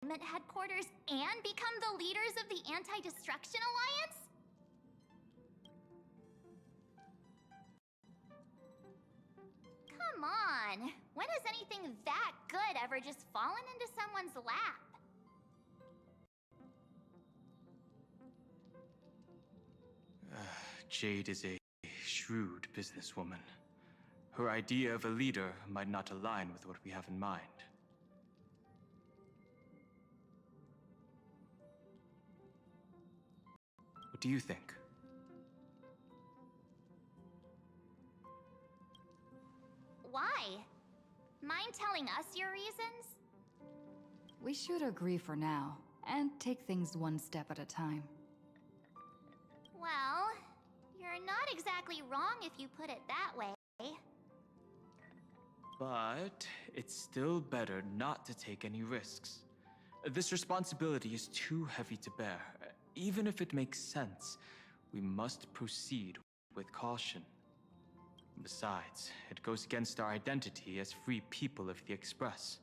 government headquarters and become the leaders of the Anti-Destruction Alliance? Come on! When has anything that good ever just fallen into someone's lap? Jade is a shrewd businesswoman. Her idea of a leader might not align with what we have in mind. What do you think? Why? Mind telling us your reasons? We should agree for now, and take things one step at a time. Well, you're not exactly wrong if you put it that way. But it's still better not to take any risks. This responsibility is too heavy to bear. Even if it makes sense, we must proceed with caution. Besides, it goes against our identity as free people of the Express.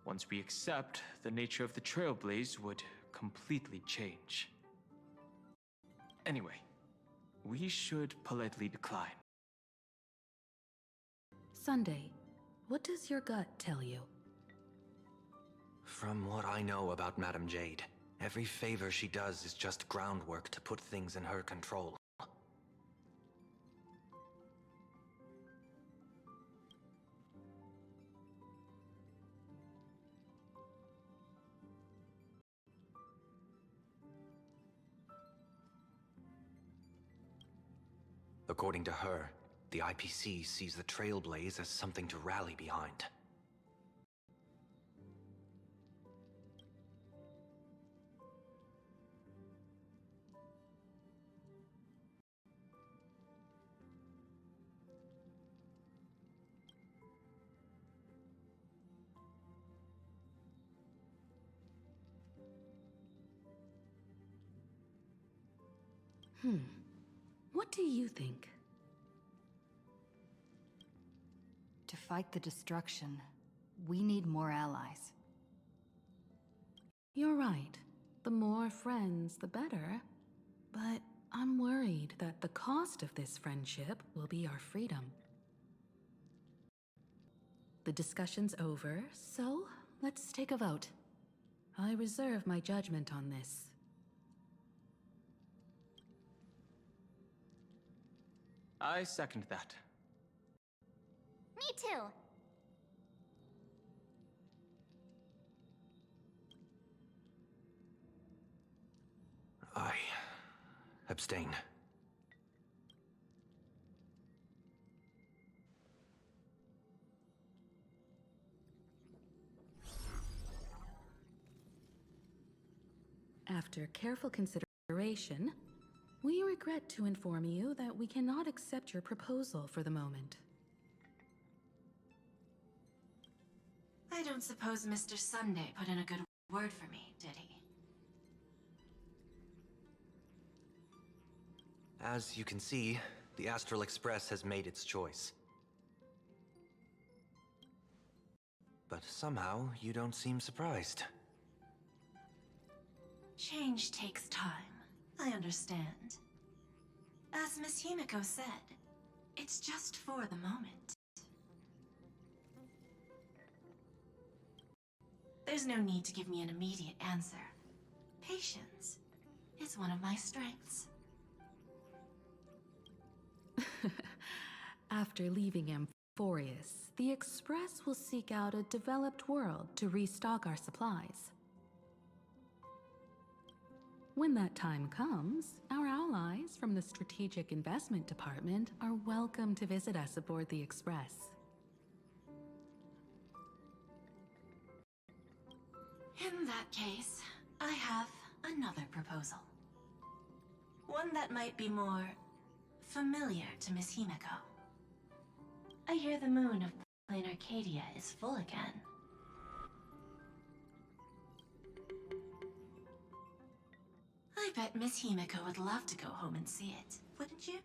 Once we accept, the nature of the Trailblaze would completely change. Anyway, we should politely decline. Sunday, what does your gut tell you? From what I know about Madame Jade, every favor she does is just groundwork to put things in her control. According to her, the IPC sees the Trailblaze as something to rally behind. What do you think? To fight the destruction, we need more allies. You're right. The more friends, the better. But I'm worried that the cost of this friendship will be our freedom. The discussion's over, so let's take a vote. I reserve my judgment on this. I second that. Me too. I abstain. After careful consideration, we regret to inform you that we cannot accept your proposal for the moment. I don't suppose Mr. Sunday put in a good word for me, did he? As you can see, the Astral Express has made its choice. But somehow, you don't seem surprised. Change takes time. I understand. As Miss Himiko said, it's just for the moment. There's no need to give me an immediate answer. Patience is one of my strengths. After leaving Amphorius, the Express will seek out a developed world to restock our supplies. When that time comes, our allies from the Strategic Investment Department are welcome to visit us aboard the Express. In that case, I have another proposal. One that might be more familiar to Miss Himiko. I hear the moon of Plain Arcadia is full again. I bet Miss Himiko would love to go home and see it, wouldn't you?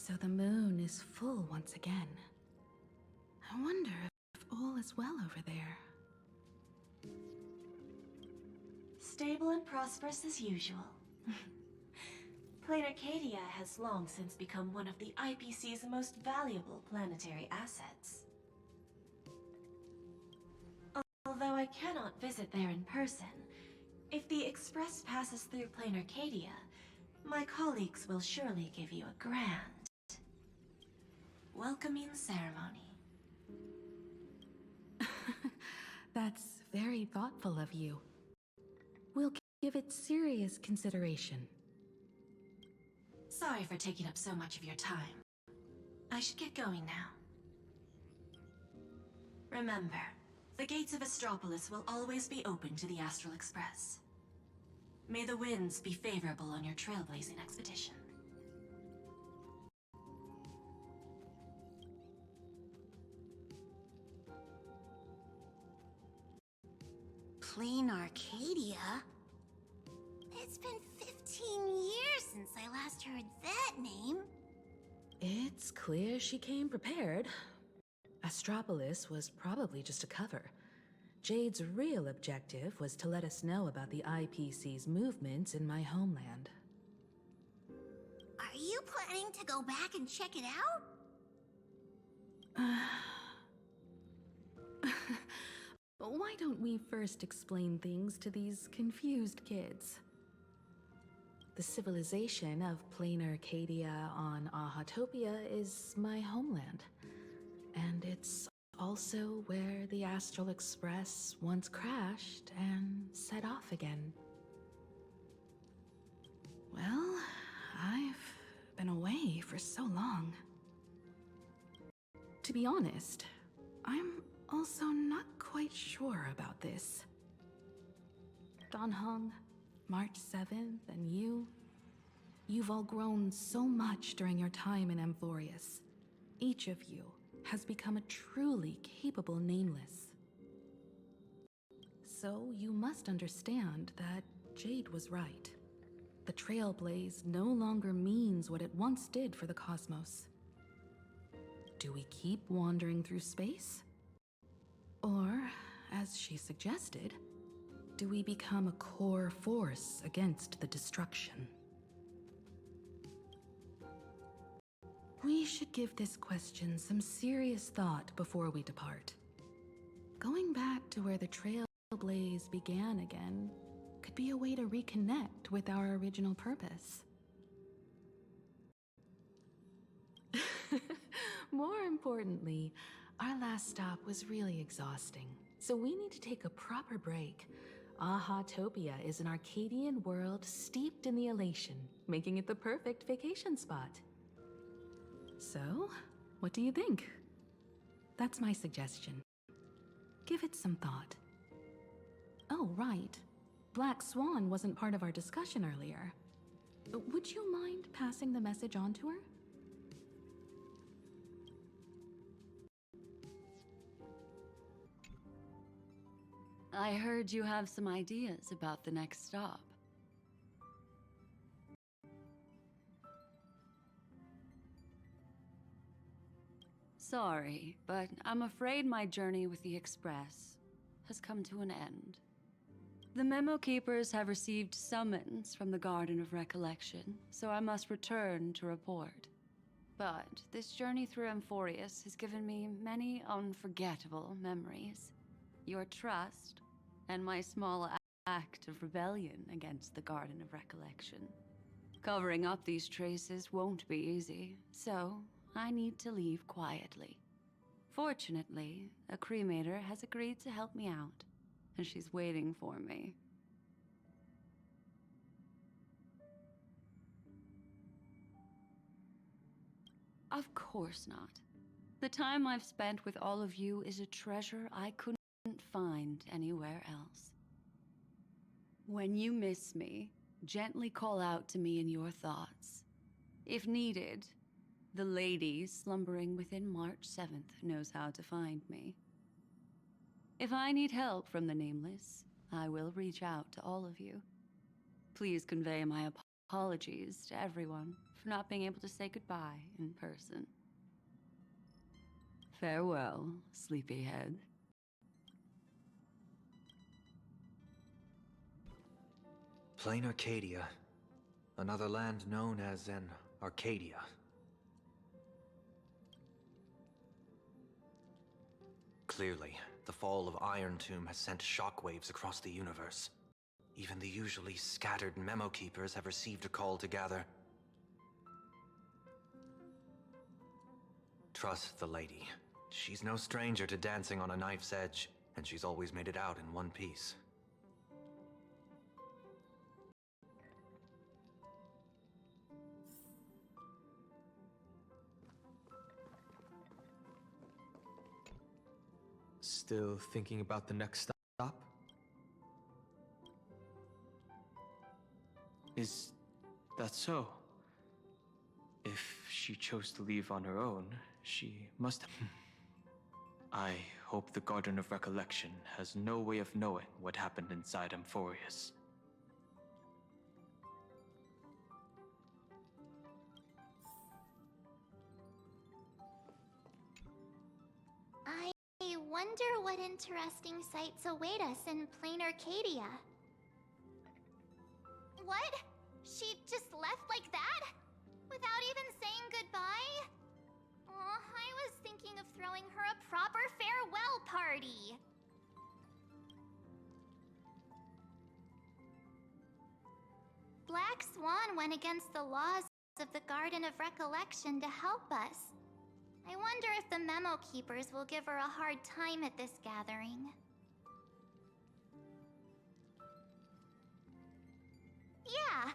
So the moon is full once again. I wonder if all is well over there. Stable and prosperous as usual. Plain Arcadia has long since become one of the IPC's most valuable planetary assets. Although I cannot visit there in person, if the Express passes through Plain Arcadia, my colleagues will surely give you a grand welcoming ceremony. That's very thoughtful of you. We'll give it serious consideration. Sorry for taking up so much of your time. I should get going now. Remember, the gates of Astropolis will always be open to the Astral Express. May the winds be favorable on your trailblazing expedition. Plain Arcadia? It's been 15 years since I last heard that name. It's clear she came prepared. Astropolis was probably just a cover. Jade's real objective was to let us know about the IPC's movements in my homeland. Are you planning to go back and check it out? Why don't we first explain things to these confused kids? The civilization of Plain Arcadia on Ahatopia is my homeland. And it's also where the Astral Express once crashed and set off again. Well, I've been away for so long. To be honest, I'm also not quite sure about this. Donhong, March 7th, and you've all grown so much during your time in Amphorius. Each of you has become a truly capable Nameless. So you must understand that Jade was right. The Trailblaze no longer means what it once did for the cosmos. Do we keep wandering through space? Or, as she suggested, do we become a core force against the destruction? We should give this question some serious thought before we depart. Going back to where the Trailblaze began again could be a way to reconnect with our original purpose. More importantly, our last stop was really exhausting, so we need to take a proper break. Ahatopia is an Arcadian world steeped in the elation, making it the perfect vacation spot. So, what do you think? That's my suggestion. Give it some thought. Oh, right. Black Swan wasn't part of our discussion earlier. Would you mind passing the message on to her? I heard you have some ideas about the next stop. Sorry, but I'm afraid my journey with the Express has come to an end. The Memo Keepers have received summons from the Garden of Recollection, so I must return to report. But this journey through Amphorius has given me many unforgettable memories. Your trust, and my small act of rebellion against the Garden of Recollection. Covering up these traces won't be easy, so I need to leave quietly. Fortunately, a cremator has agreed to help me out, and she's waiting for me. Of course not. The time I've spent with all of you is a treasure I couldn't find anywhere else. When you miss me, gently call out to me in your thoughts. If needed, the lady slumbering within March 7th knows how to find me. If I need help from the Nameless, I will reach out to all of you. Please convey my apologies Apologies to everyone for not being able to say goodbye in person. Farewell, sleepyhead. Plain Arcadia. Another land known as an Arcadia. Clearly, the fall of Iron Tomb has sent shockwaves across the universe. Even the usually scattered memo keepers have received a call to gather. Trust the lady. She's no stranger to dancing on a knife's edge, and she's always made it out in one piece. Still thinking about the next stop? Is that so? If she chose to leave on her own, she must have... I hope the Garden of Recollection has no way of knowing what happened inside Amphorius. I wonder what interesting sights await us in plain Arcadia. What? She just left like that? Without even saying goodbye? Oh, I was thinking of throwing her a proper farewell party. Black Swan went against the laws of the Garden of Recollection to help us. I wonder if the memo keepers will give her a hard time at this gathering. Yeah,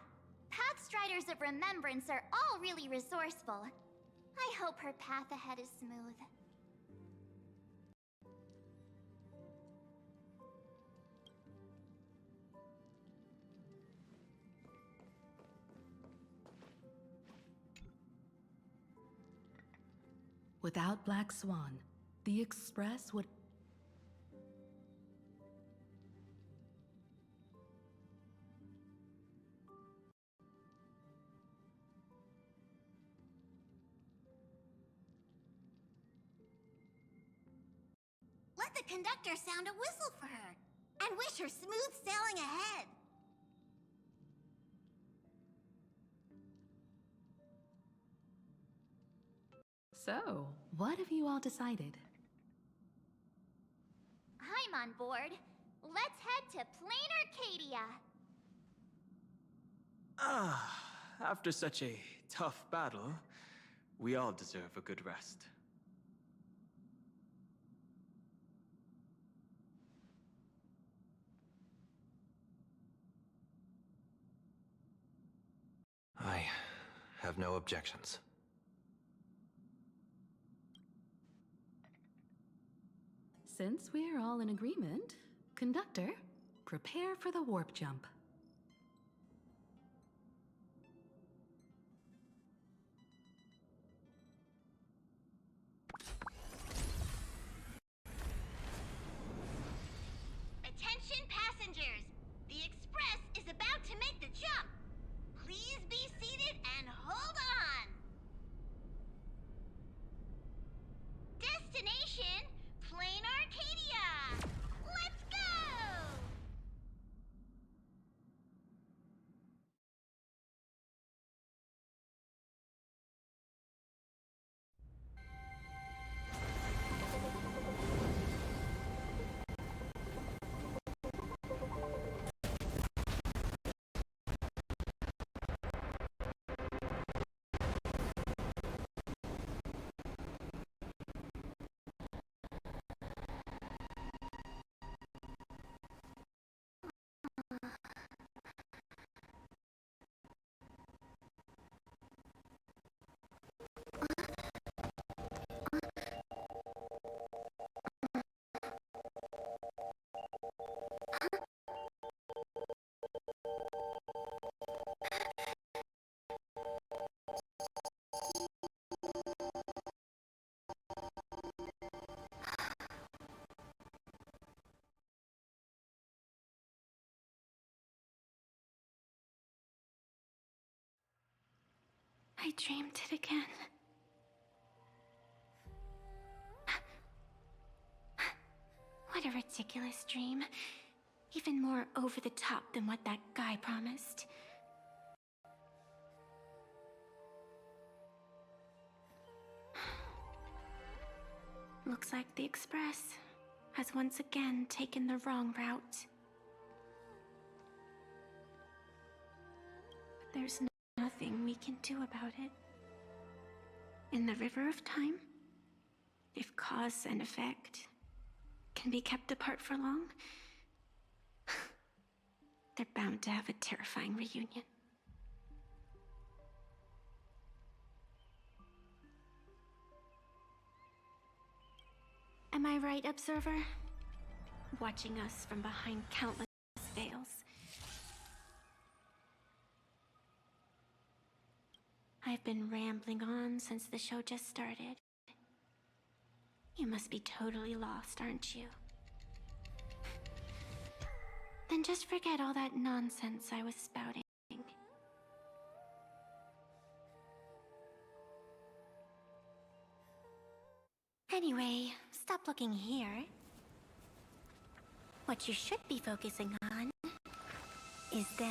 Pathstriders of Remembrance are all really resourceful. I hope her path ahead is smooth. Without Black Swan, the Express would... Let the conductor sound a whistle for her, and wish her smooth sailing ahead. So, what have you all decided? I'm on board. Let's head to plain Arcadia. After such a tough battle, we all deserve a good rest. I have no objections. Since we're all in agreement, Conductor, prepare for the warp jump. Attention passengers! The Express is about to make the jump. Please be seated and hold on. Destination, plain Arcadia. Let's go! I dreamed it again. What a ridiculous dream. Even more over the top than what that guy promised. Looks like the Express has once again taken the wrong route. But there's nothing we can do about it. In the River of Time, if cause and effect can be kept apart for long, they're bound to have a terrifying reunion. Am I right, Observer? Watching us from behind countless veils. I've been rambling on since the show just started. You must be totally lost, aren't you? Then just forget all that nonsense I was spouting. Anyway, stop looking here. What you should be focusing on is them.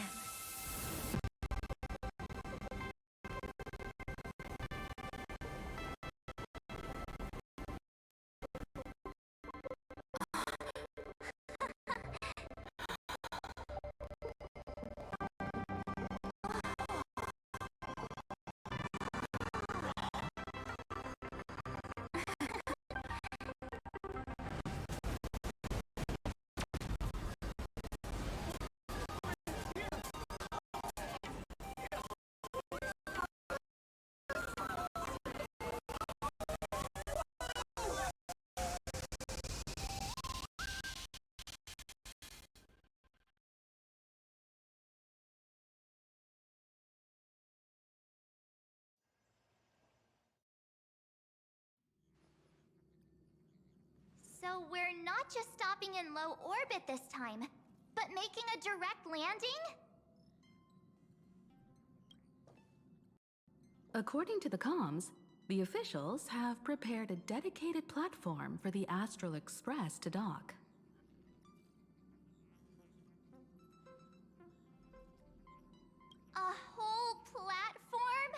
So we're not just stopping in low orbit this time, but making a direct landing? According to the comms, the officials have prepared a dedicated platform for the Astral Express to dock. A whole platform?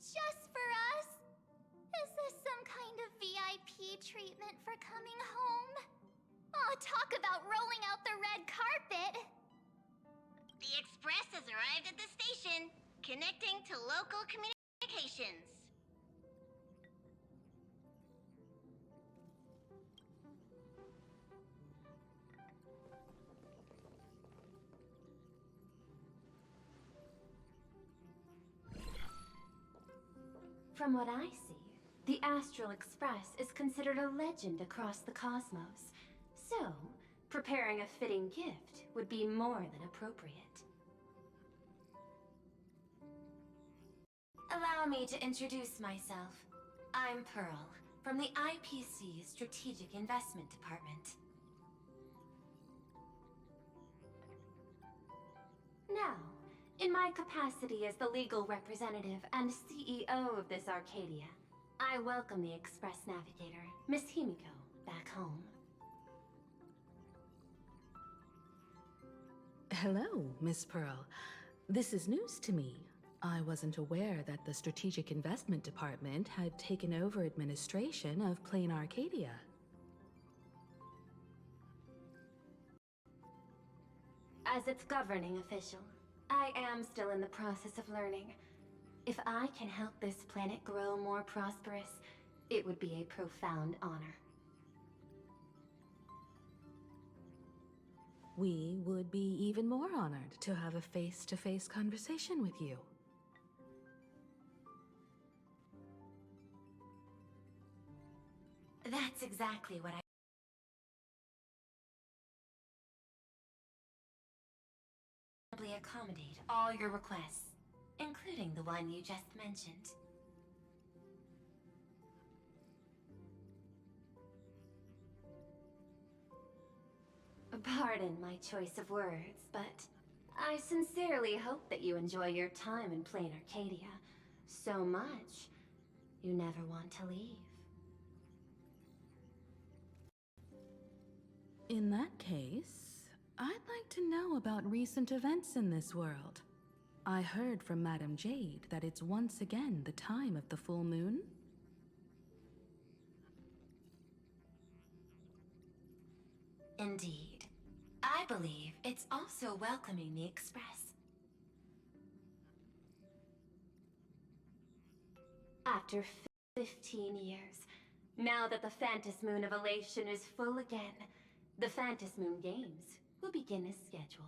Just for us? Is this some kind of VIP treatment for coming home? Oh, talk about rolling out the red carpet! The Express has arrived at the station, connecting to local communications. From what I see, the Astral Express is considered a legend across the cosmos. So, preparing a fitting gift would be more than appropriate. Allow me to introduce myself. I'm Pearl, from the IPC Strategic Investment Department. Now, in my capacity as the legal representative and CEO of this Arcadia, I welcome the Express Navigator, Miss Himiko, back home. Hello, Miss Pearl. This is news to me. I wasn't aware that the Strategic Investment Department had taken over administration of Plain Arcadia. As its governing official, I am still in the process of learning. If I can help this planet grow more prosperous, it would be a profound honor. We would be even more honored to have a face-to-face conversation with you. That's exactly what I accommodate all your requests, including the one you just mentioned. Pardon my choice of words, but I sincerely hope that you enjoy your time in Plain Arcadia, So much, you never want to leave. In that case, I'd like to know about recent events in this world. I heard from Madame Jade that it's once again the time of the full moon. Indeed. I believe it's also welcoming the Express. After 15 years, now that the Phantas Moon of Elation is full again, the Phantas Moon Games will begin as scheduled.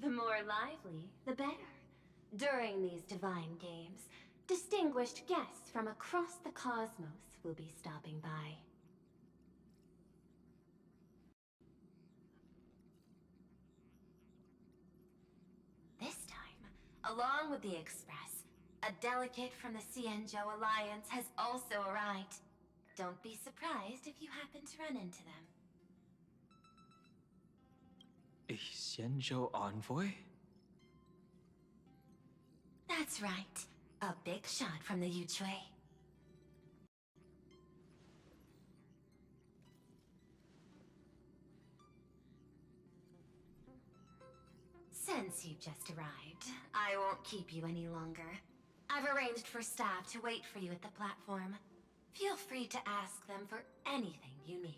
The more lively, the better. During these divine games, distinguished guests from across the cosmos will be stopping by. This time, along with the Express, a delegate from the Xianzhou Alliance has also arrived. Don't be surprised if you happen to run into them. A Xianzhou envoy? That's right. A big shot from the Yuchui. Since you've just arrived, I won't keep you any longer. I've arranged for staff to wait for you at the platform. Feel free to ask them for anything you need.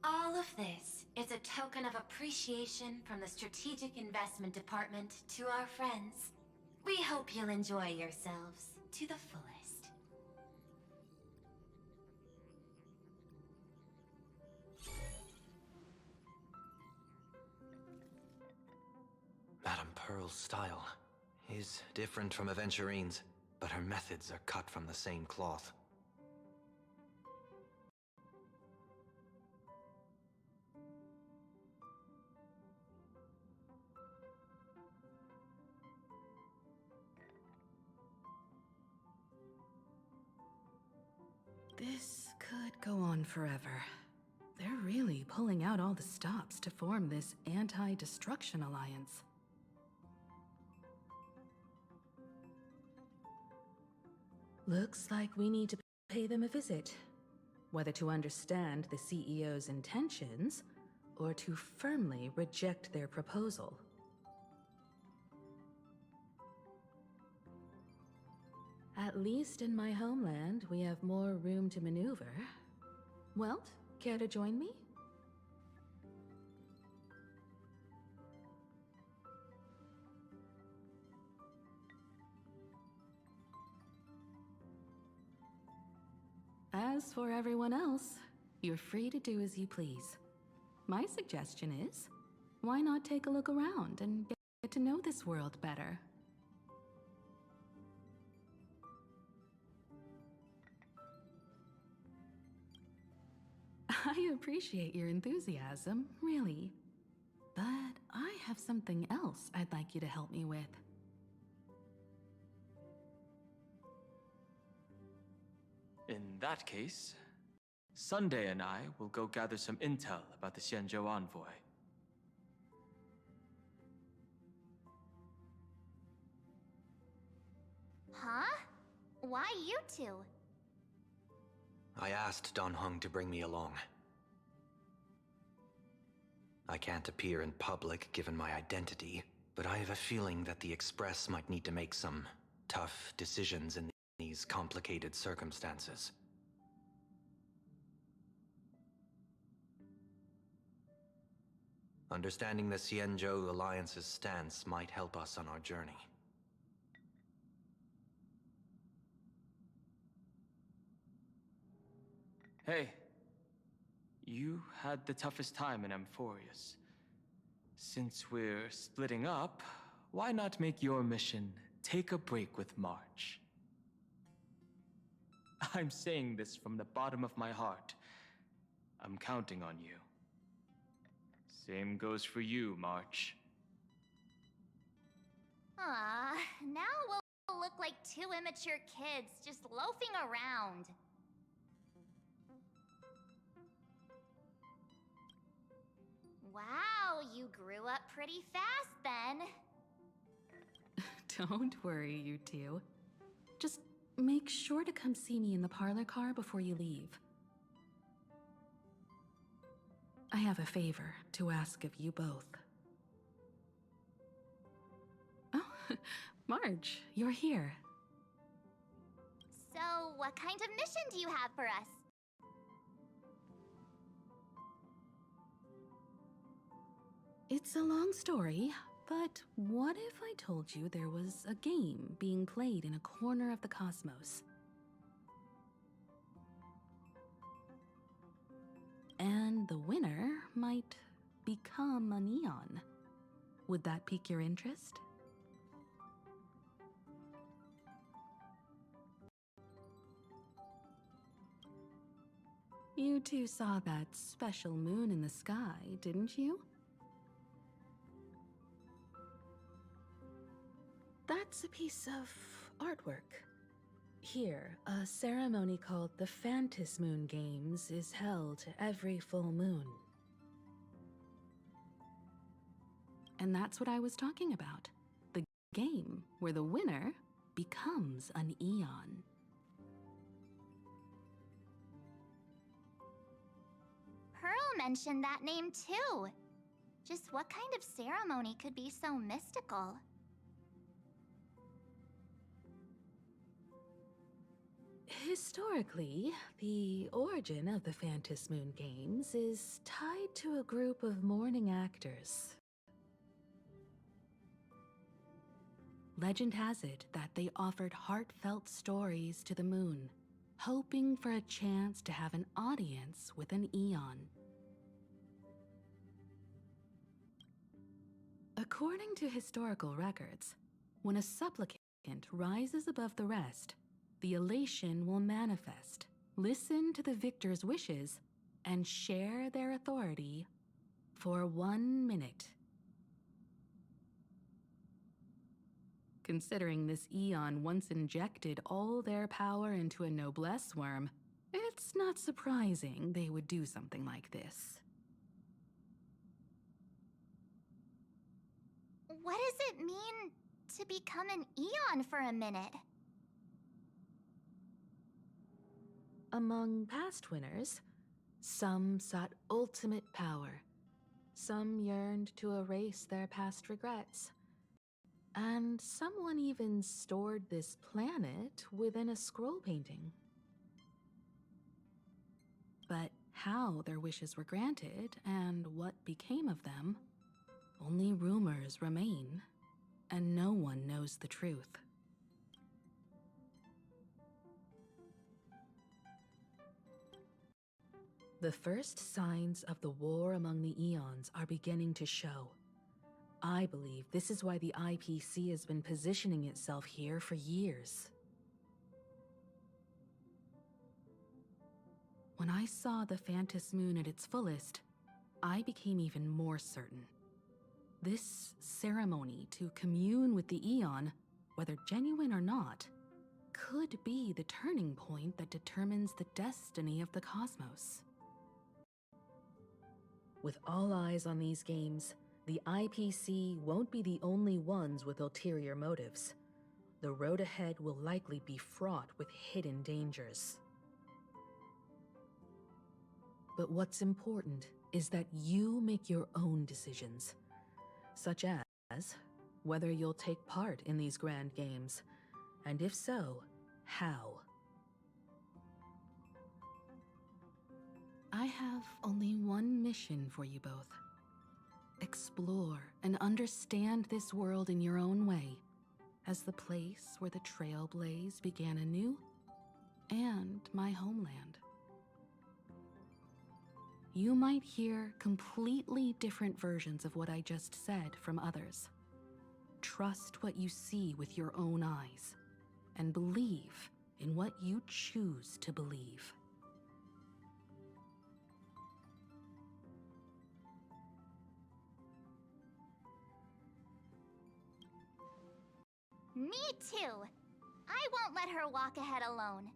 All of this is a token of appreciation from the Strategic Investment Department to our friends. We hope you'll enjoy yourselves to the fullest. Madame Pearl's style is different from Aventurine's, but her methods are cut from the same cloth. This could go on forever. They're really pulling out all the stops to form this anti-destruction alliance. Looks like we need to pay them a visit. Whether to understand the CEO's intentions, or to firmly reject their proposal. At least in my homeland, we have more room to maneuver. Welt, care to join me? As for everyone else, you're free to do as you please. My suggestion is, why not take a look around and get to know this world better? I appreciate your enthusiasm, really. But I have something else I'd like you to help me with. In that case, Sunday and I will go gather some intel about the Xianzhou envoy. Huh? Why you two? I asked Dan Heng to bring me along. I can't appear in public given my identity, but I have a feeling that the Express might need to make some tough decisions in these complicated circumstances. Understanding the Xianzhou Alliance's stance might help us on our journey. Hey, you had the toughest time in Amphorius. Since we're splitting up, why not make your mission take a break with March? I'm saying this from the bottom of my heart. I'm counting on you. Same goes for you, March. Ah, now we'll look like two immature kids just loafing around. Wow, you grew up pretty fast then. Don't worry, you two. Just make sure to come see me in the parlor car before you leave. I have a favor to ask of you both. Oh, Marge, you're here. So, what kind of mission do you have for us? It's a long story, but what if I told you there was a game being played in a corner of the cosmos? And the winner might become a neon. Would that pique your interest? You two saw that special moon in the sky, didn't you? That's a piece of artwork. Here, a ceremony called the Phantasmoon Moon Games is held every full moon. And that's what I was talking about. The game where the winner becomes an eon. Pearl mentioned that name too. Just what kind of ceremony could be so mystical? Historically, the origin of the Phantasmoon Moon Games is tied to a group of mourning actors. Legend has it that they offered heartfelt stories to the moon, hoping for a chance to have an audience with an eon. According to historical records, when a supplicant rises above the rest, the elation will manifest, listen to the victor's wishes, and share their authority for 1 minute. Considering this eon once injected all their power into a noblesse worm, it's not surprising they would do something like this. What does it mean to become an eon for a minute? Among past winners, some sought ultimate power, some yearned to erase their past regrets, and someone even stored this planet within a scroll painting. But how their wishes were granted and what became of them, only rumors remain, and no one knows the truth. The first signs of the war among the eons are beginning to show. I believe this is why the IPC has been positioning itself here for years. When I saw the Phantasmoon Moon at its fullest, I became even more certain. This ceremony to commune with the eon, whether genuine or not, could be the turning point that determines the destiny of the cosmos. With all eyes on these games, the IPC won't be the only ones with ulterior motives. The road ahead will likely be fraught with hidden dangers. But what's important is that you make your own decisions, such as whether you'll take part in these grand games, and if so, how. I have only one mission for you both. Explore and understand this world in your own way, as the place where the Trailblaze began anew, and my homeland. You might hear completely different versions of what I just said from others. Trust what you see with your own eyes, and believe in what you choose to believe. Me too! I won't let her walk ahead alone.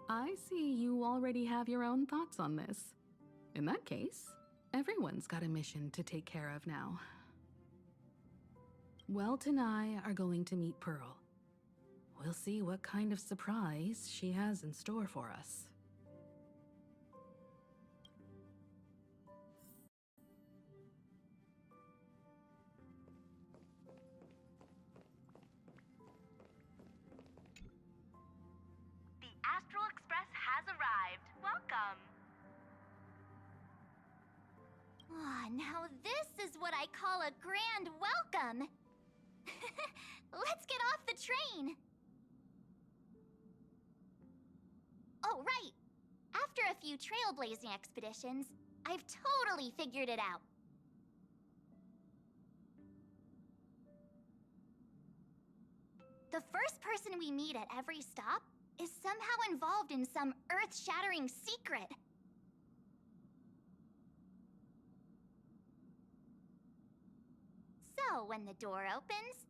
I see you already have your own thoughts on this. In that case, everyone's got a mission to take care of now. Welt and I are going to meet Pearl. We'll see what kind of surprise she has in store for us. The Astral Express has arrived. Welcome. Ah, now this is what I call a grand welcome. Let's get off the train. Oh, right. After a few trailblazing expeditions, I've totally figured it out. The first person we meet at every stop is somehow involved in some earth-shattering secret. So, when the door opens,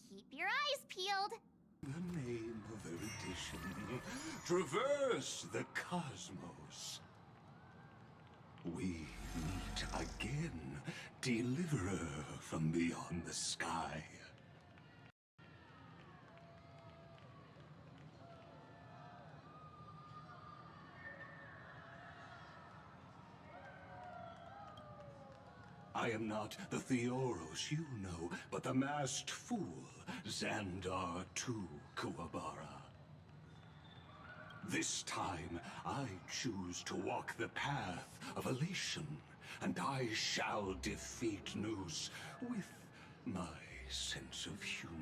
keep your eyes peeled. The name of erudition. Traverse the cosmos. We meet again, deliverer from beyond the sky. I am not the Theoros you know, but the masked fool, Xandar II Kuwabara. This time, I choose to walk the path of elation, and I shall defeat Nous with my sense of humor.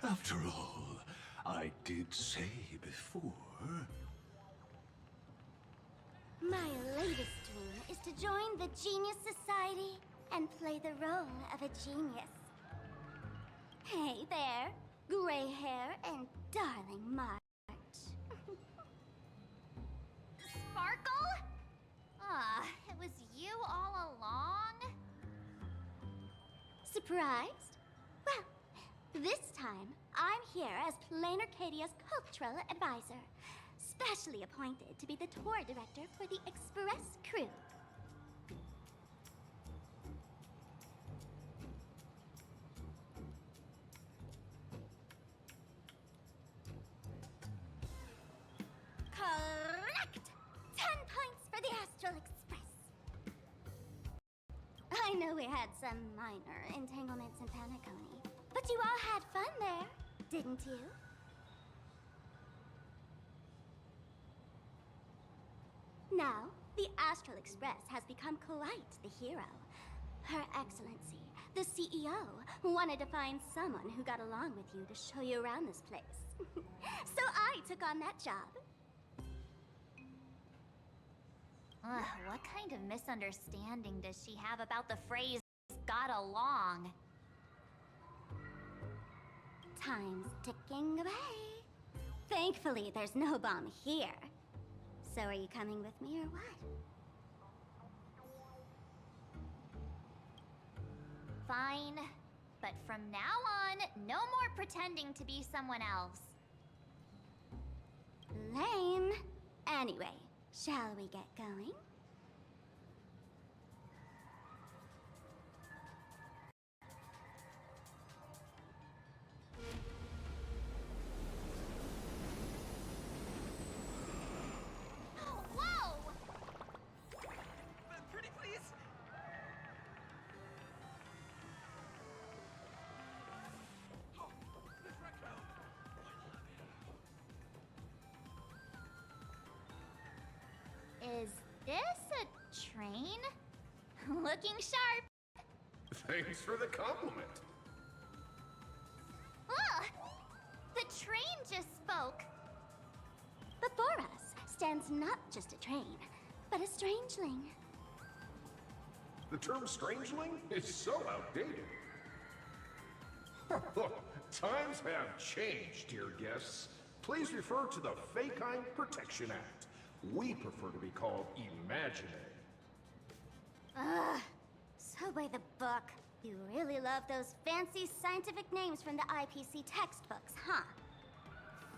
After all, I did say before... My latest dream is to join the Genius Society and play the role of a genius. Hey there, gray hair and darling March. Sparkle? Ah, it was you all along? Surprised? Well, this time, I'm here as Plain Arcadia's cultural advisor, specially appointed to be the tour director for the Express crew. Correct! 10 points for the Astral Express. I know we had some minor entanglements in Panacony, but you all had fun there, didn't you? Now, the Astral Express has become quite the hero. Her Excellency, the CEO, wanted to find someone who got along with you to show you around this place. So I took on that job. What kind of misunderstanding does she have about the phrase, got along? Time's ticking away. Thankfully, there's no bomb here. So are you coming with me or what? Fine. But from now on, no more pretending to be someone else. Lame. Anyway, shall we get going? Is this a train? Looking sharp. Thanks for the compliment. Ugh! The train just spoke. Before us stands not just a train, but a strangeling. The term strangeling is so outdated. Look, times have changed, dear guests. please refer to the Fekine Protection Act. We prefer to be called Imaginae. Ugh, so by the book. You really love those fancy scientific names from the IPC textbooks, huh?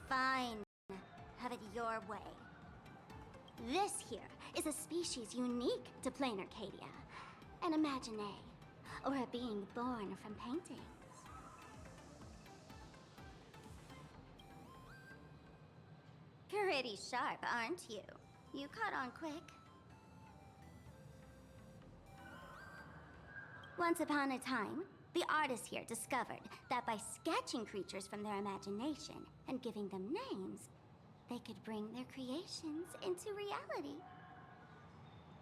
Fine. Have it your way. This here is a species unique to plain Arcadia. An Imaginae, or a being born from paintings. Pretty sharp, aren't you? You caught on quick. Once upon a time, the artists here discovered that by sketching creatures from their imagination and giving them names, they could bring their creations into reality.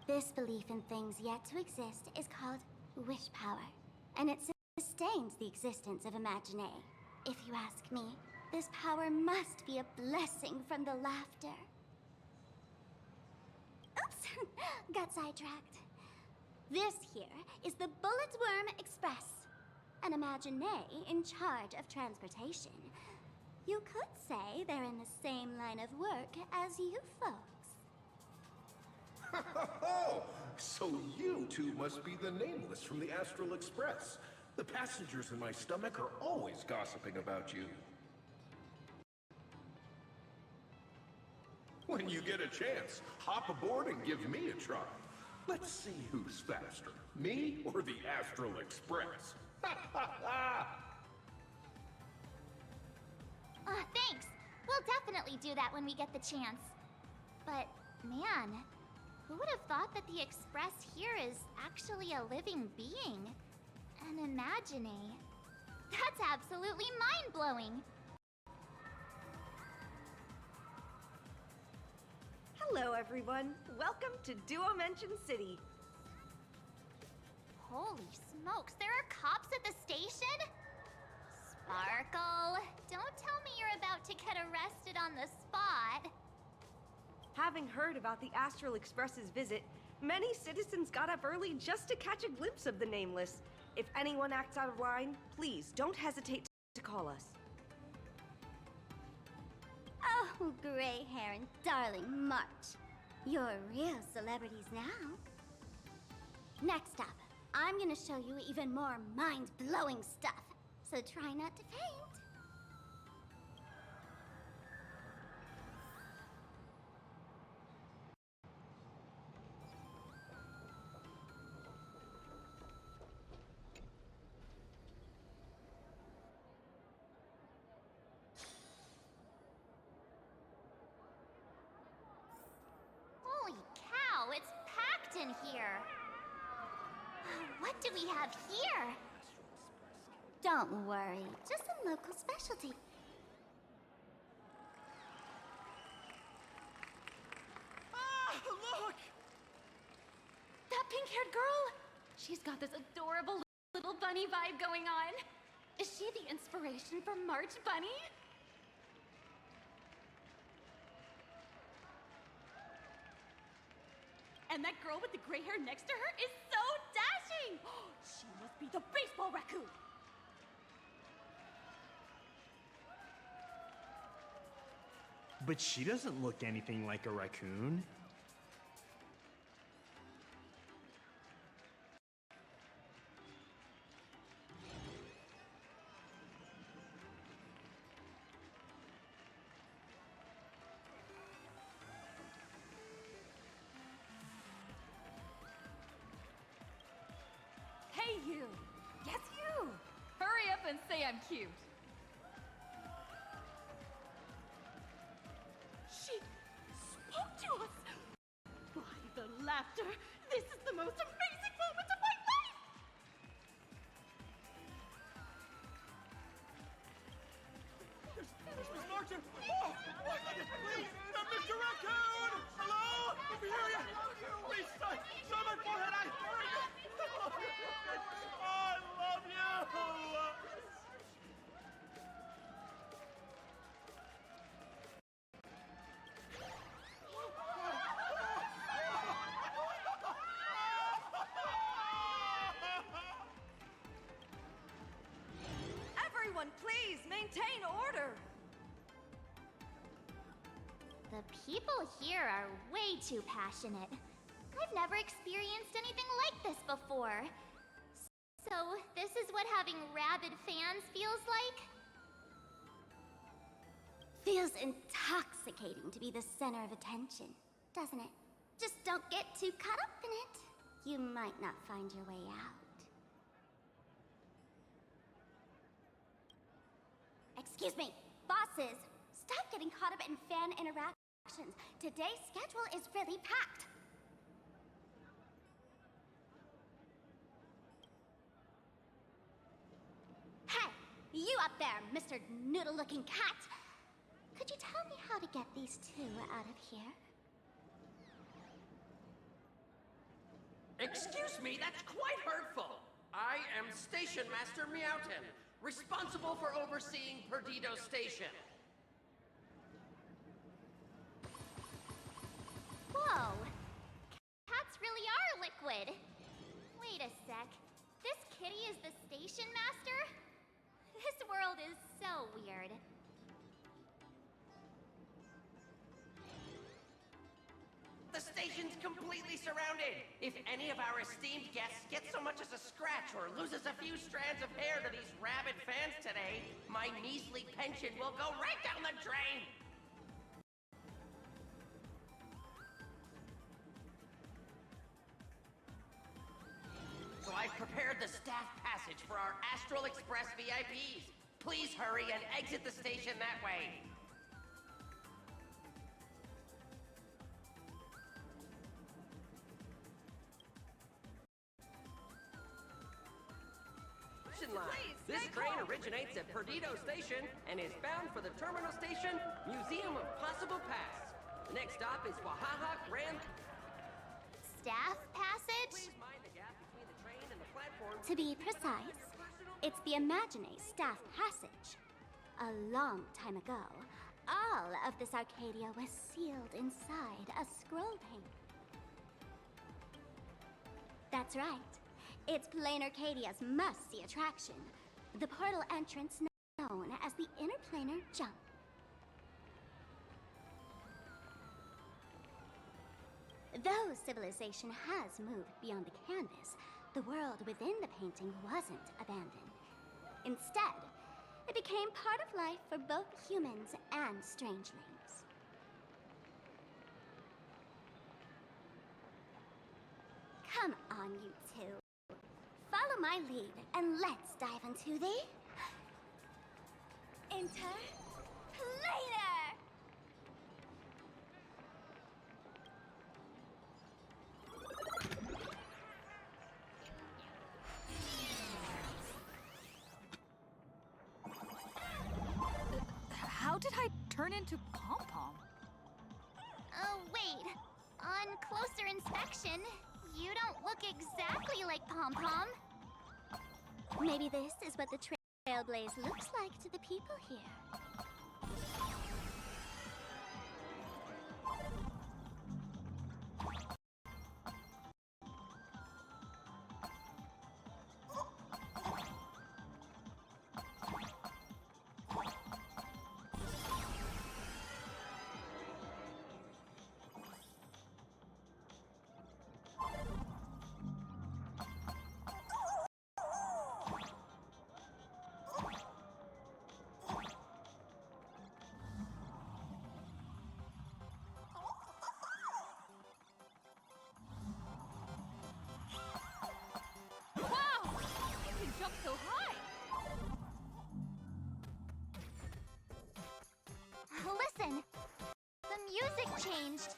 This belief in things yet to exist is called wish power, and it sustains the existence of Imaginae. If you ask me, this power must be a blessing from the laughter. Oops, got sidetracked. This here is the Bullet Worm Express, an Imaginae in charge of transportation. You could say they're in the same line of work as you folks. Oh, so you two must be the Nameless from the Astral Express. The passengers in my stomach are always gossiping about you. When you get a chance, hop aboard and give me a try. Let's see who's faster, me or the Astral Express. Thanks. We'll definitely do that when we get the chance. But, man, who would have thought that the Express here is actually a living being? An Imaginae. That's absolutely mind-blowing. Hello, everyone. Welcome to Duomension City. Holy smokes, there are cops at the station? Sparkle, don't tell me you're about to get arrested on the spot. Having heard about the Astral Express's visit, many citizens got up early just to catch a glimpse of the Nameless. If anyone acts out of line, please don't hesitate to call us. Oh, gray hair and darling March. You're real celebrities now. Next up, I'm gonna show you even more mind-blowing stuff, so try not to faint. Holy cow, it's packed in here. What do we have here? Don't worry, just some local specialty. Ah, look! That pink-haired girl? She's got this adorable little bunny vibe going on. Is she the inspiration for March Bunny? And that girl with the gray hair next to her is so dashing! She must be the baseball raccoon! But she doesn't look anything like a raccoon. Hey, you! Yes, you! Hurry up and say I'm cute! She spoke to us! By the laughter, this is the most amazing moment of my life! There's Miss Martin! Oh, one second, please! Mr. Raccoon! Hello? Over here! Please, show my forehead! I love you! Everyone, please maintain order. The people here are way too passionate. I've never experienced anything like this before. So, this is what having rabid fans feels like? Feels intoxicating to be the center of attention, doesn't it? Just don't get too caught up in it. You might not find your way out. Excuse me, bosses! Stop getting caught up in fan interactions. Today's schedule is really packed. Hey, you up there, Mr. Noodle-looking cat! Could you tell me how to get these two out of here? Excuse me, that's quite hurtful. I am Station Master Meowton, responsible for overseeing Perdido Station. Whoa! Cats really are liquid. Wait a sec. This kitty is the station master? This world is so weird. The station's completely surrounded. If any of our esteemed guests gets so much as a scratch or loses a few strands of hair to these rabid fans today, my measly pension will go right down the drain. So I've prepared the staff passage for our Astral Express VIPs. Please hurry and exit the station that way. This train originates at Perdido Station and is bound for the terminal station, Museum of Possible Past. The next stop is Wahaha Grand... Staff passage? Please mind the gap between the train and the platform. To be precise, it's the Imagine Staff Passage. A long time ago, all of this Arcadia was sealed inside a scroll pane. That's right. It's Plain Arcadia's must-see attraction, the portal entrance known as the Interplanar Jump. Though civilization has moved beyond the canvas, the world within the painting wasn't abandoned. Instead, it became part of life for both humans and strangelings. Come on, you two. Follow my lead, and let's dive into the... Interplanar! How did I turn into Pom-Pom? Oh, wait. On closer inspection, you don't look exactly like Pom-Pom. Maybe this is what the Trailblaze looks like to the people here. So high! Listen! The music changed!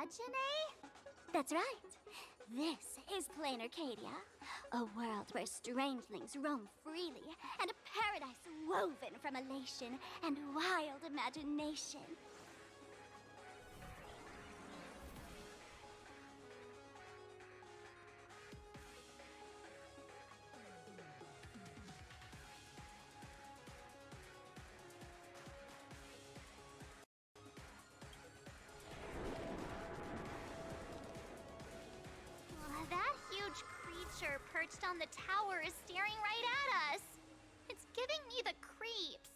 Imagine? That's right. This is Plain Arcadia, a world where strangelings roam freely, and a paradise woven from elation and wild imagination. That huge creature perched on the tower is staring right at us. It's giving me the creeps.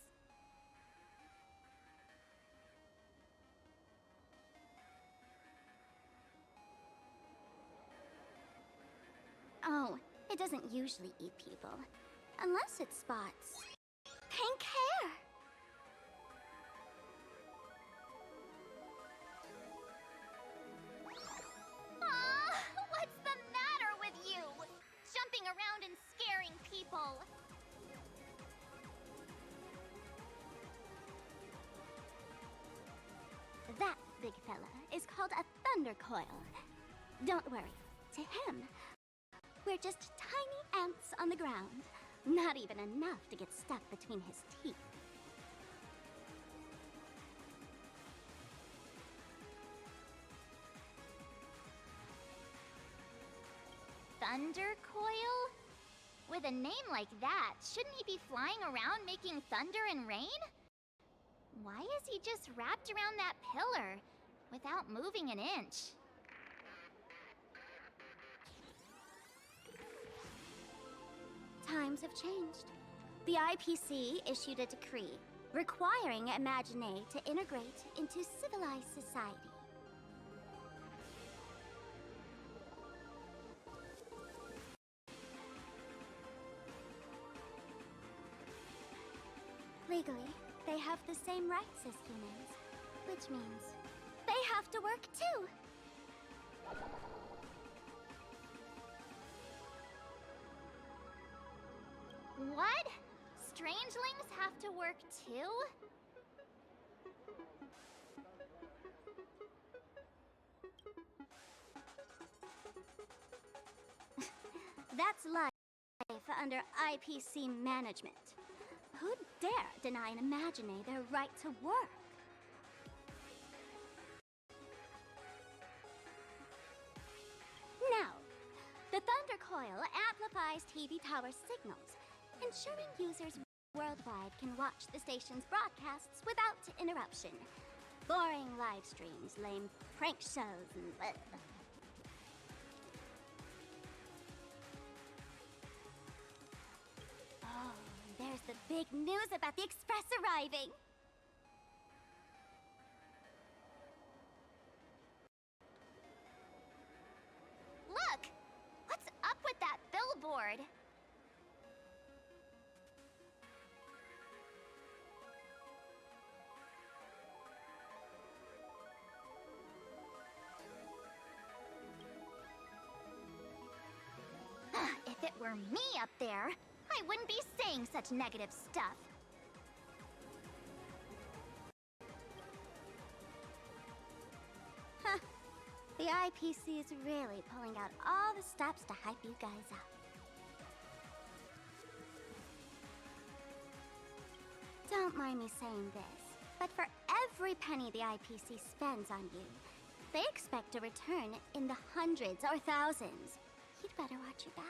Oh, it doesn't usually eat people. Unless it spots pink hair. What's the matter with you? Jumping around and scaring people. That big fella is called a thunder coil. Don't worry, to him, we're just tiny ants on the ground. Not even enough to get stuck between his teeth. Thunder Coil? With a name like that, shouldn't he be flying around making thunder and rain? Why is he just wrapped around that pillar without moving an inch? Times have changed. The IPC issued a decree requiring Imagine to integrate into civilized society. Legally, they have the same rights as humans, which means they have to work too. What? Strangelings have to work too? That's life under IPC management. Who'd dare deny an Imagine their right to work? Now, the Thunder Coil amplifies TV tower signals, ensuring users worldwide can watch the station's broadcasts without interruption. Boring live streams, lame prank shows, and bleh. Oh, there's the big news about the Express arriving! Look! What's up with that billboard? If it were me up there, I wouldn't be saying such negative stuff. Huh. The IPC is really pulling out all the stops to hype you guys up. Don't mind me saying this, but for every penny the IPC spends on you, they expect a return in the hundreds or thousands. You'd better watch your back.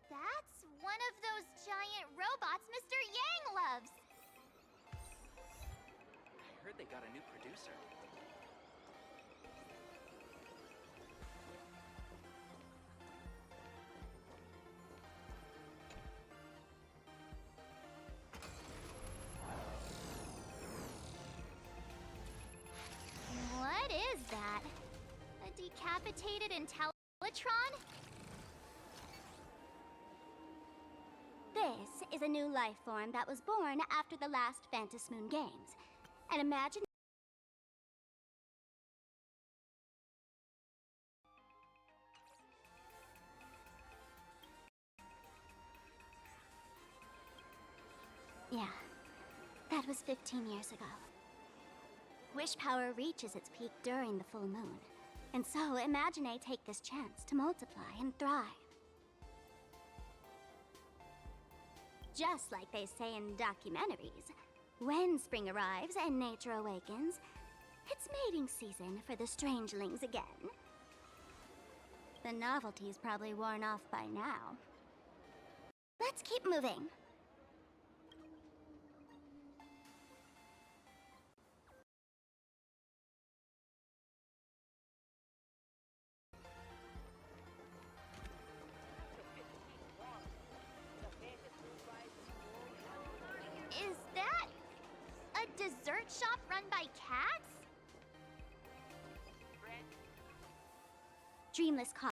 That's one of those giant robots Mr. Yang loves. I heard they got a new producer. What is that? A decapitated Intellatron? This is a new life form that was born after the last Phantom Moon Games. And imagine... Yeah, That was 15 years ago. Wish power reaches its peak during the full moon. And so, Imagine take this chance to multiply and thrive. Just like they say in documentaries, when spring arrives and nature awakens, it's mating season for the strangelings again. The novelty's probably worn off by now. Let's keep moving. Is that a dessert shop run by cats? Dreamless coffee.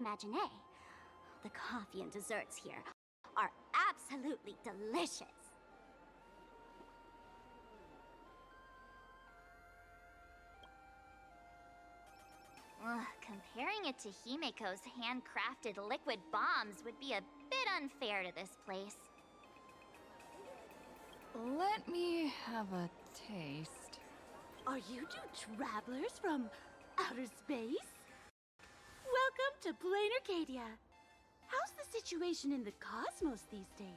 Imagine the coffee and desserts here are absolutely delicious. Ugh, comparing it to Himeko's handcrafted liquid bombs would be a bit unfair to this place. Let me have a taste. Are you two travelers from outer space? Welcome to Plain Arcadia. How's the situation in the cosmos these days?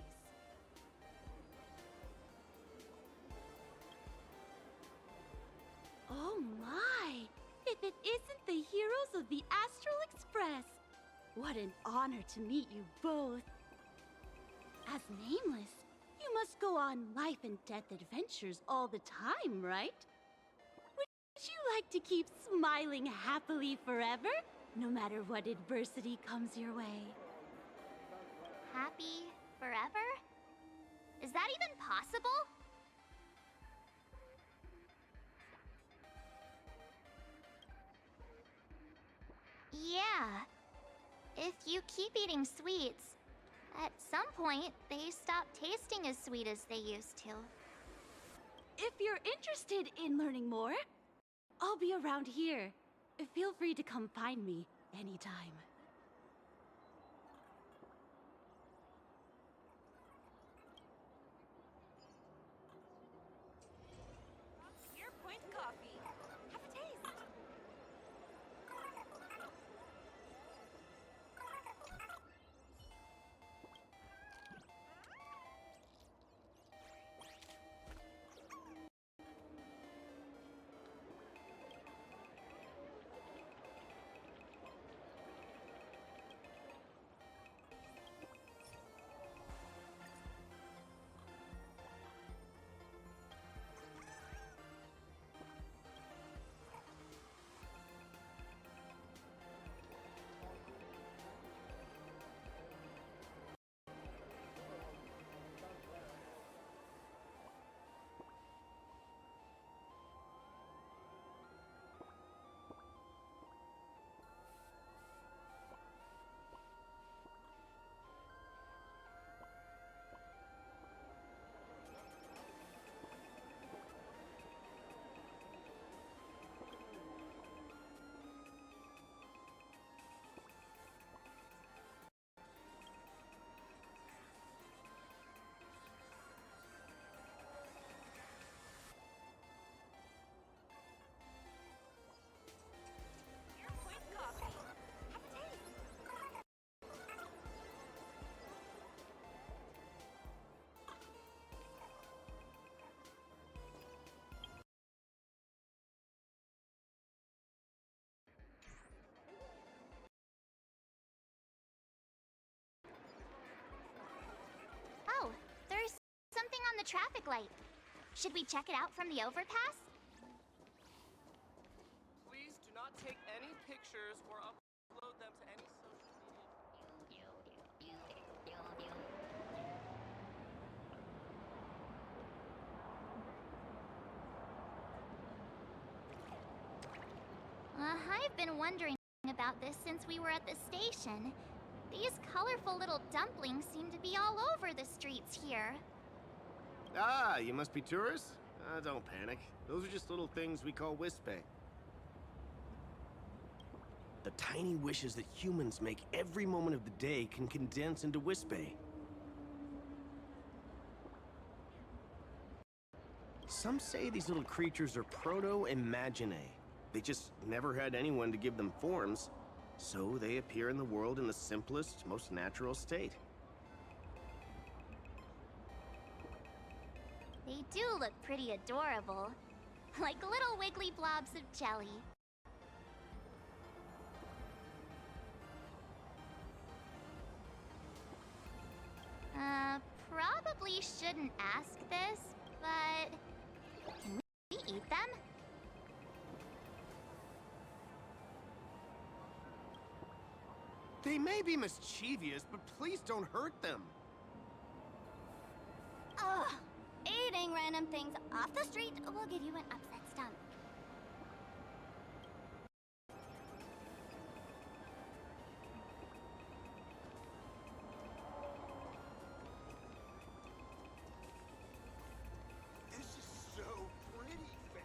Oh my! If it isn't the heroes of the Astral Express! What an honor to meet you both. As Nameless, you must go on life and death adventures all the time, right? Would you like to keep smiling happily forever, no matter what adversity comes your way? Happy forever? Is that even possible? Yeah. If you keep eating sweets, at some point, they stop tasting as sweet as they used to. If you're interested in learning more, I'll be around here. Feel free to come find me anytime. Your Point Coffee. Have a taste. Oh, there's something on the traffic light. Should we check it out from the overpass? Please do not take any pictures or upload them to any social media. I've been wondering about this since we were at the station. These colorful little dumplings seem to be all over the streets here. Ah, you must be tourists? Don't panic. Those are just little things we call Wispe. The tiny wishes that humans make every moment of the day can condense into Wispe. Some say these little creatures are proto-imaginae. They just never had anyone to give them forms, so they appear in the world in the simplest, most natural state. They do look pretty adorable. Like little wiggly blobs of jelly. Probably shouldn't ask this, but... Can we eat them? They may be mischievous, but please don't hurt them. Ugh. Eating random things off the street will give you an upset stomach. This is so pretty, fam.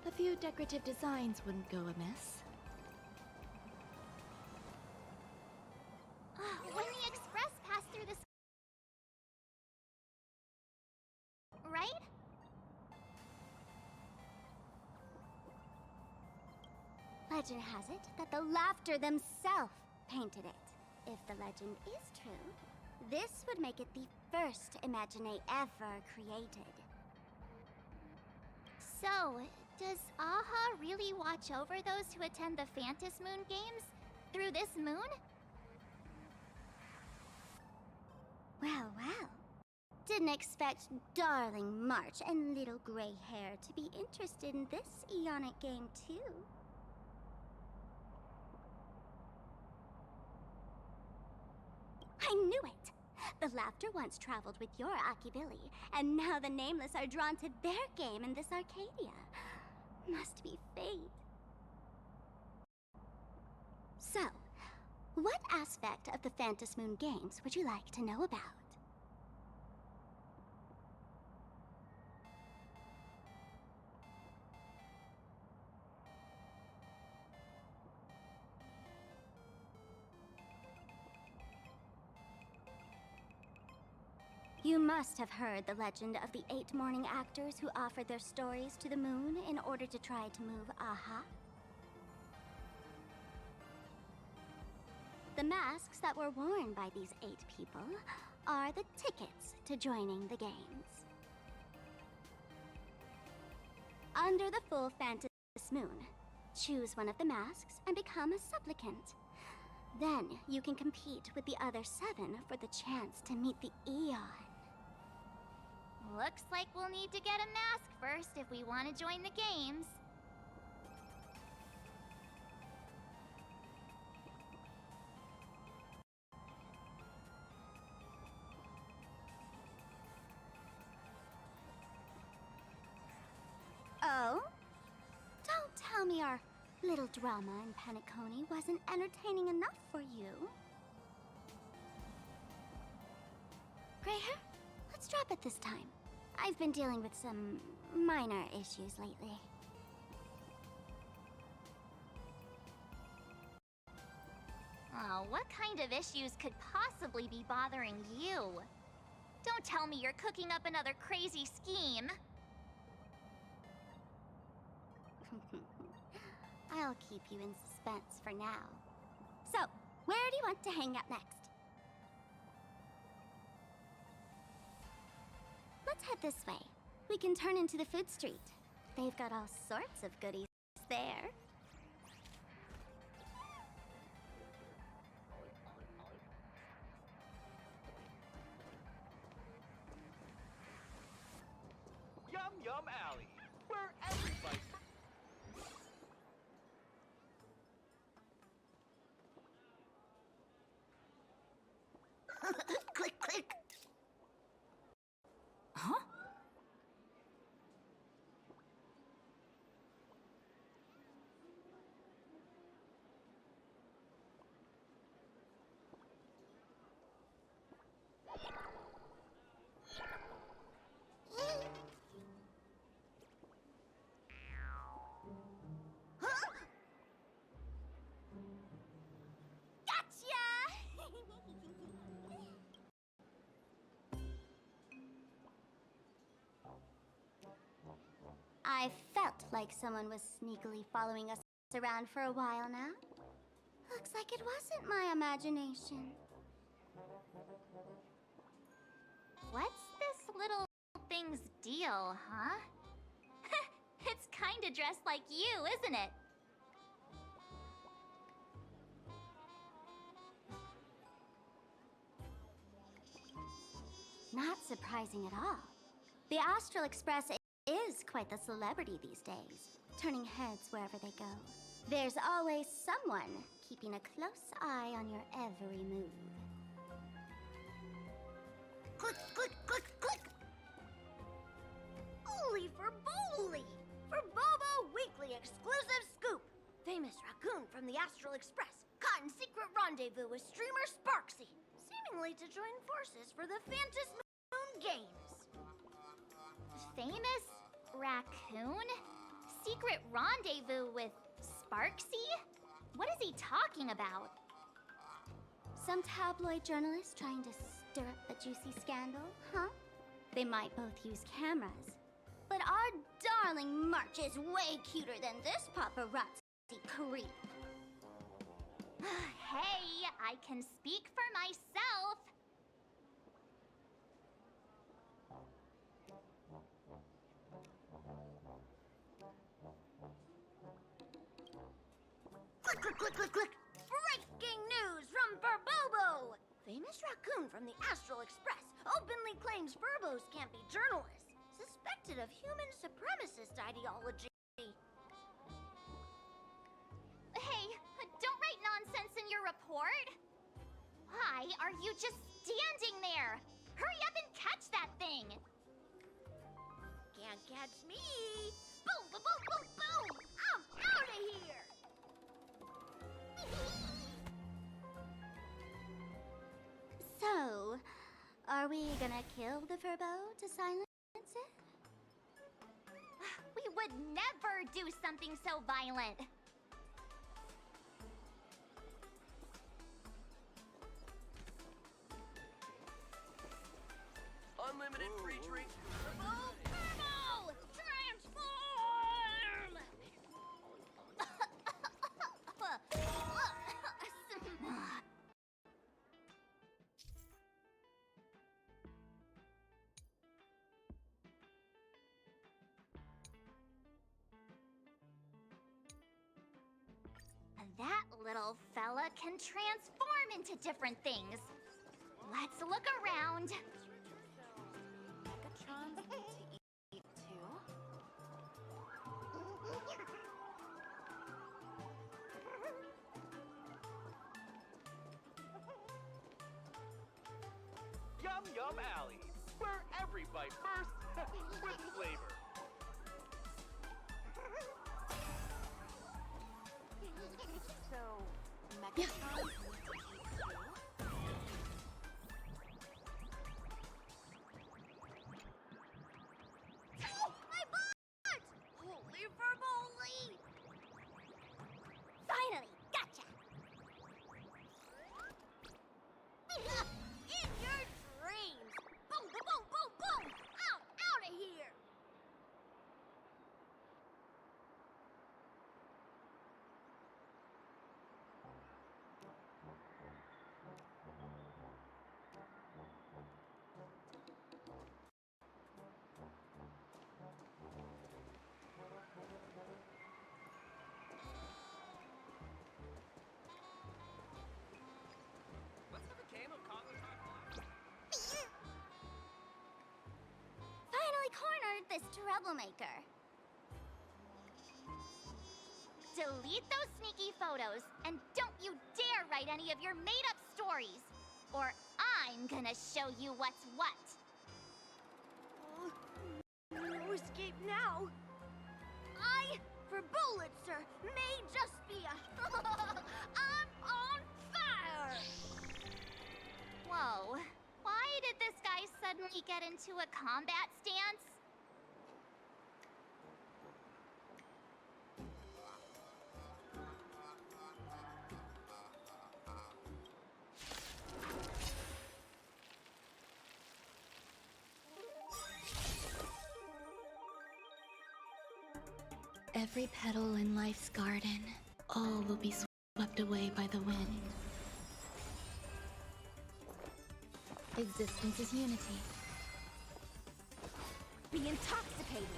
A few decorative designs wouldn't go amiss. When the express passed through this... Right? Legend has it that the Laughter themselves painted it. If the legend is true, this would make it the first Imaginae ever created. So, does Aha really watch over those who attend the Phantas Moon Games? Through this moon? Well, well. Didn't expect darling March and little gray hair to be interested in this Eonic game, too. I knew it! The Laughter once traveled with your Akibilli, and now the Nameless are drawn to their game in this Arcadia. Must be fate. So, what aspect of the Phantas Moon Games would you like to know about? You must have heard the legend of the 8 morning actors who offered their stories to the moon in order to try to move Aha. The masks that were worn by these 8 people are the tickets to joining the games. Under the full Phantas Moon, choose one of the masks and become a supplicant. Then you can compete with the other 7 for the chance to meet the Eon. Looks like we'll need to get a mask first if we want to join the games. Oh? Don't tell me our little drama in Penacony wasn't entertaining enough for you. Gray hair? Let's drop it this time. I've been dealing with some minor issues lately. Oh, what kind of issues could possibly be bothering you? Don't tell me you're cooking up another crazy scheme. I'll keep you in suspense for now. So, where do you want to hang out next? Let's head this way. We can turn into the food street. They've got all sorts of goodies there. Yum Yum Alley, where everybody... Click, click! Huh? I felt like someone was sneakily following us around for a while now. Looks like it wasn't my imagination. What's this little thing's deal, huh? It's kinda dressed like you, isn't it? Not surprising at all. The Astral Express is quite the celebrity these days, turning heads wherever they go. There's always someone keeping a close eye on your every move. Click, click, click, click! Holy for Bowley! For Bobo Weekly exclusive scoop! Famous raccoon from the Astral Express caught in secret rendezvous with streamer Sparksy, seemingly to join forces for the Phantas Moon Games. Famous raccoon? Secret rendezvous with Sparksy? What is he talking about? Some tabloid journalists trying to stir up a juicy scandal, huh? They might both use cameras. But our darling March is way cuter than this paparazzi creep. Hey, I can speak for myself. Click, click, click, click, click! Breaking news from Furbobo! Famous raccoon from the Astral Express openly claims Furbos can't be journalists, suspected of human supremacist ideology. Hey, don't write nonsense in your report. Why are you just standing there? Hurry up and catch that thing. Can't catch me! Boom, boom, boom, boom, boom! I'm out of here! So, are we gonna kill the Furbo to silence it? We would never do something so violent. Unlimited free drinks. Furbo! Transform! That little fella can transform into different things. Let's look around. Megatrons need to eat too. Yum Yum Alley, where every bite bursts with flavor. So, Megatrons need to eat too. My butt! Holy Furboly! Finally, gotcha! In your dreams! Boom, boom, boom, boom, boom! I'm out of here! Let's have a game of Congo Talk Live. Finally cornered this troublemaker. Delete those sneaky photos, and don't you dare write any of your made-up stories, or I'm gonna show you what's what. No escape now. I, for Bullitzer, may just be a... I'm on fire! Whoa, why did this guy suddenly get into a combat stance? every petal in life's garden, all will be swept away by the wind. Existence is unity. Be intoxicated.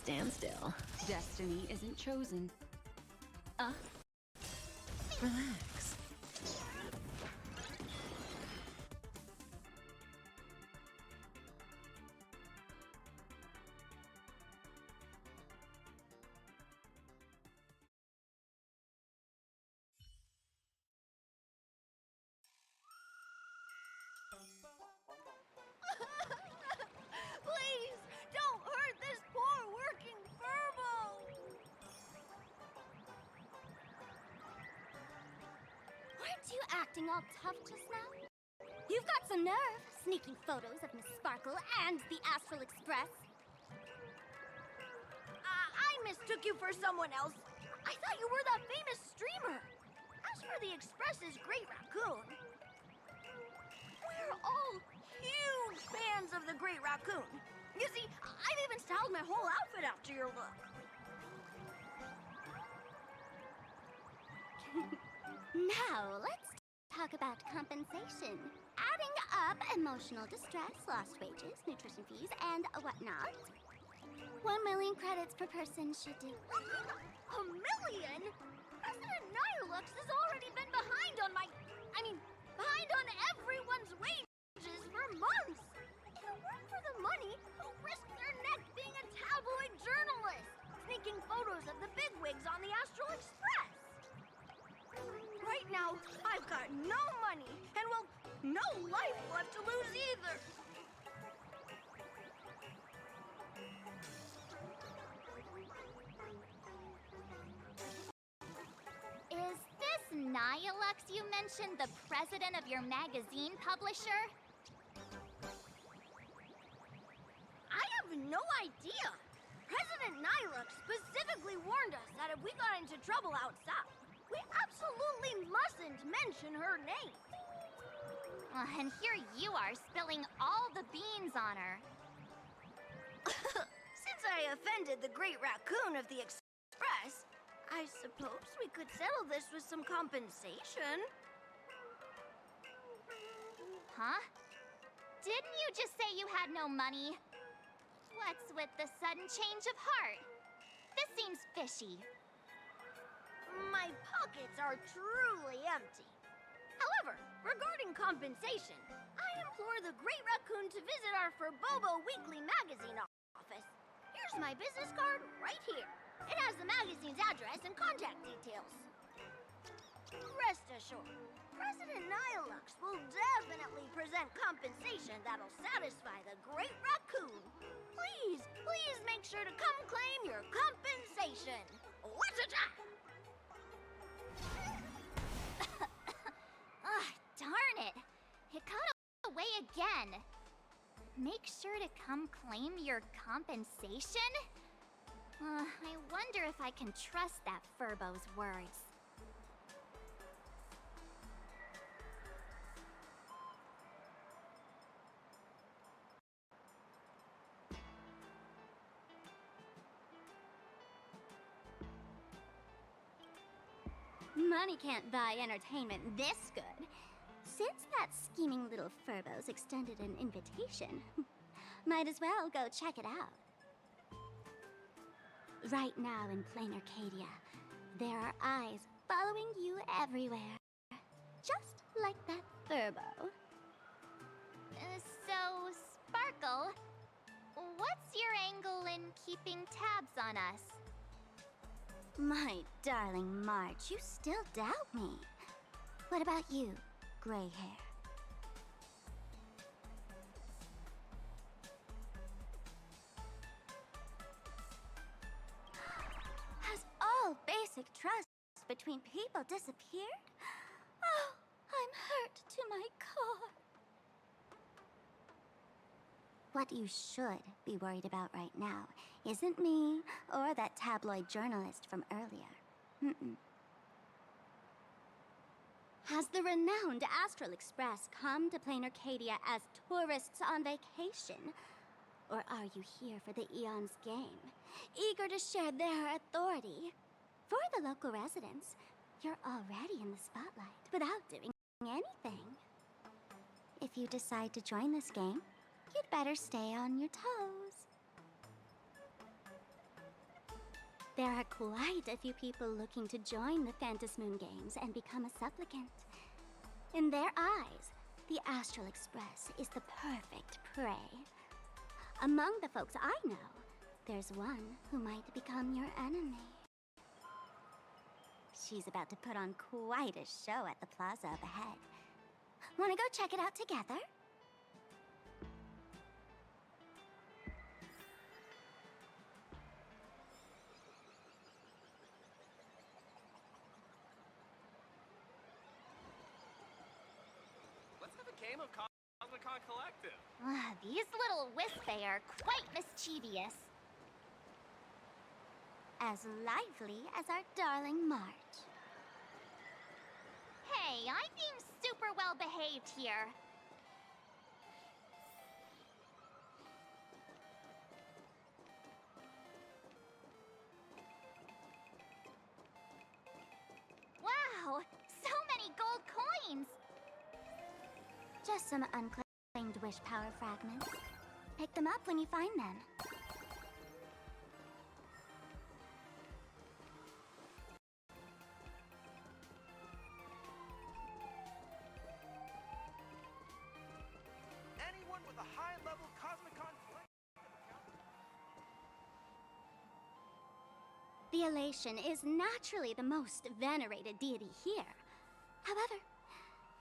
Stand still. Destiny isn't chosen. Relax. Please, don't hurt this poor working furbo! Aren't you acting all tough just now? You've got some nerve, sneaking photos of Miss Sparkle and the Astral Express. I mistook you for someone else. I thought you were that famous streamer. As for the Express's Great Raccoon, we're all huge fans of the Great Raccoon. You see, I've even styled my whole outfit after your look. Now, let's talk about compensation. Adding up emotional distress, lost wages, nutrition fees, and whatnot. 1 million credits per person should do. 1 million? President Nihilux has already been behind on behind on everyone's wages for months. If it weren't for the money, who'd risk their neck being a tabloid journalist, sneaking photos of the bigwigs on the Astral Express? Right now, I've got no money, and well, no life left to lose either. Is this Nihilux you mentioned the president of your magazine publisher? I have no idea. President Nihilux specifically warned us that if we got into trouble outside, we absolutely mustn't mention her name. And here you are spilling all the beans on her. Since I offended the Great Raccoon of the Express, I suppose we could settle this with some compensation. Huh? Didn't you just say you had no money? What's with the sudden change of heart? This seems fishy. My pockets are truly empty. However, regarding compensation, I implore the Great Raccoon to visit our Furbobo Weekly magazine office. Here's my business card right here. It has the magazine's address and contact details. Rest assured, President Nihilux will definitely present compensation that'll satisfy the Great Raccoon. Please make sure to come claim your compensation. What's it? Darn it! It got away again. Make sure to come claim your compensation? I wonder if I can trust that Furbo's words. Money can't buy entertainment this good. Since that scheming little Furbo's extended an invitation, might as well go check it out. Right now in plain Arcadia, there are eyes following you everywhere. Just like that Furbo. So, Sparkle, what's your angle in keeping tabs on us? My darling March, you still doubt me. What about you, gray hair? Has all basic trust between people disappeared? Oh, I'm hurt to my core. What you should be worried about right now isn't me or that tabloid journalist from earlier. Has the renowned Astral Express come to plain Arcadia as tourists on vacation? Or are you here for the Eon's game, eager to share their authority? For the local residents, you're already in the spotlight without doing anything. If you decide to join this game, you'd better stay on your toes. There are quite a few people looking to join the Phantasmoon Games and become a supplicant. In their eyes, the Astral Express is the perfect prey. Among the folks I know, there's one who might become your enemy. She's about to put on quite a show at the plaza up ahead. Wanna go check it out together? Let's have a game of Cosmicon Collective. These little Wispay are quite mischievous. As lively as our darling March. Hey, I'm being super well behaved here. Wow, so many gold coins! Just some unclaimed wish power fragments. Pick them up when you find them. Anyone with a high-level Cosmicon Collective account? The Elation is naturally the most venerated deity here. However,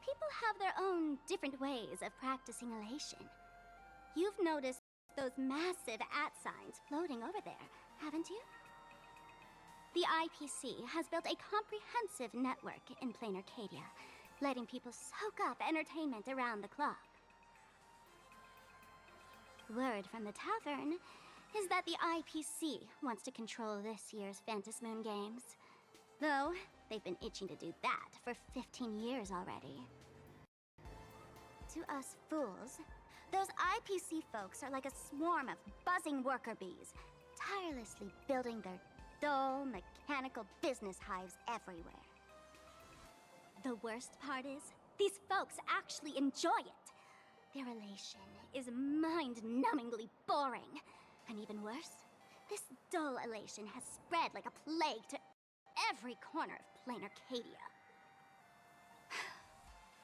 people have their own different ways of practicing Elation. You've noticed those massive @ signs floating over there, haven't you? The IPC has built a comprehensive network in plain Arcadia, letting people soak up entertainment around the clock. Word from the tavern is that the IPC wants to control this year's Phantasmoon Games. Though, they've been itching to do that for 15 years already. To us fools, those IPC folks are like a swarm of buzzing worker bees, tirelessly building their dull, mechanical business hives everywhere. The worst part is, these folks actually enjoy it. Their Elation is mind-numbingly boring. And even worse, this dull Elation has spread like a plague to every corner of plain Arcadia.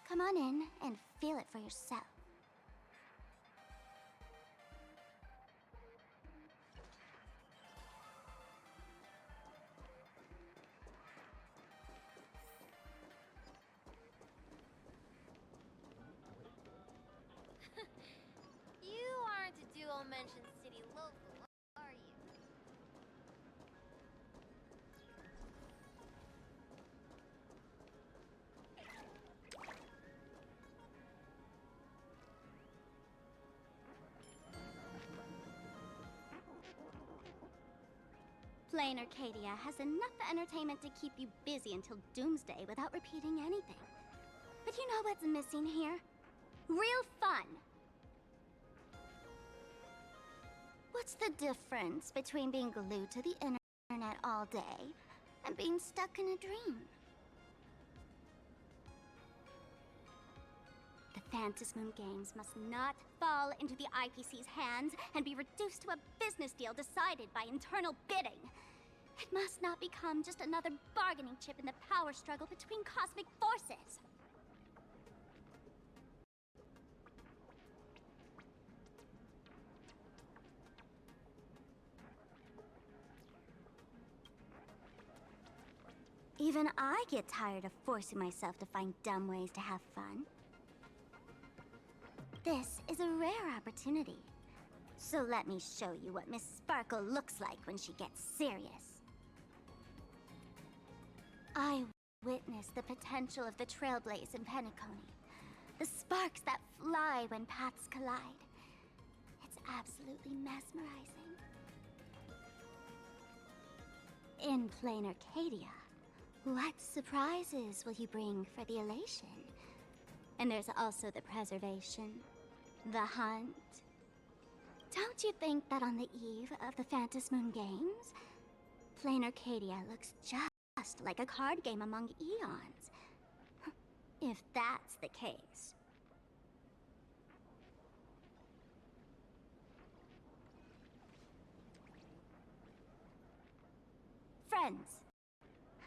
Come on in and feel it for yourself. You aren't a dual mention city local, are you? Plain Arcadia has enough entertainment to keep you busy until doomsday without repeating anything. But you know what's missing here? Real fun! What's the difference between being glued to the internet all day and being stuck in a dream? The Phantasmoon Games must not fall into the IPC's hands and be reduced to a business deal decided by internal bidding. It must not become just another bargaining chip in the power struggle between cosmic forces. Even I get tired of forcing myself to find dumb ways to have fun. This is a rare opportunity. So let me show you what Miss Sparkle looks like when she gets serious. I witness the potential of the Trailblaze in Penacony. The sparks that fly when paths collide. It's absolutely mesmerizing. In plain Arcadia, what surprises will you bring for the Elation? And there's also the preservation, the hunt. Don't you think that on the eve of the Phantom Moon Games, Plain Arcadia looks just like a card game among eons? If that's the case. Friends,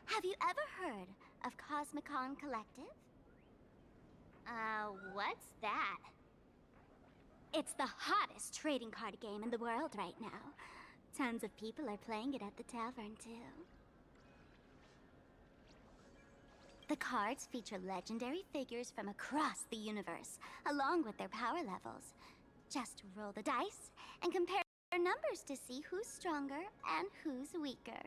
have you ever heard of Cosmicon Collective? What's that? It's the hottest trading card game in the world right now. Tons of people are playing it at the tavern, too. The cards feature legendary figures from across the universe, along with their power levels. Just roll the dice and compare numbers to see who's stronger and who's weaker.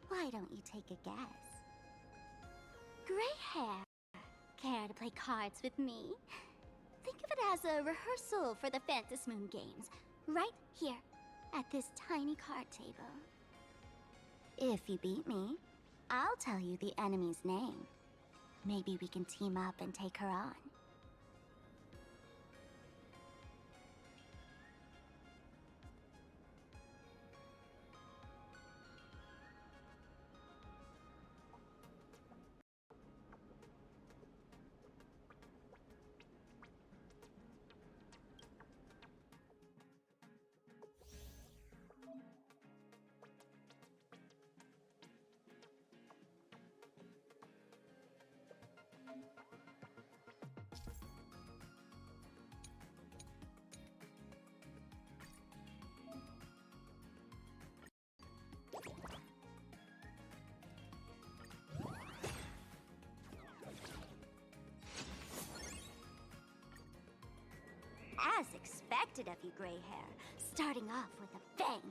Why don't you take a guess? Gray hair. Care to play cards with me? Think of it as a rehearsal for the Phantom Moon Games, right here, at this tiny card table. If you beat me, I'll tell you the enemy's name. Maybe we can team up and take her on. As expected of you, Gray Hair, starting off with a bang.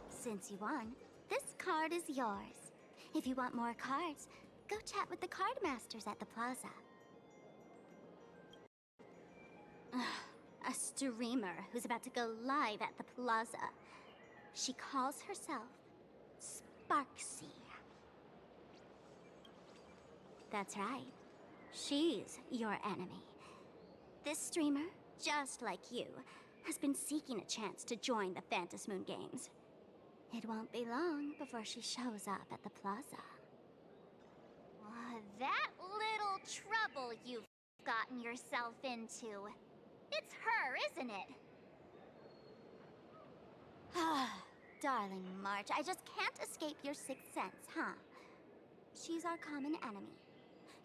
Since you won, this card is yours. If you want more cards, go chat with the card masters at the plaza. A streamer who's about to go live at the plaza. She calls herself Sparksy. That's right. She's your enemy. This streamer, just like you, has been seeking a chance to join the Phantom Moon Games. It won't be long before she shows up at the plaza. That little trouble you've gotten yourself into. It's her, isn't it? Darling March, I just can't escape your sixth sense, huh? She's our common enemy.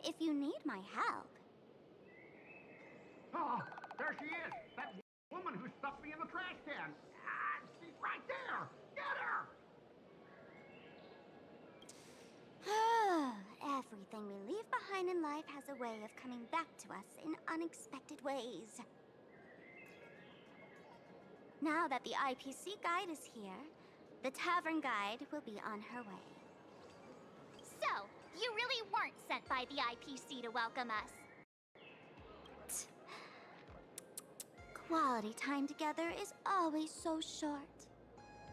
If you need my help... Oh, there she is! That woman who stuffed me in the trash can! Ah, she's right there! Get her! Everything we leave behind in life has a way of coming back to us in unexpected ways. Now that the IPC guide is here, the tavern guide will be on her way. So, you really weren't sent by the IPC to welcome us? Quality time together is always so short.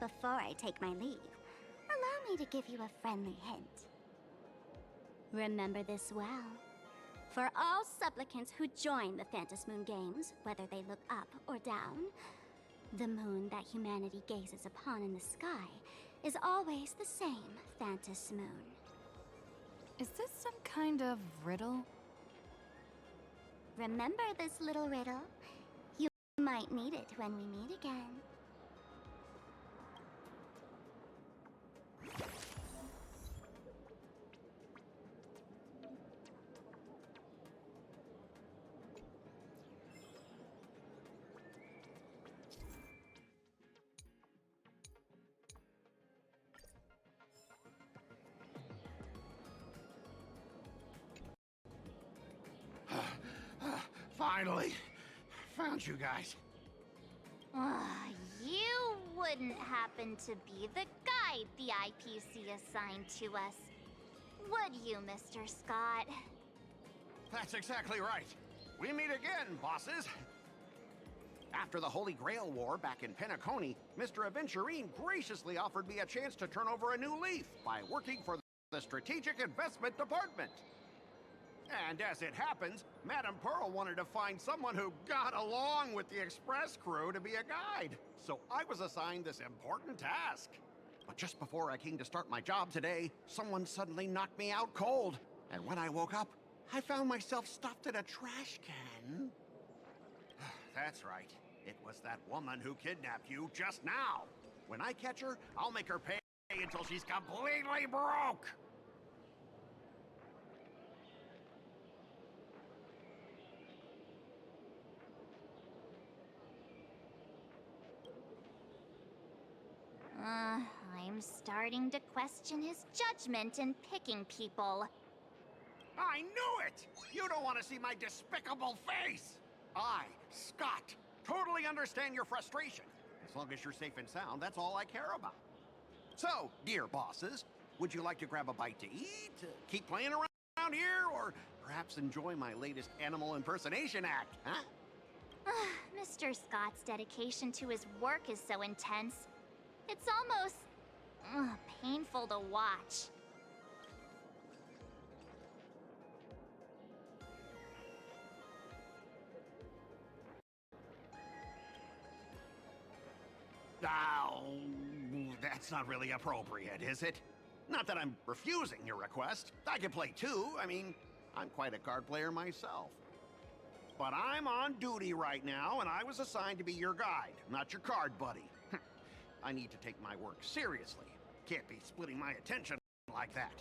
Before I take my leave, allow me to give you a friendly hint. Remember this well. For all supplicants who join the Phantom Moon Games, whether they look up or down, the moon that humanity gazes upon in the sky is always the same Phantom Moon. Is this some kind of riddle? Remember this little riddle? You might need it when we meet again. Finally! Found you guys. You wouldn't happen to be the guide the IPC assigned to us, would you, Mr. Scott? That's exactly right. We meet again, bosses. After the Holy Grail War back in Penacony, Mr. Aventurine graciously offered me a chance to turn over a new leaf by working for the Strategic Investment Department. And as it happens, Madame Pearl wanted to find someone who got along with the Express crew to be a guide. So I was assigned this important task. But just before I came to start my job today, someone suddenly knocked me out cold. And when I woke up, I found myself stuffed in a trash can. That's right. It was that woman who kidnapped you just now. When I catch her, I'll make her pay until she's completely broke. I'm starting to question his judgment in picking people. I knew it! You don't want to see my despicable face! I, Scott, totally understand your frustration. As long as you're safe and sound, that's all I care about. So, dear bosses, would you like to grab a bite to eat, keep playing around here, or perhaps enjoy my latest animal impersonation act, huh? Mr. Scott's dedication to his work is so intense. It's almost painful to watch. Oh, that's not really appropriate, is it? Not that I'm refusing your request. I can play too. I mean, I'm quite a card player myself. But I'm on duty right now, and I was assigned to be your guide, not your card buddy. I need to take my work seriously. Can't be splitting my attention like that.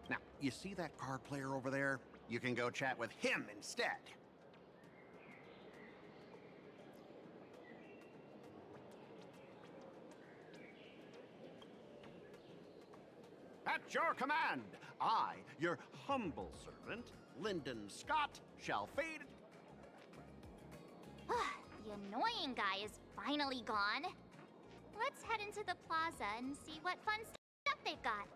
Now, you see that card player over there? You can go chat with him instead. At your command, I, your humble servant, Lyndon Scott, shall fade. The annoying guy is finally gone. Let's head into the plaza and see what fun stuff they've got.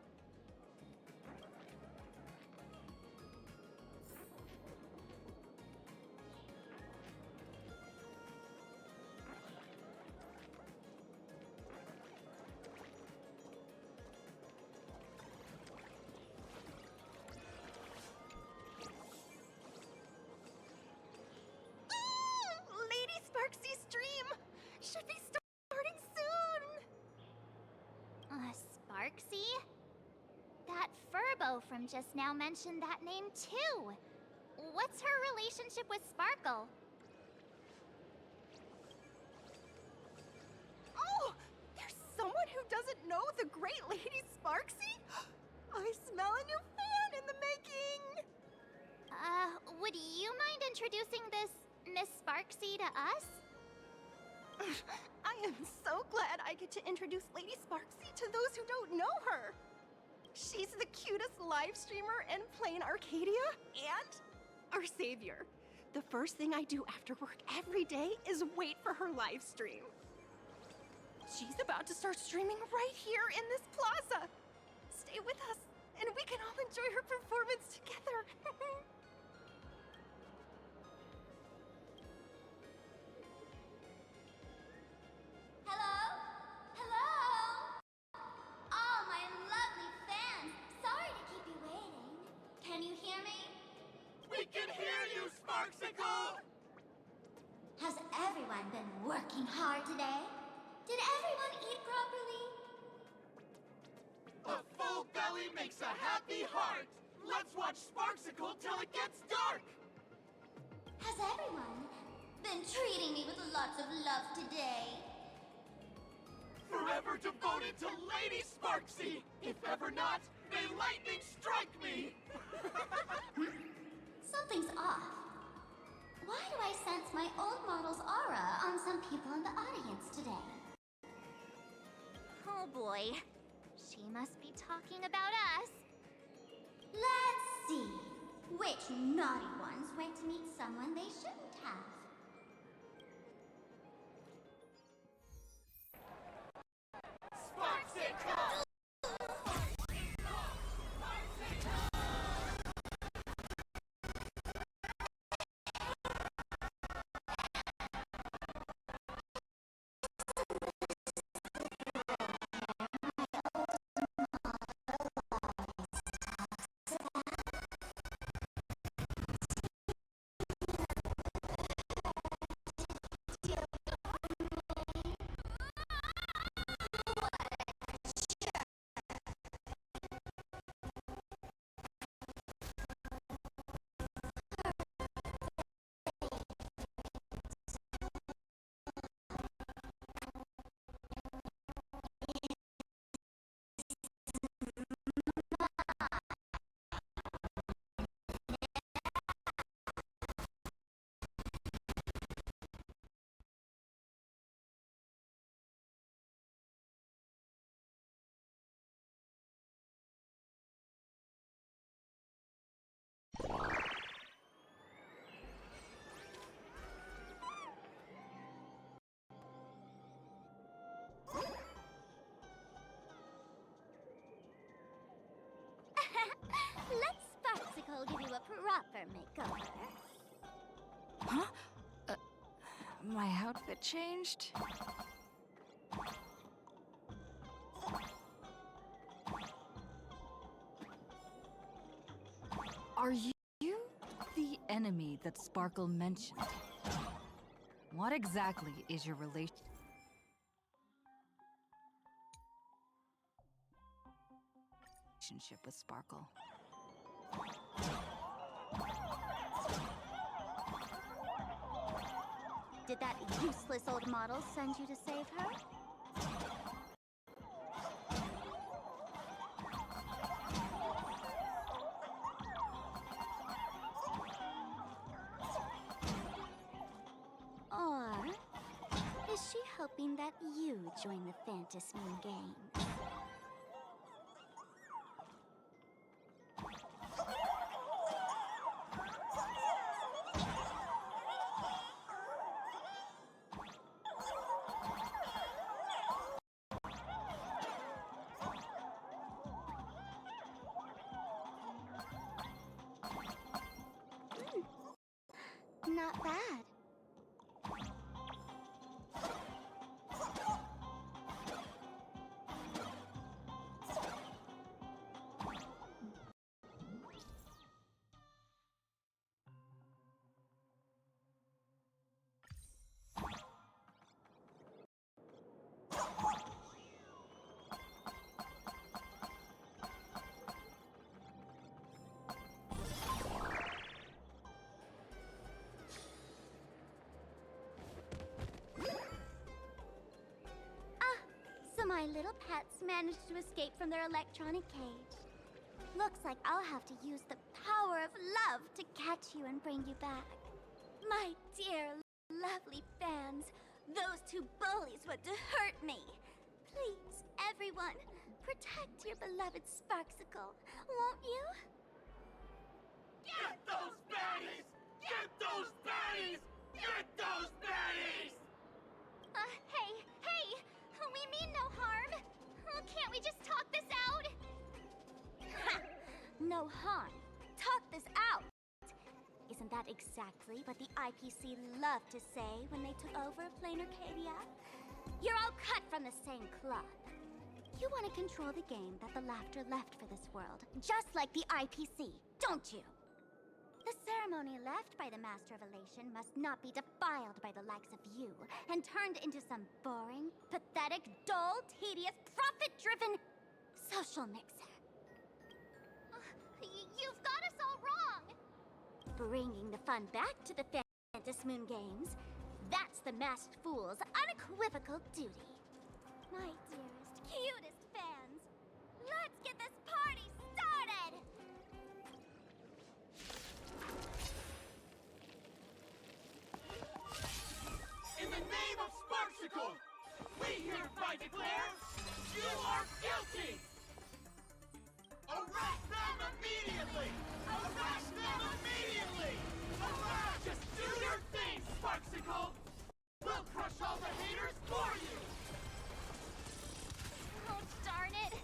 Lady Sparksy's stream should be starting soon. Sparksy? That Furbo from just now mentioned that name too. What's her relationship with Sparkle? Oh, there's someone who doesn't know the great Lady Sparksy? I smell a new fan in the making. Would you mind introducing this Miss Sparksy to us? I am so glad I get to introduce Lady Sparksy to those who don't know her. She's the cutest live streamer in plain Arcadia and our savior. The first thing I do after work every day is wait for her live stream. She's about to start streaming right here in this plaza. Stay with us, and we can all enjoy her performance together. Hello? Hello? Oh, my lovely fans. Sorry to keep you waiting. Can you hear me? We can hear you, Sparksicle! Has everyone been working hard today? Did everyone eat properly? A full belly makes a happy heart. Let's watch Sparksicle till it gets dark. Has everyone been treating me with lots of love today? Forever devoted to Lady Sparksy. If ever not, may lightning strike me. Something's off. Why do I sense my old model's aura on some people in the audience today? Oh boy. She must be talking about us. Let's see. Which naughty ones went to meet someone they shouldn't have? Sparksicle! Himiko will give you a proper makeover. Huh? My outfit changed? Are you the enemy that Sparkle mentioned? What exactly is your relationship with Sparkle? Did that useless old model send you to save her? Or is she hoping that you join the Fantasmoon Games? Not bad. So my little pets managed to escape from their electronic cage. Looks like I'll have to use the power of love to catch you and bring you back. My dear, lovely fans, those two bullies want to hurt me. Please, everyone, protect your beloved Sparksicle, won't you? Get those baddies! Get those baddies! Get those baddies! Hey! We mean no harm. Can't we just talk this out? No harm. Talk this out. Isn't that exactly what the IPC loved to say when they took over Plain Arcadia? You're all cut from the same cloth. You want to control the game that the laughter left for this world, just like the IPC, don't you? The ceremony left by the Master of Elation must not be defiled by the likes of you and turned into some boring, pathetic, dull, tedious, profit-driven social mixer. You've got us all wrong! Bringing the fun back to the Fantasmoon Games, that's the Masked Fool's unequivocal duty. My dearest, cutest fans, let's get this party started! In the name of Sparksicle, we hereby declare you are guilty! Arrest them immediately! Arrest them immediately! Arrest! Just do your thing, Sparksicle! We'll crush all the haters for you! Oh, darn it!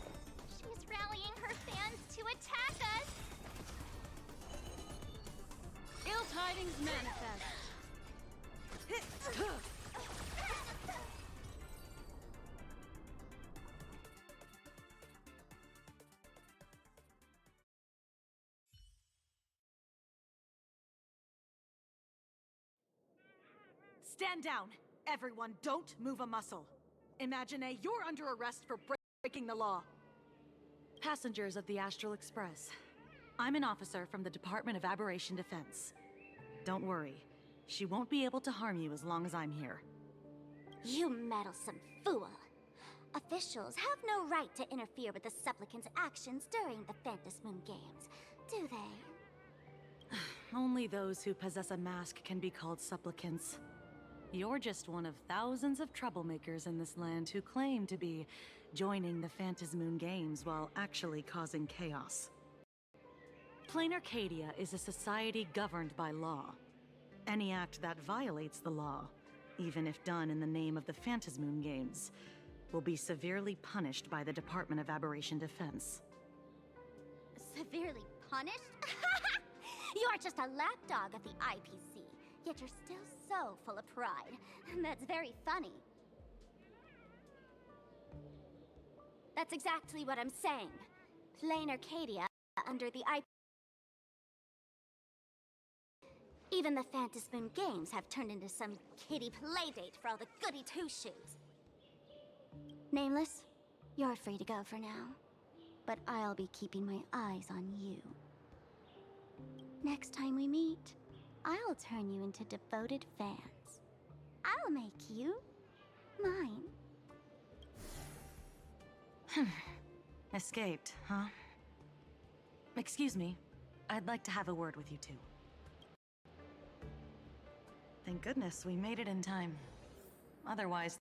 She's rallying her fans to attack us! Ill tidings manifest. Stand down! Everyone, don't move a muscle. Imagine you're under arrest for breaking the law. Passengers of the Astral Express. I'm an officer from the Department of Aberration Defense. Don't worry. She won't be able to harm you as long as I'm here. You meddlesome fool! Officials have no right to interfere with the supplicants' actions during the Fantasmoon Games, do they? Only those who possess a mask can be called supplicants. You're just one of thousands of troublemakers in this land who claim to be joining the Fantasmoon Games while actually causing chaos. Plain Arcadia is a society governed by law. Any act that violates the law, even if done in the name of the Fantasmoon Games, will be severely punished by the Department of Aberration Defense. Severely punished? You're just a lapdog of the IPC, yet you're still so full of pride. That's very funny. That's exactly what I'm saying. Plain Arcadia under the IPC. Even the Phantasmoon Games have turned into some kiddie playdate for all the goody two-shoes. Nameless, you're free to go for now. But I'll be keeping my eyes on you. Next time we meet, I'll turn you into devoted fans. I'll make you mine. Escaped, huh? Excuse me. I'd like to have a word with you two. Thank goodness we made it in time. Otherwise...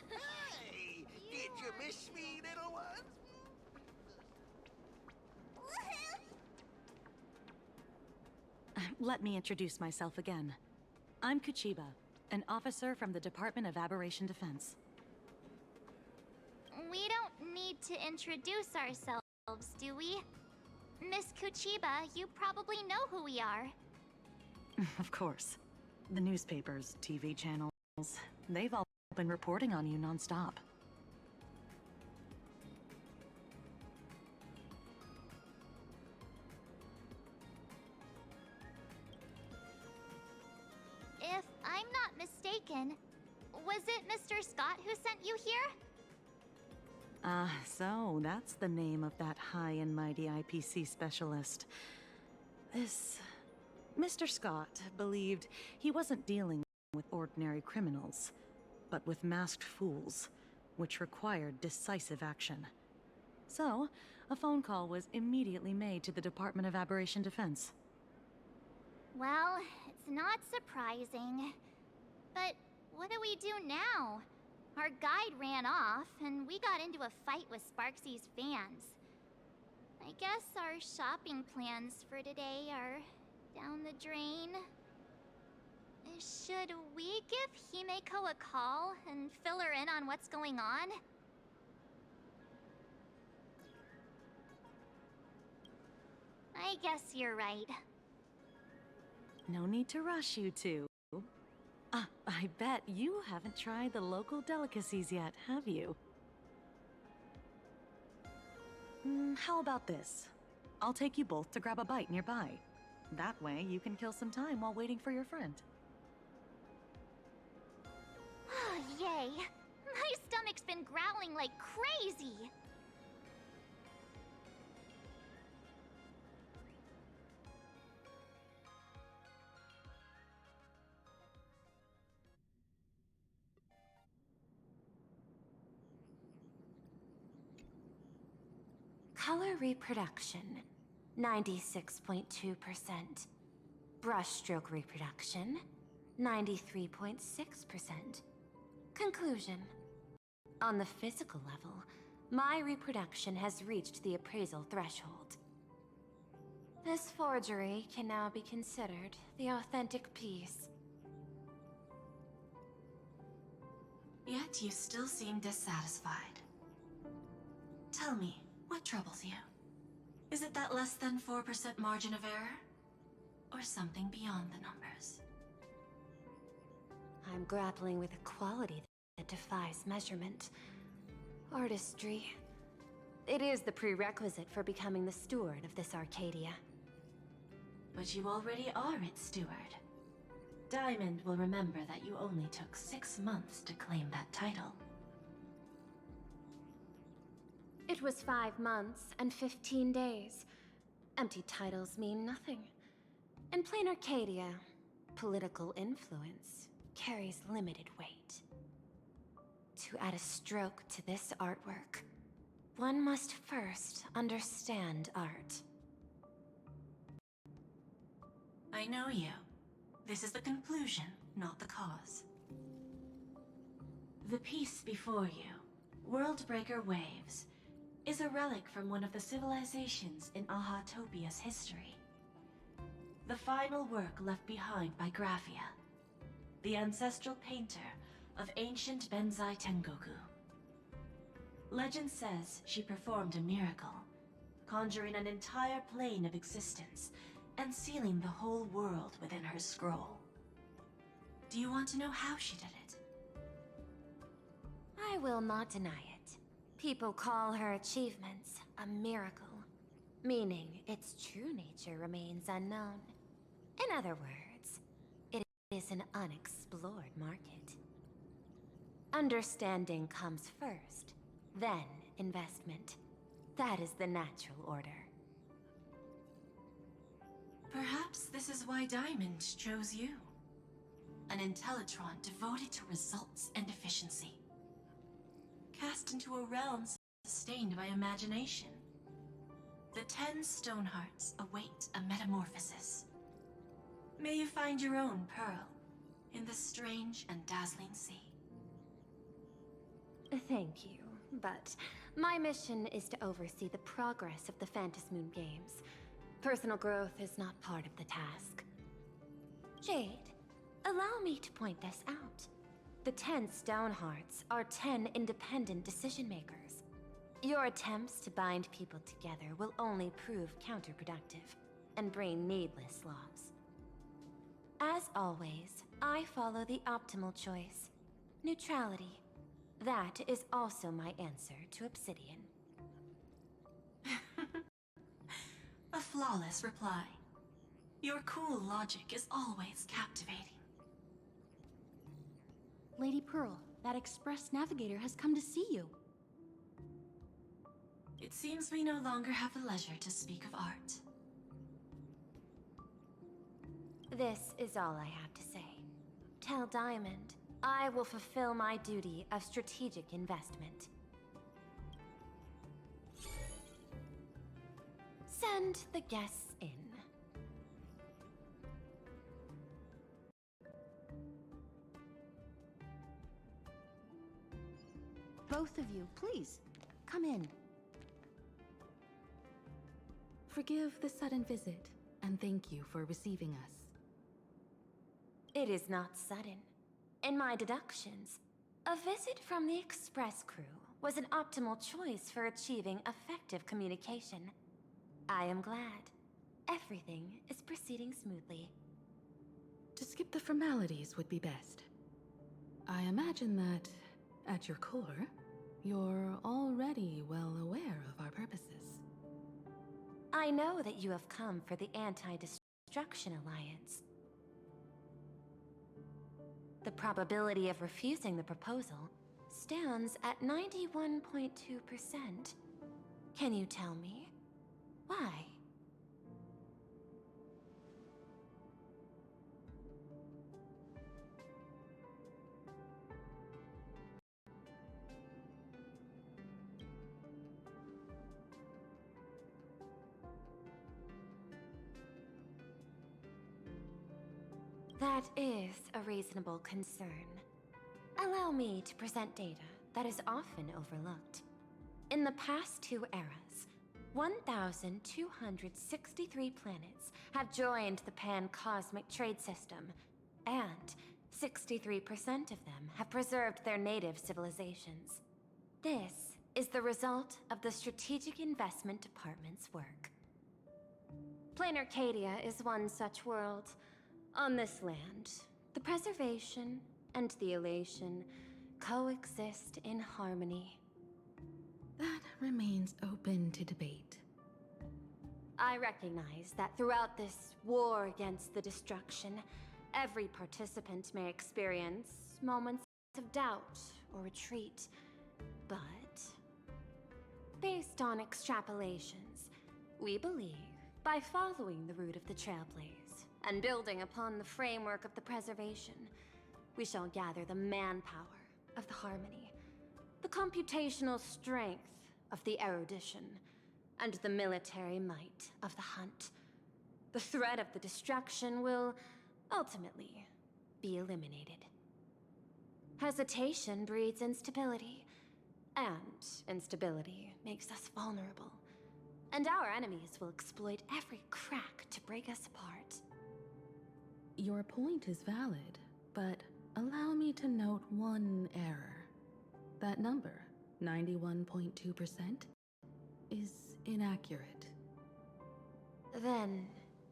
Hey! Did you miss me, little ones? Let me introduce myself again. I'm Kuchiba, an officer from the Department of Aberration Defense. We don't need to introduce ourselves, do we? Miss Kuchiba, you probably know who we are. Of course. The newspapers, TV channels, they've all been reporting on you nonstop. If I'm not mistaken, was it Mr. Scott who sent you here? So that's the name of that high and mighty IPC specialist. This... Mr. Scott believed he wasn't dealing with ordinary criminals, but with masked fools, which required decisive action. So, a phone call was immediately made to the Department of Aberration Defense. Well, it's not surprising. But what do we do now? Our guide ran off, and we got into a fight with Sparksy's fans. I guess our shopping plans for today are down the drain. Should we give Himeko a call and fill her in on what's going on? I guess you're right. No need to rush, you two. I bet you haven't tried the local delicacies yet, have you? How about this? I'll take you both to grab a bite nearby. That way, you can kill some time while waiting for your friend. Oh, yay! My stomach's been growling like crazy! Color reproduction, 96.2%. Brushstroke reproduction, 93.6%. Conclusion. On the physical level, my reproduction has reached the appraisal threshold. This forgery can now be considered the authentic piece. Yet you still seem dissatisfied. Tell me, what troubles you? Is it that less than 4% margin of error? Or something beyond the numbers? I'm grappling with a quality that defies measurement. Artistry. It is the prerequisite for becoming the steward of this Arcadia. But you already are its steward. Diamond will remember that you only took 6 months to claim that title. It was 5 months and 15 days. Empty titles mean nothing. In plain Arcadia, political influence carries limited weight. To add a stroke to this artwork, one must first understand art. I know you. This is the conclusion, not the cause. The piece before you, Worldbreaker Waves, is a relic from one of the civilizations in Ahatopia's history. The final work left behind by Graphia. the ancestral painter of ancient Benzai Tengoku. Legend says she performed a miracle, conjuring an entire plane of existence and sealing the whole world within her scroll. Do you want to know how she did it? I will not deny it. People call her achievements a miracle, meaning its true nature remains unknown. In other words, it is an unexplored market. Understanding comes first, then investment. That is the natural order. Perhaps this is why Diamond chose you. An Intellitron devoted to results and efficiency. Cast into a realm sustained by imagination. The 10 Stonehearts await a metamorphosis. May you find your own pearl in this strange and dazzling sea. Thank you, but my mission is to oversee the progress of the Phantasmoon Games. Personal growth is not part of the task. Jade, allow me to point this out. The 10 Stonehearts are 10 independent decision-makers. Your attempts to bind people together will only prove counterproductive and bring needless loss. As always, I follow the optimal choice. Neutrality. That is also my answer to Obsidian. A flawless reply. Your cool logic is always captivating. Lady Pearl, that Express Navigator has come to see you. It seems we no longer have the leisure to speak of art. This is all I have to say. Tell Diamond, I will fulfill my duty of strategic investment. Send the guests in. Both of you, please, come in. Forgive the sudden visit, and thank you for receiving us. It is not sudden. In my deductions, a visit from the Express crew was an optimal choice for achieving effective communication. I am glad. Everything is proceeding smoothly. To skip the formalities would be best. I imagine that, at your core, you're already well aware of our purposes. I know that you have come for the Anti-Destruction Alliance. The probability of refusing the proposal stands at 91.2%. Can you tell me why? That is a reasonable concern. Allow me to present data that is often overlooked. In the past 2 eras, 1,263 planets have joined the Pan-Cosmic Trade System, and 63% of them have preserved their native civilizations. This is the result of the Strategic Investment Department's work. Plain Arcadia is one such world. On this land, the preservation and the elation coexist in harmony. That remains open to debate. I recognize that throughout this war against the destruction, every participant may experience moments of doubt or retreat. But, based on extrapolations, we believe by following the route of the Trailblaze and building upon the framework of the preservation, we shall gather the manpower of the harmony, the computational strength of the erudition, and the military might of the hunt. The threat of the destruction will ultimately be eliminated. Hesitation breeds instability, and instability makes us vulnerable. And our enemies will exploit every crack to break us apart. Your point is valid, but allow me to note one error. That number, 91.2%, is inaccurate. Then,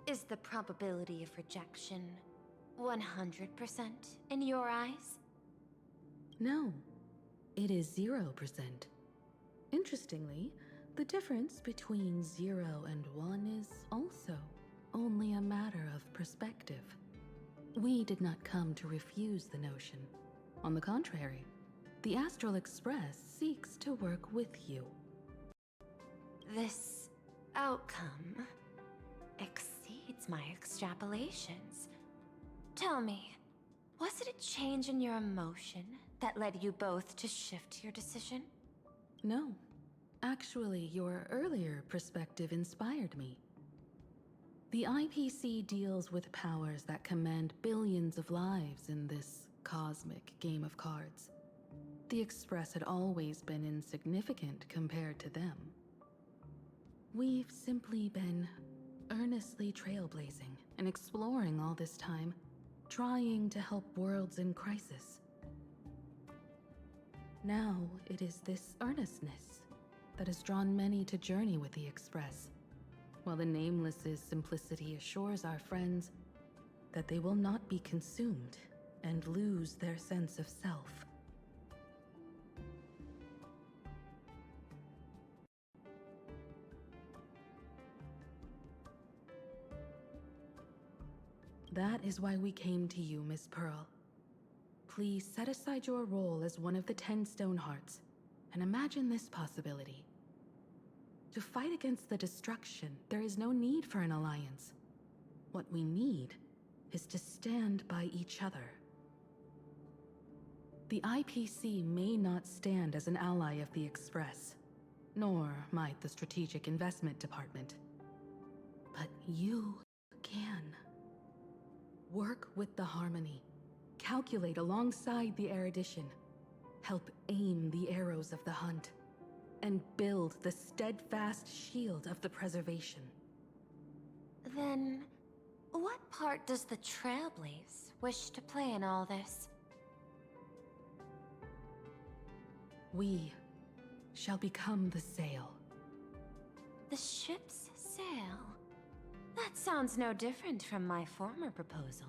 is the probability of rejection 100% in your eyes? No, it is 0%. Interestingly, the difference between 0 and 1 is also only a matter of perspective. We did not come to refuse the notion. On the contrary, the Astral Express seeks to work with you. This outcome exceeds my extrapolations. Tell me, was it a change in your emotion that led you both to shift your decision? No. Actually, your earlier perspective inspired me. The IPC deals with powers that command billions of lives in this cosmic game of cards. The Express had always been insignificant compared to them. We've simply been earnestly trailblazing and exploring all this time, trying to help worlds in crisis. Now it is this earnestness that has drawn many to journey with the Express, while the Nameless's simplicity assures our friends that they will not be consumed and lose their sense of self. That is why we came to you, Miss Pearl. Please set aside your role as one of the 10 Stonehearts and imagine this possibility. To fight against the destruction, there is no need for an alliance. What we need is to stand by each other. The IPC may not stand as an ally of the Express, nor might the Strategic Investment Department. But you can. Work with the Harmony, calculate alongside the erudition, help aim the arrows of the hunt, and build the steadfast shield of the preservation. Then, what part does the Trailblaze wish to play in all this? We shall become the sail. The ship's sail? That sounds no different from my former proposal.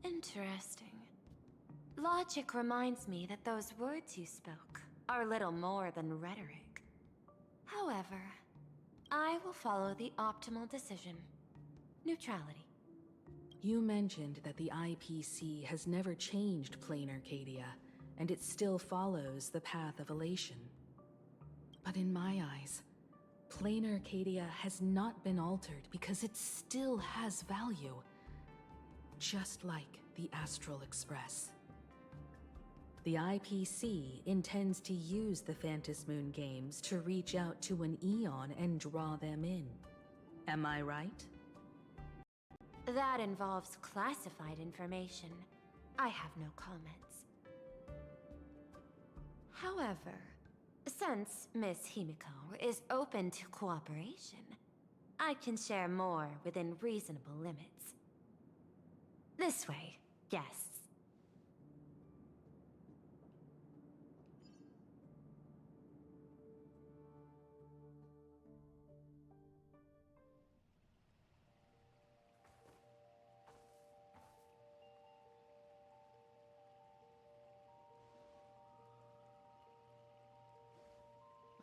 Interesting. Logic reminds me that those words you spoke are little more than rhetoric. However, I will follow the optimal decision. Neutrality. You mentioned that the IPC has never changed Plain Arcadia, and it still follows the path of elation. But in my eyes, Plain Arcadia has not been altered because it still has value. Just like the Astral Express. The IPC intends to use the Phantasmoon games to reach out to an Eon and draw them in. Am I right? That involves classified information. I have no comments. However, since Miss Himiko is open to cooperation, I can share more within reasonable limits. This way, guests.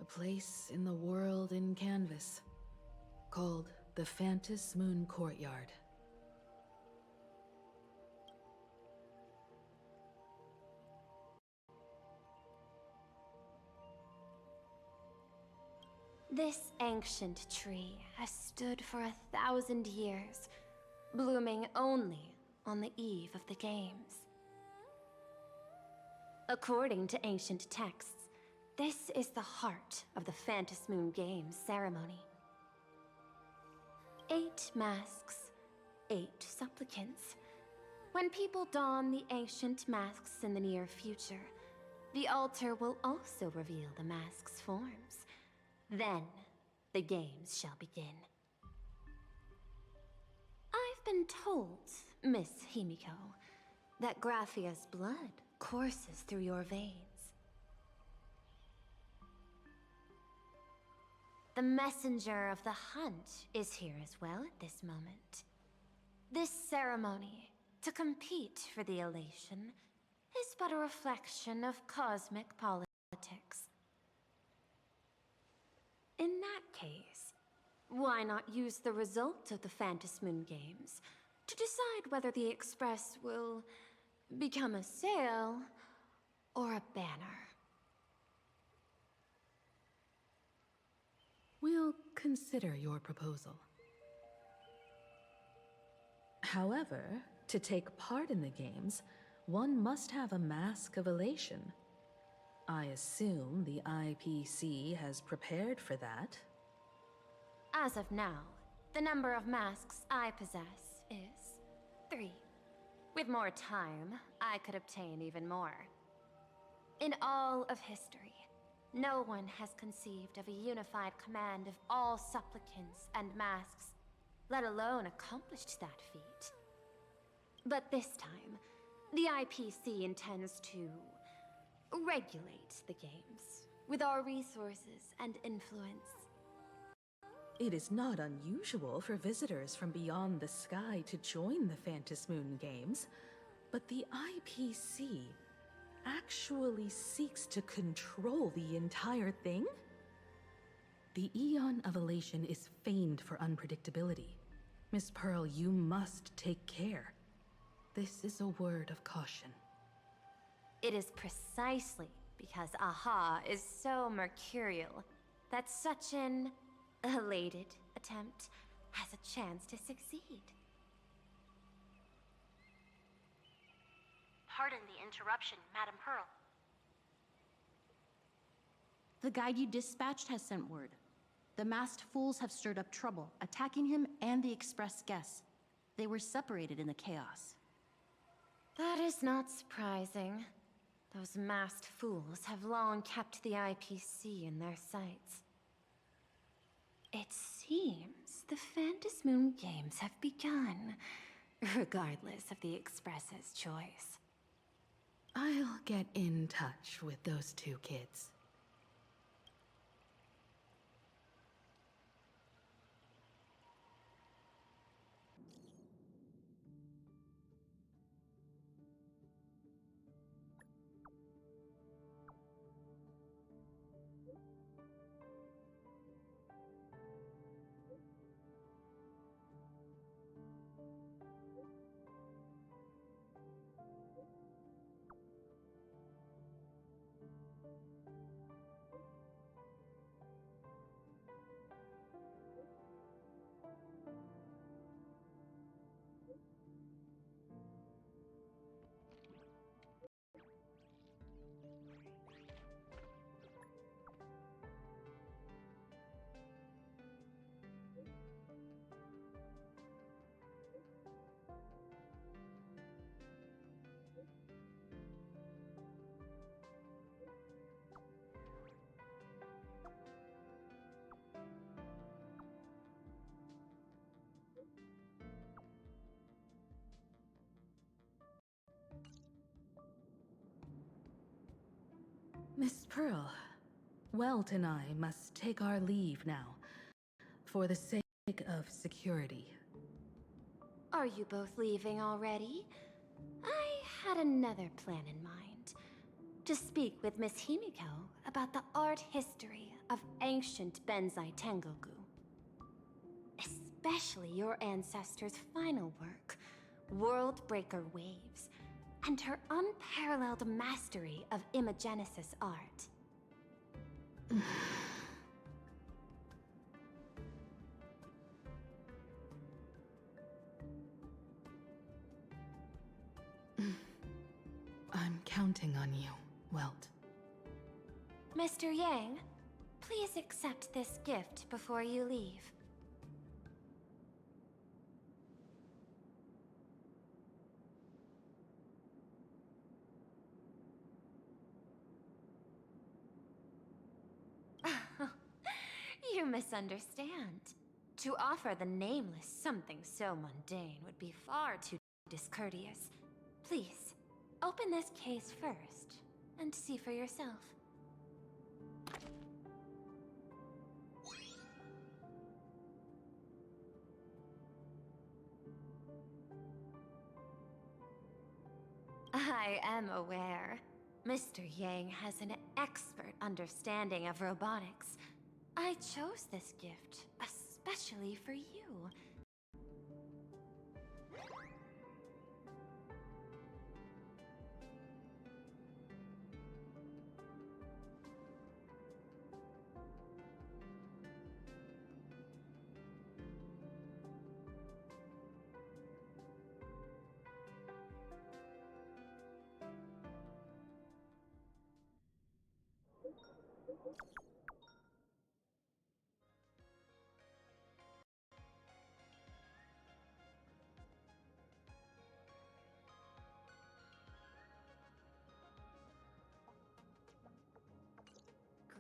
A place in the world in canvas, called the Phantasmoon Courtyard. This ancient tree has stood for 1,000 years, blooming only on the eve of the games. According to ancient texts, this is the heart of the Phantasmoon Games ceremony. 8 masks, 8 supplicants. When people don the ancient masks in the near future, the altar will also reveal the mask's forms. Then, the games shall begin. I've been told, Miss Himiko, that Graphia's blood courses through your veins. The messenger of the hunt is here as well at this moment. This ceremony, to compete for the elation, is but a reflection of cosmic politics. In that case, why not use the result of the Phantom Moon Games to decide whether the Express will become a sail or a banner? We'll consider your proposal. However, to take part in the games, one must have a mask of elation. I assume the IPC has prepared for that. As of now, the number of masks I possess is 3. With more time, I could obtain even more. In all of history, no one has conceived of a unified command of all supplicants and masks, let alone accomplished that feat. But this time, the IPC intends to regulate the games with our resources and influence. It is not unusual for visitors from beyond the sky to join the Phantom Moon Games, but the IPC actually seeks to control the entire thing? The Eon of Elation is famed for unpredictability. Miss Pearl, you must take care. This is a word of caution. It is precisely because AHA is so mercurial that such an elated attempt has a chance to succeed. Pardon the interruption, Madam Pearl. The guide you dispatched has sent word. The masked fools have stirred up trouble, attacking him and the Express guests. They were separated in the chaos. That is not surprising. Those masked fools have long kept the IPC in their sights. It seems the Phantom Moon Games have begun, regardless of the Express's choice. I'll get in touch with those 2 kids. Miss Pearl, Welt and I must take our leave now, for the sake of security. Are you both leaving already? I had another plan in mind. To speak with Miss Himiko about the art history of ancient Benzai Tengoku. Especially your ancestors' final work, World Breaker Waves, and her unparalleled mastery of imagenesis art. I'm counting on you, Welt. Mr. Yang, please accept this gift before you leave. misunderstand. To offer the Nameless something so mundane would be far too discourteous. Please, open this case first, and see for yourself. I am aware. Mr. Yang has an expert understanding of robotics. I chose this gift especially for you.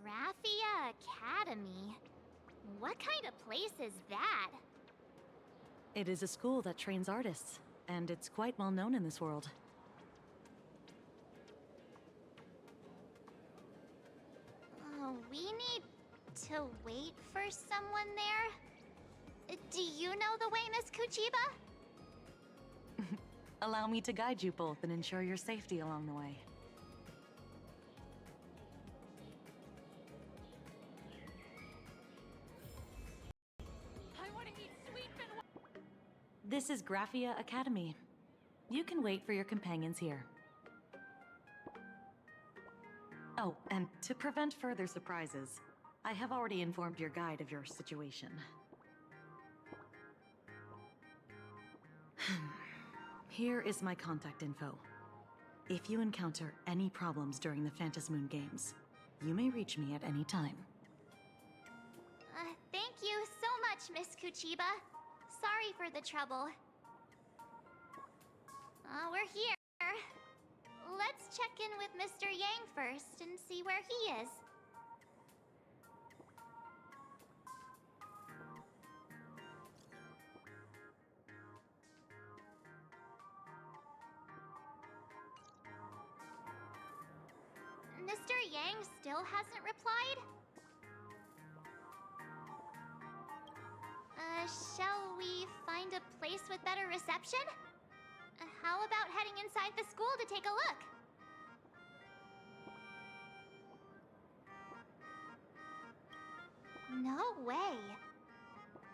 Graphia Academy? What kind of place is that? It is a school that trains artists, and it's quite well known in this world. We need to wait for someone there? Do you know the way, Miss Kuchiba? Allow me to guide you both and ensure your safety along the way. This is Graphia Academy. You can wait for your companions here. Oh, and to prevent further surprises, I have already informed your guide of your situation. Here is my contact info. If you encounter any problems during the Phantasmoon Games, you may reach me at any time. Thank you so much, Miss Kuchiba. Sorry for the trouble. We're here. Let's check in with Mr. Yang first and see where he is. Mr. Yang still hasn't replied? Shall we find a place with better reception? How about heading inside the school to take a look? No way.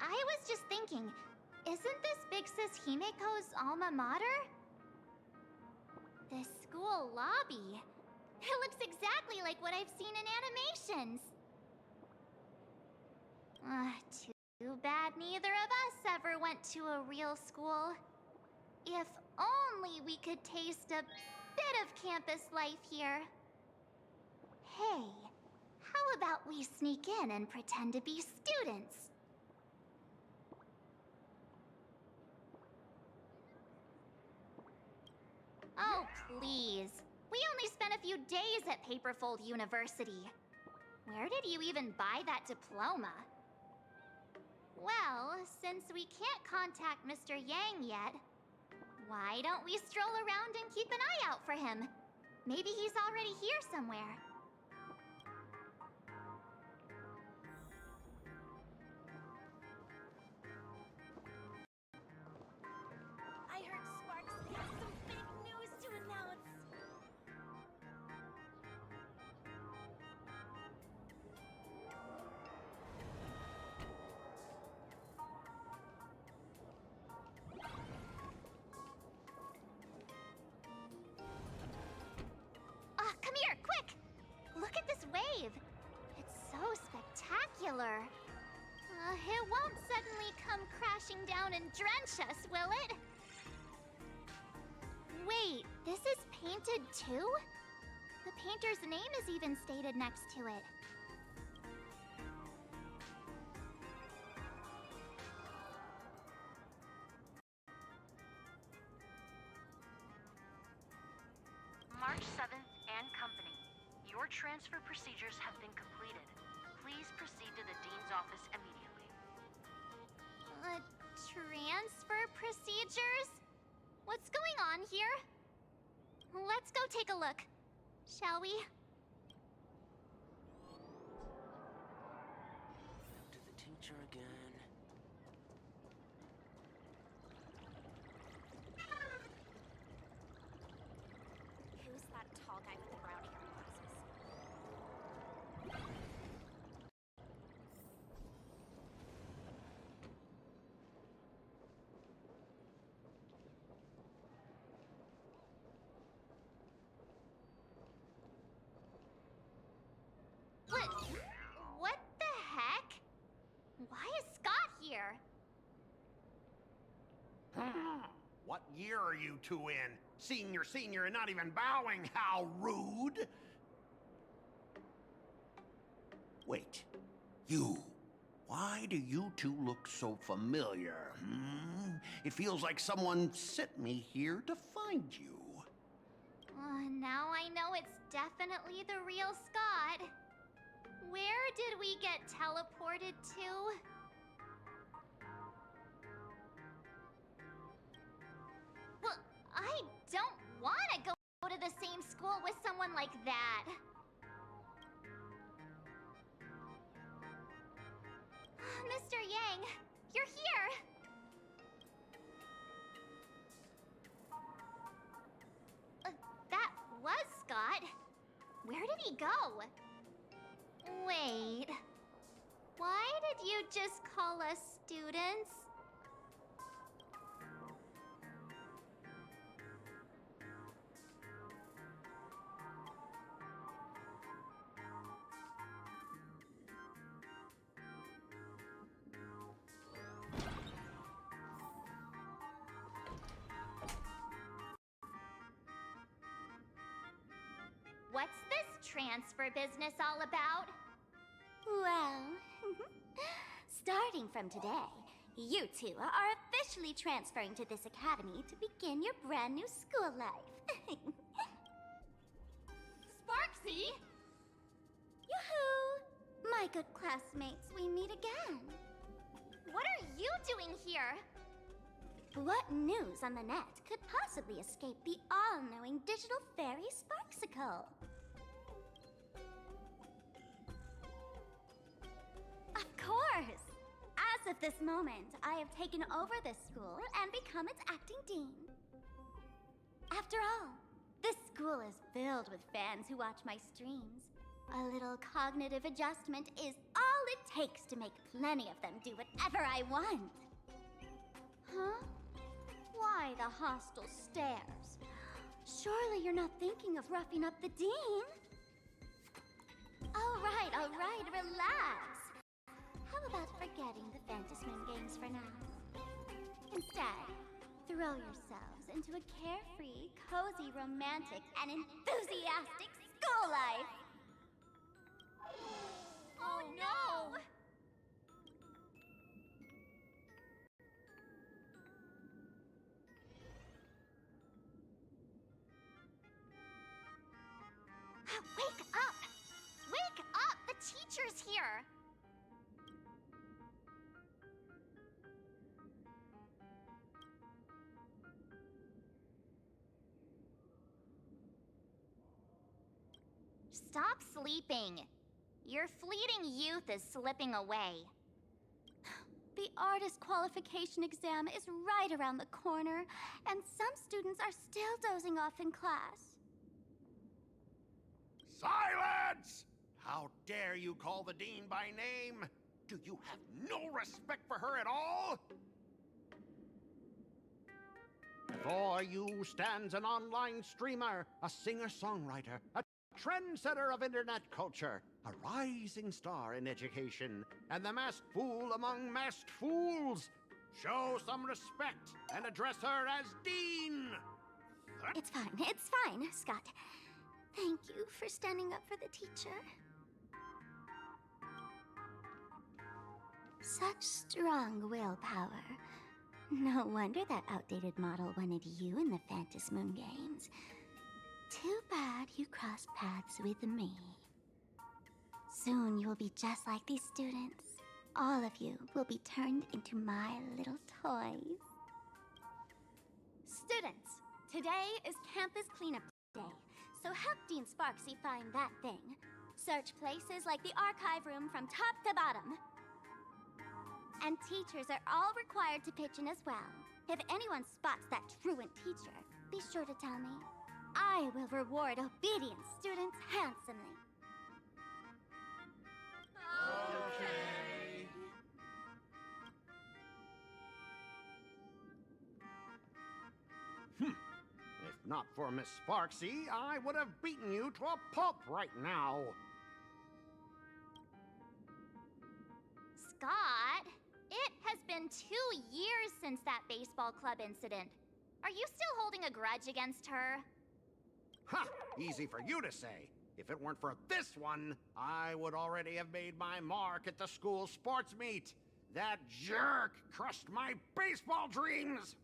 I was just thinking, isn't this Big Sis Himeko's alma mater? This school lobby. It looks exactly like what I've seen in animations. Too bad neither of us ever went to a real school. If only we could taste a bit of campus life here. Hey, how about we sneak in and pretend to be students? Oh, please. We only spent a few days at Paperfold University. Where did you even buy that diploma? Well, since we can't contact Mr. Yang yet, why don't we stroll around and keep an eye out for him? Maybe he's already here somewhere. I heard Sparks has some big news to announce. Come here, quick! Look at this wave. It's so spectacular. It won't suddenly come crashing down and drench us, will it? Wait, this is painted too? The painter's name is even stated next to it. March 7th and Company. Your transfer procedures have been completed. Please proceed to the Dean's office immediately. Transfer procedures? What's going on here? Let's go take a look, shall we? To the teacher again. Who's that tall guy with the brown hair and glasses? What the heck? Why is Scott here? What year are you two in? Senior, and not even bowing. How rude! Wait, you. Why do you two look so familiar? It feels like someone sent me here to find you. Now I know it's definitely the real Scott. Where did we get teleported to? Well, I don't want to go to the same school with someone like that. Mr. Yang, you're here. That was Scott. Where did he go? Wait. Why did you just call us students? What's this transfer business all about? Well, starting from today, you two are officially transferring to this academy to begin your brand new school life. Sparksy! Yoo-hoo! My good classmates, we meet again. What are you doing here? What news on the net could possibly escape the all-knowing digital fairy Sparksicle? Of course! As of this moment, I have taken over this school and become its acting dean. After all, this school is filled with fans who watch my streams. A little cognitive adjustment is all it takes to make plenty of them do whatever I want. Huh? Why the hostile stares? Surely you're not thinking of roughing up the dean? All right, relax. How about forgetting the Fantasmoon games for now? Instead, throw yourselves into a carefree, cozy, romantic, and enthusiastic school life! Oh no! Wake up! Wake up! The teacher's here! Stop sleeping. Your fleeting youth is slipping away. The artist qualification exam is right around the corner, and some students are still dozing off in class. Silence! How dare you call the dean by name? Do you have no respect for her at all? Before you stands an online streamer, a singer-songwriter, a trendsetter of internet culture, a rising star in education, and the masked fool among masked fools. Show some respect and address her as Dean! It's fine, Scott. Thank you for standing up for the teacher. Such strong willpower. No wonder that outdated model wanted you in the Fantasmoon games. Too bad you crossed paths with me. Soon you will be just like these students. All of you will be turned into my little toys. Students, today is campus cleanup day, so help Dean Sparksy find that thing. Search places like the archive room from top to bottom. And teachers are all required to pitch in as well. If anyone spots that truant teacher, be sure to tell me. I will reward obedient students handsomely. Okay. If not for Miss Sparksy, I would have beaten you to a pulp right now. Scott, it has been 2 years since that baseball club incident. Are you still holding a grudge against her? Ha! Easy for you to say. If it weren't for this one, I would already have made my mark at the school sports meet. That jerk crushed my baseball dreams!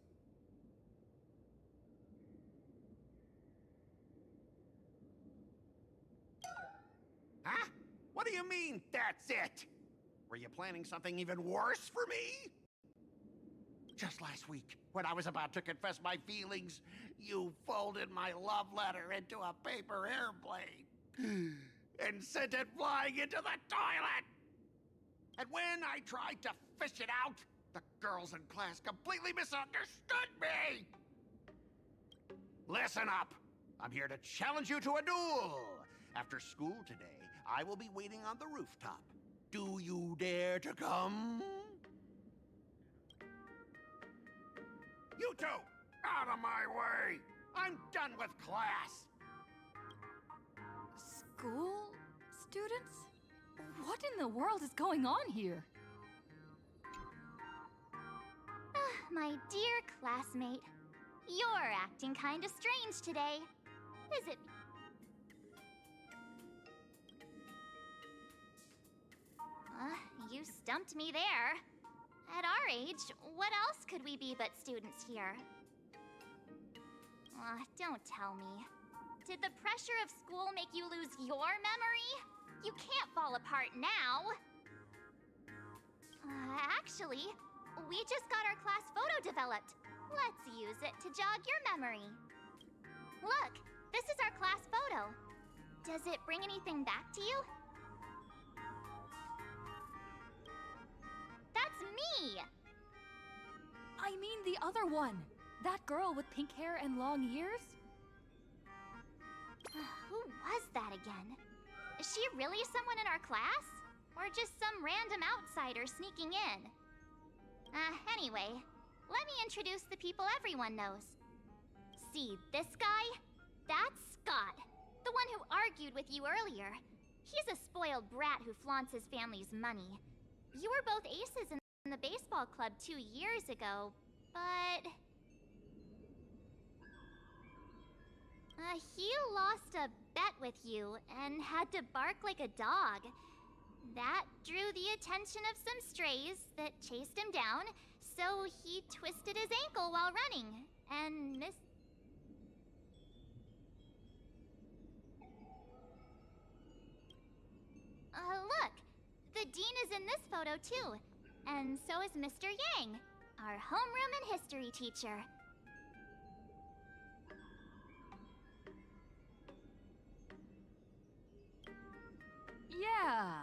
Huh? What do you mean, that's it? Were you planning something even worse for me? Just last week, when I was about to confess my feelings, you folded my love letter into a paper airplane and sent it flying into the toilet. And when I tried to fish it out, the girls in class completely misunderstood me. Listen up. I'm here to challenge you to a duel. After school today, I will be waiting on the rooftop. Do you dare to come? You two, out of my way! I'm done with class! School students? What in the world is going on here? My dear classmate, you're acting kinda strange today. Is it? You stumped me there. At our age, what else could we be but students here? Don't tell me. Did the pressure of school make you lose your memory? You can't fall apart now. Actually, we just got our class photo developed. Let's use it to jog your memory. Look, this is our class photo. Does it bring anything back to you? That's me! I mean the other one. That girl with pink hair and long ears? Who was that again? Is she really someone in our class? Or just some random outsider sneaking in? Anyway, let me introduce the people everyone knows. See this guy? That's Scott, the one who argued with you earlier. He's a spoiled brat who flaunts his family's money. You were both aces in the baseball club 2 years ago, but... he lost a bet with you and had to bark like a dog. That drew the attention of some strays that chased him down, so he twisted his ankle while running, and missed... Look! The dean is in this photo too, and so is Mr. Yang, our homeroom and history teacher. Yeah.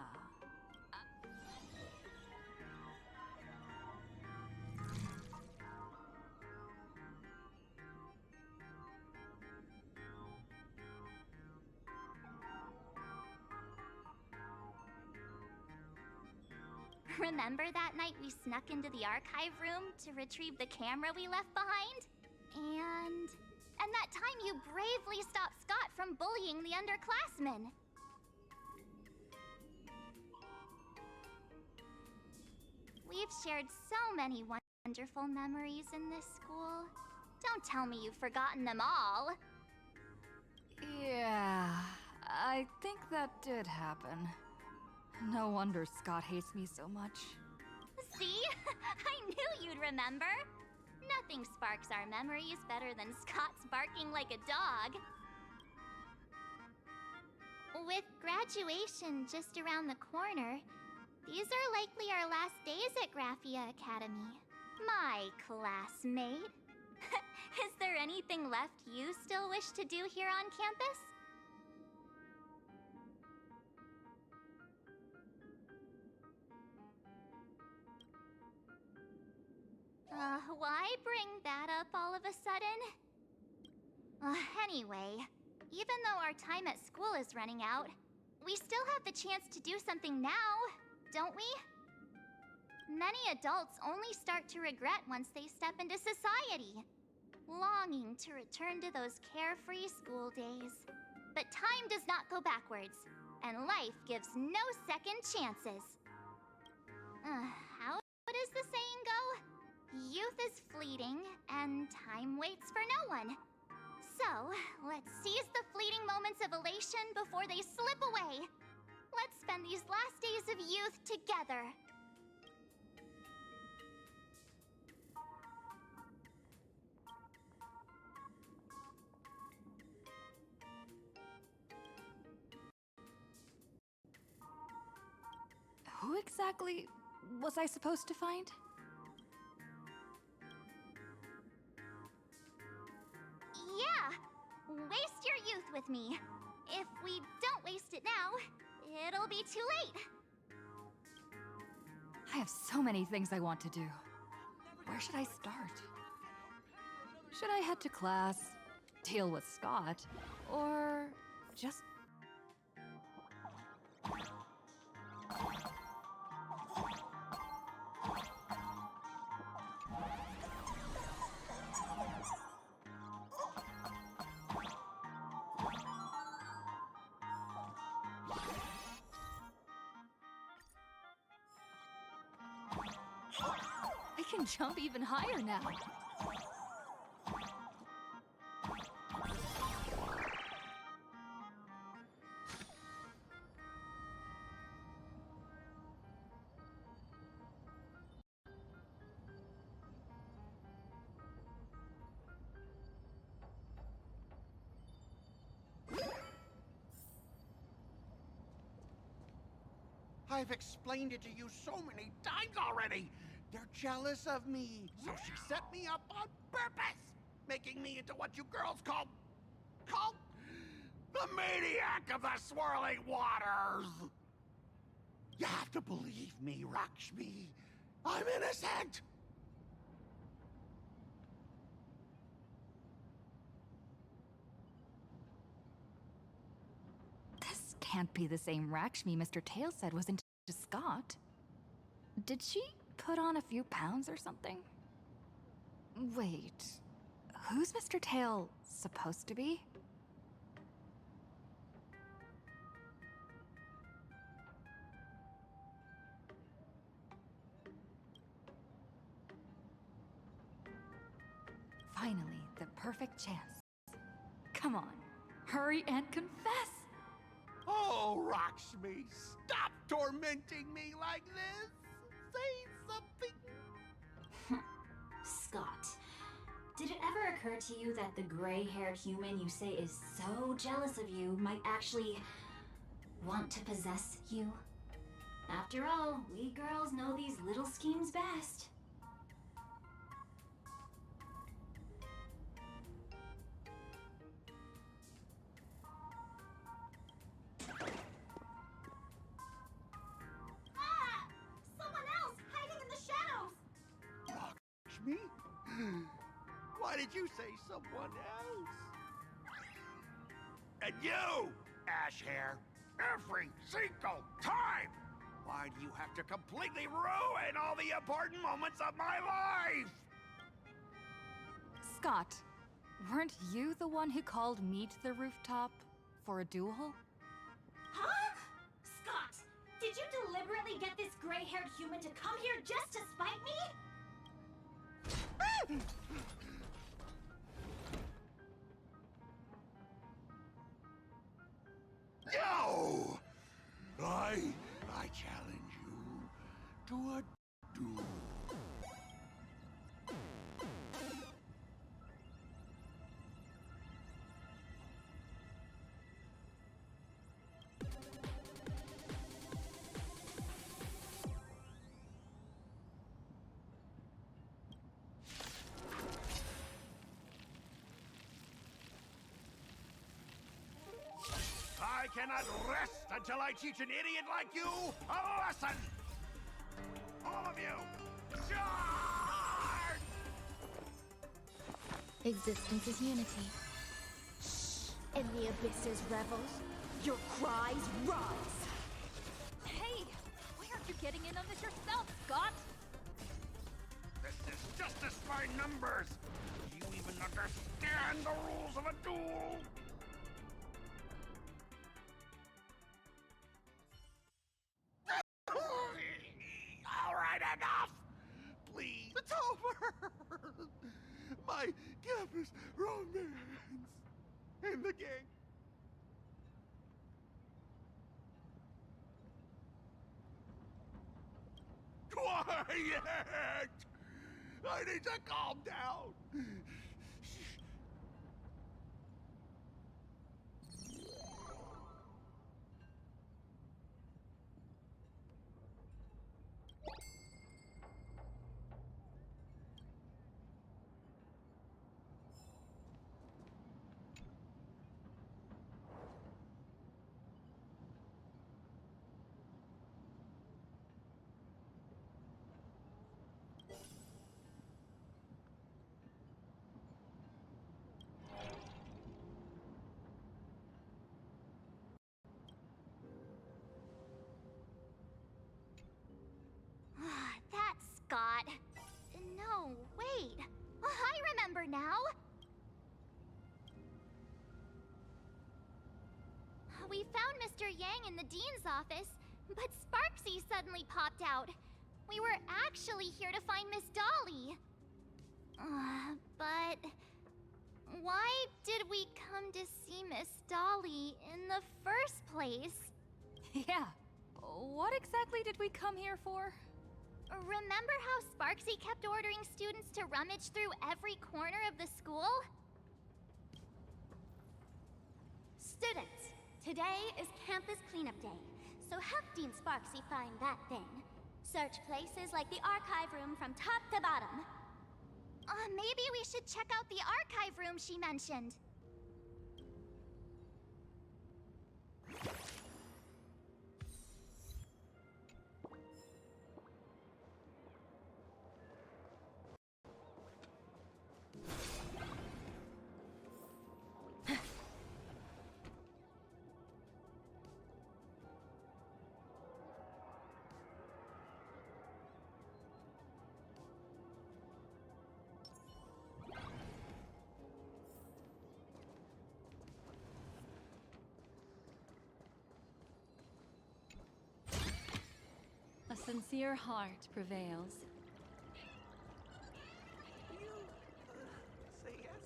Remember that night we snuck into the archive room to retrieve the camera we left behind? And that time you bravely stopped Scott from bullying the underclassmen. We've shared so many wonderful memories in this school. Don't tell me you've forgotten them all. Yeah, I think that did happen. No wonder Scott hates me so much. See? I knew you'd remember. Nothing sparks our memories better than Scott's barking like a dog. With graduation just around the corner, these are likely our last days at Graphia Academy. My classmate. Is there anything left you still wish to do here on campus? Why bring that up all of a sudden? Anyway, even though our time at school is running out, we still have the chance to do something now, don't we? Many adults only start to regret once they step into society, longing to return to those carefree school days. But time does not go backwards, and life gives no second chances. How does the saying go? Youth is fleeting, and time waits for no one. So, let's seize the fleeting moments of elation before they slip away. Let's spend these last days of youth together. Who exactly was I supposed to find? Yeah! Waste your youth with me. If we don't waste it now, it'll be too late. I have so many things I want to do. Where should I start? Should I head to class, deal with Scott, or just... I can jump even higher now. I've explained it to you so many times already. They're jealous of me, so she set me up on purpose, making me into what you girls call the maniac of the swirling waters. You have to believe me, Rakshmi. I'm innocent. This can't be the same Rakshmi Mr. Tail said was into Scott. Did she put on a few pounds or something? Wait, who's Mr. Tail supposed to be? Finally, the perfect chance. Come on, hurry and confess! Oh, Rakshmi, stop tormenting me like this. Say something. Scott, did it ever occur to you that the gray-haired human you say is so jealous of you might actually want to possess you? After all, we girls know these little schemes best. Me? Why did you say someone else? And you, Ash Hair, every single time! Why do you have to completely ruin all the important moments of my life? Scott, weren't you the one who called me to the rooftop for a duel? Huh? Scott, did you deliberately get this gray-haired human to come here just to spite me? No! I challenge you to a duel. cannot rest until I teach an idiot like you a lesson! All of you, charge! Existence is unity. In the abyss's revels, your cries rise. Hey! Why aren't you getting in on this yourself, Scott? This is justice by numbers! Do you even understand the rules of a duel? All right, enough! Please. It's over! My campus romance in the game. Quiet! I need to calm down. That's Scott. No, wait. I remember now. We found Mr. Yang in the dean's office, but Sparksy suddenly popped out. We were actually here to find Miss Dolly. But why did we come to see Miss Dolly in the first place? Yeah. What exactly did we come here for? Remember how Sparksy kept ordering students to rummage through every corner of the school? Students, today is campus cleanup day, so help Dean Sparksy find that thing. Search places like the archive room from top to bottom. Maybe we should check out the archive room she mentioned. A sincere heart prevails. Say yes?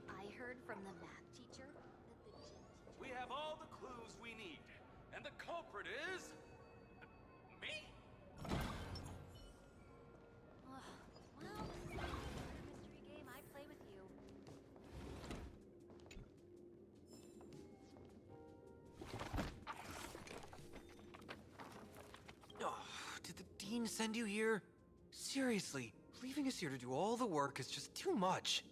I heard from the math teacher that the gym teacher... We have all the clues we need, and the culprit is... me? Well, this is not a mystery game I play with you. Oh, did the dean send you here? Seriously, leaving us here to do all the work is just too much.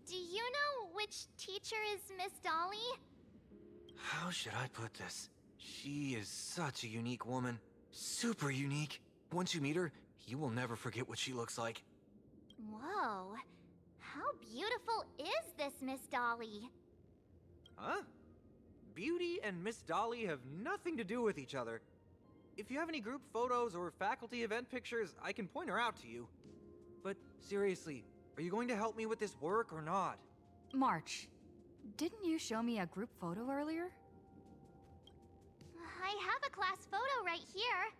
Do you know which teacher is Miss Dolly? How should I put this? She is such a unique woman. Super unique. Once you meet her, you will never forget what she looks like. Whoa. How beautiful is this Miss Dolly? Huh? Beauty and Miss Dolly have nothing to do with each other. If you have any group photos or faculty event pictures, I can point her out to you. But seriously, are you going to help me with this work or not? March, didn't you show me a group photo earlier? I have a class photo right here.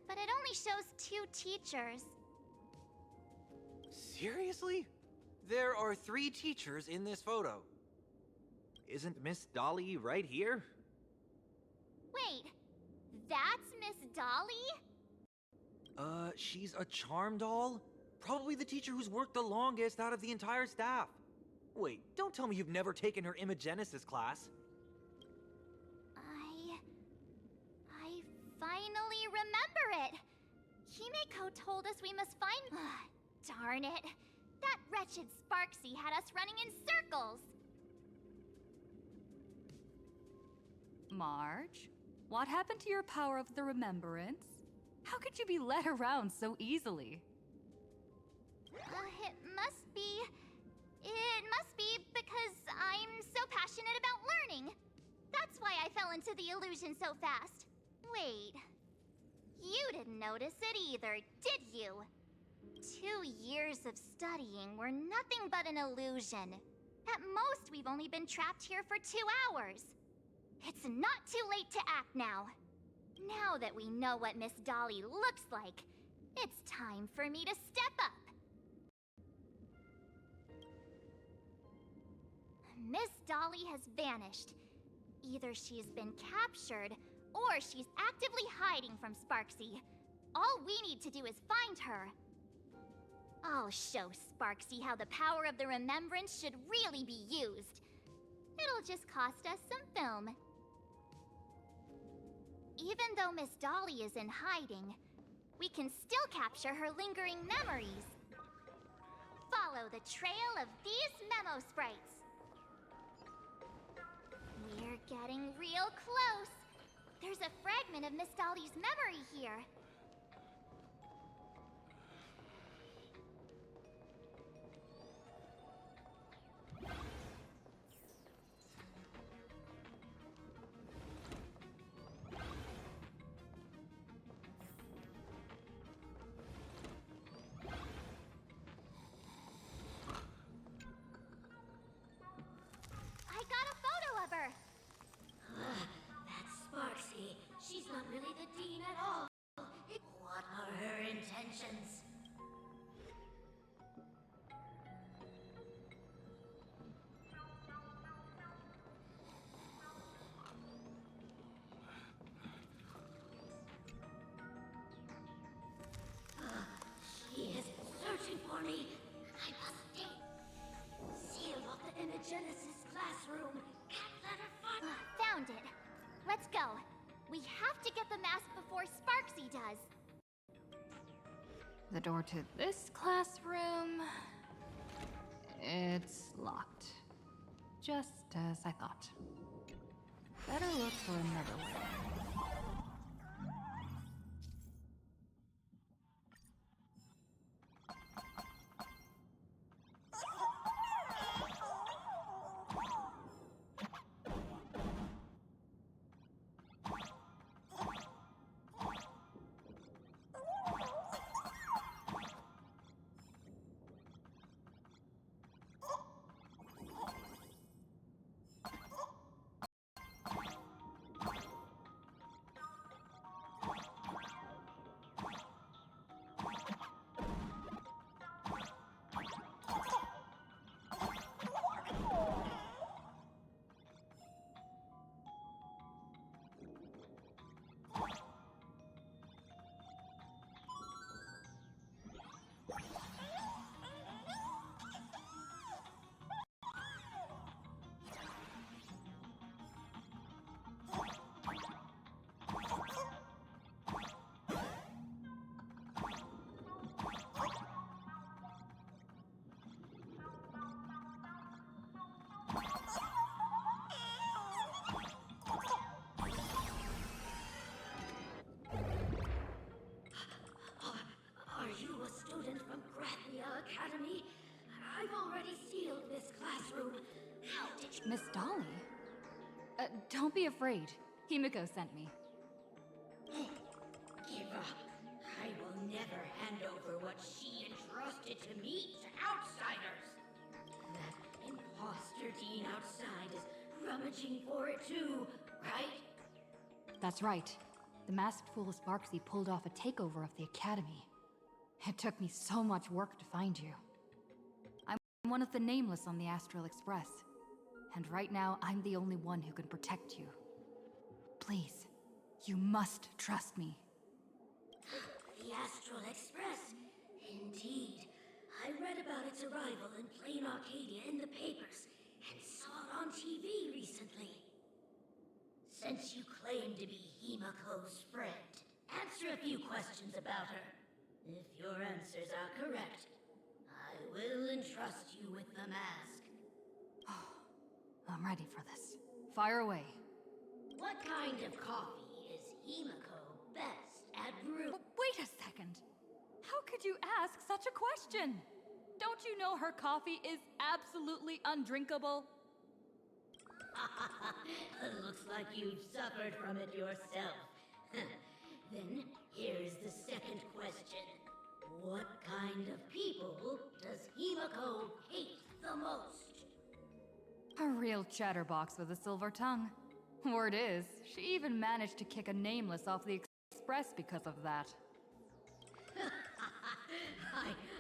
But it only shows 2 teachers. Seriously? There are 3 teachers in this photo. Isn't Miss Dolly right here? Wait, that's Miss Dolly? She's a charm doll? Probably the teacher who's worked the longest out of the entire staff. Wait, don't tell me you've never taken her Imagenesis class. I finally remember it! Himeko told us we must find... Darn it! That wretched Sparksy had us running in circles! Marge, what happened to your power of the remembrance? How could you be led around so easily? It must be because I'm so passionate about learning. That's why I fell into the illusion so fast. Wait, you didn't notice it either, did you? 2 years of studying were nothing but an illusion. At most, we've only been trapped here for 2 hours. It's not too late to act now. Now that we know what Miss Dolly looks like, it's time for me to step up. Miss Dolly has vanished. Either she's been captured, or she's actively hiding from Sparksy. All we need to do is find her. I'll show Sparksy how the power of the remembrance should really be used. It'll just cost us some film. Even though Miss Dolly is in hiding, we can still capture her lingering memories. Follow the trail of these memo sprites. We're getting real close. There's a fragment of Miss Dolly's memory here. I got a photo of her. That's Sparksy. She's not really the dean at all. What are her intentions? She is searching for me. I must stay sealed off the Imagenesis classroom. Can't let her find. Found it. Let's go. We have to get the mask before Sparksy does. The door to this classroom... It's locked. Just as I thought. Better look for another way. Are you a student from Grathia Academy? I've already sealed this classroom. How did you... Miss Dolly? Don't be afraid. Himeko sent me. Give up. I will never hand over what she entrusted to me to outsiders. That imposter dean outside is rummaging for it too, right? That's right. The masked fool Sparksy pulled off a takeover of the academy. It took me so much work to find you. I'm one of the nameless on the Astral Express. And right now, I'm the only one who can protect you. Please, you must trust me. The Astral Express? Indeed. I read about its arrival in Plain Arcadia in the papers, and saw it on TV recently. Since you claim to be Himako's friend, answer a few questions about her. If your answers are correct, I will entrust you with the mask. I'm ready for this. Fire away. What kind of coffee is Himiko best at brewing? Wait a second. How could you ask such a question? Don't you know her coffee is absolutely undrinkable? Looks like you've suffered from it yourself. Then here's the second question. What kind of people does Himiko hate the most? A real chatterbox with a silver tongue. Word is, she even managed to kick a nameless off the express because of that.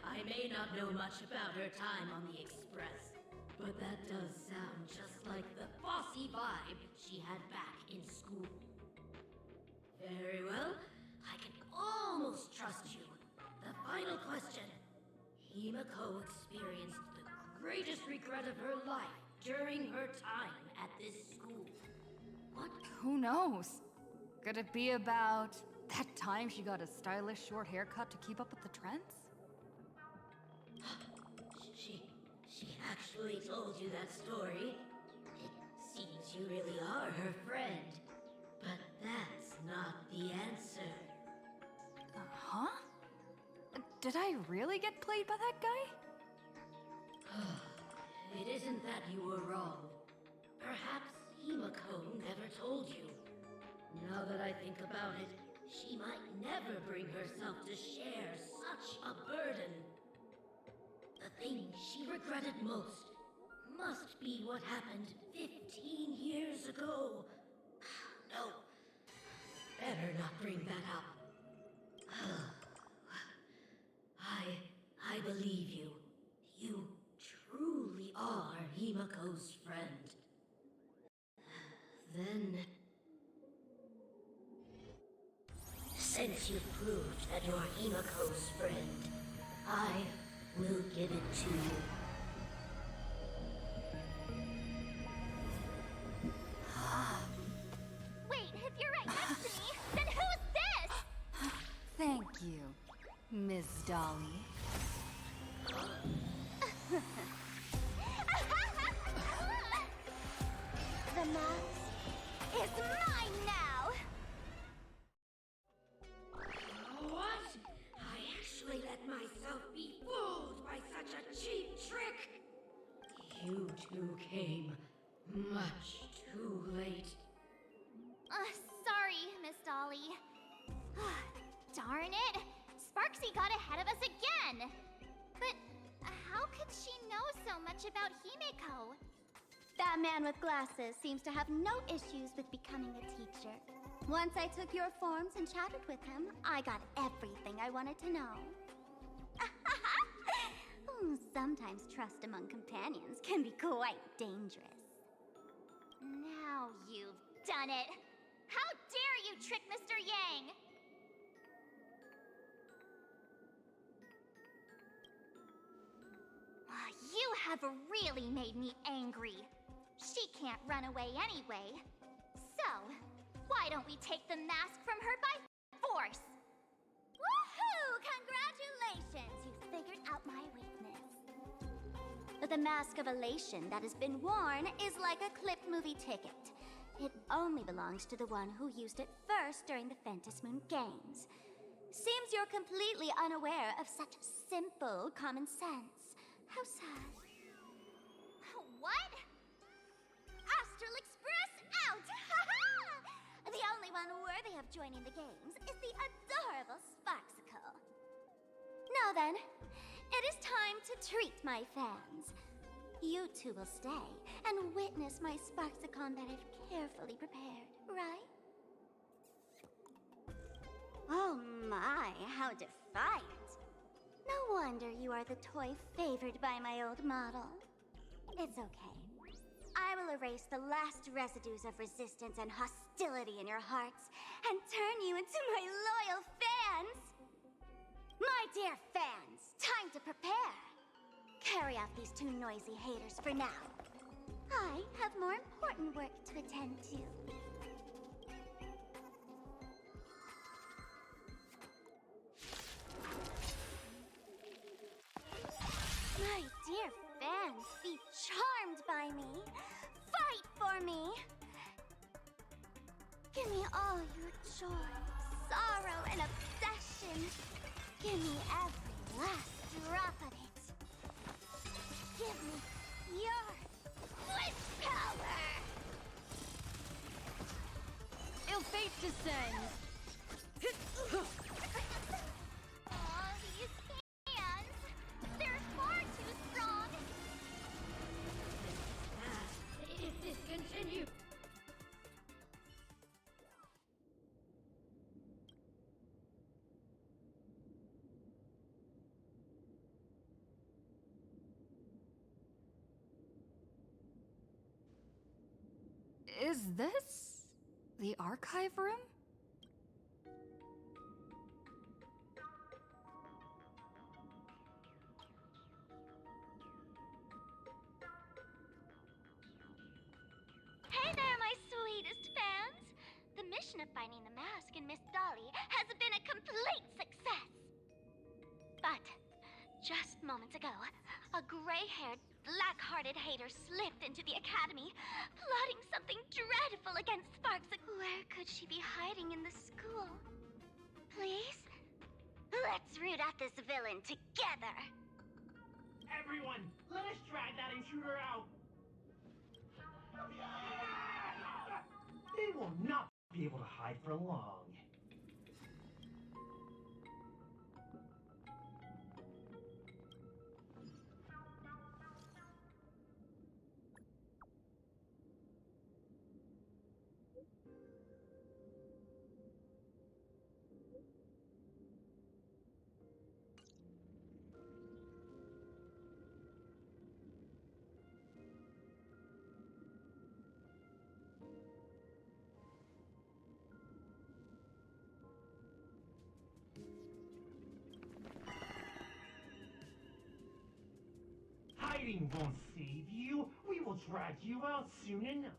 I may not know much about her time on the express, but that does sound just like the bossy vibe she had back in school. Very well, I can almost trust you. The final question. Himiko experienced the greatest regret of her life during her time at this school. What? Who knows? Could it be about that time she got a stylish short haircut to keep up with the trends? She actually told you that story. It seems you really are her friend. But that's not the answer. Huh? Did I really get played by that guy? It isn't that you were wrong. Perhaps Himiko never told you. Now that I think about it, she might never bring herself to share such a burden. The thing she regretted most must be what happened 15 years ago. No, better not bring that up. I believe you. You truly are Himiko's friend. Then, since you've proved that you're Himiko's friend, I will give it to you. Wait, if you're right next to me, then who's this? Thank you, Ms. Dolly. The mask is mine now! What? I actually let myself be fooled by such a cheap trick! You two came much too late. Sorry, Miss Dolly. Darn it! Sparksy got ahead of us again! But how could she know so much about Himiko? That man with glasses seems to have no issues with becoming a teacher. Once I took your forms and chatted with him, I got everything I wanted to know. Sometimes trust among companions can be quite dangerous. Now you've done it! How dare you trick Mr. Yang! You have really made me angry. She can't run away anyway. So, why don't we take the mask from her by force? Woohoo! Congratulations! You figured out my weakness. But the mask of elation that has been worn is like a clipped movie ticket. It only belongs to the one who used it first during the Fantasmoon Games. Seems you're completely unaware of such simple common sense. How sad. What? Astral Express out! The only one worthy of joining the games is the adorable Sparksicle. Now then, it is time to treat my fans. You two will stay and witness my Sparksicon that I've carefully prepared, right? Oh my, how defiant. No wonder you are the toy favored by my old model. It's okay. I will erase the last residues of resistance and hostility in your hearts and turn you into my loyal fans! My dear fans, time to prepare! Carry out these two noisy haters for now. I have more important work to attend to. Give me all your joy, sorrow, and obsession. Give me every last drop of it. Give me your wish power! Ill fate descends. Aw, these hands. They're far too strong. If this continues... Is this the archive room? Hey there, my sweetest fans! The mission of finding the mask and Miss Dolly has been a complete success. But just moments ago, a gray-haired, black-hearted hater slipped into the academy, plotting something dreadful against Sparks. Where could she be hiding in the school? Please? Let's root out this villain together. Everyone, let us drag that intruder out. They will not be able to hide for long. Hiding won't save you. We will drag you out soon enough.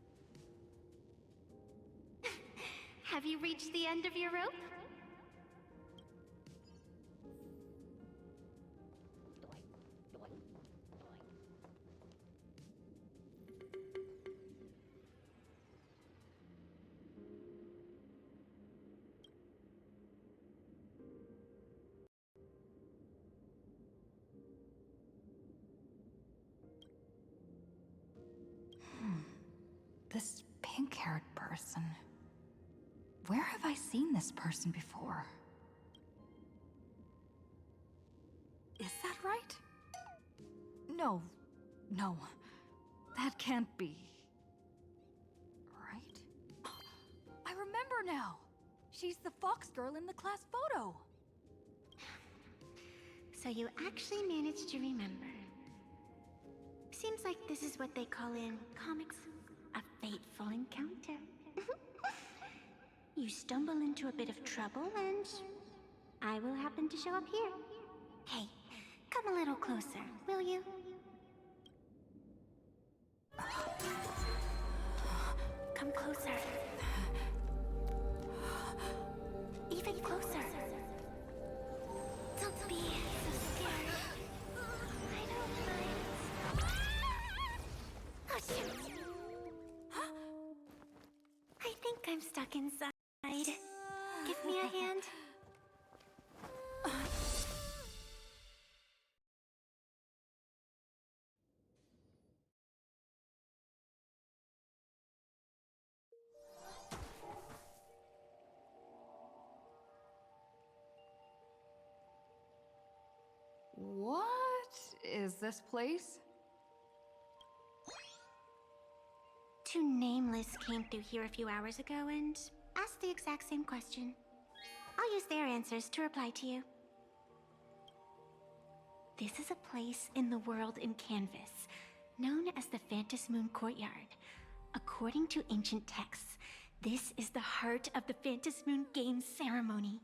Have you reached the end of your rope? This pink-haired person. Where have I seen this person before? Is that right? No. No. That can't be. Right? I remember now! She's the fox girl in the class photo! So you actually managed to remember. Seems like this is what they call in comics a fateful encounter. You stumble into a bit of trouble and I will happen to show up here. Hey, come a little closer, will you? Come closer. Even closer. Don't be so scared. I don't mind. Oh, shoot. I think I'm stuck inside. Give me a hand. What is this place? Two Nameless came through here a few hours ago and asked the exact same question. I'll use their answers to reply to you. This is a place in the world in Canvas, known as the Phantasmoon Courtyard. According to ancient texts, this is the heart of the Phantasmoon Games ceremony.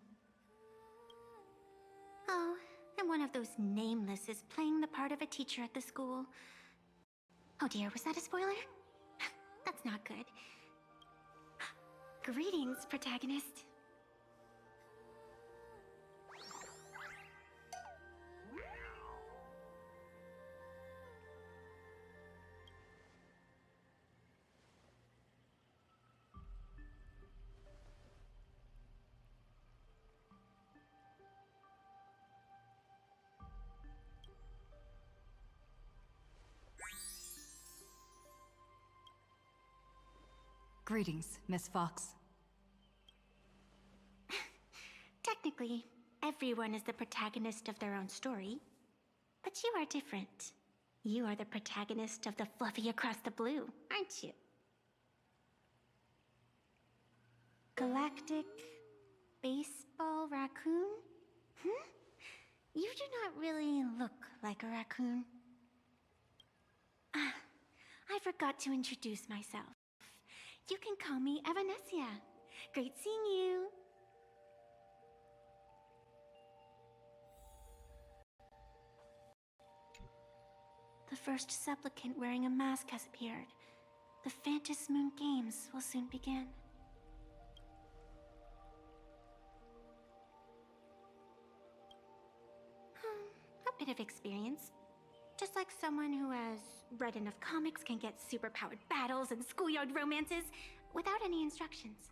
Oh, and one of those Nameless is playing the part of a teacher at the school. Oh dear, was that a spoiler? That's not good. Greetings, protagonist. Greetings, Miss Fox. Technically, everyone is the protagonist of their own story. But you are different. You are the protagonist of the Fluffy Across the Blue, aren't you? Galactic baseball raccoon? You do not really look like a raccoon. Ah, I forgot to introduce myself. You can call me Evanesia. Great seeing you. The first supplicant wearing a mask has appeared. The Phantom Moon Games will soon begin. A bit of experience. Just like someone who has read enough comics can get superpowered battles and schoolyard romances without any instructions.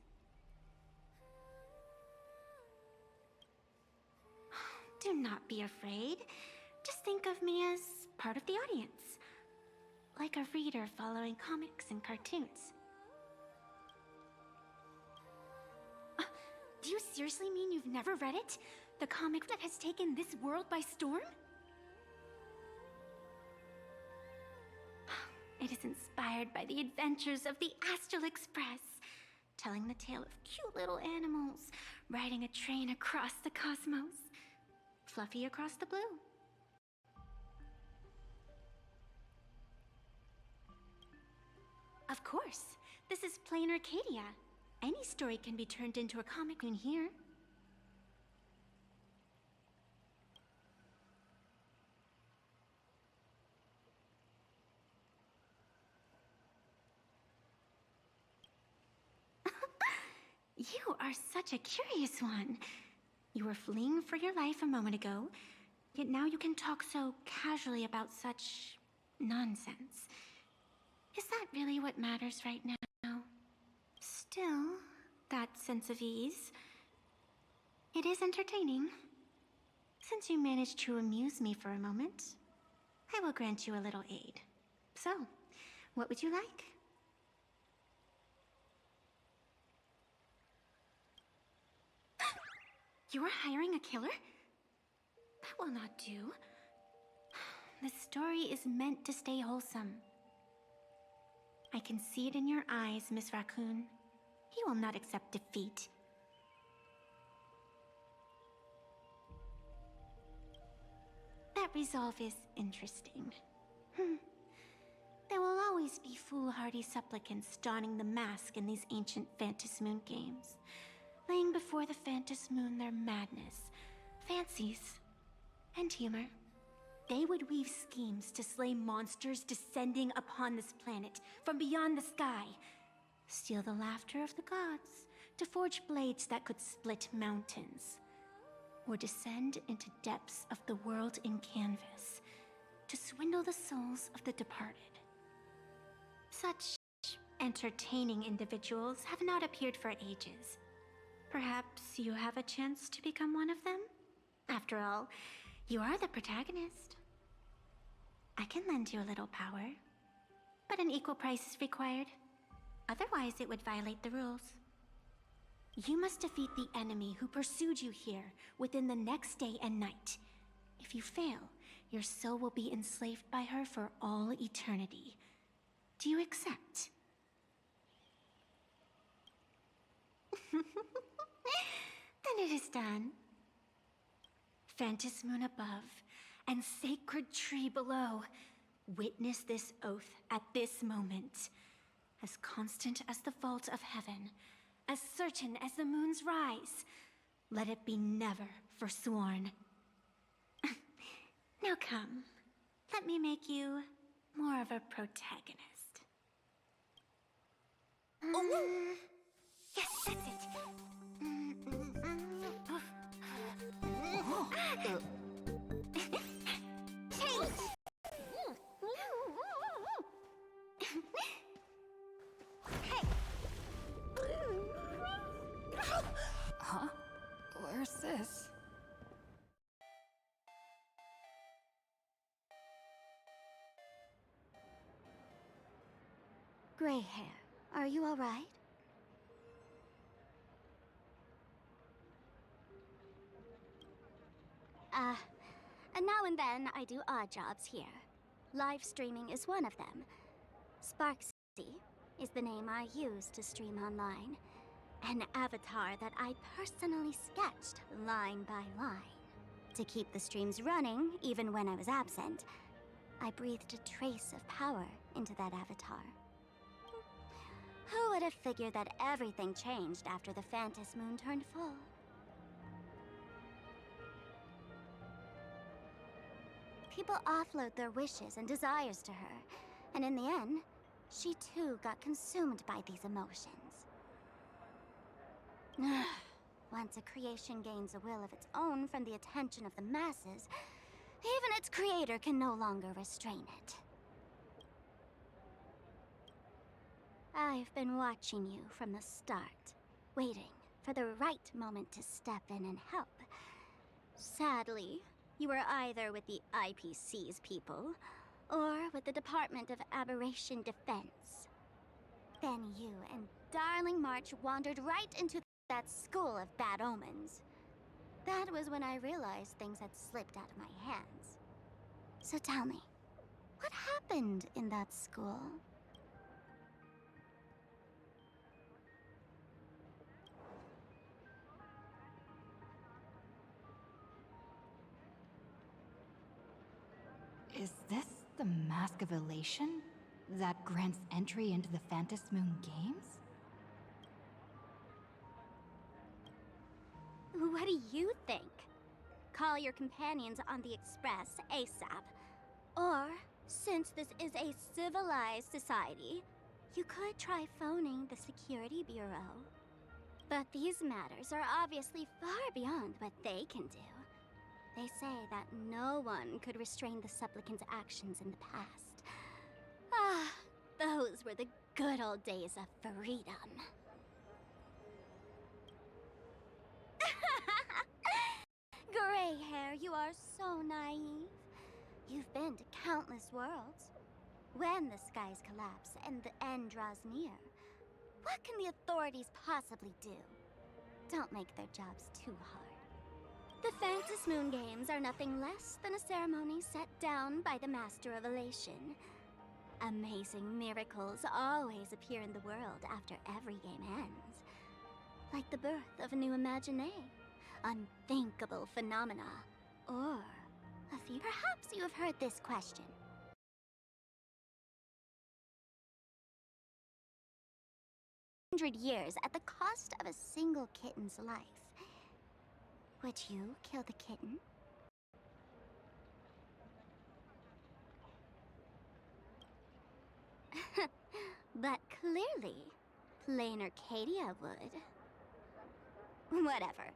Do not be afraid. Just think of me as part of the audience. Like a reader following comics and cartoons. Do you seriously mean you've never read it? The comic that has taken this world by storm? It is inspired by the adventures of the Astral Express, telling the tale of cute little animals riding a train across the cosmos. Fluffy Across the Blue. Of course, this is plain Arcadia. Any story can be turned into a comic in here. You are such a curious one. You were fleeing for your life a moment ago, yet now you can talk so casually about such nonsense. Is that really what matters right now? Still, that sense of ease. It is entertaining. Since you managed to amuse me for a moment, I will grant you a little aid. So, what would you like? You are hiring a killer? That will not do. The story is meant to stay wholesome. I can see it in your eyes, Miss Raccoon. He will not accept defeat. That resolve is interesting. There will always be foolhardy supplicants donning the mask in these ancient Phantom Moon games, laying before the Phantom Moon their madness, fancies, and humor. They would weave schemes to slay monsters descending upon this planet from beyond the sky, steal the laughter of the gods, to forge blades that could split mountains, or descend into depths of the world in canvas to swindle the souls of the departed. Such entertaining individuals have not appeared for ages. Perhaps you have a chance to become one of them? After all, you are the protagonist. I can lend you a little power, but an equal price is required. Otherwise, it would violate the rules. You must defeat the enemy who pursued you here within the next day and night. If you fail, your soul will be enslaved by her for all eternity. Do you accept? Then it is done. Phantom Moon above and sacred tree below, witness this oath at this moment. As constant as the vault of heaven, as certain as the moon's rise, let it be never forsworn. Now come, let me make you more of a protagonist. Yes, that's it. Change! Hey! Huh? Where's this? Gray hair, are you all right? And now and then I do odd jobs here. Live streaming is one of them. Sparksy is the name I use to stream online. An avatar that I personally sketched line by line. To keep the streams running, even when I was absent, I breathed a trace of power into that avatar. Who would have figured that everything changed after the Phantom Moon turned full? People offload their wishes and desires to her, and in the end, she too got consumed by these emotions. Once a creation gains a will of its own from the attention of the masses, even its creator can no longer restrain it. I've been watching you from the start, waiting for the right moment to step in and help. Sadly, you were either with the IPC's people, or with the Department of Aberration Defense. Then you and Darling March wandered right into that school of bad omens. That was when I realized things had slipped out of my hands. So tell me, what happened in that school? Is this the Mask of Elation that grants entry into the Phantom Moon Games? What do you think? Call your companions on the Express ASAP. Or, since this is a civilized society, you could try phoning the Security Bureau. But these matters are obviously far beyond what they can do. They say that no one could restrain the supplicant's actions in the past. Ah, those were the good old days of freedom. Gray hair, you are so naive. You've been to countless worlds. When the skies collapse and the end draws near, what can the authorities possibly do? Don't make their jobs too hard. The Phantom Moon Games are nothing less than a ceremony set down by the Master of Elation. Amazing miracles always appear in the world after every game ends. Like the birth of a new imaginée, unthinkable phenomena, or a few. Perhaps you have heard this question. Years at the cost of a single kitten's life. Would you kill the kitten? But clearly, plain Arcadia would. Whatever.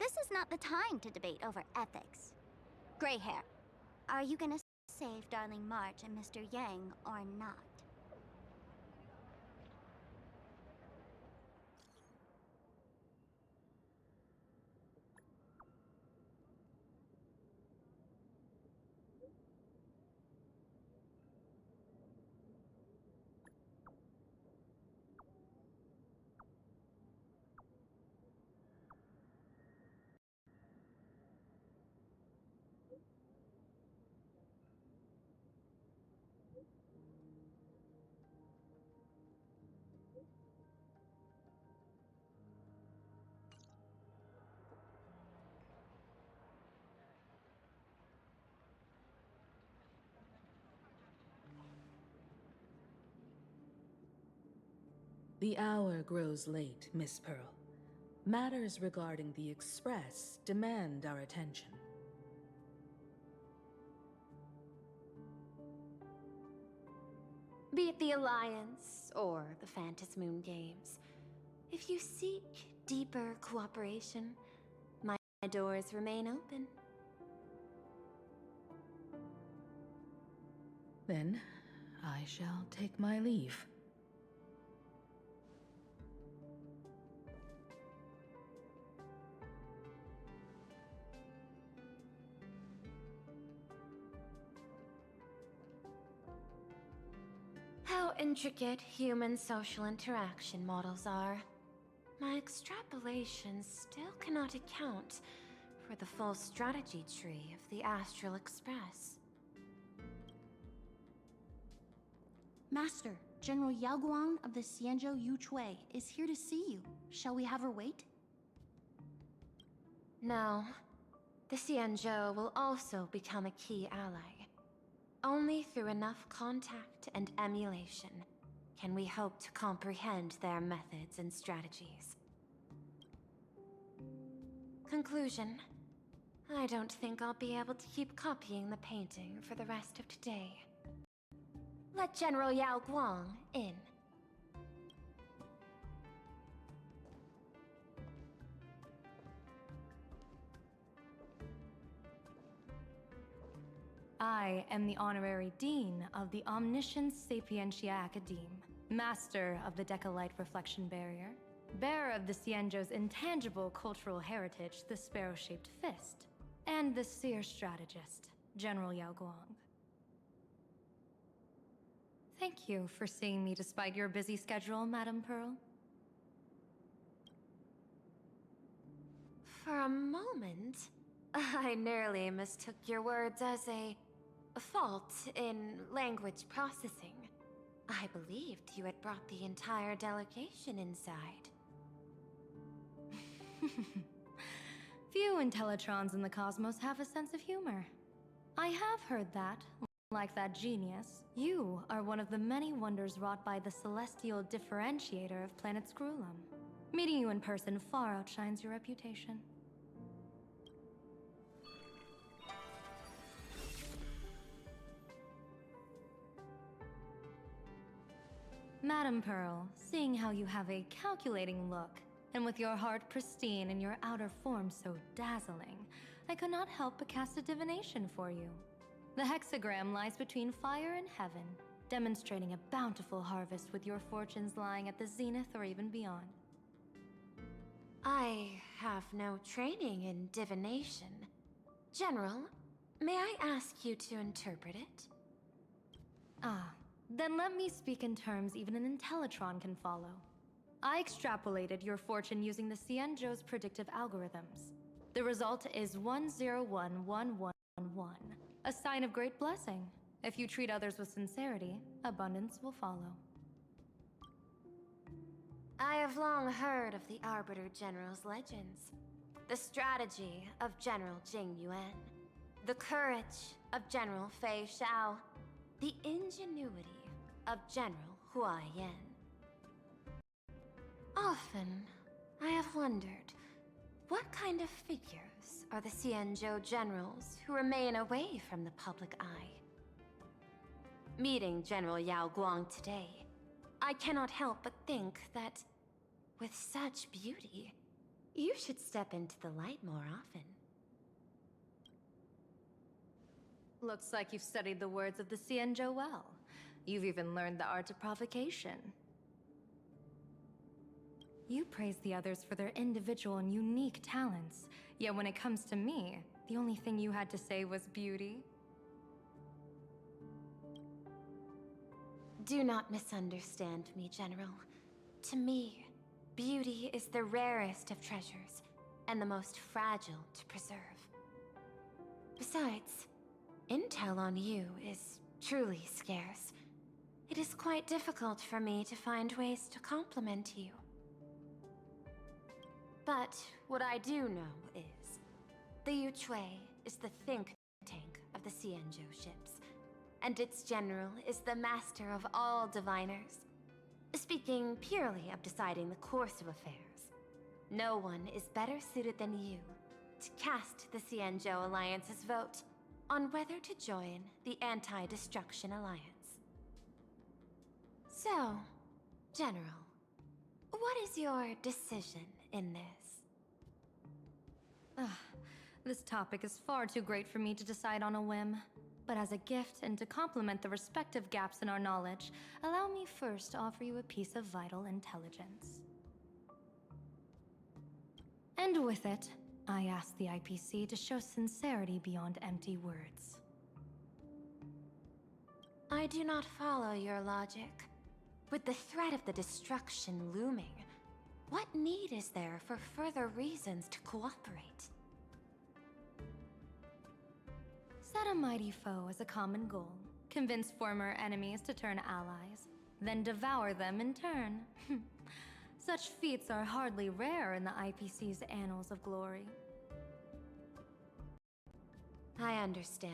This is not the time to debate over ethics. Gray hair, are you gonna save Darling March and Mr. Yang or not? The hour grows late, Miss Pearl. Matters regarding the Express demand our attention. Be it the Alliance or the Phantom Moon Games, if you seek deeper cooperation, my doors remain open. Then, I shall take my leave. How intricate human social interaction models are. My extrapolations still cannot account for the full strategy tree of the Astral Express. Master, General Yao Guang of the Xianzhou Yu Chui is here to see you. Shall we have her wait? No. The Xianzhou will also become a key ally. Only through enough contact and emulation can we hope to comprehend their methods and strategies. Conclusion. I don't think I'll be able to keep copying the painting for the rest of today. Let General Yao Guang in. I am the Honorary Dean of the Omniscience Sapientia Academe, Master of the Decalite Reflection Barrier, bearer of the Xianzhou's intangible cultural heritage, the Sparrow-Shaped Fist, and the Seer Strategist, General Yao Guang. Thank you for seeing me despite your busy schedule, Madame Pearl. For a moment, I nearly mistook your words as a fault in language processing. I believed you had brought the entire delegation inside. Few Intellitrons in the cosmos have a sense of humor. I have heard that, like that genius, you are one of the many wonders wrought by the celestial differentiator of planet Scrulum. Meeting you in person far outshines your reputation. Madame Pearl, seeing how you have a calculating look, and with your heart pristine and your outer form so dazzling, I could not help but cast a divination for you. The hexagram lies between fire and heaven, demonstrating a bountiful harvest with your fortunes lying at the zenith or even beyond. I have no training in divination. General, may I ask you to interpret it? Ah, then let me speak in terms even an Intellitron can follow. I extrapolated your fortune using the Xianzhou's predictive algorithms. The result is 101111, a sign of great blessing. If you treat others with sincerity, abundance will follow. I have long heard of the Arbiter General's legends. The strategy of General Jing Yuan. The courage of General Fei Xiao. The ingenuity of General Hua Yan. Often, I have wondered, what kind of figures are the Xianzhou generals who remain away from the public eye? Meeting General Yao Guang today, I cannot help but think that, with such beauty, you should step into the light more often. Looks like you've studied the words of the Xianzhou well. You've even learned the art of provocation. You praise the others for their individual and unique talents, yet when it comes to me, the only thing you had to say was beauty. Do not misunderstand me, General. To me, beauty is the rarest of treasures, and the most fragile to preserve. Besides, intel on you is truly scarce. It is quite difficult for me to find ways to compliment you. But what I do know is, the Yu Chui is the think tank of the Xianzhou ships, and its general is the master of all diviners. Speaking purely of deciding the course of affairs, no one is better suited than you to cast the Xianzhou Alliance's vote on whether to join the Anti-Destruction Alliance. So, General, what is your decision in this? This topic is far too great for me to decide on a whim. But as a gift and to complement the respective gaps in our knowledge, allow me first to offer you a piece of vital intelligence. And with it, I ask the IPC to show sincerity beyond empty words. I do not follow your logic. With the threat of the destruction looming, what need is there for further reasons to cooperate? Set a mighty foe as a common goal, convince former enemies to turn allies, then devour them in turn. Such feats are hardly rare in the IPC's annals of glory. I understand.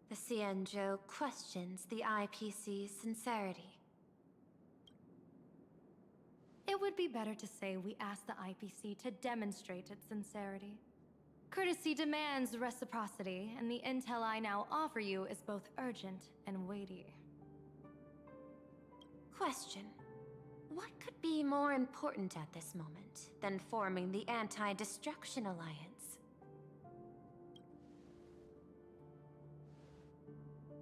The Xianzhou questions the IPC's sincerity. It would be better to say we ask the IPC to demonstrate its sincerity. Courtesy demands reciprocity, and the intel I now offer you is both urgent and weighty. Question. What could be more important at this moment than forming the Anti-Destruction Alliance?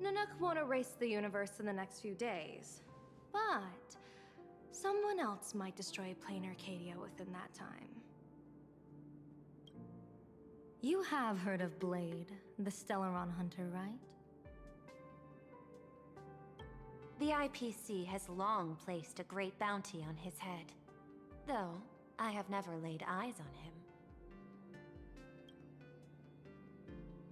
Nanook won't erase the universe in the next few days, but someone else might destroy plain Arcadia within that time. You have heard of Blade, the Stellaron hunter, right? The IPC has long placed a great bounty on his head, though I have never laid eyes on him.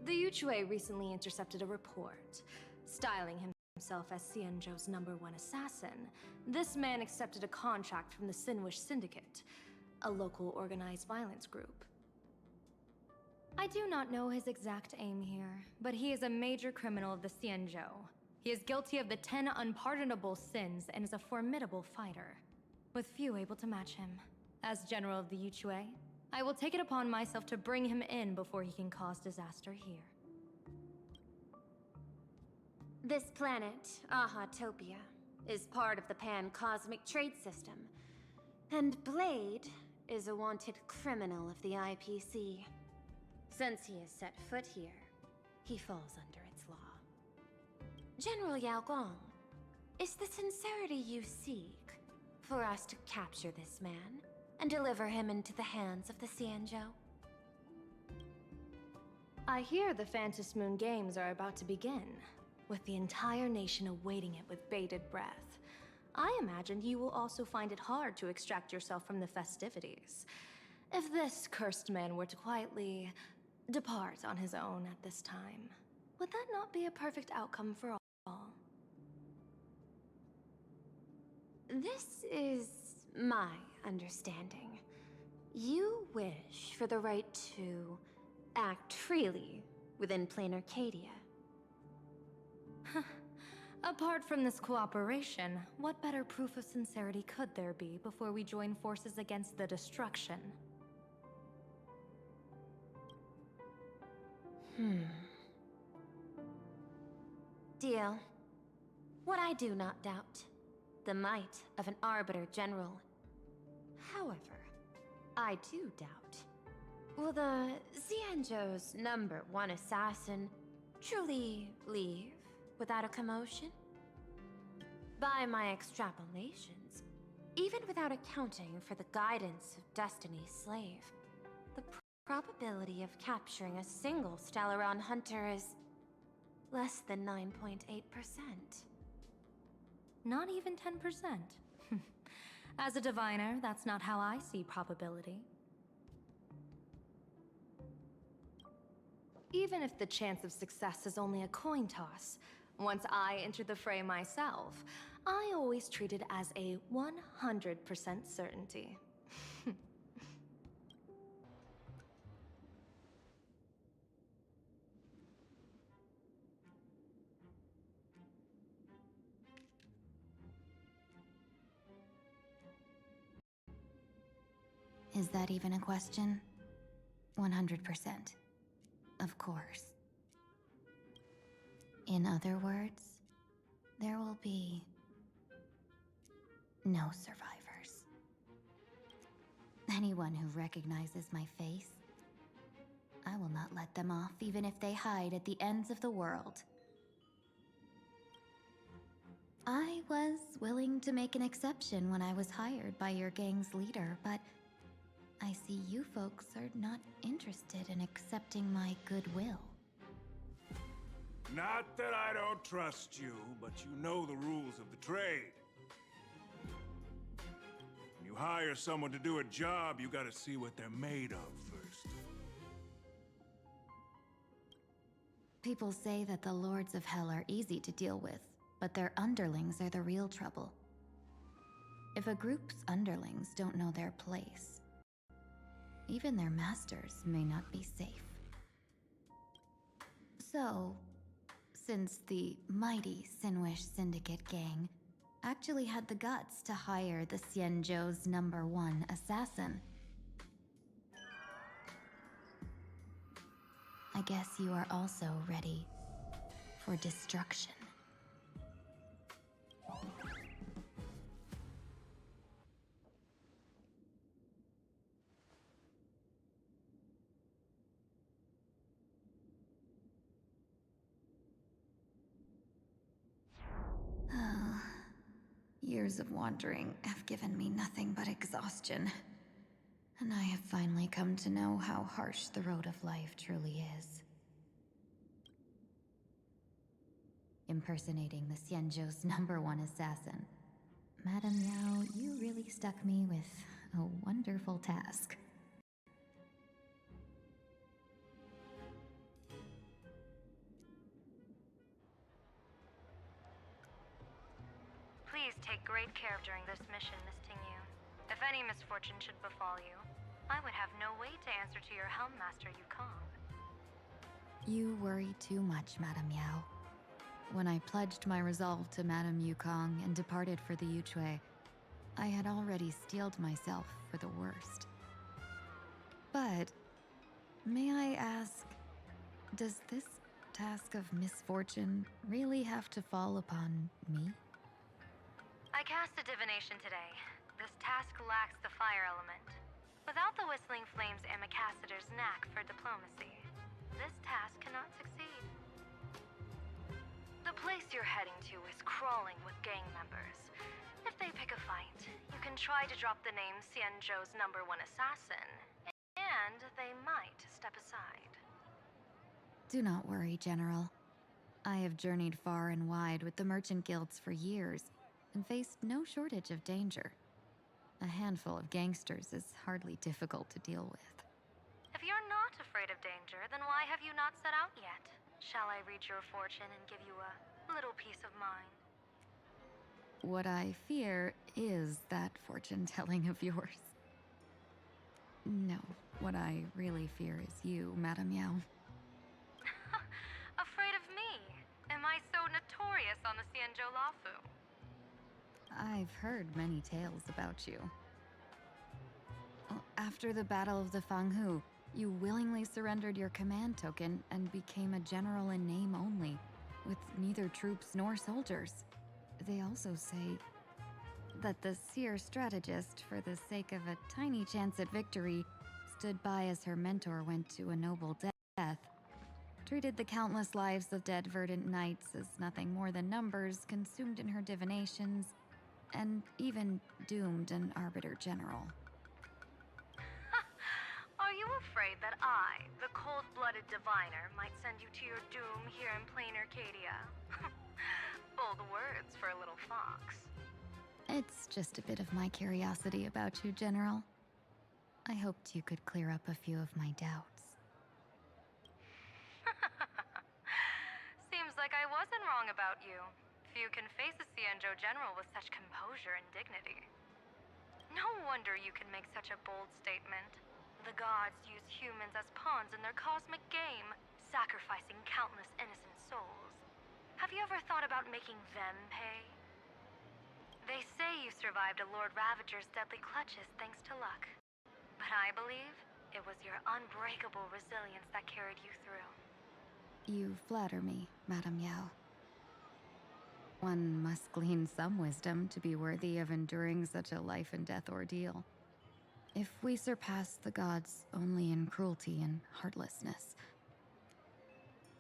The Yuchue recently intercepted a report, styling himself as Xianzhou's #1 assassin. This man accepted a contract from the Sinwish Syndicate, a local organized violence group. I do not know his exact aim here, but he is a major criminal of the Xianzhou. He is guilty of the 10 unpardonable sins and is a formidable fighter, with few able to match him. As general of the Yuchue, I will take it upon myself to bring him in before he can cause disaster here. This planet, Ahatopia, is part of the pan-cosmic trade system, and Blade is a wanted criminal of the IPC. Since he has set foot here, he falls under its law. General Yao Gong, is the sincerity you seek for us to capture this man and deliver him into the hands of the Xianzhou? I hear the Phantom Moon Games are about to begin, with the entire nation awaiting it with bated breath. I imagine you will also find it hard to extract yourself from the festivities. If this cursed man were to quietly depart on his own at this time, would that not be a perfect outcome for all? This is my understanding. You wish for the right to act freely within plain Arcadia. Apart from this cooperation, what better proof of sincerity could there be before we join forces against the destruction? Deal. What I do not doubt. The might of an Arbiter General. However, I do doubt. Will the Xianzhou's #1 assassin truly leave without a commotion? By my extrapolations, even without accounting for the guidance of Destiny's slave, the probability of capturing a single Stellaron hunter is less than 9.8%. Not even 10%. As a diviner, that's not how I see probability. Even if the chance of success is only a coin toss, once I enter the fray myself, I always treat it as a 100% certainty. Is that even a question? 100%. Of course. In other words, there will be no survivors. Anyone who recognizes my face, I will not let them off even if they hide at the ends of the world. I was willing to make an exception when I was hired by your gang's leader, but I see you folks are not interested in accepting my goodwill. Not that I don't trust you, but you know the rules of the trade. When you hire someone to do a job, you gotta see what they're made of first. People say that the Lords of Hell are easy to deal with, but their underlings are the real trouble. If a group's underlings don't know their place, even their masters may not be safe. So, since the mighty Sinwish Syndicate gang actually had the guts to hire the Xianzhou's #1 assassin, I guess you are also ready for destruction. Years of wandering have given me nothing but exhaustion, and I have finally come to know how harsh the road of life truly is. Impersonating the Xianzhou's #1 assassin. Madame Yao, you really stuck me with a wonderful task. Please take great care during this mission, Miss Tingyu. If any misfortune should befall you, I would have no way to answer to your Helm Master Yukong. You worry too much, Madame Yao. When I pledged my resolve to Madame Yukong and departed for the Yuchui, I had already steeled myself for the worst. But, may I ask, does this task of misfortune really have to fall upon me? I cast a divination today. This task lacks the fire element. Without the Whistling Flames Ambassador's knack for diplomacy, this task cannot succeed. The place you're heading to is crawling with gang members. If they pick a fight, you can try to drop the name Xianzhou's #1 assassin, and they might step aside. Do not worry, General. I have journeyed far and wide with the merchant guilds for years and faced no shortage of danger. A handful of gangsters is hardly difficult to deal with. If you're not afraid of danger, then why have you not set out yet? Shall I read your fortune and give you a little peace of mind? What I fear is that fortune-telling of yours. No, what I really fear is you, Madame Yao. Afraid of me? Am I so notorious on the Xianzhou Lafu? I've heard many tales about you. After the Battle of the Fanghu, you willingly surrendered your command token and became a general in name only, with neither troops nor soldiers. They also say that the seer strategist, for the sake of a tiny chance at victory, stood by as her mentor went to a noble death, treated the countless lives of dead verdant knights as nothing more than numbers consumed in her divinations, and even doomed an arbiter general. Are you afraid that I, the cold-blooded diviner, might send you to your doom here in plain Arcadia? Bold words for a little fox. It's just a bit of my curiosity about you, General. I hoped you could clear up a few of my doubts. Seems like I wasn't wrong about you. Few can face a Xianzhou general with such composure and dignity. No wonder you can make such a bold statement. The gods use humans as pawns in their cosmic game, sacrificing countless innocent souls. Have you ever thought about making them pay? They say you survived a Lord Ravager's deadly clutches thanks to luck. But I believe it was your unbreakable resilience that carried you through. You flatter me, Madame Yao. One must glean some wisdom to be worthy of enduring such a life-and-death ordeal. If we surpass the gods only in cruelty and heartlessness,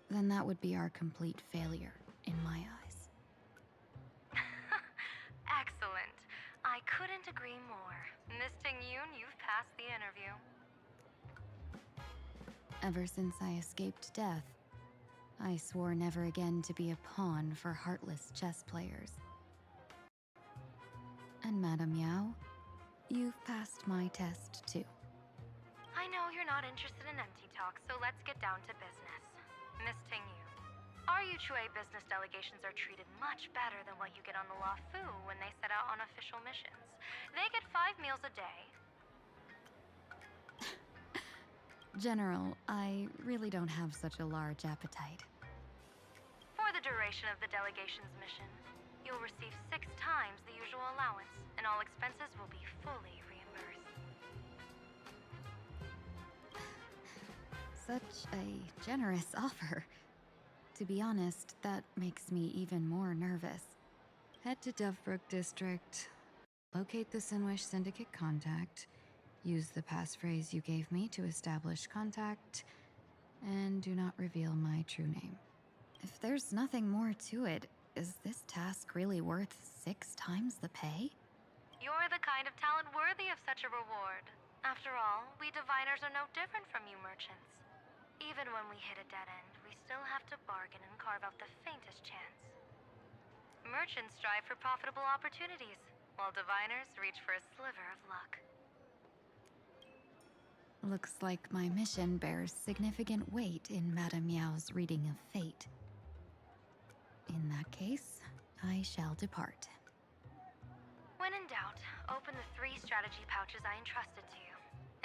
then that would be our complete failure in my eyes. Excellent. I couldn't agree more. Miss Tingyun, you've passed the interview. Ever since I escaped death, I swore never again to be a pawn for heartless chess players. And Madame Yao, you've passed my test too. I know you're not interested in empty talk, so let's get down to business. Miss Tingyun, Our Yuchue business delegations are treated much better than what you get on the Lafu when they set out on official missions. They get 5 meals a day. General, I really don't have such a large appetite. For the duration of the delegation's mission, you'll receive 6 times the usual allowance, and all expenses will be fully reimbursed. Such a generous offer. To be honest, that makes me even more nervous. Head to Dovebrook District, locate the Sinwish Syndicate contact, use the passphrase you gave me to establish contact, and do not reveal my true name. If there's nothing more to it, is this task really worth 6 times the pay? You're the kind of talent worthy of such a reward. After all, we diviners are no different from you merchants. Even when we hit a dead end, we still have to bargain and carve out the faintest chance. Merchants strive for profitable opportunities, while diviners reach for a sliver of luck. Looks like my mission bears significant weight in Madame Yao's reading of fate. In that case, I shall depart. When in doubt, open the 3 strategy pouches I entrusted to you.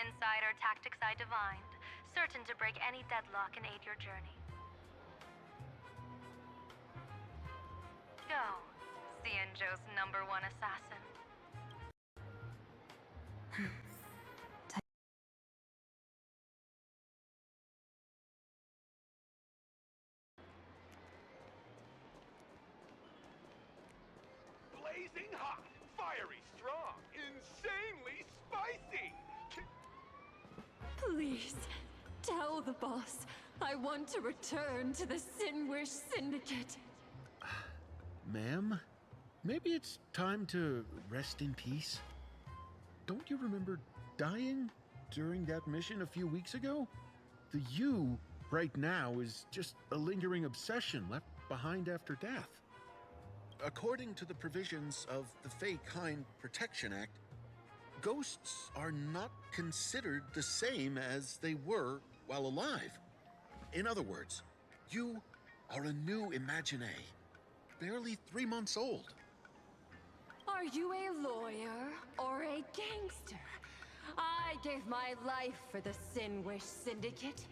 Inside are tactics I divined, certain to break any deadlock and aid your journey. Go, Xianzhou's #1 assassin. Blazing hot, fiery strong, insanely spicy! Please, tell the boss I want to return to the Sinwish Syndicate. Ma'am, maybe it's time to rest in peace? Don't you remember dying during that mission a few weeks ago? The you right now is just a lingering obsession left behind after death. According to the provisions of the Fey Kind Protection Act, ghosts are not considered the same as they were while alive. In other words, you are a new Imagine, barely 3 months old. Are you a lawyer or a gangster? I gave my life for the Sinwish Syndicate,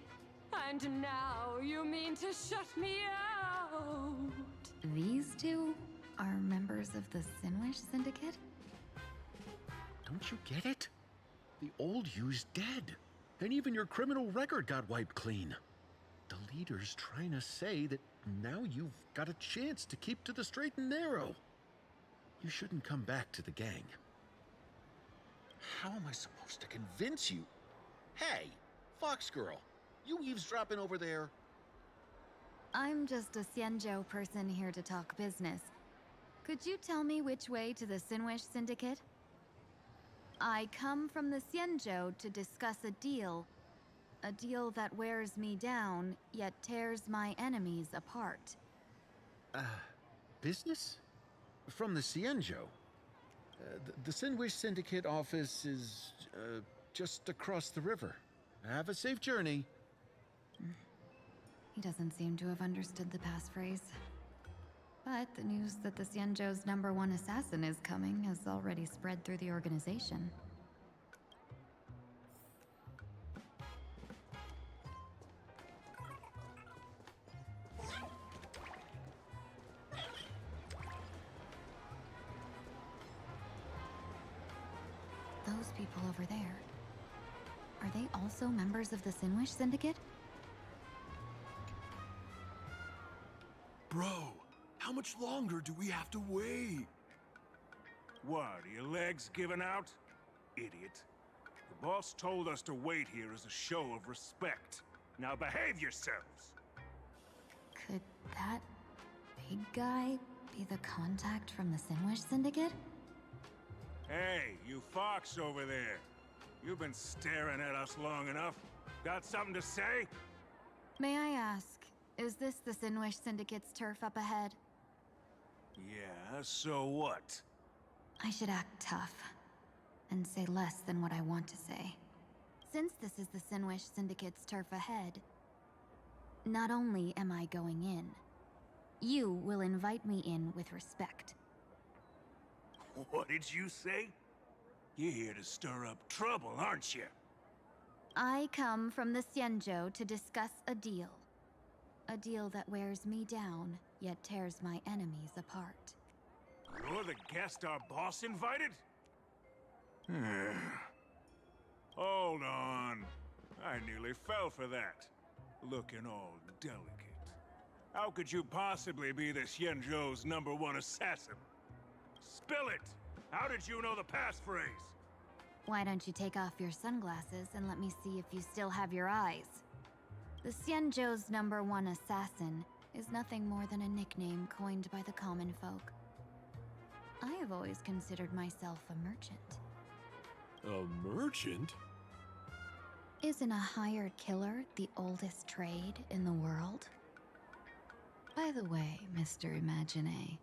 and now you mean to shut me out? These 2 are members of the Sinwish Syndicate? Don't you get it? The old you's dead, and even your criminal record got wiped clean. The leader's trying to say that now you've got a chance to keep to the straight and narrow. You shouldn't come back to the gang. How am I supposed to convince you? Hey, Fox Girl, you eavesdropping over there? I'm just a Xianzhou person here to talk business. Could you tell me which way to the Sinwish Syndicate? I come from the Xianzhou to discuss a deal that wears me down, yet tears my enemies apart. Business? From the Xianzhou? The Sinwish Syndicate office is just across the river. Have a safe journey. He doesn't seem to have understood the passphrase. But the news that the Xianzhou's #1 assassin is coming has already spread through the organization. Those people over there, are they also members of the Sinwish Syndicate? Bro, how much longer do we have to wait? What, are your legs giving out? Idiot. The boss told us to wait here as a show of respect. Now behave yourselves! Could that big guy be the contact from the Sinwish Syndicate? Hey, you fox over there. You've been staring at us long enough. Got something to say? May I ask, is this the Sinwish Syndicate's turf up ahead? Yeah, so what? I should act tough, and say less than what I want to say. Since this is the Sinwish Syndicate's turf ahead, not only am I going in, You will invite me in with respect. What did you say? You're here to stir up trouble, aren't you? I come from the Xianzhou to discuss a deal. A deal that wears me down, yet tears my enemies apart. You're the guest our boss invited? Hold on. I nearly fell for that. Looking all delicate. How could you possibly be the Xianzhou's #1 assassin? Spill it! How did you know the passphrase? Why don't you take off your sunglasses and let me see if you still have your eyes? The Xianzhou's #1 assassin is nothing more than a nickname coined by the common folk. I have always considered myself a merchant. A merchant? Isn't a hired killer the oldest trade in the world? By the way, Mr. Imagine,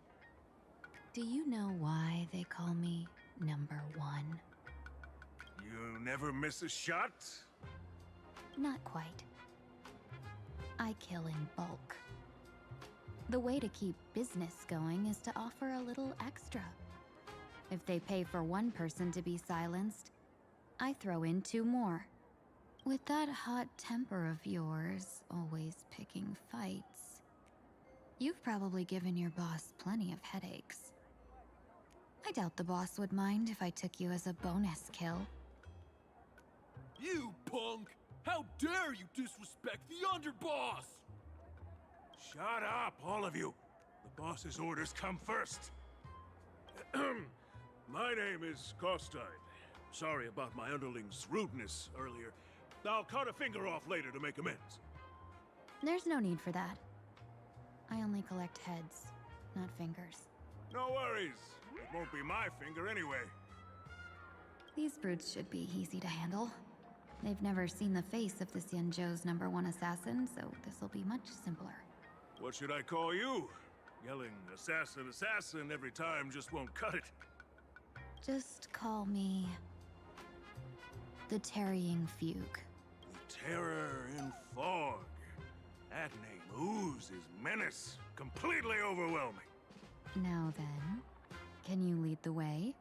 do you know why they call me #1? You never miss a shot? Not quite. I kill in bulk. The way to keep business going is to offer a little extra. If they pay for one person to be silenced, I throw in 2 more. With that hot temper of yours, always picking fights, you've probably given your boss plenty of headaches. I doubt the boss would mind if I took you as a bonus kill. You punk! How dare you disrespect the underboss! Shut up, all of you! The boss's orders come first. My name is Kostine. Sorry about my underling's rudeness earlier. I'll cut a finger off later to make amends. There's no need for that. I only collect heads, not fingers. No worries. It won't be my finger anyway. These brutes should be easy to handle. They've never seen the face of the Xianzhou's #1 assassin, so this'll be much simpler. What should I call you? Yelling assassin, assassin every time just won't cut it. Just call me the Tarrying Fugue. The Terror in Fog. That name oozes menace. Completely overwhelming. Now then, can you lead the way?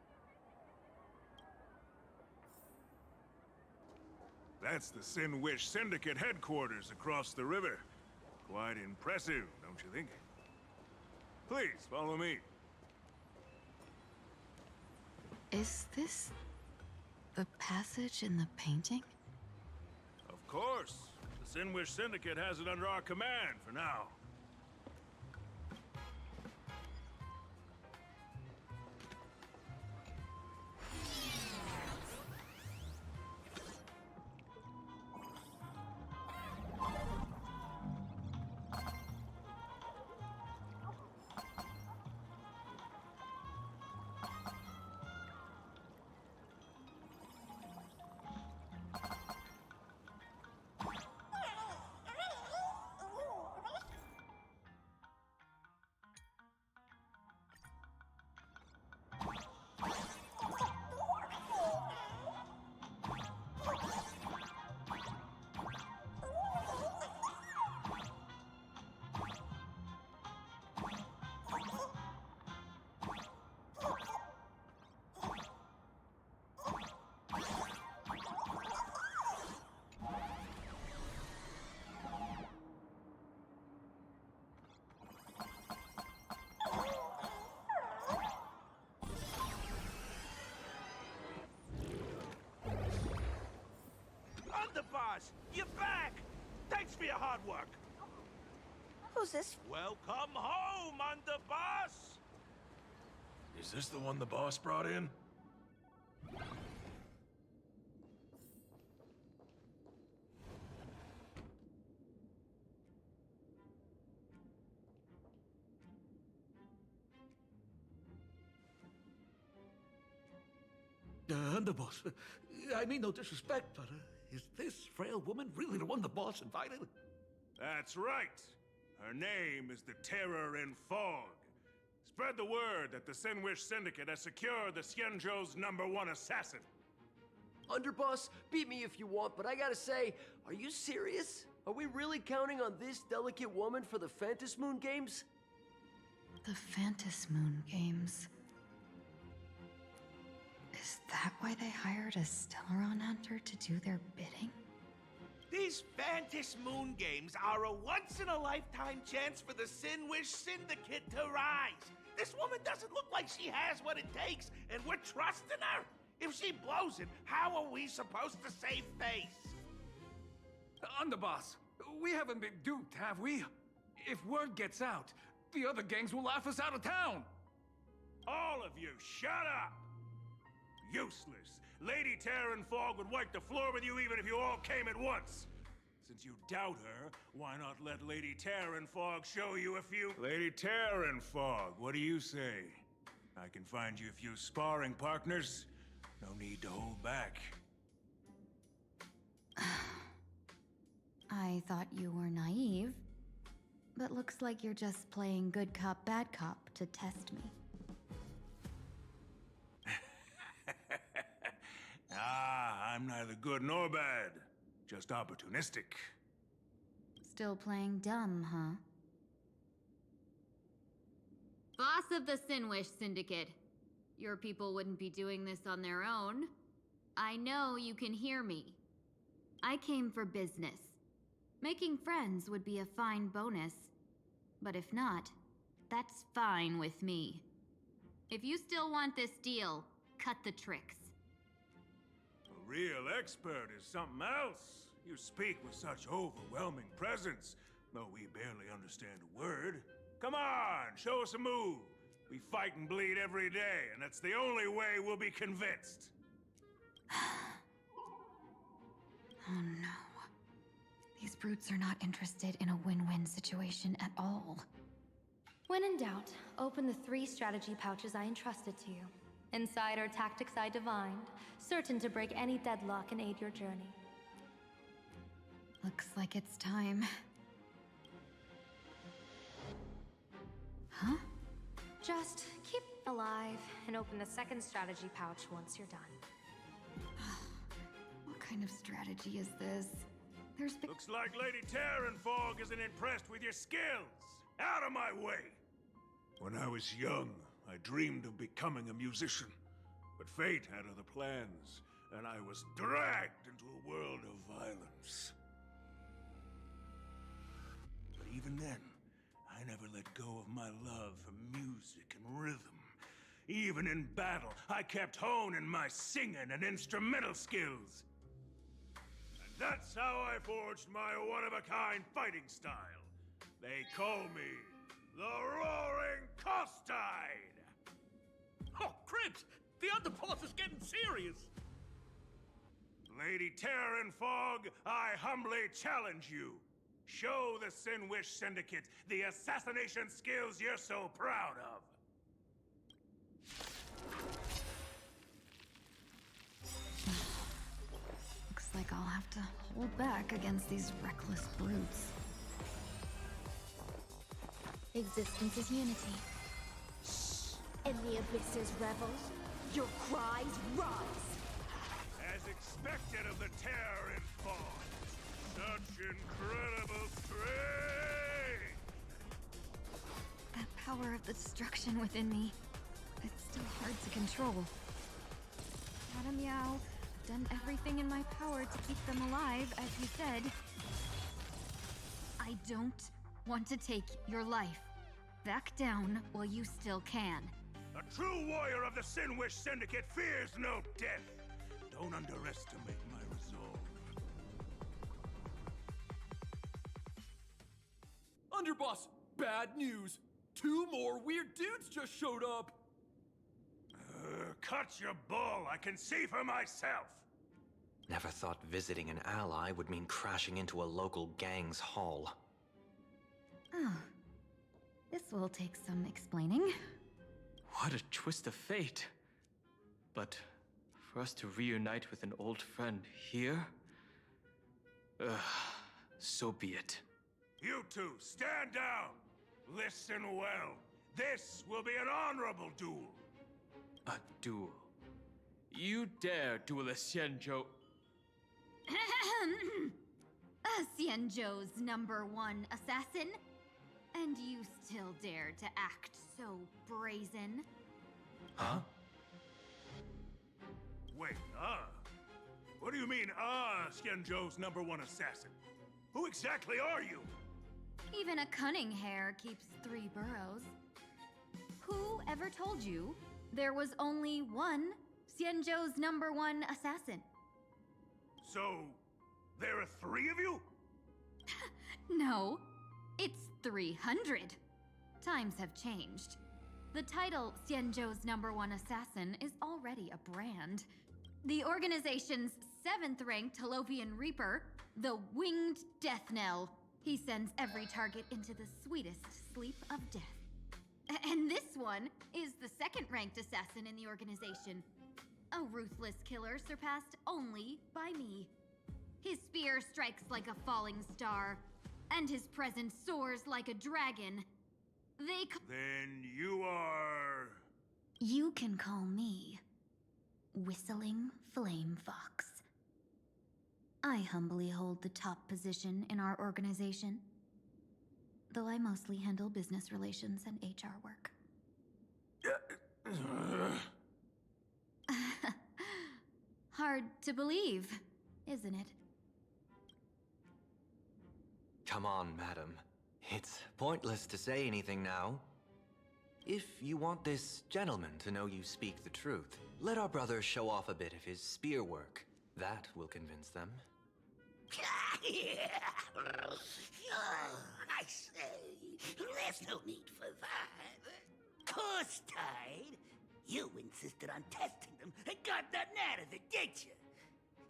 That's the Sin Wish Syndicate headquarters across the river. Quite impressive, don't you think? Please, follow me. Is this the passage in the painting? Of course. The Sin Wish Syndicate has it under our command for now. Underboss, you're back! Thanks for your hard work. Who's this? Welcome home, Underboss! Is this the one the boss brought in? Underboss, I mean no disrespect, but is this frail woman really the one the boss invited? That's right. Her name is the Terror in Fog. Spread the word that the Sin Wish Syndicate has secured the Xianzhou's #1 assassin. Underboss, beat me if you want, but I gotta say, are you serious? Are we really counting on this delicate woman for the Phantasmoon games? The Fantas Moon Games. Is that why they hired a Stellaron hunter to do their bidding? These Fantas Moon Games are a once-in-a-lifetime chance for the Sinwish Syndicate to rise. This woman doesn't look like she has what it takes, and we're trusting her. If she blows it, how are we supposed to save face? Underboss, we haven't been duped, have we? If word gets out, the other gangs will laugh us out of town. All of you, shut up! Useless. Lady Terran Fog would wipe the floor with you even if you all came at once. Since you doubt her, why not let Lady Terran Fog show you a few... Lady Terran Fog, what do you say? I can find you a few sparring partners. No need to hold back. I thought you were naive, but looks like you're just playing good cop, bad cop to test me. I'm neither good nor bad. Just opportunistic. Still playing dumb, huh? Boss of the Sinwish Syndicate. Your people wouldn't be doing this on their own. I know you can hear me. I came for business. Making friends would be a fine bonus. But if not, that's fine with me. If you still want this deal, cut the tricks. A real expert is something else. You speak with such overwhelming presence, though we barely understand a word. Come on, show us a move. We fight and bleed every day, and that's the only way we'll be convinced. Oh no. These brutes are not interested in a win-win situation at all. When in doubt, open the 3 strategy pouches I entrusted to you. Inside are tactics I divined, certain to break any deadlock and aid your journey. Looks like it's time. Huh? Just keep alive and open the 2nd strategy pouch once you're done. What kind of strategy is this? Looks like Lady Terran Fog isn't impressed with your skills. Out of my way! When I was young, I dreamed of becoming a musician. But fate had other plans, and I was dragged into a world of violence. But even then, I never let go of my love for music and rhythm. Even in battle, I kept honing my singing and instrumental skills. And that's how I forged my one-of-a-kind fighting style. They call me the Roaring Costide! Oh, Cribs! The underboss is getting serious! Lady Terran Fog, I humbly challenge you. Show the Sinwish Syndicate the assassination skills you're so proud of. Looks like I'll have to hold back against these reckless brutes. Existence is unity. In the abysses revel, your cries rise. As expected of the Terran Fog. Such incredible strength! That power of the destruction within me, it's still hard to control. Madam Yao, I've done everything in my power to keep them alive, as you said. I don't want to take your life. Back down while you still can. A true warrior of the Sinwish Syndicate fears no death. Don't underestimate my resolve. Underboss, bad news. 2 more weird dudes just showed up. Cut your bull. I can see for myself. Never thought visiting an ally would mean crashing into a local gang's hall. Oh. This will take some explaining. What a twist of fate. But for us to reunite with an old friend here? So be it. You two, stand down! Listen well. This will be an honorable duel. A duel? You dare duel a Xianzhou? Xianzhou's #1 assassin? And you still dare to act so brazen? Huh? Wait, What do you mean, Xianzhou's #1 assassin? Who exactly are you? Even a cunning hare keeps 3 burrows. Who ever told you there was only one Xianzhou's #1 assassin? So, there are 3 of you? No, it's 300. Times have changed. The title Xianzhou's #1 assassin is already a brand. The organization's 7th-ranked Talovian Reaper, the Winged Death Knell. He sends every target into the sweetest sleep of death. And this one is the 2nd-ranked assassin in the organization. A ruthless killer surpassed only by me. His spear strikes like a falling star, and his presence soars like a dragon. Then you are... You can call me Whistling Flame Fox. I humbly hold the top position in our organization, though I mostly handle business relations and HR work. Hard to believe, isn't it? Come on, madam. It's pointless to say anything now. If you want this gentleman to know you speak the truth, let our brother show off a bit of his spear work. That will convince them. I say, there's no need for that. Course tied. You insisted on testing them and got nothing out of it, did you?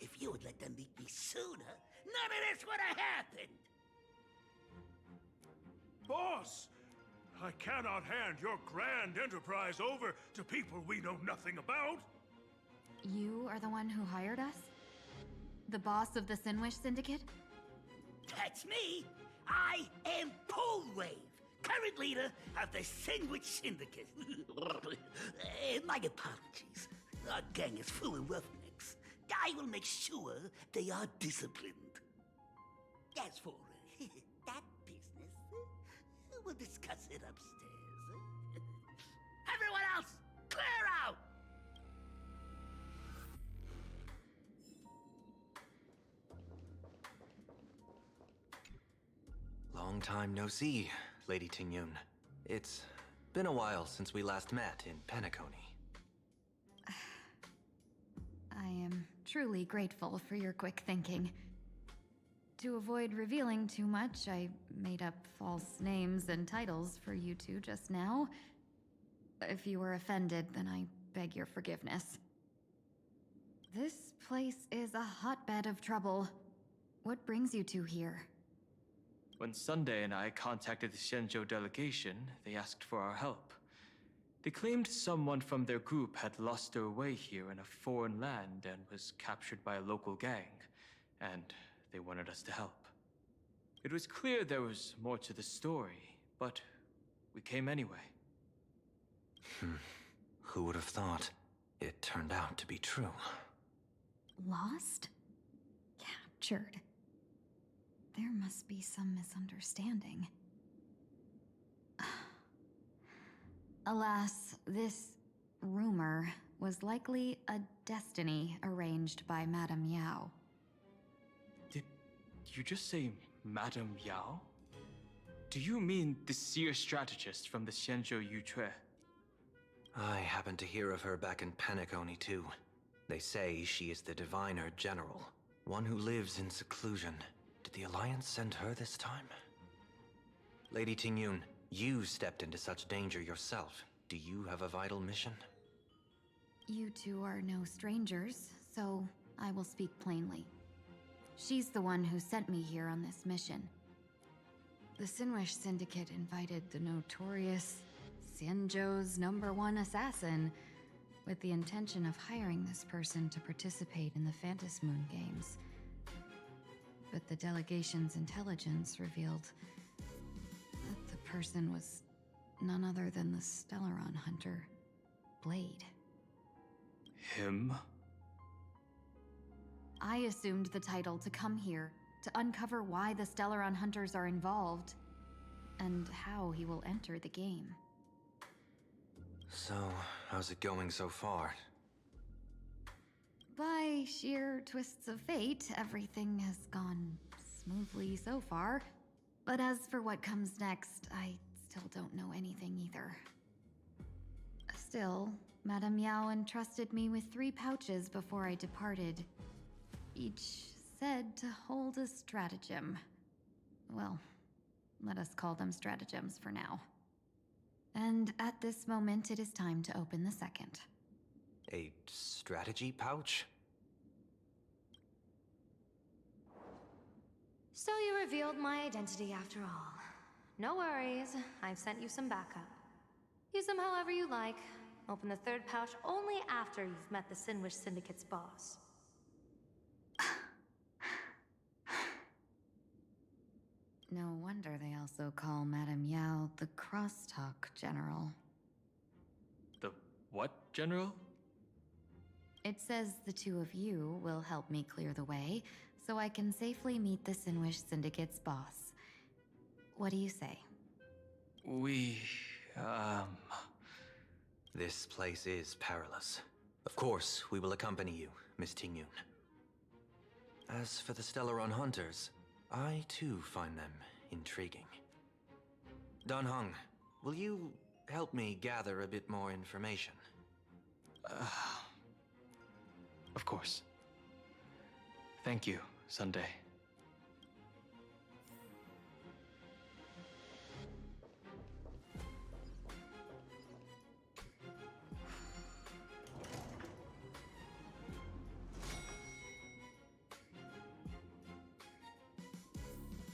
If you would let them meet me sooner, none of this would have happened. Boss! I cannot hand your grand enterprise over to people we know nothing about. You are the one who hired us? The boss of the Sinwish Syndicate? That's me. I am Polwave, current leader of the Sandwich Syndicate. My apologies. Our gang is full of roughnecks. I will make sure they are disciplined. As for that business, we'll discuss it upstairs. Everyone else, clear out! Long time no see, Lady Tingyun. It's been a while since we last met in Penacony. I am truly grateful for your quick thinking. To avoid revealing too much, I made up false names and titles for you two just now. If you were offended, then I beg your forgiveness. This place is a hotbed of trouble. What brings you two here? When Sunday and I contacted the Xianzhou delegation, they asked for our help. They claimed someone from their group had lost their way here in a foreign land and was captured by a local gang, and they wanted us to help. It was clear there was more to the story, but we came anyway. Who would have thought? It turned out to be true. Lost? Captured? There must be some misunderstanding. Alas, this rumor was likely a destiny arranged by Madame Yao. Did you just say Madame Yao? Do you mean the seer strategist from the Xianzhou Yutue? I happened to hear of her back in Penacony too. They say she is the diviner general, one who lives in seclusion. Did the Alliance send her this time? Lady Tingyun, you stepped into such danger yourself. Do you have a vital mission? You two are no strangers, so I will speak plainly. She's the one who sent me here on this mission. The Sinwish Syndicate invited the notorious Xianzhou's #1 assassin with the intention of hiring this person to participate in the Phantasmoon Games. But the delegation's intelligence revealed that the person was none other than the Stellaron hunter, Blade. Him? I assumed the title to come here to uncover why the Stellaron hunters are involved. and how he will enter the game. So, how's it going so far? By sheer twists of fate, everything has gone smoothly so far. But as for what comes next, I still don't know anything either. Still, Madame Yao entrusted me with 3 pouches before I departed. Each said to hold a stratagem. Well, let us call them stratagems for now. And at this moment, it is time to open the second. A strategy pouch? So you revealed my identity after all. No worries, I've sent you some backup. Use them however you like. Open the third pouch only after you've met the Sinwish Syndicate's boss. No wonder they also call Madame Yao the Crosstalk General. The what, General? It says the 2 of you will help me clear the way, so I can safely meet the Sinwish Syndicate's boss. What do you say? This place is perilous. Of course, we will accompany you, Miss Tingyun. As for the Stellaron Hunters, I too find them intriguing. Dan Heng, will you help me gather a bit more information? Of course. Thank you, Sunday.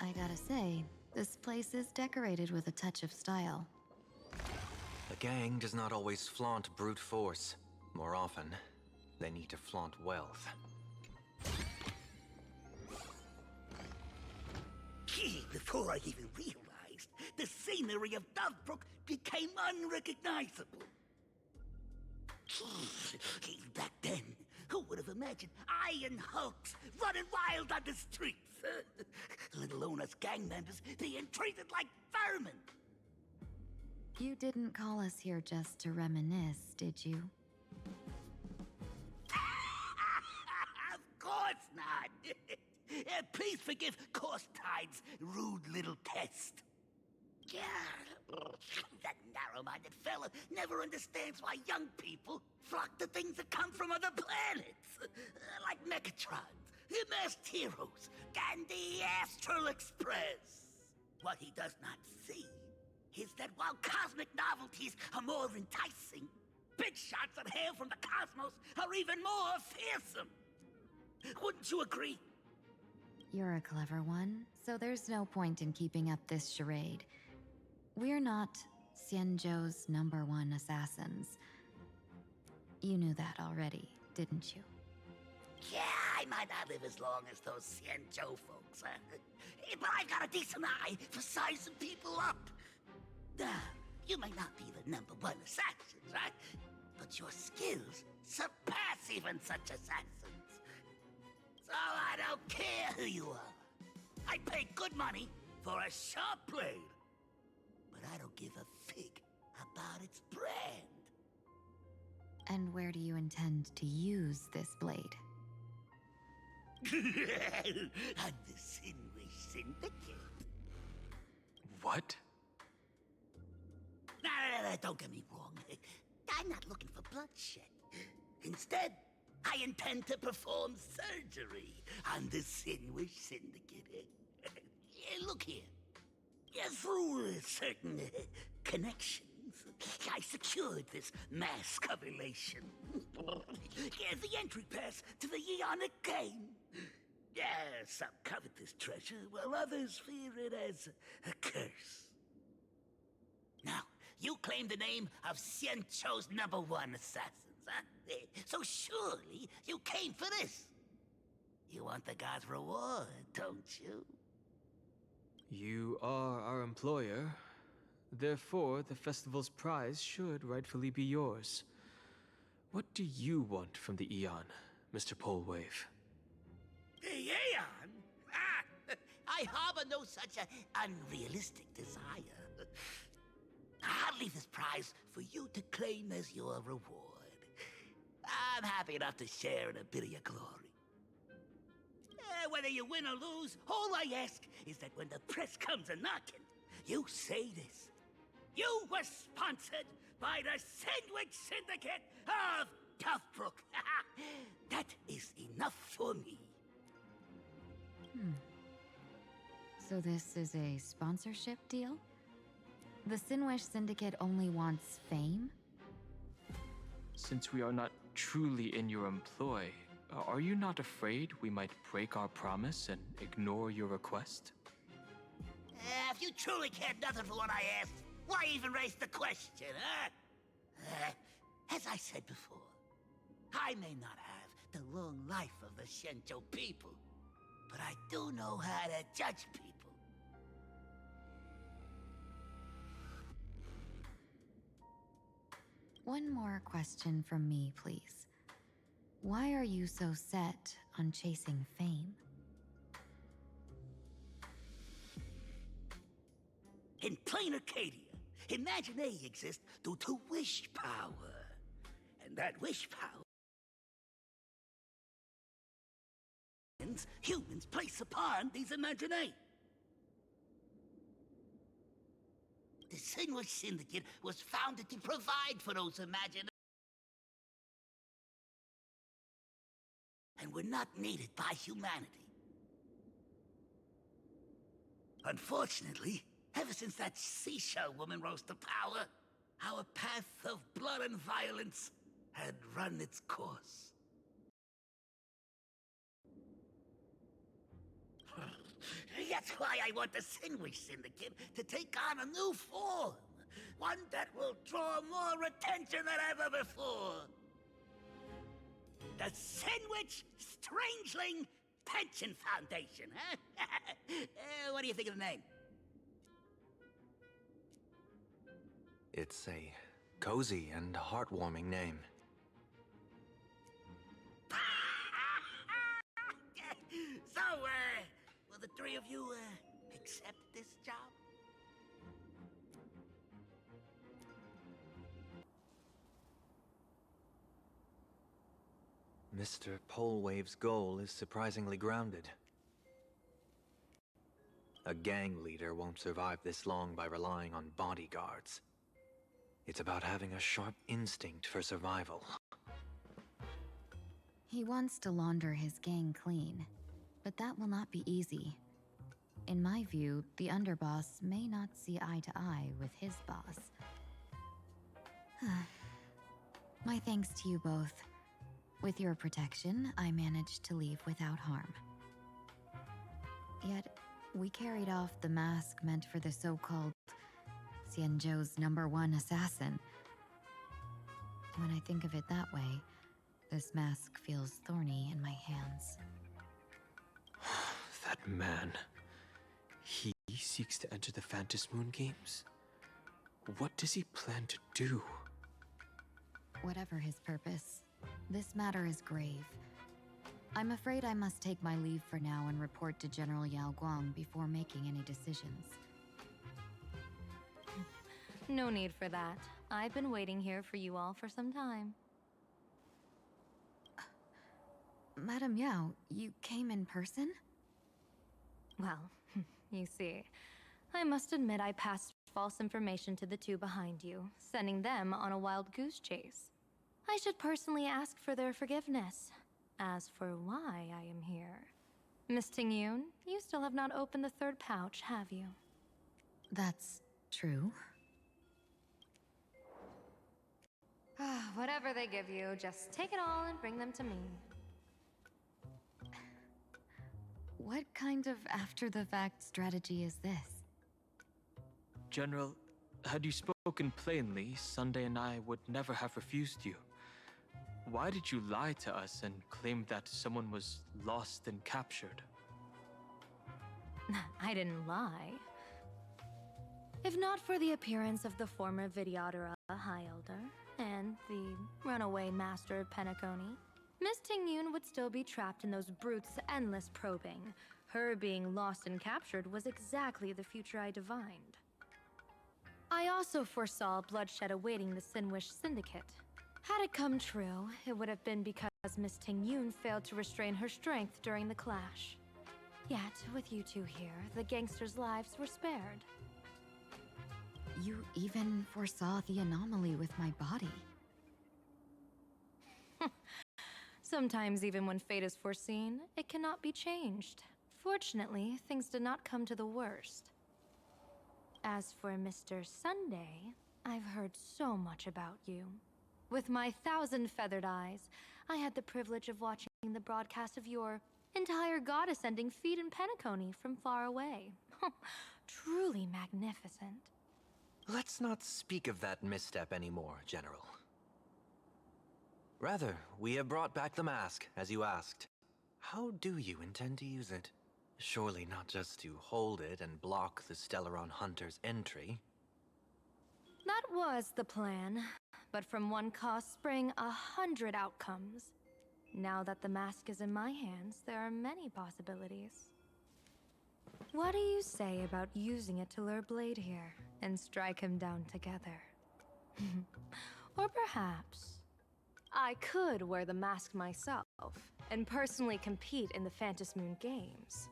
I gotta say, this place is decorated with a touch of style. A gang does not always flaunt brute force. More often, they need to flaunt wealth. Gee, before I even realized, the scenery of Dovebrook became unrecognizable. Gee, back then, who would have imagined iron hulks running wild on the streets? Let alone us gang members being treated like vermin. You didn't call us here just to reminisce, did you? Of course not. Please forgive Korstein's rude little test. That narrow-minded fella never understands why young people flock to things that come from other planets. Like Mechatrons, masked heroes, and the Astral Express. What he does not see is that while cosmic novelties are more enticing, big shots that hail from the cosmos are even more fearsome. Wouldn't you agree? You're a clever one, so there's no point in keeping up this charade. We're not Xianzhou's #1 assassins. You knew that already, didn't you? Yeah, I might not live as long as those Xianzhou folks, but I've got a decent eye for sizing people up. You might not be the #1 assassins, right? But your skills surpass even such assassins. So I don't care who you are. I pay good money for a sharp blade. But I don't give a fig about its brand. And where do you intend to use this blade? On the Sinwish Syndicate. What? No, don't get me wrong. I'm not looking for bloodshed. Instead, I intend to perform surgery on the Sinwish Syndicate. Look here. Through certain connections, I secured this mass covulation. The entry pass to the Eonic game. Some covet this treasure, while others fear it as a curse. Now, you claim the name of Xianzhou's #1 assassins, huh? So surely you came for this. You want the god's reward, don't you? You are our employer. Therefore, the festival's prize should rightfully be yours. What do you want from the Eon, Mr. Polwave? The Aeon? I harbor no such unrealistic desire. I'll leave this prize for you to claim as your reward. I'm happy enough to share in a bit of your glory. Whether you win or lose, all I ask is that when the press comes a-knocking, you say this. You were sponsored by the Sandwich Syndicate of Toughbrook. That is enough for me. So this is a sponsorship deal? The Sinwish Syndicate only wants fame? Since we are not truly in your employ, are you not afraid we might break our promise and ignore your request? If you truly cared nothing for what I asked, why even raise the question, huh? As I said before, I may not have the long life of the Shenzhou people, but I do know how to judge people. One more question from me, please. Why are you so set on chasing fame? In plain Arcadia, Imaginary exists due to wish power. And that wish power humans place upon these Imaginary. The Sinwish Syndicate was founded to provide for those Imaginary. And were not needed by humanity. Unfortunately, ever since that seashell woman rose to power, our path of blood and violence had run its course. That's why I want the Sinwish Syndicate to take on a new form. One that will draw more attention than ever before. The Sinwich Strangeling Pension Foundation, huh? What do you think of the name? It's a cozy and heartwarming name. So, will the three of you, accept this job? Mr. Polewave's goal is surprisingly grounded. A gang leader won't survive this long by relying on bodyguards. It's about having a sharp instinct for survival. He wants to launder his gang clean, but that will not be easy. In my view, the underboss may not see eye to eye with his boss. My thanks to you both. With your protection, I managed to leave without harm. Yet, we carried off the mask meant for the so-called Xianzhou's #1 assassin. When I think of it that way, this mask feels thorny in my hands. That man. He seeks to enter the Phantom Moon Games. What does he plan to do? Whatever his purpose, this matter is grave. I'm afraid I must take my leave for now and report to General Yao Guang before making any decisions. No need for that. I've been waiting here for you all for some time. Madam Yao, you came in person? Well, you see, I must admit I passed false information to the two behind you, sending them on a wild goose chase. I should personally ask for their forgiveness. As for why I am here, Miss Tingyun, you still have not opened the third pouch, have you? That's true. Whatever they give you, just take it all and bring them to me. What kind of after-the-fact strategy is this? General, had you spoken plainly, Sunday and I would never have refused you. Why did you lie to us and claim that someone was lost and captured? I didn't lie. If not for the appearance of the former Vidyadhara High Elder and the runaway Master of Penacony, Miss Tingyun would still be trapped in those brutes' endless probing, Her being lost and captured was exactly the future I divined. I also foresaw bloodshed awaiting the Sinwish Syndicate. Had it come true, it would have been because Miss Ting-Yun failed to restrain her strength during the clash. Yet, with you two here, the gangsters' lives were spared. You even foresaw the anomaly with my body. Sometimes, even when fate is foreseen, it cannot be changed. Fortunately, things did not come to the worst. As for Mr. Sunday, I've heard so much about you. With my 1,000 feathered eyes, I had the privilege of watching the broadcast of your entire god-ascending feat in Penacony from far away. Truly magnificent. Let's not speak of that misstep anymore, General. Rather, we have brought back the mask, as you asked. How do you intend to use it? Surely not just to hold it and block the Stellaron Hunter's entry. That was the plan, but from one cause spring 100 outcomes. Now that the mask is in my hands, there are many possibilities. What do you say about using it to lure Blade here and strike him down together? Or perhaps I could wear the mask myself and personally compete in the Phantom Moon Games.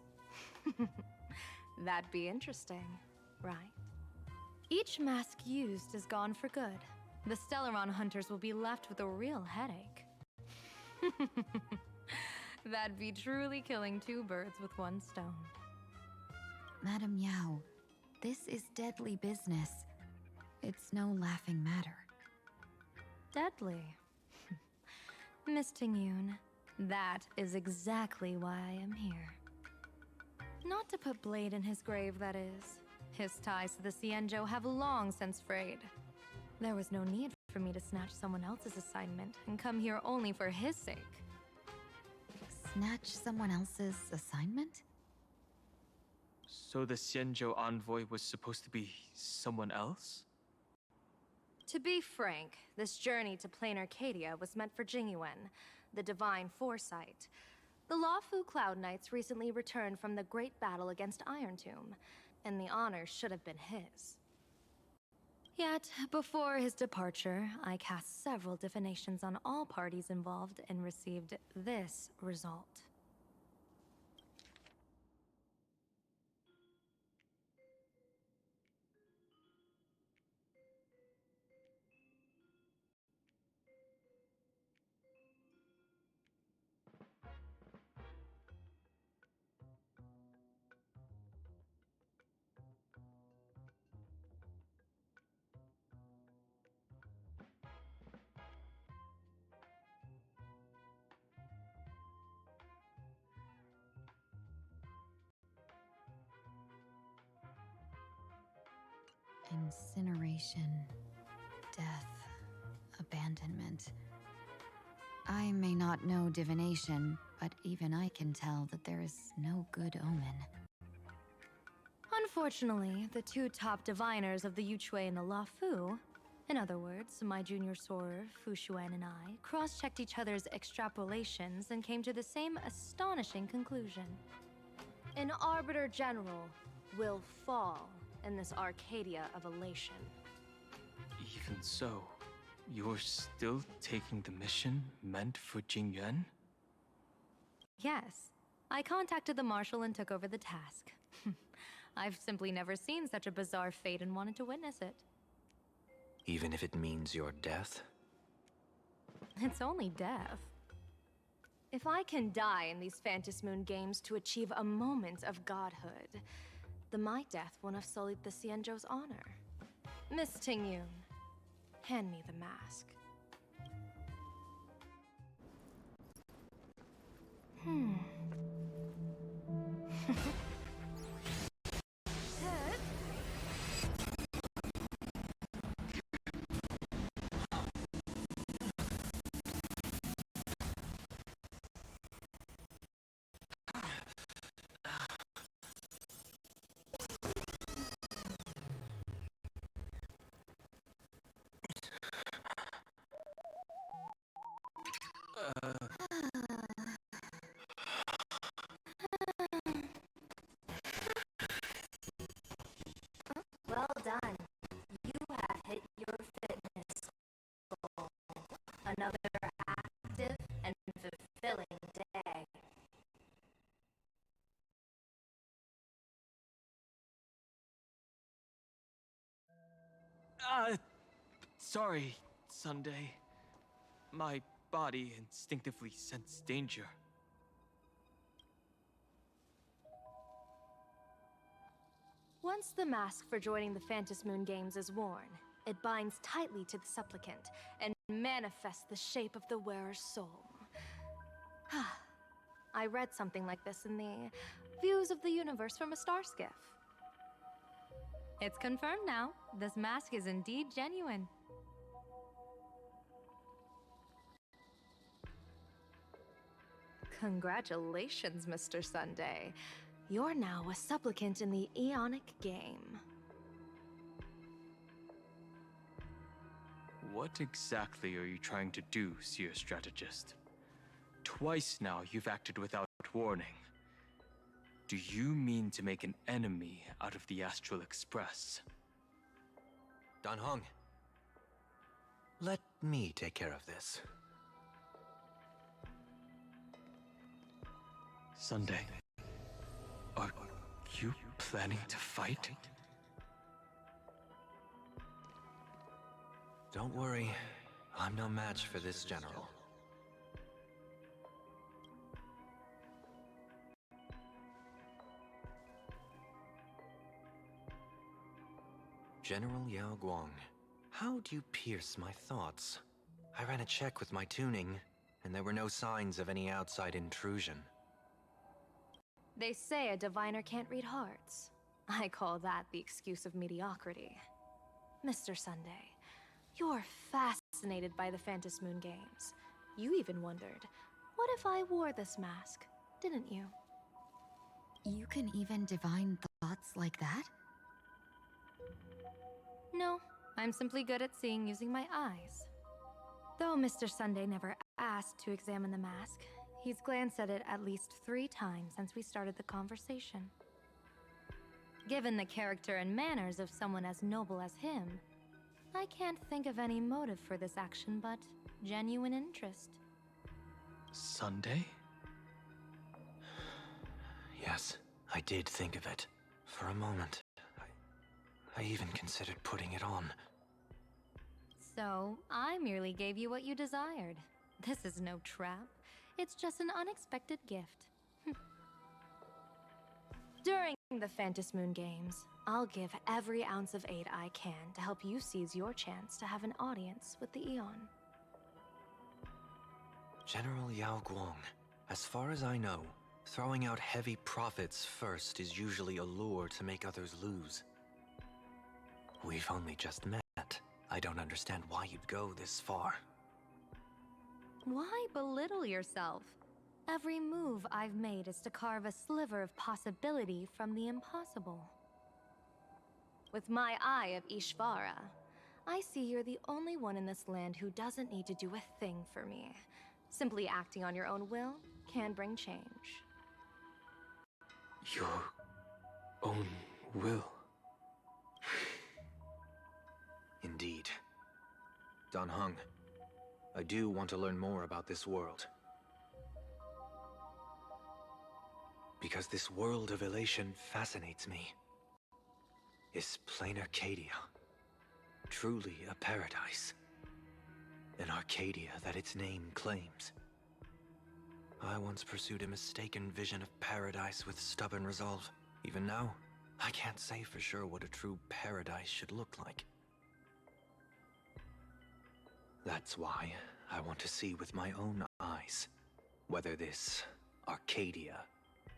That'd be interesting, right? Each mask used is gone for good. The Stellaron hunters will be left with a real headache. That'd be truly killing two birds with one stone. Madam Yao, this is deadly business. It's no laughing matter. Deadly. Miss Ting-Yun, that is exactly why I am here. Not to put Blade in his grave, that is. His ties to the Xianzhou have long since frayed. There was no need for me to snatch someone else's assignment and come here only for his sake. Snatch someone else's assignment? So the Xianzhou envoy was supposed to be someone else? To be frank, this journey to Plain Arcadia was meant for Jingyuan, the Divine Foresight. The Luofu Cloud Knights recently returned from the great battle against Iron Tomb, and the honor should have been his. Yet, before his departure, I cast several divinations on all parties involved and received this result. Incineration, death, abandonment. I may not know divination, but even I can tell that there is no good omen. Unfortunately, the two top diviners of the Yuchui and the Luofu, in other words, my junior soror, Fu Xuan, and I, cross-checked each other's extrapolations and came to the same astonishing conclusion. An Arbiter General will fall in this Arcadia of Elation. Even so, you're still taking the mission meant for Jingyuan? Yes, I contacted the Marshal and took over the task. I've simply never seen such a bizarre fate and wanted to witness it. Even if it means your death? It's only death. If I can die in these Phantom Moon Games to achieve a moment of godhood, then my death won't have sullied the Xianzhou's honor. Miss Ting-Yun, hand me the mask. Sorry, Sunday. My body instinctively sensed danger. Once the mask for joining the Phantom Moon Games is worn, it binds tightly to the supplicant and manifests the shape of the wearer's soul. I read something like this in the Views of the Universe from a Star Skiff. It's confirmed now. This mask is indeed genuine. Congratulations, Mr. Sunday. You're now a supplicant in the Aeonic game. What exactly are you trying to do, Seer Strategist? Twice now you've acted without warning. Do you mean to make an enemy out of the Astral Express? Dan Heng, let me take care of this. Sunday, are you planning to fight? Don't worry, I'm no match for this general. General Yao Guang, how do you pierce my thoughts? I ran a check with my tuning, and there were no signs of any outside intrusion. They say a diviner can't read hearts. I call that the excuse of mediocrity. Mr. Sunday, you're fascinated by the Phantom Moon Games. You even wondered, what if I wore this mask, didn't you? You can even divine thoughts like that? No, I'm simply good at seeing using my eyes. Though Mr. Sunday never asked to examine the mask, he's glanced at it at least 3 times since we started the conversation. Given the character and manners of someone as noble as him, I can't think of any motive for this action but genuine interest. Sunday? Yes, I did think of it. For a moment. I even considered putting it on. So, I merely gave you what you desired. This is no trap. It's just an unexpected gift. During the Phantom Moon Games, I'll give every ounce of aid I can to help you seize your chance to have an audience with the Eon. General Yao Guang, as far as I know, throwing out heavy profits first is usually a lure to make others lose. We've only just met. I don't understand why you'd go this far. Why belittle yourself? Every move I've made is to carve a sliver of possibility from the impossible. With my eye of Ishvara, I see you're the only one in this land who doesn't need to do a thing for me. Simply acting on your own will can bring change. Your own will? Indeed. Dan Heng, I do want to learn more about this world. Because this world of elation fascinates me. Is plain Arcadia truly a paradise? An Arcadia that its name claims? I once pursued a mistaken vision of paradise with stubborn resolve. Even now, I can't say for sure what a true paradise should look like. That's why I want to see with my own eyes whether this Arcadia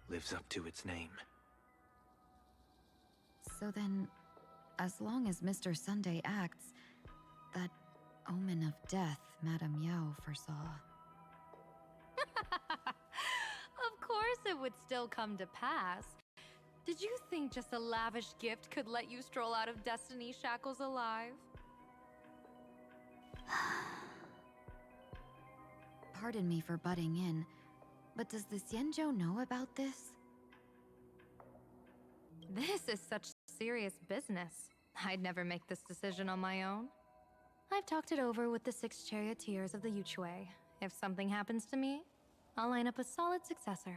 lives up to its name. So then, as long as Mr. Sunday acts, that omen of death Madame Yao foresaw. Of course it would still come to pass. Did you think just a lavish gift could let you stroll out of Destiny shackles alive? Pardon me for butting in, but does the Xianzhou know about this? This is such serious business. I'd never make this decision on my own. I've talked it over with the 6 charioteers of the Yuchue. If something happens to me, I'll line up a solid successor.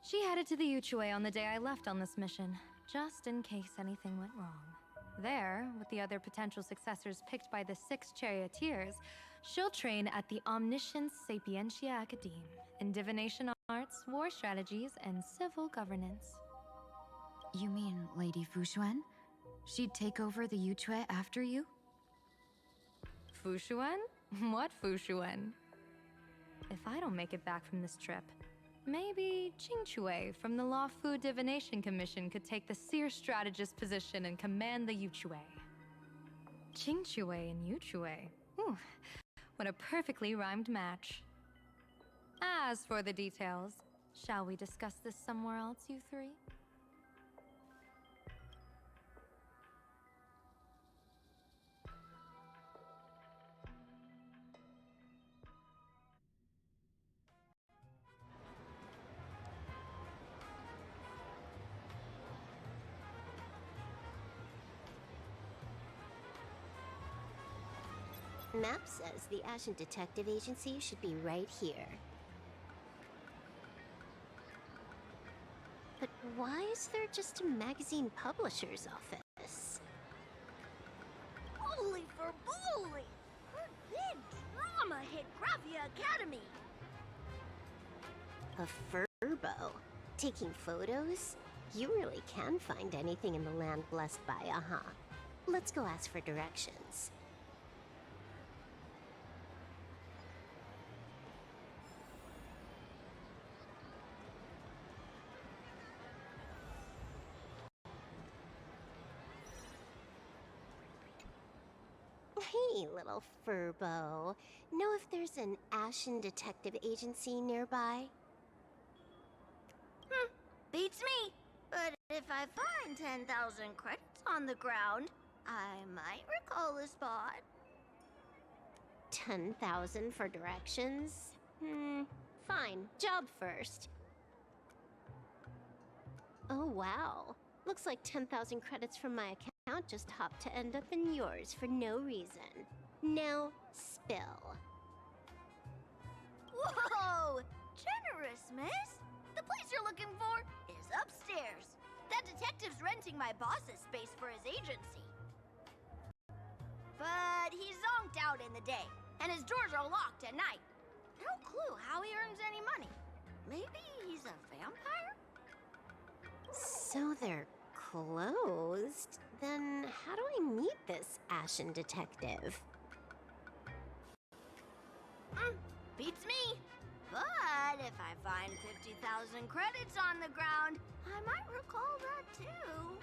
She headed to the Yuchue on the day I left on this mission, just in case anything went wrong. There, with the other potential successors picked by the 6 charioteers, she'll train at the Omniscience Sapientia Academe in divination arts, war strategies, and civil governance. You mean Lady Fushuan? She'd take over the Yuchue after you? Fushuan? What Fushuan? If I don't make it back from this trip, maybe Qingchue from the Law Fu Divination Commission could take the seer strategist position and command the Yuchue. Qingchue and Yuchue. Ooh, what a perfectly rhymed match. As for the details, shall we discuss this somewhere else, you three? Map says the Ashen Detective Agency should be right here. But why is there just a magazine publisher's office? Holy for bully! Big drama hit Graphia Academy! A furbo? Taking photos? You really can find anything in the land blessed by Aha. Let's go ask for directions. Hey, little furbo. Know if there's an Ashen Detective Agency nearby? Beats me. But if I find 10,000 credits on the ground, I might recall the spot. 10,000 for directions? Fine. Job first. Oh, wow. Looks like 10,000 credits from my account just hopped to end up in yours for no reason. Now, spill. Whoa! Generous, miss. The place you're looking for is upstairs. That detective's renting my boss's space for his agency. But he's zonked out in the day, and his doors are locked at night. No clue how he earns any money. Maybe he's a vampire? So they're closed? Then how do I meet this Ashen Detective? Beats me. But if I find 50,000 credits on the ground, I might recall that too.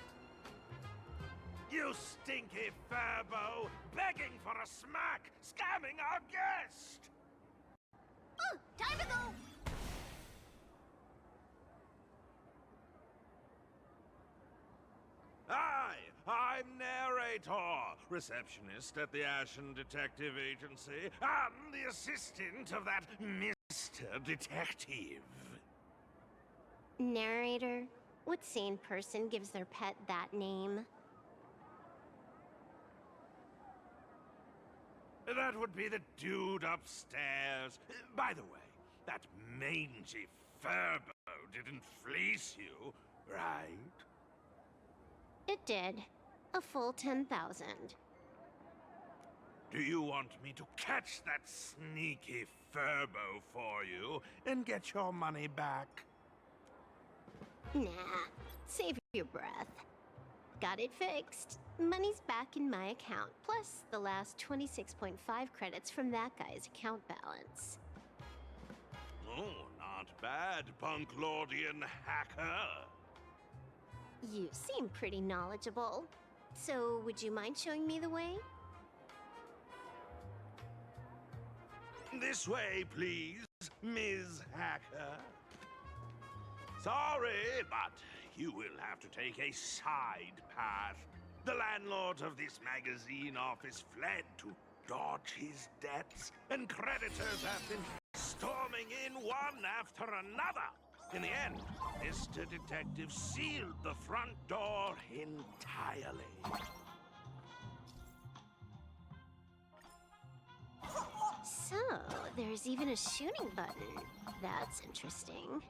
You stinky furbo! Begging for a smack! Scamming our guest! Ooh, time to go! Hi, I'm Narrator, receptionist at the Ashen Detective Agency. I'm the assistant of that Mr. Detective. Narrator? What sane person gives their pet that name? That would be the dude upstairs. By the way, that mangy furbo didn't fleece you, right? It did. A full 10,000. Do you want me to catch that sneaky furbo for you and get your money back? Nah, save your breath. Got it fixed. Money's back in my account, plus the last 26.5 credits from that guy's account balance. Oh, not bad, punk lordian hacker. You seem pretty knowledgeable. So, would you mind showing me the way? This way, please, Ms. Hacker. Sorry, but you will have to take a side path. The landlord of this magazine office fled to dodge his debts, and creditors have been storming in one after another. In the end, Mr. Detective sealed the front door entirely. So, there's even a shooting button. That's interesting.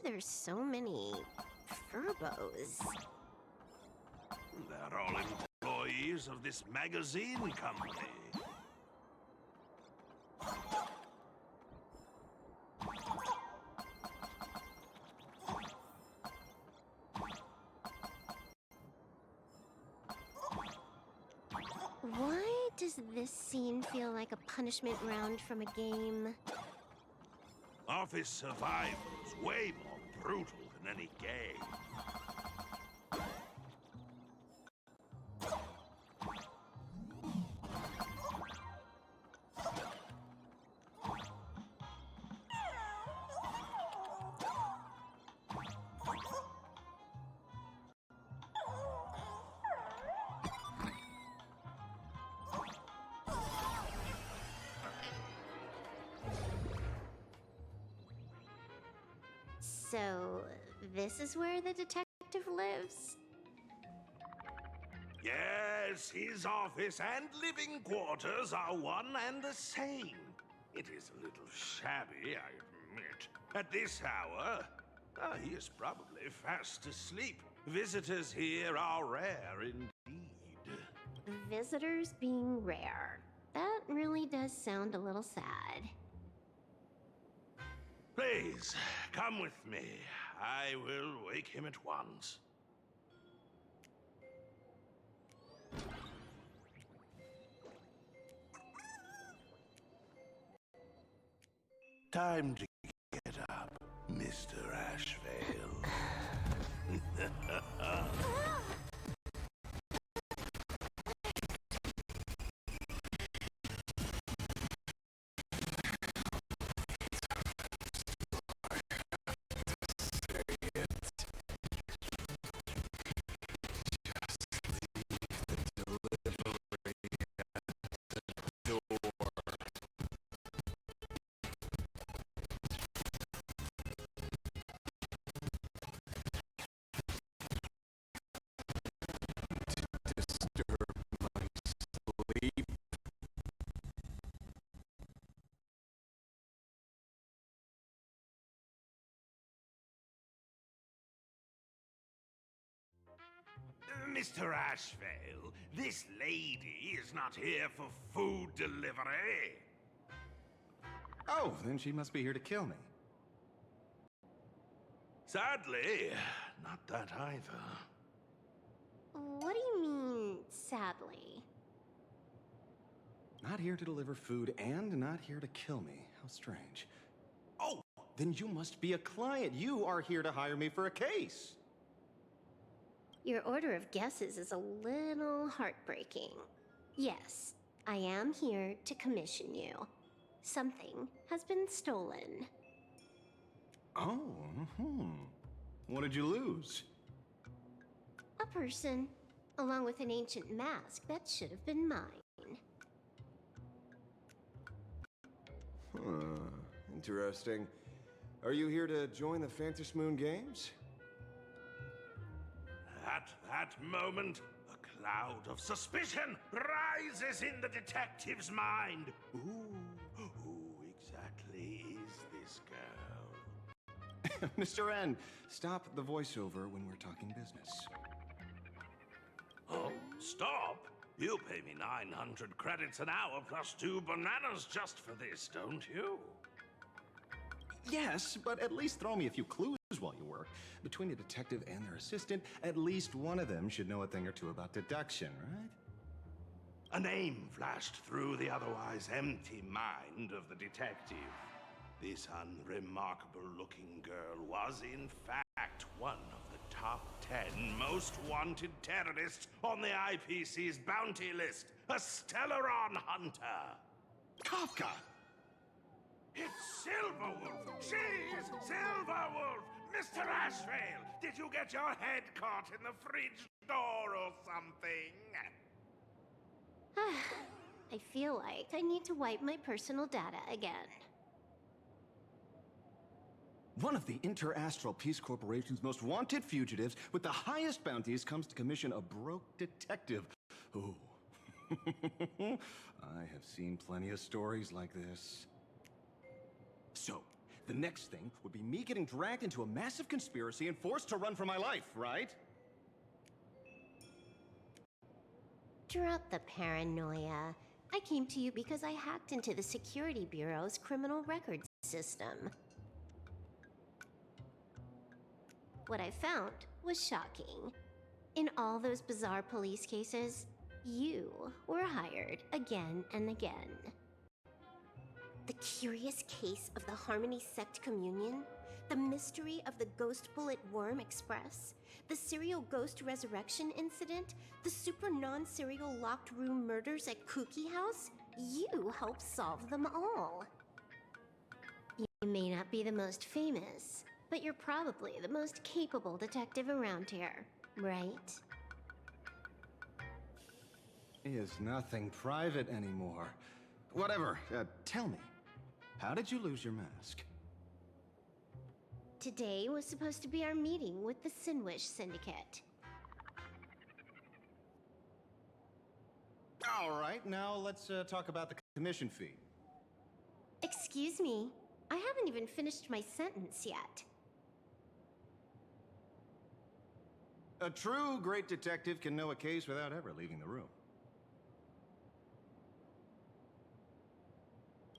there's so many furbos? They're all employees of this magazine company. Why does this scene feel like a punishment round from a game? Office survival's way more brutal than any game. So, this is where the detective lives? Yes, his office and living quarters are one and the same. It is a little shabby, I admit. At this hour, he is probably fast asleep. Visitors here are rare indeed. Visitors being rare. That really does sound a little sad. Please, come with me. I will wake him at once. Time to get up, Mr. Ashvale. Mr. Ashvale, this lady is not here for food delivery. Oh, then she must be here to kill me. Sadly, not that either. What do you mean, sadly? Not here to deliver food and not here to kill me. How strange. Oh, then you must be a client. You are here to hire me for a case. Your order of guesses is a little heartbreaking. Yes, I am here to commission you. Something has been stolen. Oh, What did you lose? A person, along with an ancient mask that should have been mine. Interesting. Are you here to join the Fantasy Moon Games? At that moment, a cloud of suspicion rises in the detective's mind. Who exactly is this girl? Mr. N, stop the voiceover when we're talking business. Oh, stop? You pay me 900 credits an hour plus 2 bananas just for this, don't you? Yes, but at least throw me a few clues while you work. Between a detective and their assistant, at least one of them should know a thing or two about deduction, right? A name flashed through the otherwise empty mind of the detective. This unremarkable-looking girl was, in fact, one of the top 10 most wanted terrorists on the IPC's bounty list, a Stellaron hunter. Kafka! It's Silverwolf! She's Silverwolf! Mr. Ashvale, did you get your head caught in the fridge door or something? I feel like I need to wipe my personal data again. One of the Interastral Peace Corporation's most wanted fugitives with the highest bounties comes to commission a broke detective. Ooh. I have seen plenty of stories like this. So, The next thing would be me getting dragged into a massive conspiracy and forced to run for my life, right? Drop the paranoia. I came to you because I hacked into the Security Bureau's criminal records system. What I found was shocking. In all those bizarre police cases, you were hired again and again. The curious case of the Harmony Sect Communion, the mystery of the Ghost Bullet Worm Express, the serial ghost resurrection incident, the super non-serial locked room murders at Kooky House, you helped solve them all. You may not be the most famous, but you're probably the most capable detective around here, right? Is nothing private anymore. Whatever, tell me, how did you lose your mask? Today was supposed to be our meeting with the Sinwish Syndicate. All right, now let's talk about the commission fee. Excuse me, I haven't even finished my sentence yet. A true great detective can know a case without ever leaving the room.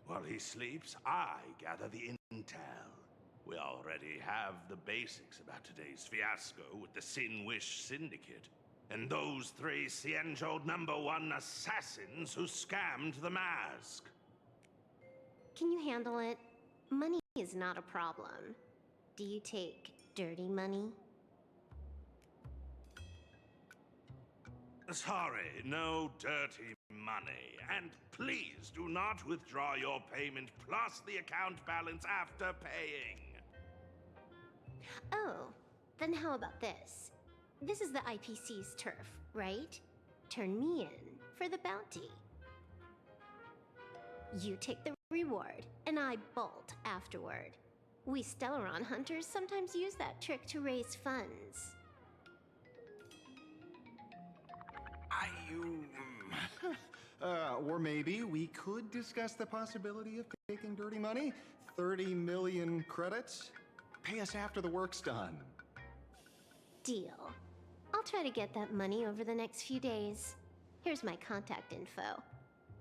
While he sleeps, I gather the intel. We already have the basics about today's fiasco with the Sinwish Syndicate, and those three Cienjo #1 assassins who scammed the mask. Can you handle it? Money is not a problem. Do you take dirty money? Sorry, no dirty money. And please do not withdraw your payment plus the account balance after paying. Oh, then how about this? This is the IPC's turf, right? Turn me in for the bounty. You take the reward, and I bolt afterward. We Stellaron hunters sometimes use that trick to raise funds. Or maybe we could discuss the possibility of taking dirty money? 30 million credits? Pay us after the work's done. Deal. I'll try to get that money over the next few days. Here's my contact info.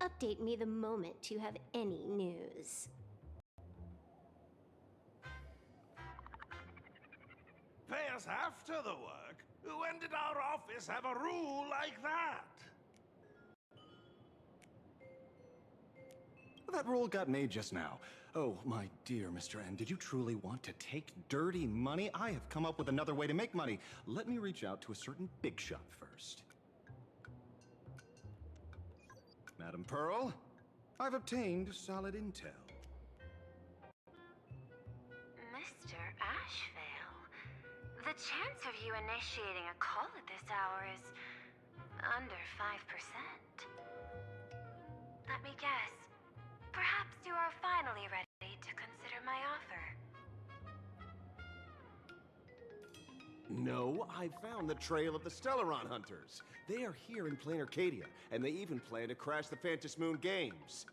Update me the moment you have any news. Pay us after the work? When did our office have a rule like that? That rule got made just now. Oh, my dear Mr. N, did you truly want to take dirty money? I have come up with another way to make money. Let me reach out to a certain big shot first. Madam Pearl, I've obtained solid intel. Mr. Ashvale, the chance of you initiating a call at this hour is under 5%. Let me guess. Perhaps you are finally ready to consider my offer. No, I found the trail of the Stellaron hunters. They are here in plain Arcadia, and they even plan to crash the Phantom Moon Games.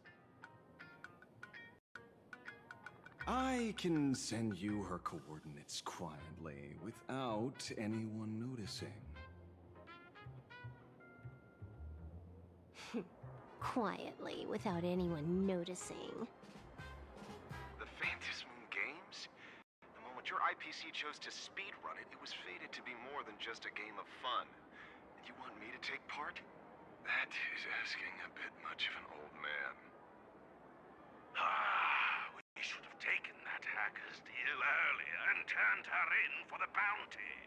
I can send you her coordinates quietly, without anyone noticing. Quietly, without anyone noticing. The Phantom Moon Games? The moment your IPC chose to speedrun it, it was fated to be more than just a game of fun. And you want me to take part? That is asking a bit much of an old man. We should have taken that hacker's deal earlier and turned her in for the bounty.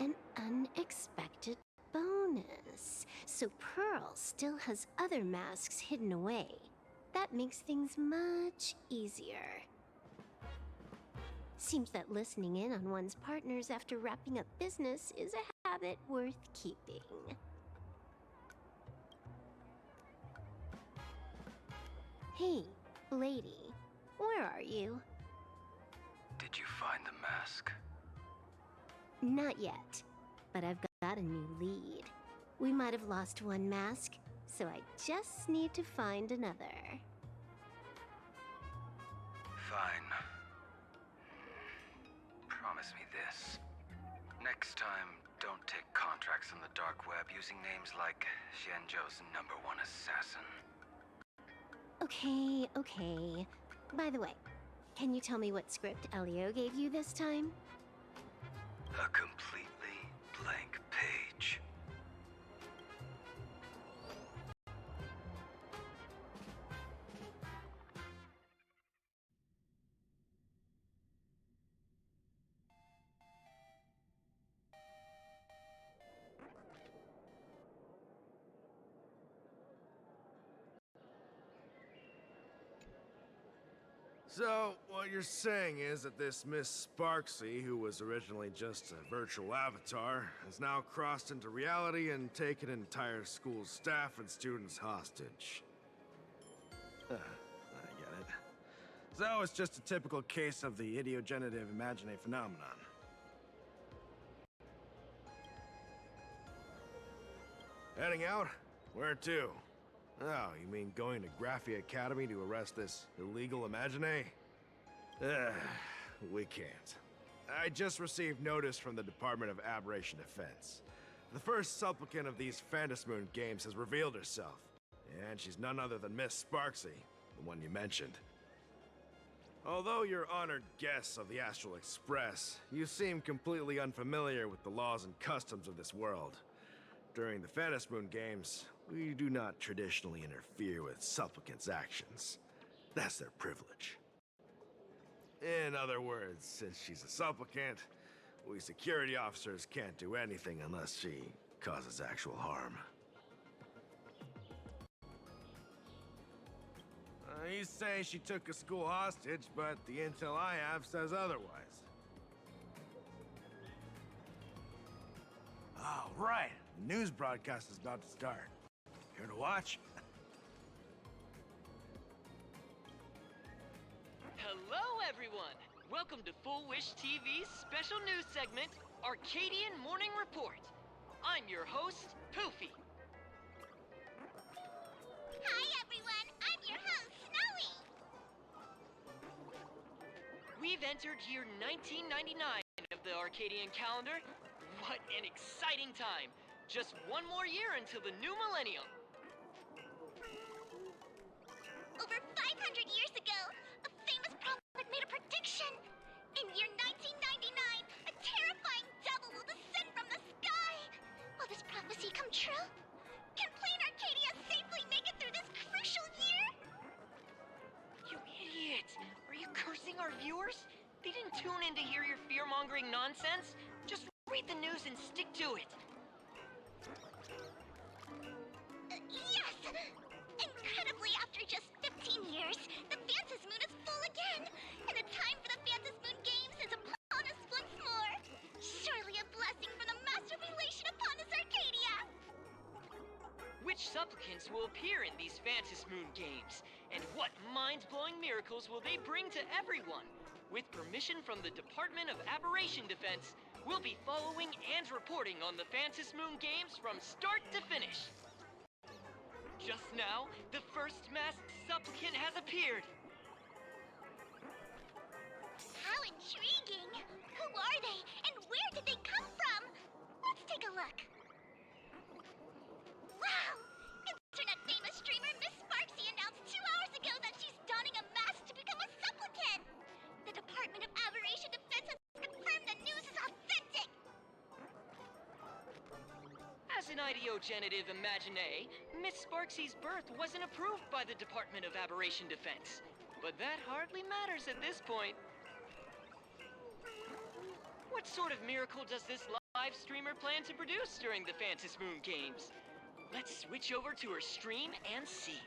An unexpected bonus. So Pearl still has other masks hidden away. That makes things much easier. Seems that listening in on one's partners after wrapping up business is a habit worth keeping. Hey, lady, where are you? Did you find the mask? Not yet, but I've got a new lead. We might have lost one mask, so I just need to find another. Fine. Promise me this. Next time, don't take contracts on the dark web using names like Xianzhou's #1 assassin. Okay, okay. By the way, can you tell me what script Elio gave you this time? A completely blank page. So, what you're saying is that this Miss Sparksy, who was originally just a virtual avatar, has now crossed into reality and taken an entire school's staff and students hostage. I get it. So, it's just a typical case of the idiogenerative imagine phenomenon. Heading out? Where to? Oh, you mean going to Graphia Academy to arrest this illegal imagine? We can't. I just received notice from the Department of Aberration Defense. The first supplicant of these Phantasmoon games has revealed herself. And she's none other than Miss Sparksy, the one you mentioned. Although you're honored guests of the Astral Express, you seem completely unfamiliar with the laws and customs of this world. During the Phantasmoon games, we do not traditionally interfere with supplicants' actions. That's their privilege. In other words, since she's a supplicant, we security officers can't do anything unless she causes actual harm. You say she took a school hostage, but the intel I have says otherwise. Oh, right. The news broadcast is about to start. Here to watch? Hello, everyone! Welcome to Full Wish TV's special news segment, Arcadian Morning Report. I'm your host, Poofy. Hi, everyone! I'm your host, Snowy! We've entered year 1999 of the Arcadian calendar. What an exciting time! Just one more year until the new millennium. Over 500 years ago, a famous prophet made a prediction. In year 1999, a terrifying devil will descend from the sky. Will this prophecy come true? Can Plain Arcadia safely make it through this crucial year? You idiot! Are you cursing our viewers? They didn't tune in to hear your fear-mongering nonsense. Just read the news and stick to it. Yes! Incredibly, after just 15 years, the Phantasmoon is full again! And the time for the Phantasmoon Games is upon us once more! Surely a blessing from the Master Relation upon this Arcadia! Which supplicants will appear in these Phantasmoon games? And what mind-blowing miracles will they bring to everyone? With permission from the Department of Aberration Defense, we'll be following and reporting on the Phantasmoon games from start to finish. Just now, the first masked supplicant has appeared. How intriguing! Who are they, and where did they come from? Let's take a look. Wow! Internet-famous streamer Miss Sparksy announced 2 hours ago that she's donning a mask to become a supplicant! The Department of Aberration Defense has confirmed the news is authentic! As an ideogenitive imagine, Miss Sparksy's birth wasn't approved by the Department of Aberration Defense. But that hardly matters at this point. What sort of miracle does this live streamer plan to produce during the Phantasmoon games? Let's switch over to her stream and see.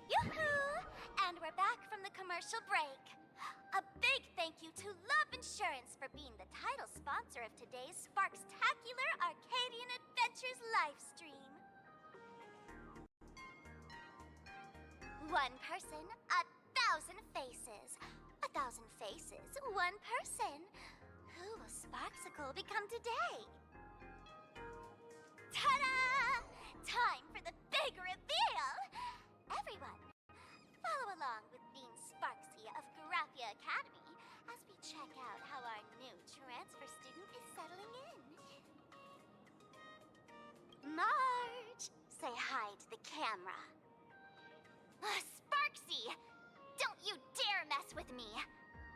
Yoo-hoo! And we're back from the commercial break. A big thank you to Love Insurance for being the title sponsor of today's Sparkstacular Arcadian Adventures livestream. One person, 1,000 faces. 1,000 faces, one person. Who will Sparksicle become today? Ta-da! Time for the big reveal! Everyone, follow along with Dean Sparksy of Graphia Academy as we check out how our new transfer student is settling in. Marge, say hi to the camera. Sparksy! Don't you dare mess with me!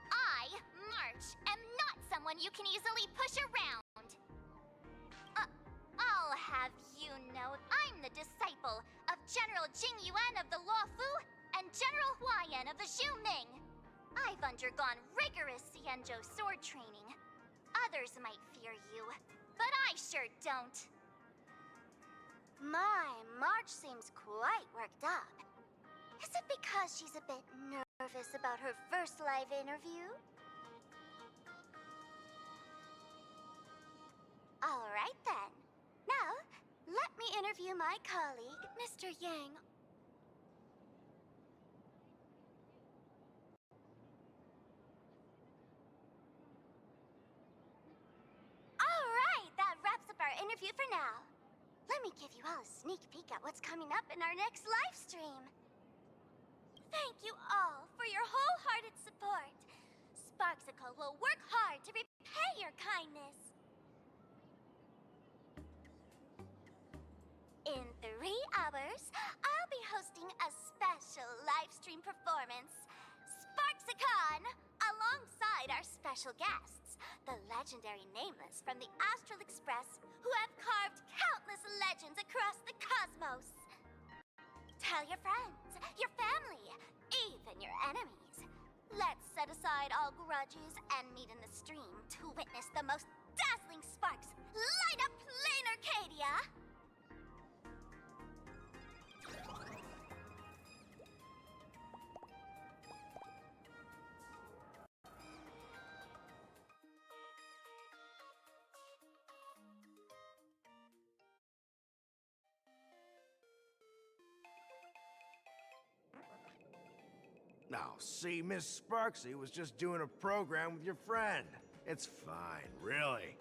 I, March, am not someone you can easily push around! I'll have you know I'm the disciple of General Jing Yuan of the Luofu and General Huayan of the Xu Ming. I've undergone rigorous Xianzhou sword training. Others might fear you, but I sure don't. My, March seems quite worked up. Is it because she's a bit nervous about her first live interview? All right then. Now, let me interview my colleague, Mr. Yang. All right, that wraps up our interview for now. Let me give you all a sneak peek at what's coming up in our next live stream. Thank you all for your wholehearted support. Sparksicle will work hard to repay your kindness. In 3 hours, I'll be hosting a special live stream performance, Sparksicon, alongside our special guests, the legendary Nameless from the Astral Express, who have carved countless legends across the cosmos. Tell your friends, your family, even your enemies. Let's set aside all grudges and meet in the stream to witness the most dazzling sparks light up plain Arcadia! Now, see, Miss Sparksy was just doing a program with your friend. It's fine, really.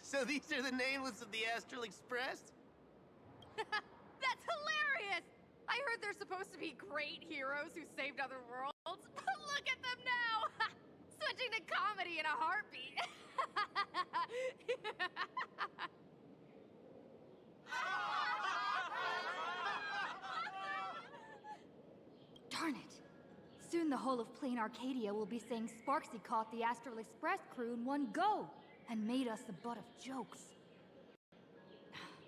So these are the nameless of the Astral Express? That's hilarious! I heard they're supposed to be great heroes who saved other worlds, but look at them now! Switching to comedy in a heartbeat. Darn it! Soon the whole of Plain Arcadia will be saying Sparksy caught the Astral Express crew in one go and made us the butt of jokes.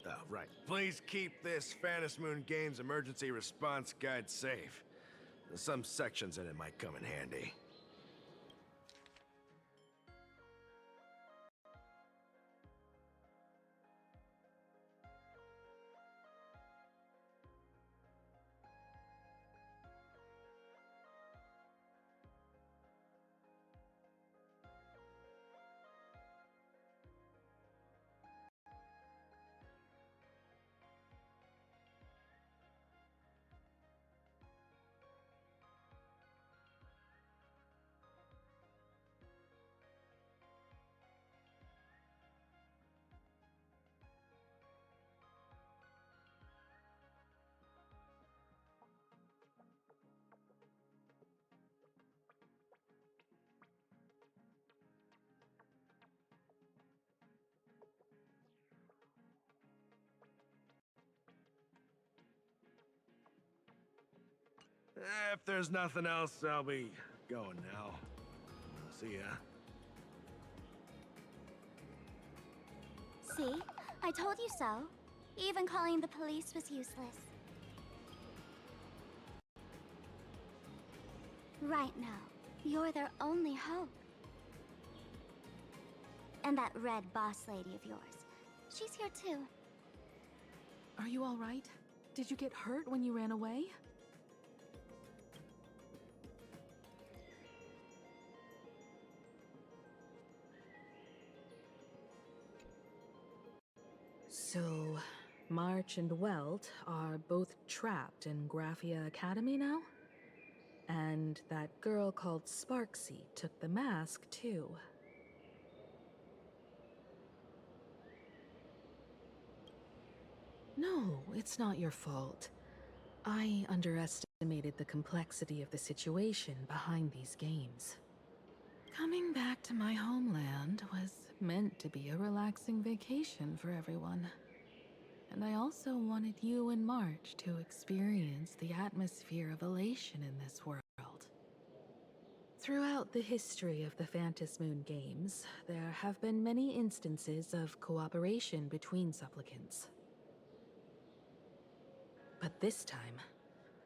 Oh, right. Please keep this Phantom Moon Games emergency response guide safe. Some sections in it might come in handy. If there's nothing else, I'll be going now. See ya. See? I told you so. Even calling the police was useless. Right now, you're their only hope. And that red boss lady of yours. She's here too. Are you all right? Did you get hurt when you ran away? So, March and Welt are both trapped in Graphia Academy now? And that girl called Sparksy took the mask, too. No, it's not your fault. I underestimated the complexity of the situation behind these games. Coming back to my homeland was meant to be a relaxing vacation for everyone. And I also wanted you and March to experience the atmosphere of elation in this world. Throughout the history of the Phantom Moon games, there have been many instances of cooperation between supplicants. But this time,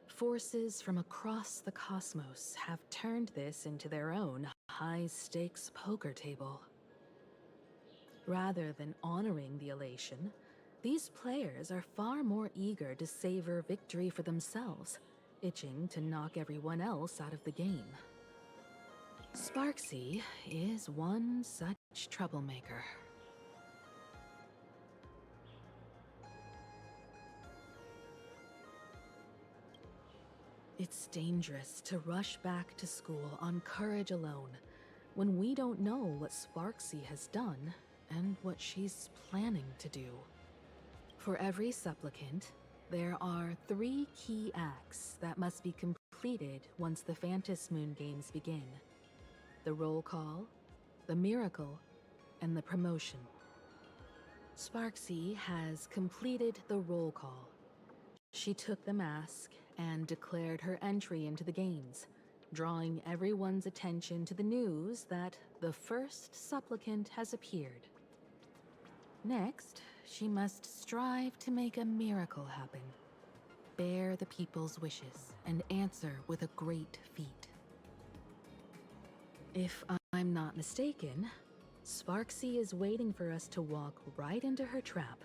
forces from across the cosmos have turned this into their own high-stakes poker table. Rather than honoring the elation, these players are far more eager to savor victory for themselves, itching to knock everyone else out of the game. Sparksy is one such troublemaker. It's dangerous to rush back to school on courage alone when we don't know what Sparksy has done and what she's planning to do. For every supplicant, there are 3 key acts that must be completed once the Phantom Moon games begin. The roll call, the miracle, and the promotion. Sparksy has completed the roll call. She took the mask and declared her entry into the games, drawing everyone's attention to the news that the first supplicant has appeared. Next, she must strive to make a miracle happen, bear the people's wishes, and answer with a great feat. If I'm not mistaken, Sparksy is waiting for us to walk right into her trap.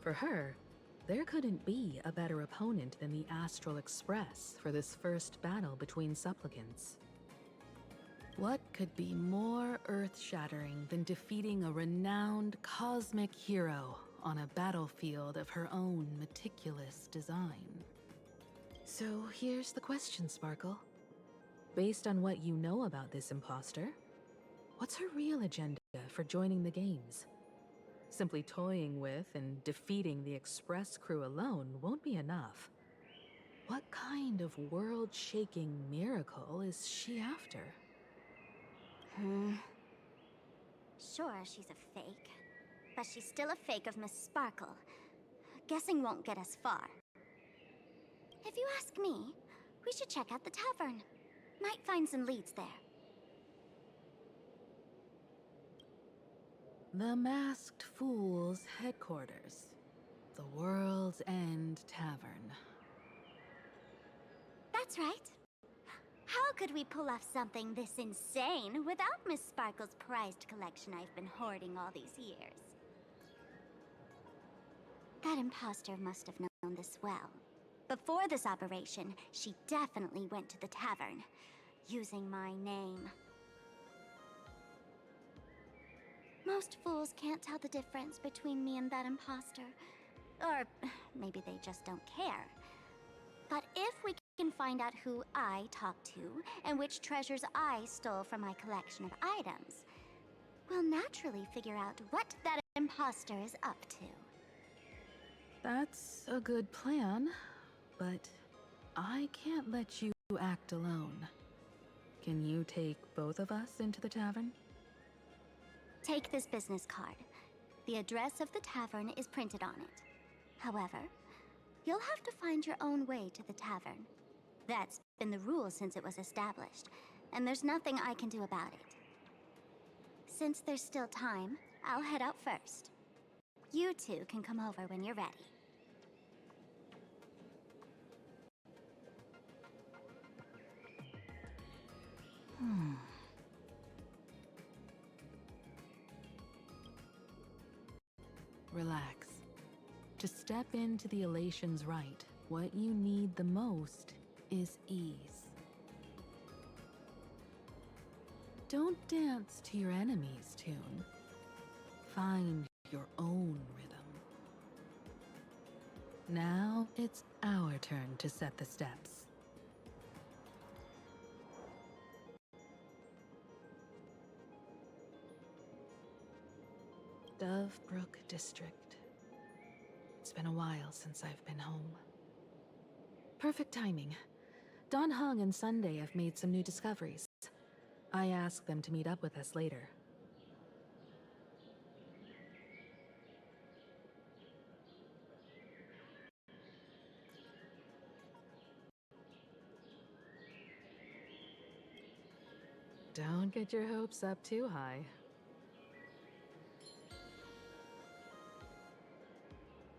For her, there couldn't be a better opponent than the Astral Express for this first battle between supplicants. What could be more earth-shattering than defeating a renowned cosmic hero on a battlefield of her own meticulous design? So here's the question, Sparkle. Based on what you know about this imposter, what's her real agenda for joining the games? Simply toying with and defeating the Express crew alone won't be enough. What kind of world-shaking miracle is she after? Sure, she's a fake. But she's still a fake of Miss Sparkle. Guessing won't get us far. If you ask me, we should check out the tavern. Might find some leads there. The Masked Fool's headquarters. The World's End Tavern. That's right. How could we pull off something this insane without Miss Sparkle's prized collection I've been hoarding all these years? That imposter must have known this well. Before this operation, she definitely went to the tavern, using my name. Most fools can't tell the difference between me and that imposter. Or maybe they just don't care. But if we can find out who I talked to and which treasures I stole from my collection of items, we'll naturally figure out what that imposter is up to. That's a good plan, but I can't let you act alone. Can you take both of us into the tavern? Take this business card. The address of the tavern is printed on it. However, you'll have to find your own way to the tavern. That's been the rule since it was established, and there's nothing I can do about it. Since there's still time, I'll head out first. You two can come over when you're ready. Relax. To step into the elation's right, what you need the most is ease. Don't dance to your enemy's tune. Find your own rhythm. Now it's our turn to set the steps. Dovebrook District. It's been a while since I've been home. Perfect timing. Don Hung and Sunday have made some new discoveries. I asked them to meet up with us later. Don't get your hopes up too high.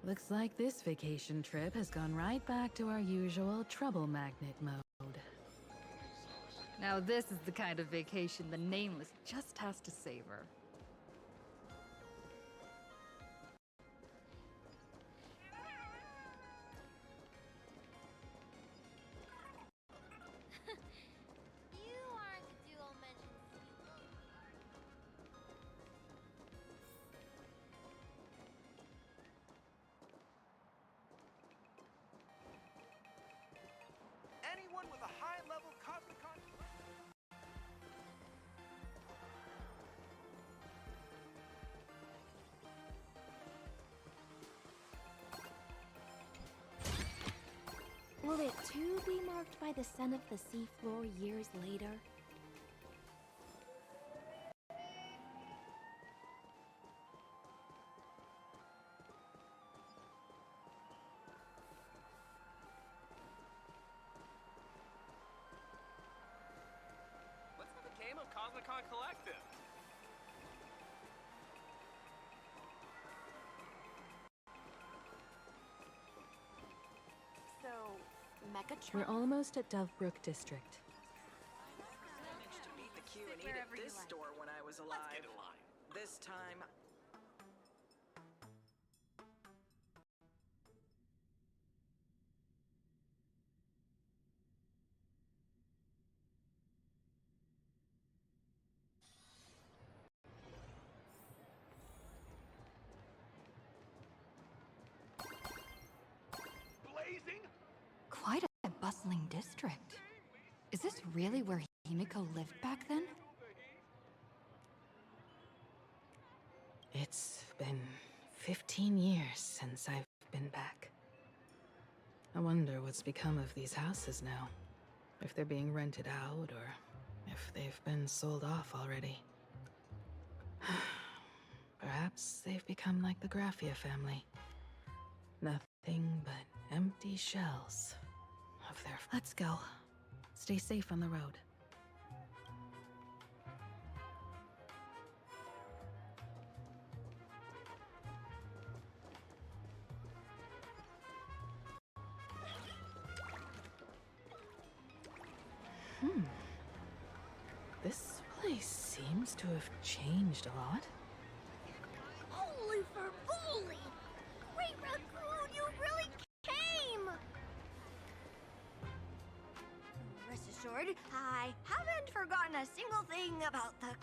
Looks like this vacation trip has gone right back to our usual trouble magnet mode. Now this is the kind of vacation the Nameless just has to savor. You aren't dual mention. Anyone with a high-level Cosmicon... Will it too be marked by the scent of the seafloor years later? Let's have a game of Cosmicon Collective. So, Megatron? We're almost at Dovebrook District. Managed to beat the queue and eat at this store when I was alive. Let's get in line. This time, Blazing? Quite a bustling district. Is this really where Himiko lived back then? It's been 15 years since I've been back. I wonder what's become of these houses now. If they're being rented out, or if they've been sold off already. Perhaps they've become like the Graffia family. Nothing but empty shells of their... Let's go. Stay safe on the road. This place seems to have changed a lot. Holy for bully! Great Raccoon, you really came! Rest assured, I haven't forgotten a single thing about the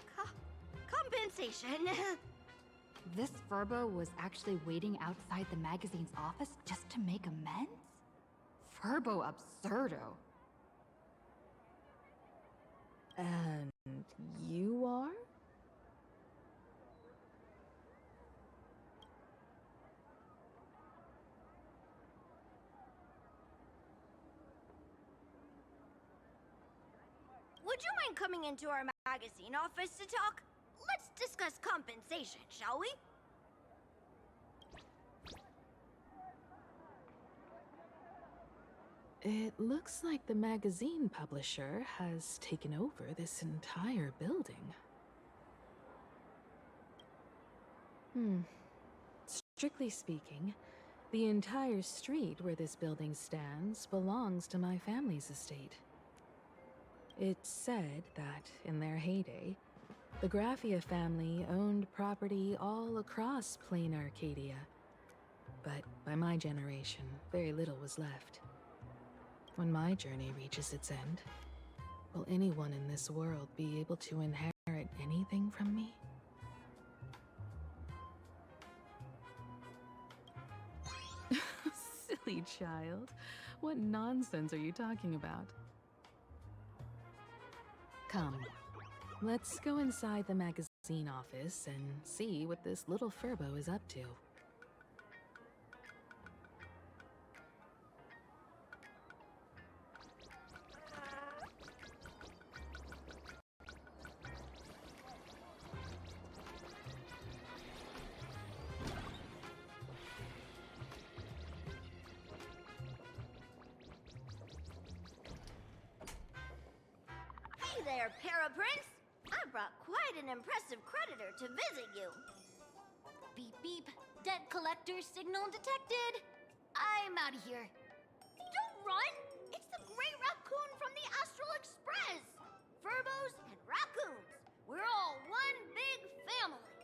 compensation. This Furbo was actually waiting outside the magazine's office just to make amends? Furbo absurdo. And you are? Would you mind coming into our magazine office to talk? Let's discuss compensation, shall we? It looks like the magazine publisher has taken over this entire building. Strictly speaking, the entire street where this building stands belongs to my family's estate. It's said that, in their heyday, the Graffia family owned property all across plain Arcadia. But by my generation, very little was left. When my journey reaches its end, will anyone in this world be able to inherit anything from me? child. What nonsense are you talking about? Come, let's go inside the magazine office and see what this little Furbo is up to. Hey there, Paraprince! I brought quite an impressive creditor to visit you. Beep beep. Debt collector signal detected. I'm out of here. Don't run! It's the Gray Raccoon from the Astral Express! Furbos and raccoons, we're all one big family.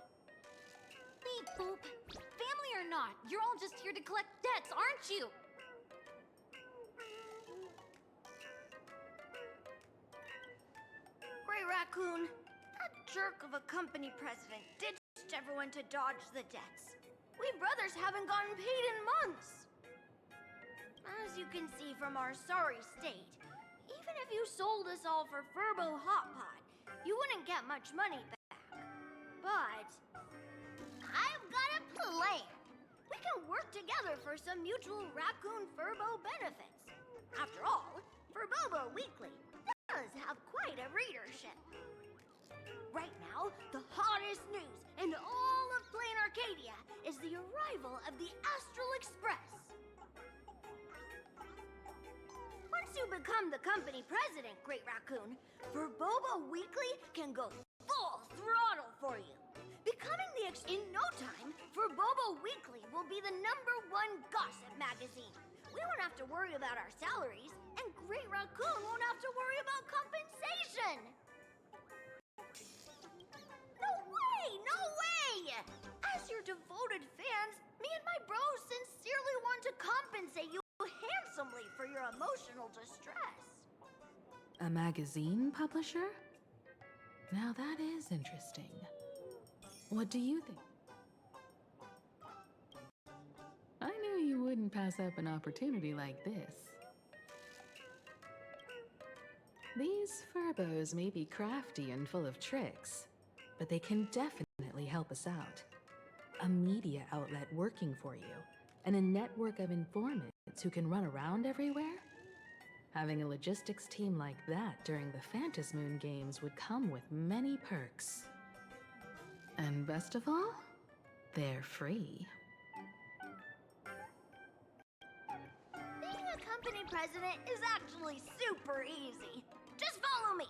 Beep boop. Family or not, you're all just here to collect debts, aren't you? Gray Raccoon, that jerk of a company president ditched everyone to dodge the debts. We brothers haven't gotten paid in months. As you can see from our sorry state, even if you sold us all for Furbo Hot Pot, you wouldn't get much money back. But I've got a plan. We can work together for some mutual Raccoon Furbo benefits. After all, Furbobo Weekly does have quite a readership. Right now, the hottest news in all of Plain Arcadia is the arrival of the Astral Express. Once you become the company president, Great Raccoon, Furbobo Weekly can go full throttle for you. Becoming in no time, Furbobo Weekly will be the #1 gossip magazine. We won't have to worry about our salaries, and Great Raccoon won't have to worry about compensation. No way! No way! As your devoted fans, me and my bros sincerely want to compensate you handsomely for your emotional distress. A magazine publisher? Now that is interesting. What do you think? I knew you wouldn't pass up an opportunity like this. These Furbos may be crafty and full of tricks, but they can definitely help us out. A media outlet working for you, and a network of informants who can run around everywhere? Having a logistics team like that during the Phantasmoon Games would come with many perks. And best of all, they're free. Being a company president is actually super easy. Just follow me.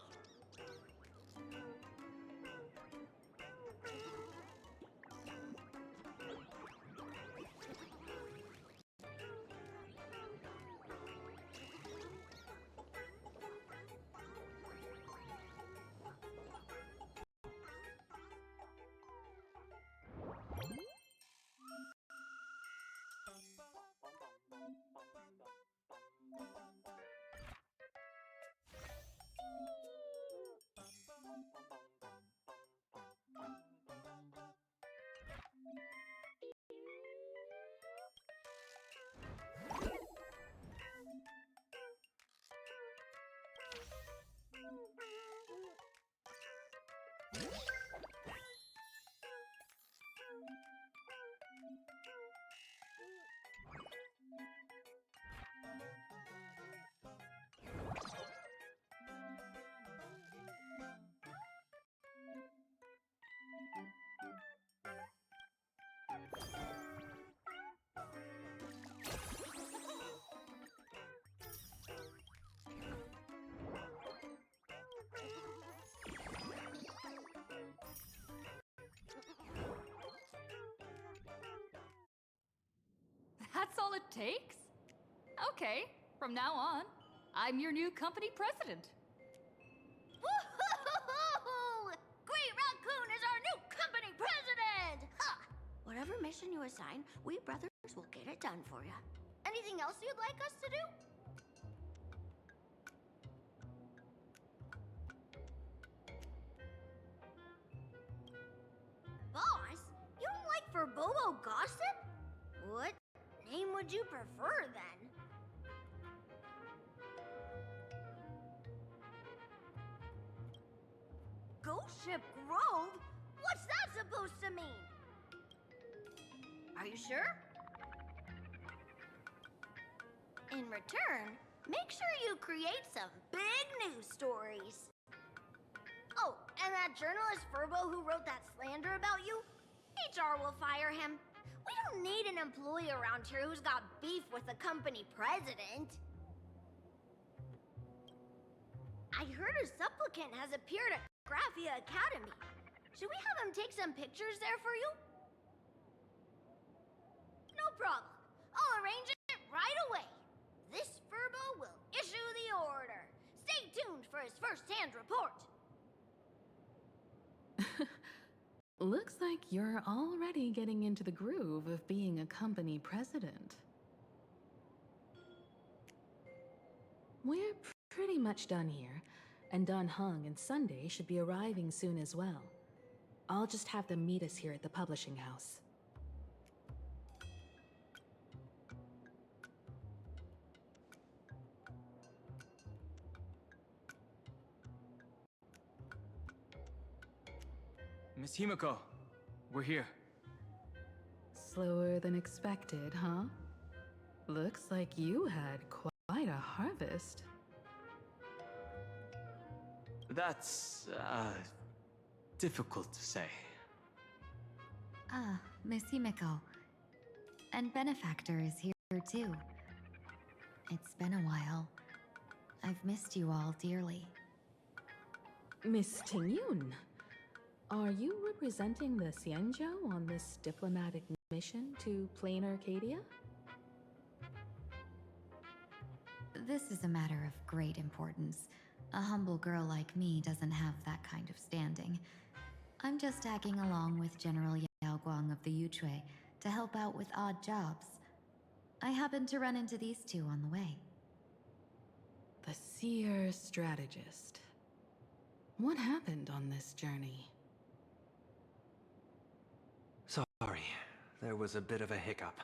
That's all it takes? Okay, from now on, I'm your new company president. Woohoo! Great Raccoon is our new company president! Ha! Whatever mission you assign, we brothers will get it done for you. Anything else you'd like us to do? Boss, you don't like Furbobo gossip? What name would you prefer then? Bullshit Grove? What's that supposed to mean? Are you sure? In return, make sure you create some big news stories. Oh, and that journalist Furbo who wrote that slander about you? HR will fire him. We don't need an employee around here who's got beef with the company president. I heard a supplicant has appeared at Graphia Academy. Should we have him take some pictures there for you? No problem. I'll arrange it right away. This Furbo will issue the order. Stay tuned for his first-hand report. Looks like you're already getting into the groove of being a company president. We're pretty much done here, and Dun Hung and Sunday should be arriving soon as well. I'll just have them meet us here at the publishing house. Miss Himiko, we're here. Slower than expected, huh? Looks like you had quite a harvest. That's, difficult to say. Ah, Miss Himiko. And Benefactor is here too. It's been a while. I've missed you all dearly. Miss Tingyun, are you representing the Xianzhou on this diplomatic mission to Plain Arcadia? This is a matter of great importance. A humble girl like me doesn't have that kind of standing. I'm just tagging along with General Yao Guang of the Yuchui to help out with odd jobs. I happened to run into these two on the way. The seer strategist. What happened on this journey? Sorry, there was a bit of a hiccup.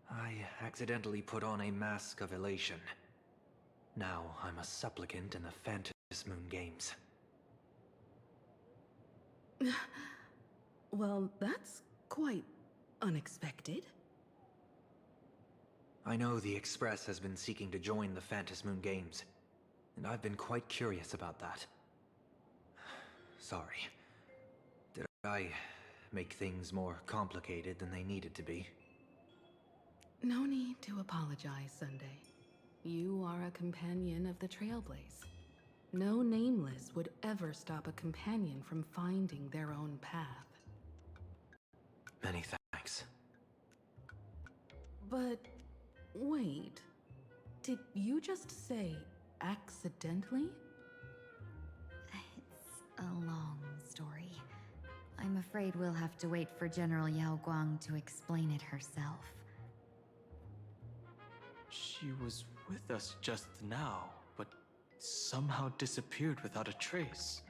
I accidentally put on a mask of elation. Now I'm a supplicant in the Phantom Moon Games. Well, that's quite unexpected. I know the Express has been seeking to join the Phantom Moon Games, and I've been quite curious about that. Sorry. Did I make things more complicated than they needed to be? No need to apologize, Sunday. You are a companion of the Trailblaze. No Nameless would ever stop a companion from finding their own path. Many thanks. But wait, did you just say accidentally? It's a long story. I'm afraid we'll have to wait for General Yao Guang to explain it herself. She was with us just now, but somehow disappeared without a trace.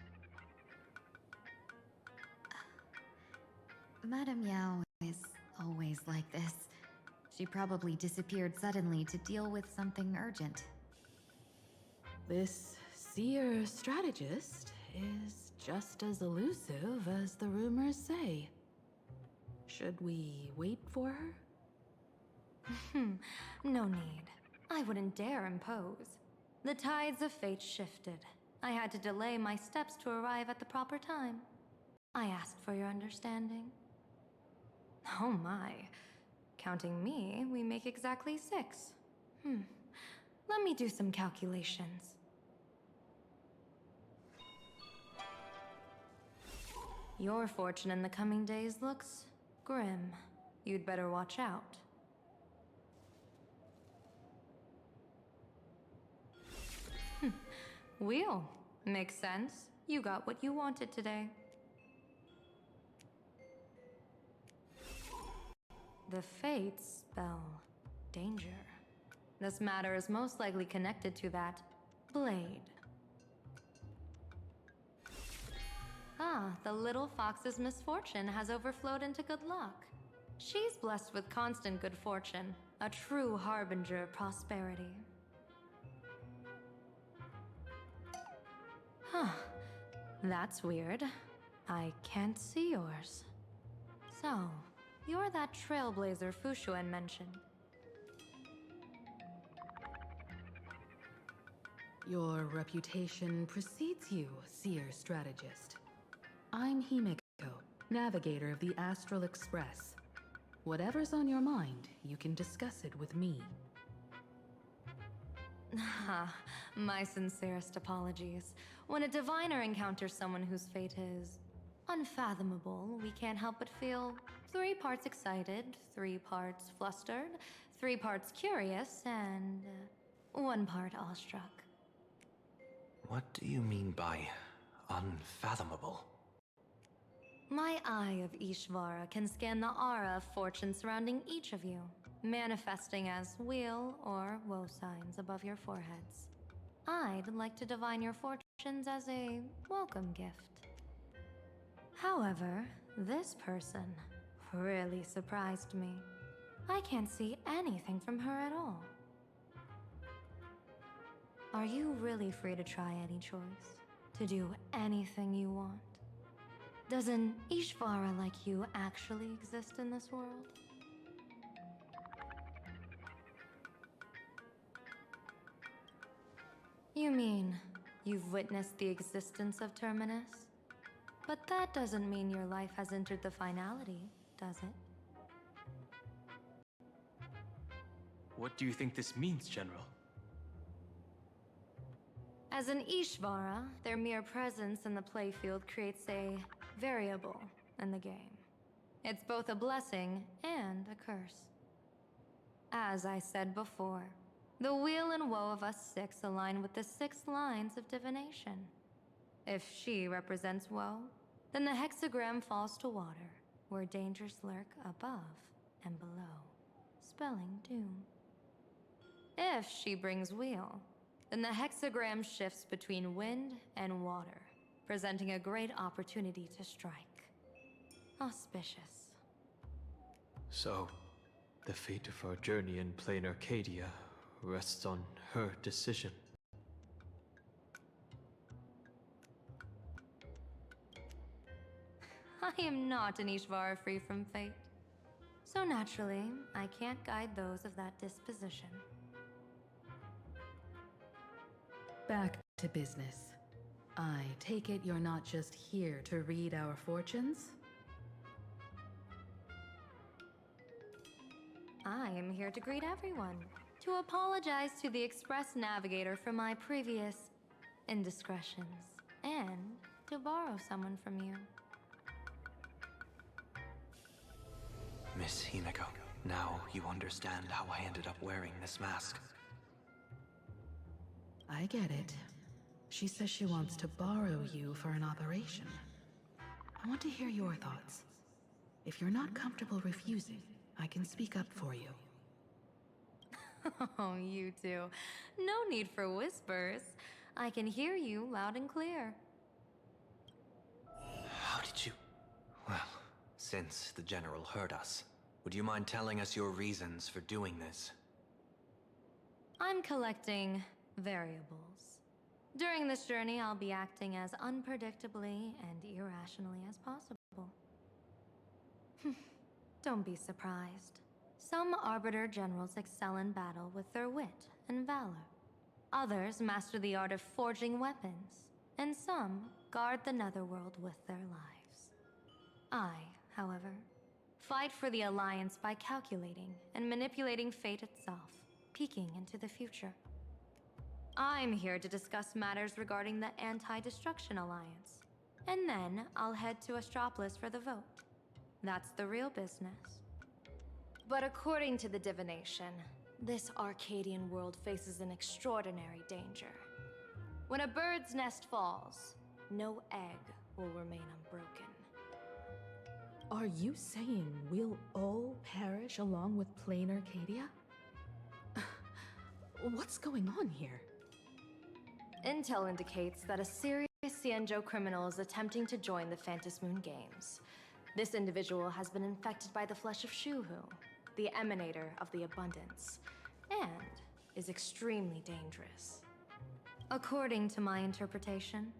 Madame Yao is always like this. She probably disappeared suddenly to deal with something urgent. This seer strategist is just as elusive as the rumors say. Should we wait for her? No need. I wouldn't dare impose. The tides of fate shifted. I had to delay my steps to arrive at the proper time. I asked for your understanding. Oh my. Counting me, we make exactly 6. Let me do some calculations. Your fortune in the coming days looks grim. You'd better watch out. Wheel. Makes sense. You got what you wanted today. The fates spell danger. This matter is most likely connected to that blade. Ah, the little fox's misfortune has overflowed into good luck. She's blessed with constant good fortune, a true harbinger of prosperity. That's weird. I can't see yours. So, you're that trailblazer Fushuen mentioned. Your reputation precedes you, seer strategist. I'm Himeko, navigator of the Astral Express. Whatever's on your mind, you can discuss it with me. My sincerest apologies. When a diviner encounters someone whose fate is unfathomable, we can't help but feel 3 parts excited, 3 parts flustered, 3 parts curious, and 1 part awestruck. What do you mean by unfathomable? My eye of Ishvara can scan the aura of fortune surrounding each of you, manifesting as weal or woe signs above your foreheads. I'd like to divine your fortunes as a welcome gift. However, this person really surprised me. I can't see anything from her at all. Are you really free to try any choice? To do anything you want? Does an Ishvara like you actually exist in this world? You mean you've witnessed the existence of Terminus? But that doesn't mean your life has entered the finality, does it? What do you think this means, General? As an Ishvara, their mere presence in the playfield creates a variable in the game. It's both a blessing and a curse. As I said before, the weal and woe of us 6 align with the 6 lines of divination. If she represents woe, then the hexagram falls to water, where dangers lurk above and below, spelling doom. If she brings weal, then the hexagram shifts between wind and water, presenting a great opportunity to strike. Auspicious. So, the fate of our journey in plain Arcadia rests on her decision. I am not an Ishvara free from fate. So naturally, I can't guide those of that disposition. Back to business. I take it you're not just here to read our fortunes? I am here to greet everyone, to apologize to the Express Navigator for my previous indiscretions, and to borrow someone from you. Miss Himeko, now you understand how I ended up wearing this mask. I get it. She says she wants to borrow you for an operation. I want to hear your thoughts. If you're not comfortable refusing, I can speak up for you. Oh, you two. No need for whispers. I can hear you loud and clear. How did you... Well, since the General heard us, would you mind telling us your reasons for doing this? I'm collecting variables. During this journey, I'll be acting as unpredictably and irrationally as possible. Don't be surprised. Some Arbiter Generals excel in battle with their wit and valor. Others master the art of forging weapons, and some guard the Netherworld with their lives. I, however, fight for the Alliance by calculating and manipulating fate itself, peeking into the future. I'm here to discuss matters regarding the Anti-Destruction Alliance, and then I'll head to Astropolis for the vote. That's the real business. But according to the divination, this Arcadian world faces an extraordinary danger. When a bird's nest falls, no egg will remain unbroken. Are you saying we'll all perish along with plain Arcadia? What's going on here? Intel indicates that a serious Xianzhou criminal is attempting to join the Phantom Moon Games. This individual has been infected by the flesh of Shuhu, the emanator of the abundance, and is extremely dangerous. According to my interpretation,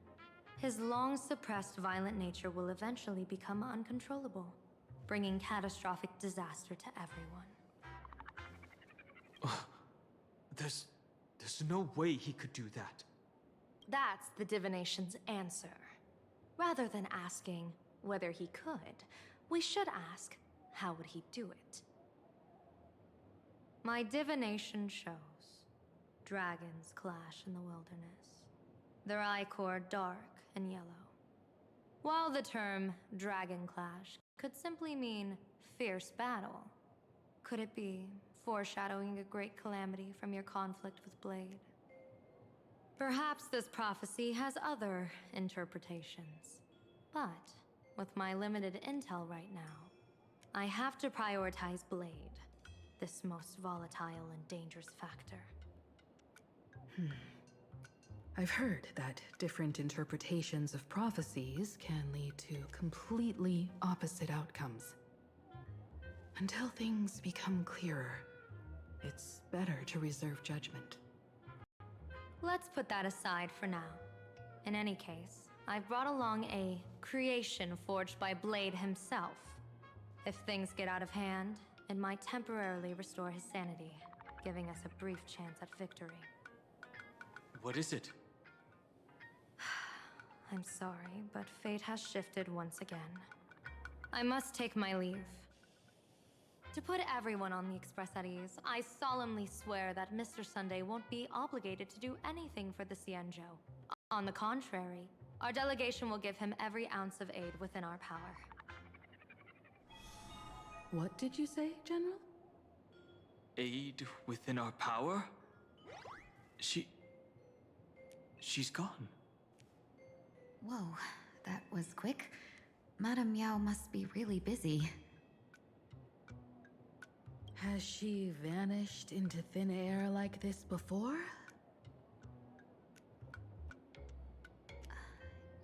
his long-suppressed violent nature will eventually become uncontrollable, bringing catastrophic disaster to everyone. There's no way he could do that. That's the divination's answer. Rather than asking whether he could, we should ask, how would he do it? My divination shows dragons clash in the wilderness, their ichor dark and yellow. While the term dragon clash could simply mean fierce battle, could it be foreshadowing a great calamity from your conflict with Blade? Perhaps this prophecy has other interpretations, but with my limited intel right now, I have to prioritize Blade, this most volatile and dangerous factor. I've heard that different interpretations of prophecies can lead to completely opposite outcomes. Until things become clearer, it's better to reserve judgment. Let's put that aside for now. In any case, I've brought along a creation forged by Blade himself. If things get out of hand, it might temporarily restore his sanity, giving us a brief chance at victory. What is it? I'm sorry, but fate has shifted once again. I must take my leave. To put everyone on the Express at ease, I solemnly swear that Mr. Sunday won't be obligated to do anything for the Xianzhou. On the contrary, our delegation will give him every ounce of aid within our power. What did you say, General? Aid within our power? She's gone. Whoa, that was quick. Madame Yao must be really busy. Has she vanished into thin air like this before?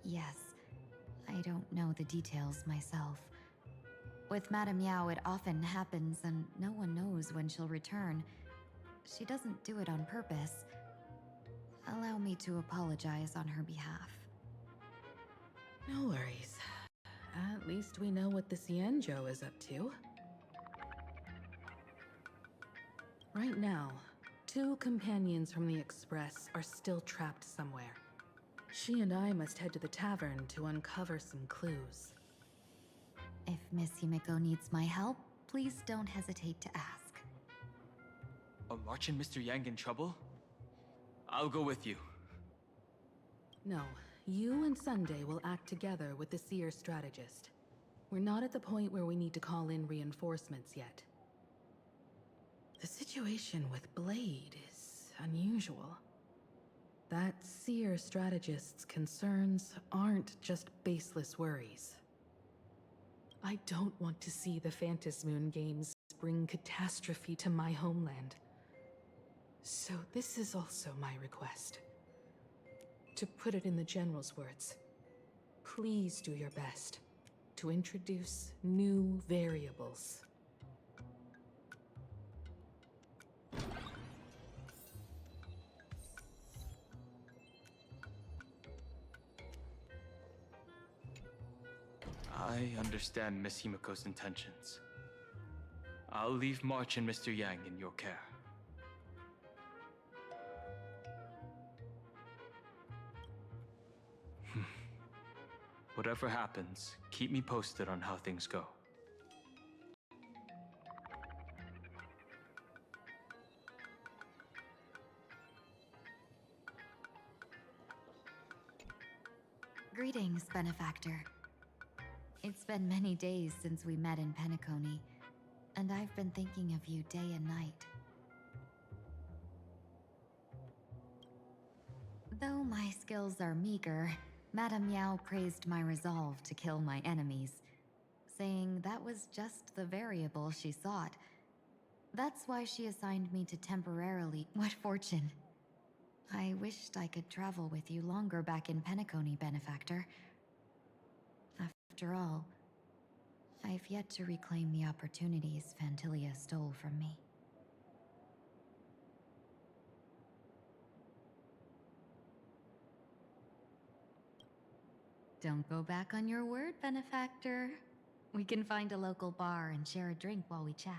Yes. I don't know the details myself. With Madame Yao, it often happens and no one knows when she'll return. She doesn't do it on purpose. Allow me to apologize on her behalf. No worries. At least we know what the Xianzhou is up to. Right now, 2 companions from the Express are still trapped somewhere. She and I must head to the tavern to uncover some clues. If Miss Himeko needs my help, please don't hesitate to ask. Are March and Mr. Yang in trouble? I'll go with you. No, you and Sunday will act together with the Seer strategist. We're not at the point where we need to call in reinforcements yet. The situation with Blade is unusual. That Seer strategist's concerns aren't just baseless worries. I don't want to see the Phantasmoon Games bring catastrophe to my homeland. So this is also my request. To put it in the General's words, please do your best to introduce new variables. I understand Miss Himiko's intentions. I'll leave March and Mr. Yang in your care. Whatever happens, keep me posted on how things go. Greetings, Benefactor. It's been many days since we met in Penacony, and I've been thinking of you day and night. Though my skills are meager, Madame Yao praised my resolve to kill my enemies, saying that was just the variable she sought. That's why she assigned me to temporarily— What fortune! I wished I could travel with you longer back in Penacony, Benefactor. After all, I've yet to reclaim the opportunities Phantilia stole from me. Don't go back on your word, benefactor. We can find a local bar and share a drink while we chat.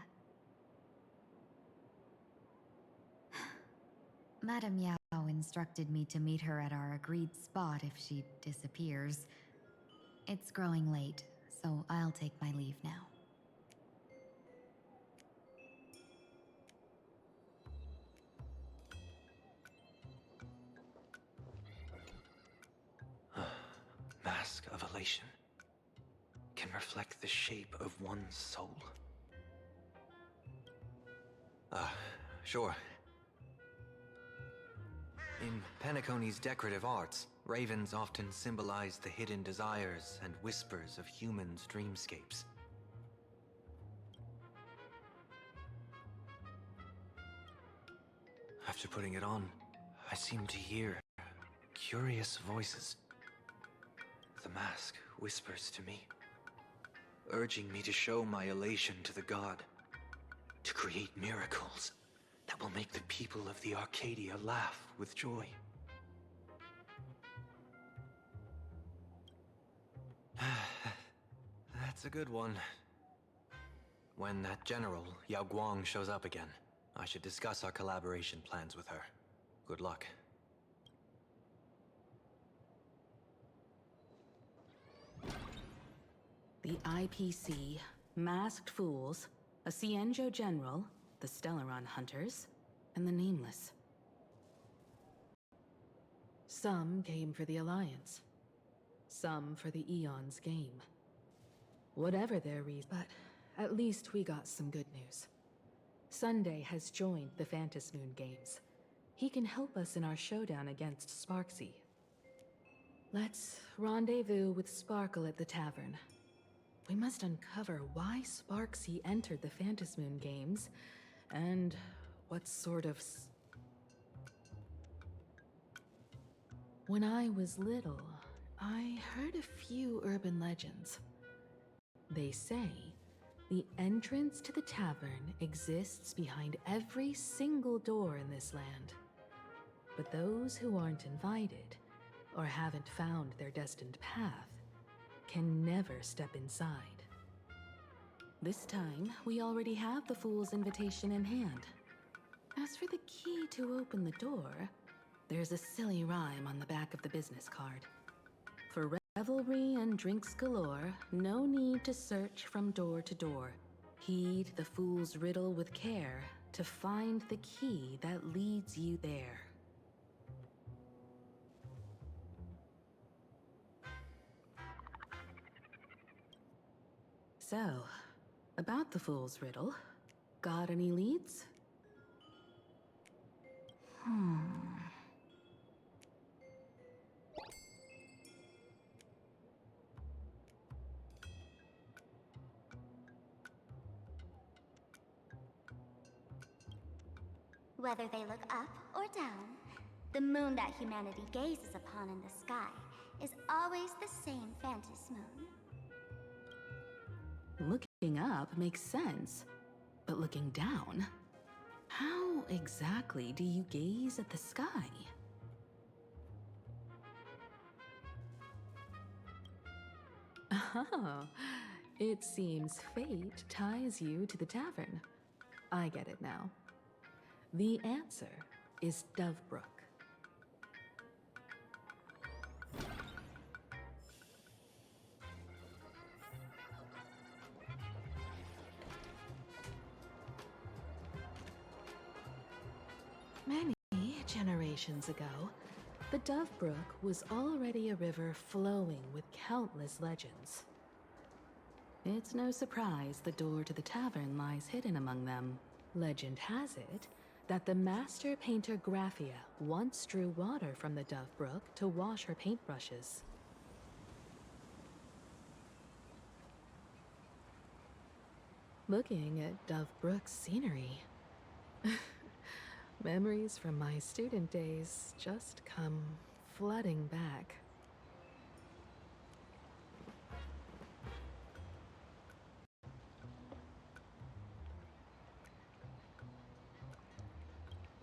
Madame Yao instructed me to meet her at our agreed spot if she disappears. It's growing late, so I'll take my leave now. Mask of elation can reflect the shape of one's soul. Sure. In Penacony's decorative arts, ravens often symbolize the hidden desires and whispers of humans' dreamscapes. After putting it on, I seem to hear curious voices. The mask whispers to me, urging me to show my elation to the god, to create miracles that will make the people of the Arcadia laugh with joy. That's a good one. When that general, Yao Guang, shows up again, I should discuss our collaboration plans with her. Good luck. The IPC, Masked Fools, a Cienjo General, the Stellaron Hunters, and the Nameless. Some came for the Alliance. Some for the Eon's game. Whatever their reason, but at least we got some good news. Sunday has joined the Phantom Moon Games. He can help us in our showdown against Sparksy. Let's rendezvous with Sparkle at the tavern. We must uncover why Sparksy entered the Phantom Moon Games, and what sort of... When I was little, I heard a few urban legends. They say the entrance to the tavern exists behind every single door in this land. But those who aren't invited, or haven't found their destined path, can never step inside. This time, we already have the Fool's invitation in hand. As for the key to open the door, there's a silly rhyme on the back of the business card. For revelry and drinks galore, no need to search from door to door. Heed the Fool's riddle with care to find the key that leads you there. So, about the Fool's riddle, got any leads? Whether they look up or down, the moon that humanity gazes upon in the sky is always the same Phantom moon. Looking up makes sense, but looking down? How exactly do you gaze at the sky? Oh, it seems fate ties you to the tavern. I get it now. The answer is Dovebrook. Many generations ago, the Dovebrook was already a river flowing with countless legends. It's no surprise the door to the tavern lies hidden among them. Legend has it that the master painter Graphia once drew water from the Dovebrook to wash her paintbrushes. Looking at Dovebrook's scenery, memories from my student days just come flooding back.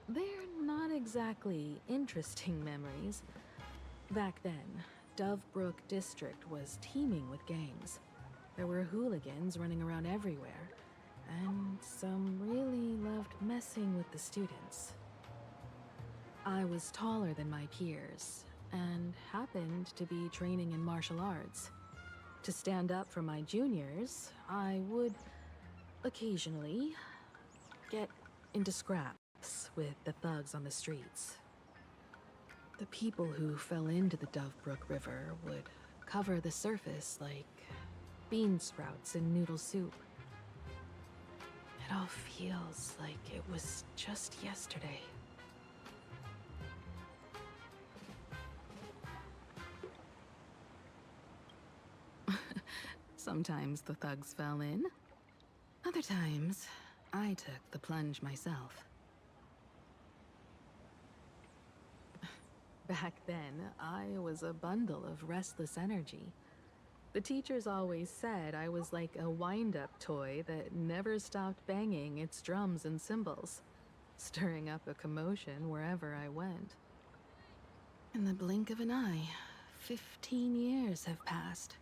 They're not exactly interesting memories. Back then, Dovebrook district was teeming with gangs. There were hooligans running around everywhere, and some really loved messing with the students. I was taller than my peers, and happened to be training in martial arts. To stand up for my juniors, I would occasionally get into scraps with the thugs on the streets. The people who fell into the Dovebrook River would cover the surface like bean sprouts in noodle soup. It all feels like it was just yesterday. Sometimes the thugs fell in. Other times, I took the plunge myself. Back then, I was a bundle of restless energy. The teachers always said I was like a wind-up toy that never stopped banging its drums and cymbals, stirring up a commotion wherever I went. In the blink of an eye, 15 years have passed.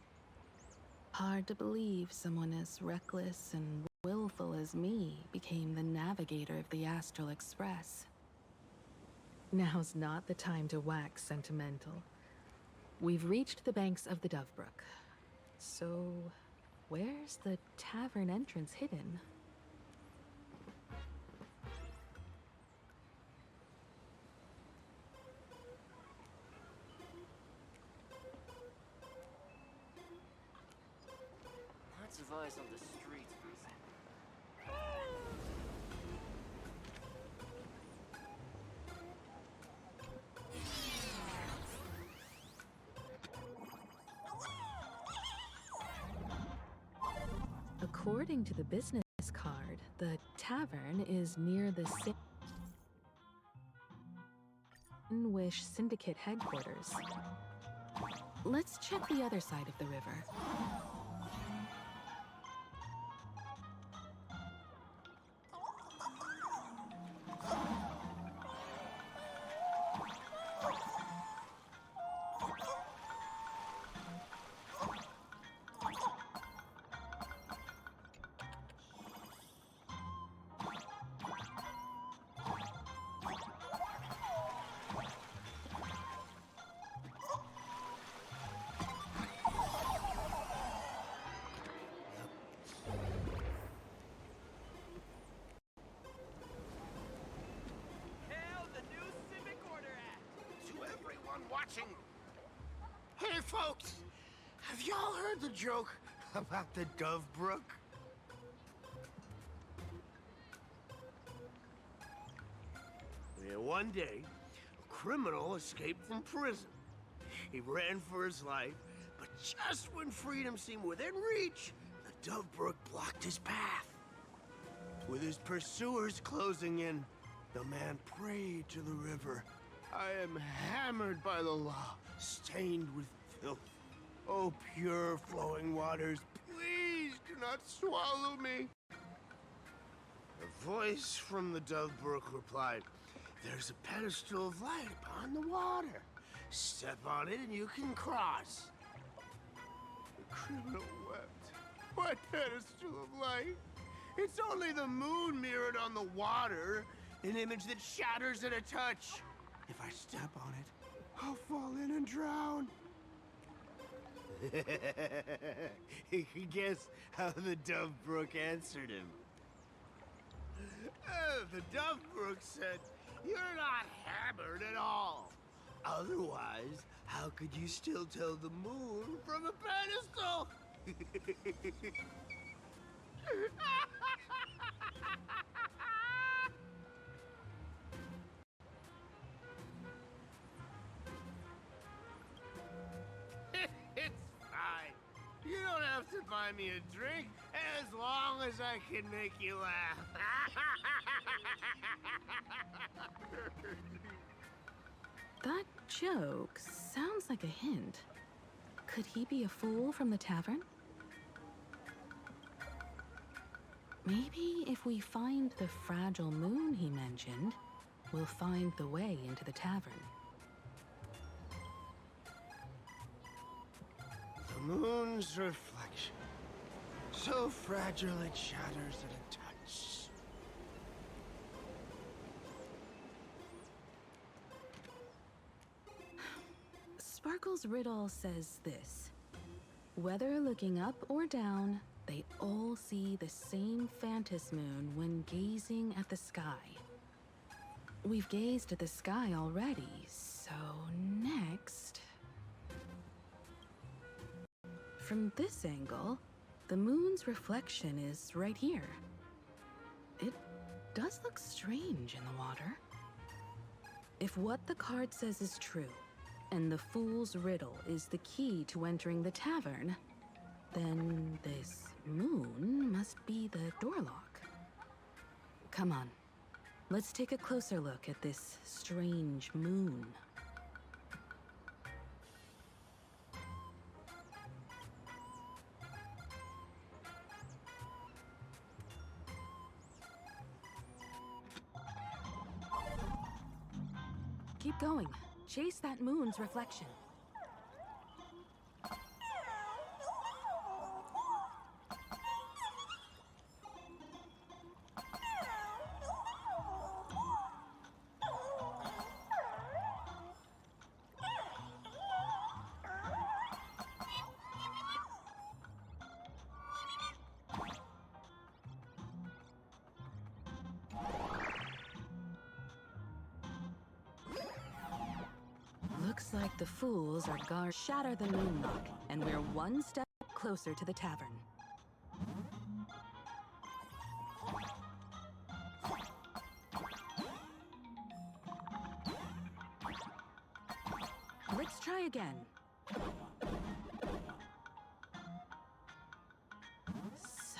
Hard to believe someone as reckless and willful as me became the navigator of the Astral Express. Now's not the time to wax sentimental. We've reached the banks of the Dovebrook. So, where's the tavern entrance hidden? Lots of eyes on the streets, Ruth. According to the business card, the tavern is near the Wish Syndicate headquarters. Let's check the other side of the river. Watching. Hey, folks! Have y'all heard the joke about the Dovebrook? Yeah, one day, a criminal escaped from prison. He ran for his life, but just when freedom seemed within reach, the Dovebrook blocked his path. With his pursuers closing in, the man prayed to the river. I am hammered by the law, stained with filth. Oh, pure flowing waters, please do not swallow me. A voice from the Dovebrook replied, there's a pedestal of light upon the water. Step on it and you can cross. The criminal wept. What pedestal of light? It's only the moon mirrored on the water, an image that shatters at a touch. If I step on it, I'll fall in and drown. Guess how the Dovebrook answered him. The Dovebrook said, you're not hammered at all. Otherwise, how could you still tell the moon from a pedestal? It's fine. You don't have to buy me a drink as long as I can make you laugh. That joke sounds like a hint. Could he be a fool from the tavern? Maybe if we find the fragile moon he mentioned, we'll find the way into the tavern. moon's reflection. So fragile it shatters at a touch. Sparkle's riddle says this. Whether looking up or down, they all see the same phantom moon when gazing at the sky. We've gazed at the sky already, so next... From this angle, the moon's reflection is right here. It does look strange in the water. If what the card says is true, and the fool's riddle is the key to entering the tavern, then this moon must be the door lock. Come on, let's take a closer look at this strange moon. Keep going. Chase that moon's reflection. Looks like the fools are shatter the moonlock, and we're one step closer to the tavern. Let's try again.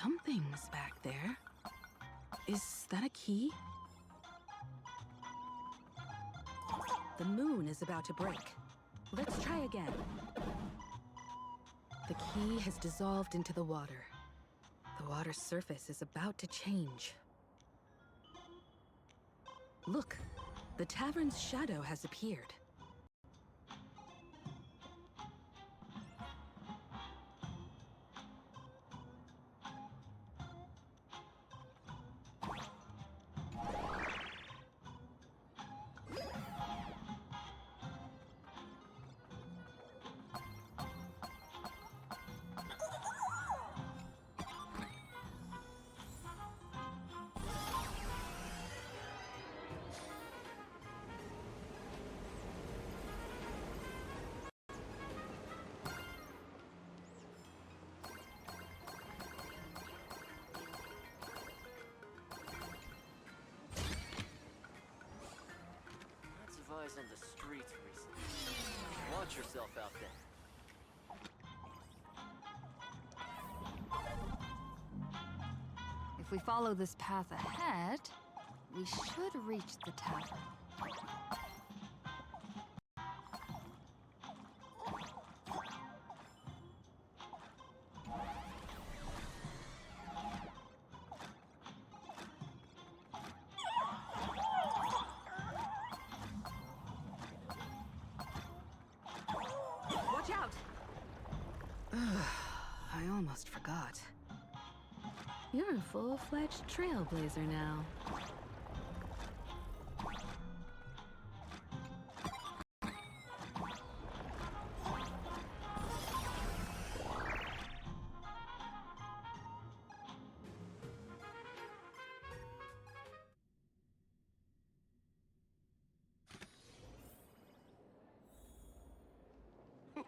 Something's back there. Is that a key? The moon is about to break. Let's try again. The key has dissolved into the water. The water's surface is about to change. Look, the tavern's shadow has appeared. On the streets recently. Watch yourself out there. If we follow this path ahead, we should reach the tavern. I almost forgot. You're a full-fledged trailblazer now.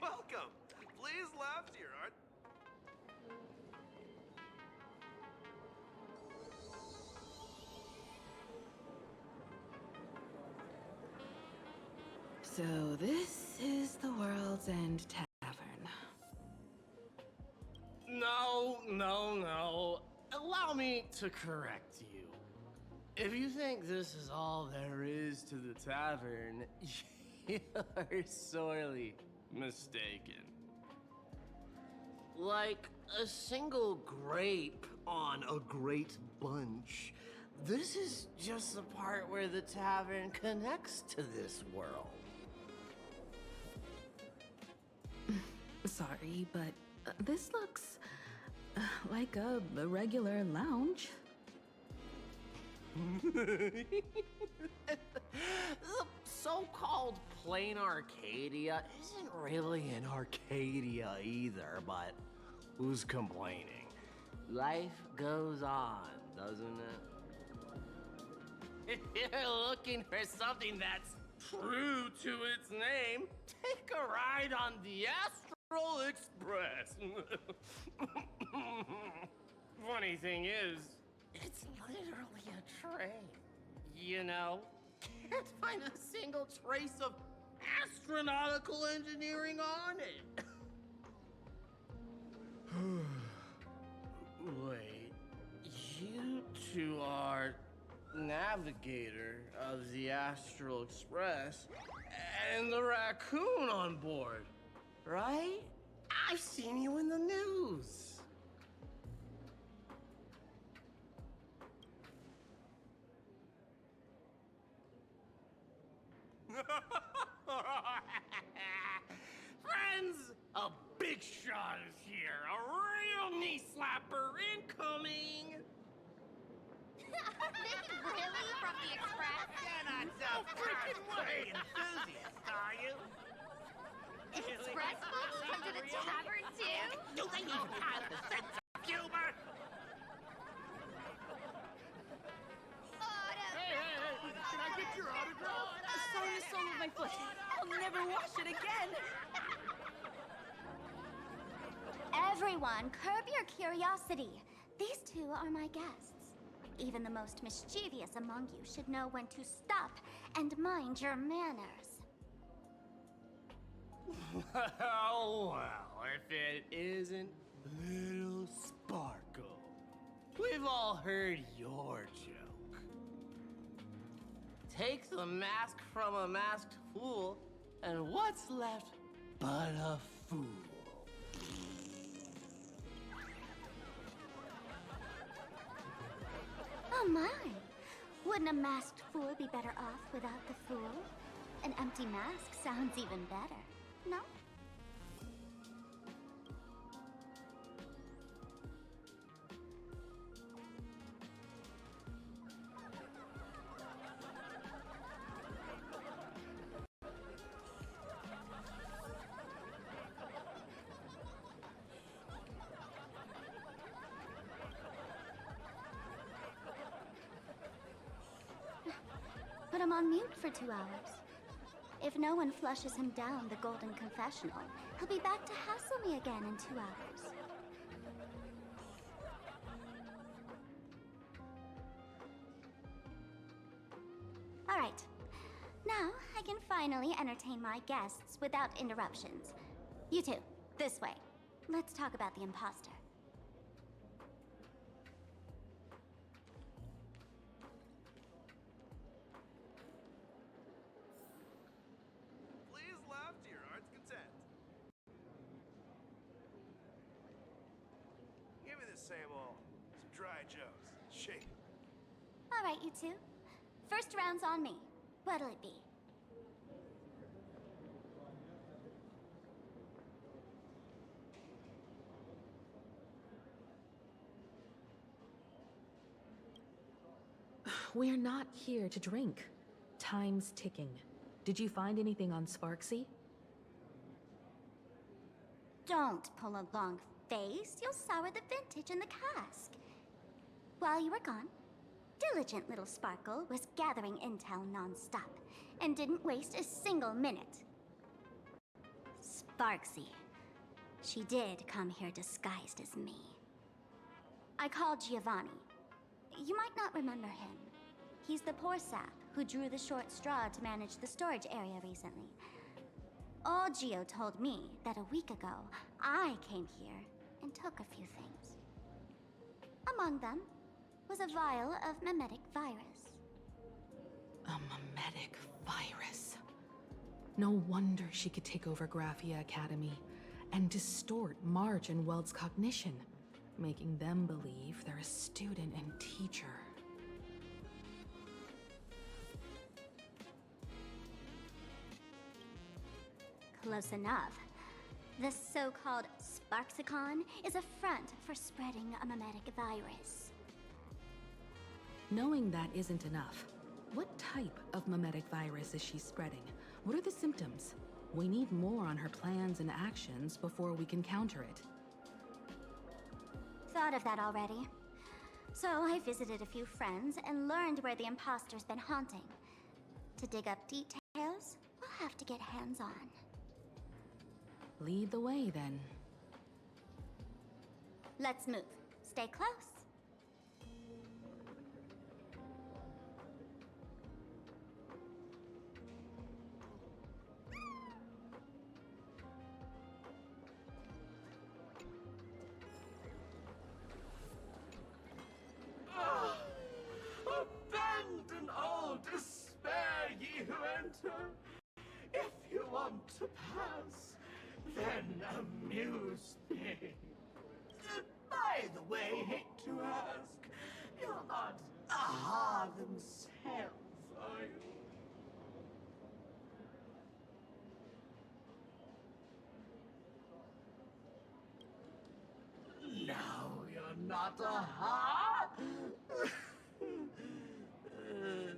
Welcome! Please laugh, dearheart. So this is the World's End Tavern. No. Allow me to correct you. If you think this is all there is to the tavern, you're sorely mistaken. Like a single grape on a great bunch, this is just the part where the tavern connects to this world. Sorry, but This looks like a regular lounge. The so-called plain Arcadia isn't really an Arcadia either, but who's complaining? Life goes on, doesn't it? If you're looking for something that's true to its name, take a ride on the Astral Express. Funny thing is, it's literally a train. You know, can't find a single trace of astronautical engineering on it. Wait, you two are navigator of the Astral Express and the raccoon on board, right? I've seen you in the news. Friends, a big shot is here. A real knee slapper incoming. Really? From the Express? You're not so freaking way enthusiast, are you? Express folks come to the tavern too? Do they even have the sense of humor? Hey, can I get your autograph? Sorry, the sole of my foot. I'll never wash it again. Everyone, curb your curiosity. These two are my guests. Even the most mischievous among you should know when to stop and mind your manners. Well, if it isn't Little Sparkle. We've all heard your joke. Take the mask from a masked fool, and what's left but a fool? Oh my! Wouldn't a masked fool be better off without the fool? An empty mask sounds even better, no? Put him on mute for 2 hours. If no one flushes him down the golden confessional, he'll be back to hassle me again in 2 hours. All right. Now I can finally entertain my guests without interruptions. You two, this way. Let's talk about the imposter. Please laugh to your heart's content. Give me the same old. Some dry jokes. Shake it. All right, you two. First round's on me. What'll it be? We're not here to drink. Time's ticking. Did you find anything on Sparksy? Don't pull a long face. You'll sour the vintage in the cask. While you were gone, diligent little Sparkle was gathering intel non-stop and didn't waste a single minute. Sparksy. She did come here disguised as me. I called Giovanni. You might not remember him. He's the poor sap who drew the short straw to manage the storage area recently. Old Gio told me that a week ago, I came here and took a few things. Among them was a vial of mimetic virus. A mimetic virus. No wonder she could take over Graphia Academy and distort March and Weld's cognition, making them believe they're a student and teacher. Close enough. The so-called Sparksicon is a front for spreading a mimetic virus. Knowing that isn't enough. What type of mimetic virus is she spreading? What are the symptoms? We need more on her plans and actions before we can counter it. Thought of that already. So I visited a few friends and learned where the imposter's been haunting. To dig up details, we'll have to get hands-on. Lead the way, then. Let's move. Stay close. Abandon all despair, ye who enter. If you want to pass, then amuse me. By the way, hate to ask, you're not Aha themselves, are you? No, you're not Aha.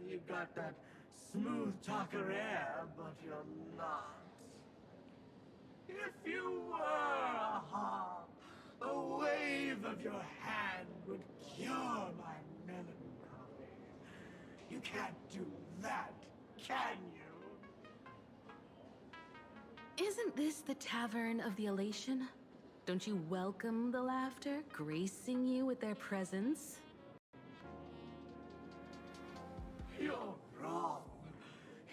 You got that smooth talker air, but you're not. If you were Aha, a wave of your hand would cure my melancholy. You can't do that, can you? Isn't this the Tavern of the Elation? Don't you welcome the laughter, gracing you with their presence? You're wrong.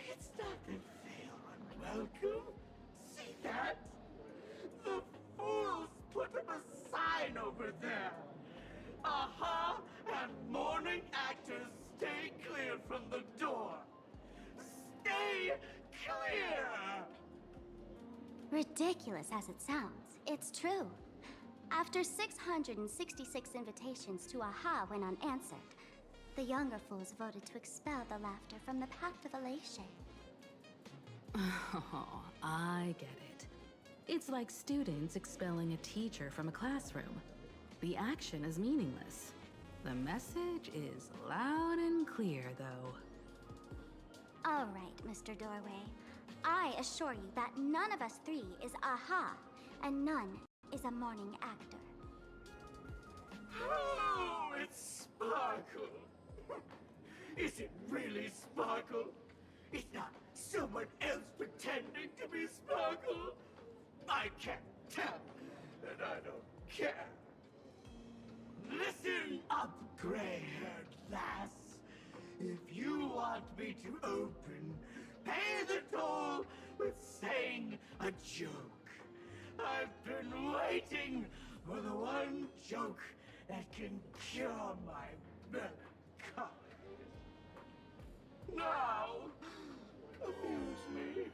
It's not that they are unwelcome. See that? The fools put up a sign over there. Aha and mourning actors stay clear from the door. Stay clear! Ridiculous as it sounds, it's true. After 666 invitations to Aha went unanswered, the younger fools voted to expel the laughter from the Pact of Elation. Oh, I get it. It's like students expelling a teacher from a classroom. The action is meaningless. The message is loud and clear, though. All right, Mr. Doorway. I assure you that none of us three is Aha, and none is a mourning actor. Oh, it's Sparkle. Is it really Sparkle? It's not someone else pretending to be Sparkle? I can't tell, and I don't care. Listen up, gray-haired lass. If you want me to open, pay the toll with saying a joke. I've been waiting for the one joke that can cure my melancholy. Now, amuse me.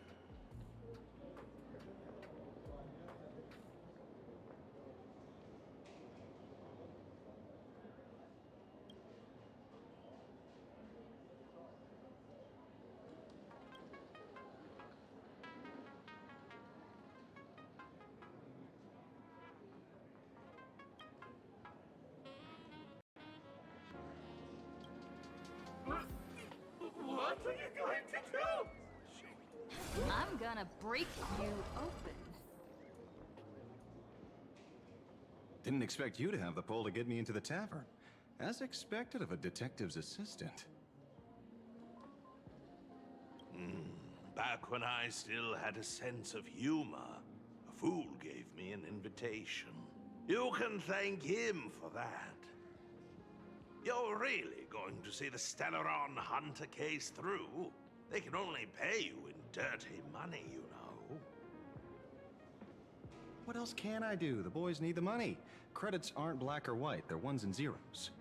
What are you going to do? I'm gonna break you open. Didn't expect you to have the pull to get me into the tavern. As expected of a detective's assistant. Back when I still had a sense of humor, a fool gave me an invitation. You can thank him for that. You're really going to see the Stellaron Hunter case through? They can only pay you in dirty money, you know. What else can I do? The boys need the money. Credits aren't black or white, they're ones and zeros.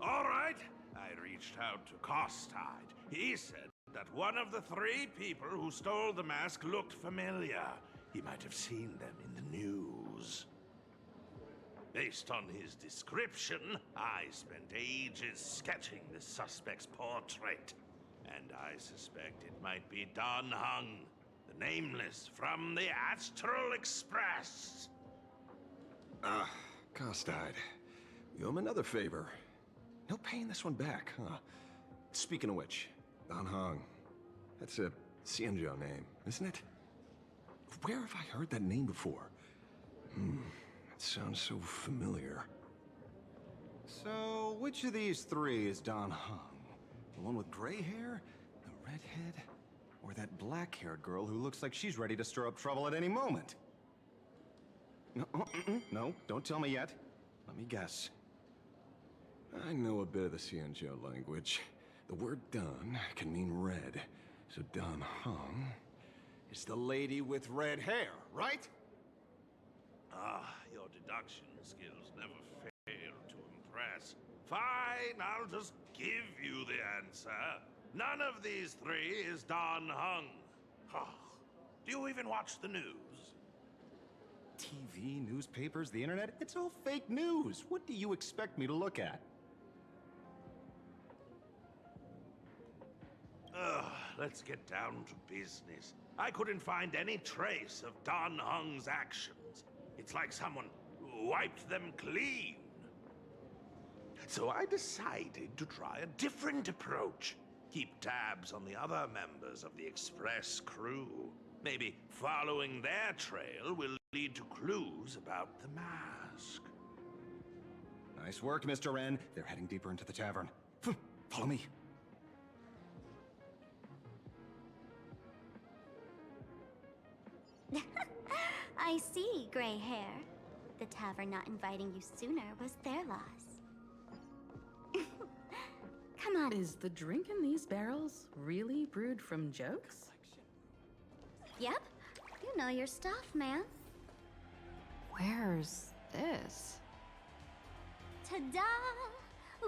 All right. I reached out to Costide. He said that one of the 3 people who stole the mask looked familiar. He might have seen them in the news. Based on his description, I spent ages sketching the suspect's portrait. And I suspect it might be Dan Hung. the Nameless from the Astral Express. Ah, Costide. You owe him another favor. No paying this one back, huh? Speaking of which, Don Hong. That's a Xianzhou name, isn't it? Where have I heard that name before? It sounds so familiar. So, which of these three is Don Hong? The one with gray hair? The redhead? Or that black-haired girl who looks like she's ready to stir up trouble at any moment? No, don't tell me yet. Let me guess. I know a bit of the Xianzhou language. The word Don can mean red, so Don Hong is the lady with red hair, right? Ah, your deduction skills never fail to impress. Fine, I'll just give you the answer. None of these three is Don Hung. Do you even watch the news? TV, newspapers, the internet, it's all fake news. What do you expect me to look at? Let's get down to business. I couldn't find any trace of Don Hung's actions. It's like someone wiped them clean. So I decided to try a different approach. Keep tabs on the other members of the Express crew. Maybe following their trail will lead to clues about the mask. Nice work, Mr. Wren. They're heading deeper into the tavern. Follow me. I see, gray hair. The tavern not inviting you sooner was their loss. Come on. Is the drink in these barrels really brewed from jokes? Yep. You know your stuff, man. Where's this? Ta-da!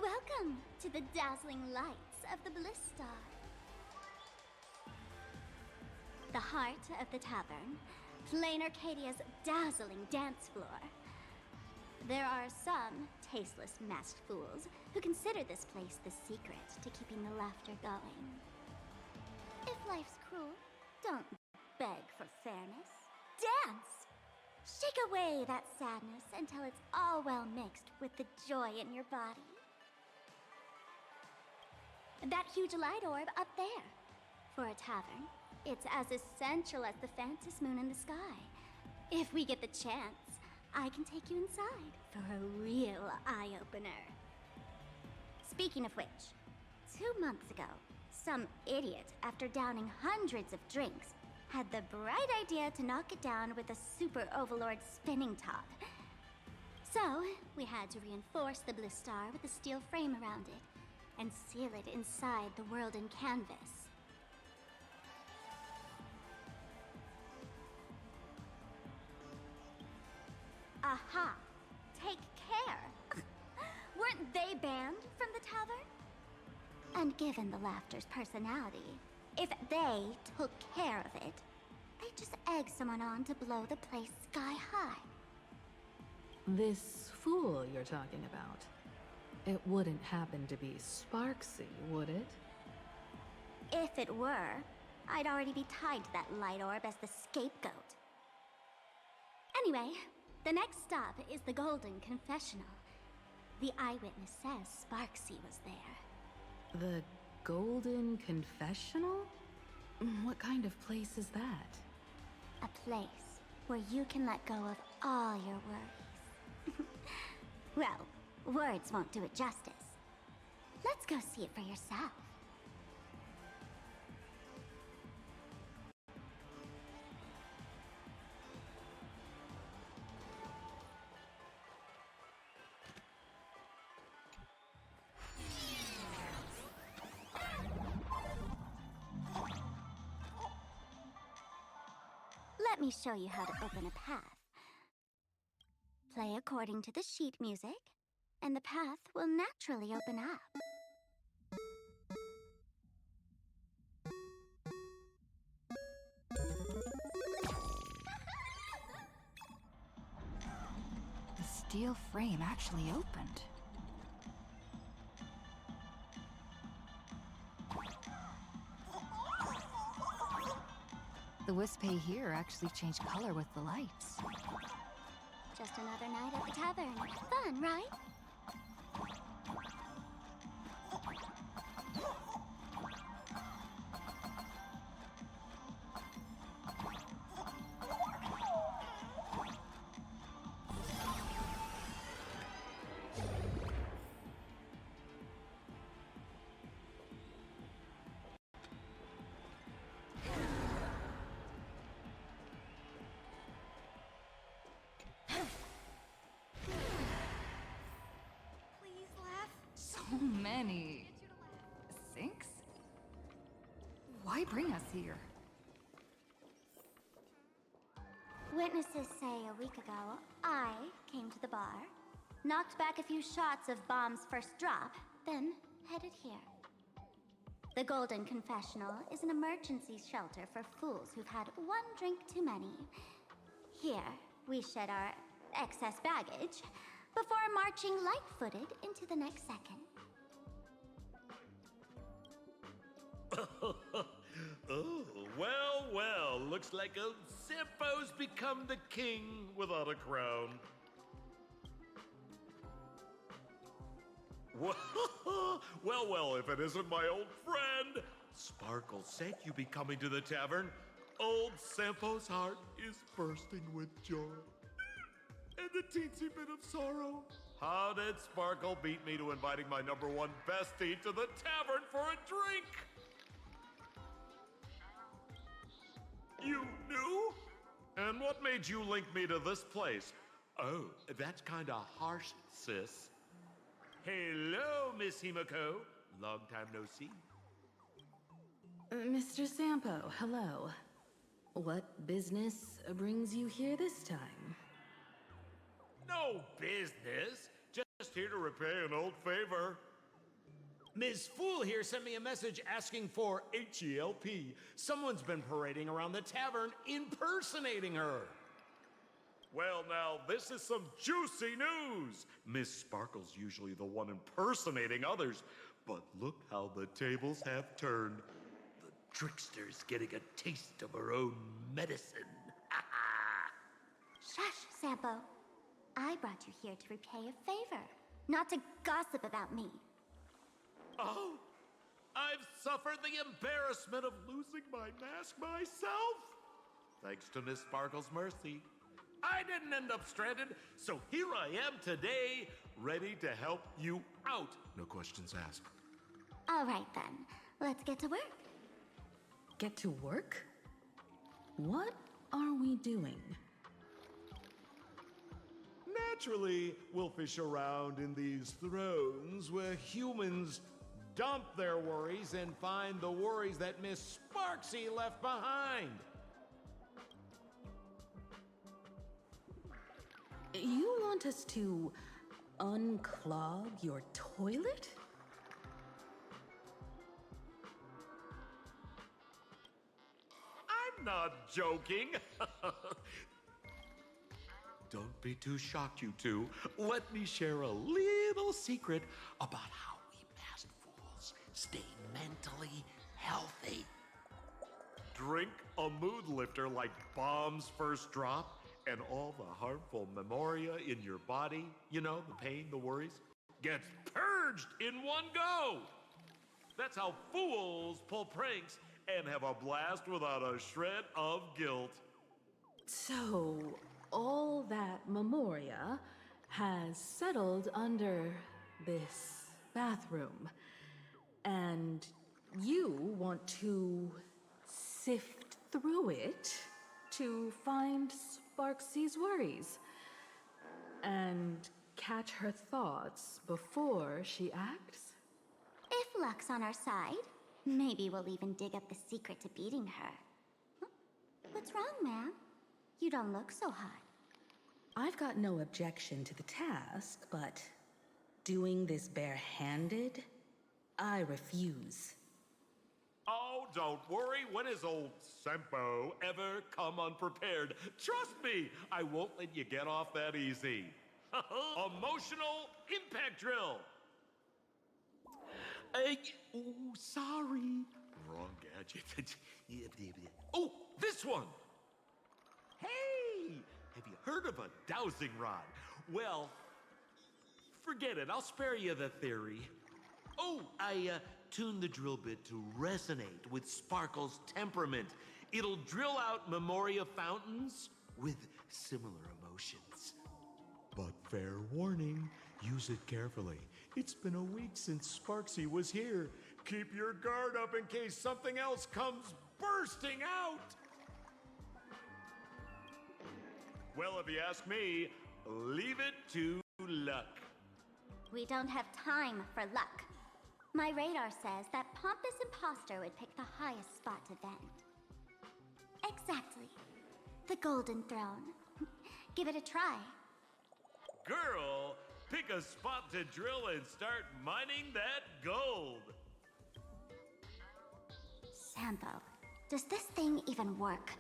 Welcome to the dazzling lights of the Bliss Star. The heart of the tavern, Plain Arcadia's dazzling dance floor. There are some tasteless masked fools who consider this place the secret to keeping the laughter going. If life's cruel, don't beg for fairness. Dance! Shake away that sadness until it's all well mixed with the joy in your body. That huge light orb up there. For a tavern, it's as essential as the Phantom moon in the sky. If we get the chance, I can take you inside for a real eye-opener. Speaking of which, 2 months ago, some idiot, after downing hundreds of drinks, had the bright idea to knock it down with a super overlord spinning top. So, we had to reinforce the Bliss Star with a steel frame around it, and seal it inside the world in canvas. Aha! Take care! Weren't they banned from the tavern? And given the laughter's personality, if they took care of it, they'd just egg someone on to blow the place sky high. This fool you're talking about. It wouldn't happen to be Sparksy, would it? If it were, I'd already be tied to that light orb as the scapegoat. Anyway, the next stop is the Golden Confessional. The eyewitness says Sparksy was there. The Golden Confessional? What kind of place is that? A place where you can let go of all your worries. Well, words won't do it justice. Let's go see it for yourself. Let me show you how to open a path. Play according to the sheet music, and the path will naturally open up. The steel frame actually opened. The Wispe here actually change color with the lights. Just another night at the tavern. Fun, right? So many sinks? Why bring us here? Witnesses say a week ago, I came to the bar, knocked back a few shots of Bomb's first drop, then headed here. The Golden Confessional is an emergency shelter for fools who've had one drink too many. Here, we shed our excess baggage before marching light-footed into the next second. Oh, well, well. Looks like old Sempo's become the king without a crown. Well, well, if it isn't my old friend. Sparkle said you'd be coming to the tavern. Old Sempo's heart is bursting with joy. And a teensy bit of sorrow. How did Sparkle beat me to inviting my #1 bestie to the tavern for a drink? You knew? And what made you link me to this place? Oh, that's kinda harsh, sis. Hello, Miss Himiko. Long time no see. Mr. Sampo, hello. What business brings you here this time? No business. Just here to repay an old favor. Ms. Fool here sent me a message asking for HELP. Someone's been parading around the tavern impersonating her. Well, now, this is some juicy news. Miss Sparkle's usually the one impersonating others, but look how the tables have turned. The trickster's getting a taste of her own medicine. Shush, Sampo. I brought you here to repay a favor, not to gossip about me. Oh, I've suffered the embarrassment of losing my mask myself. Thanks to Miss Sparkle's mercy, I didn't end up stranded, so here I am today, ready to help you out. No questions asked. All right then, let's get to work. Get to work? What are we doing? Naturally, we'll fish around in these thrones where humans dump their worries and find the worries that Miss Sparksy left behind. You want us to unclog your toilet? I'm not joking. Don't be too shocked, you two. Let me share a little secret about how we masked fools stay mentally healthy. Drink a mood lifter like Bomb's first drop, and all the harmful memoria in your body, you know, the pain, the worries, gets purged in one go. That's how fools pull pranks and have a blast without a shred of guilt. So, all that memoria has settled under this bathroom. And you want to sift through it to find Sparksy's worries and catch her thoughts before she acts? If luck's on our side, maybe we'll even dig up the secret to beating her. Huh? What's wrong, ma'am? You don't look so hot. I've got no objection to the task, but doing this barehanded, I refuse. Oh, don't worry. When has old Sempo ever come unprepared? Trust me, I won't let you get off that easy. Emotional impact drill. Ooh, sorry. wrong gadget. Oh, this one! Hey! Have you heard of a dowsing rod? Well, forget it. I'll spare you the theory. Oh, I tuned the drill bit to resonate with Sparkle's temperament. It'll drill out Memoria fountains with similar emotions. But fair warning, use it carefully. It's been a week since Sparksy was here. Keep your guard up in case something else comes bursting out. Well, if you ask me, leave it to luck. We don't have time for luck. My radar says that pompous imposter would pick the highest spot to vent. Exactly. The Golden Throne. Give it a try. Girl, pick a spot to drill and start mining that gold. Sampo, does this thing even work?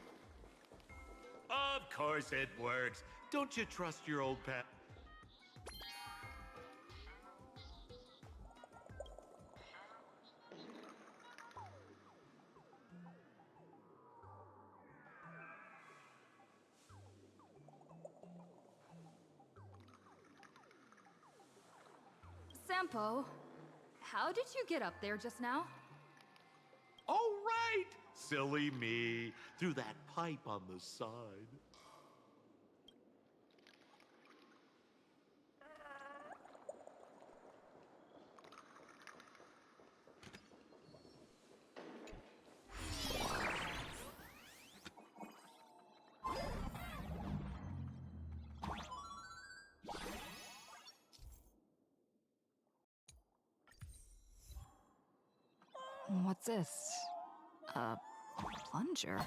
Of course it works. Don't you trust your old pet? Sampo, how did you get up there just now? Oh, right! Silly me. Through that pipe on the side. What's this? A plunger?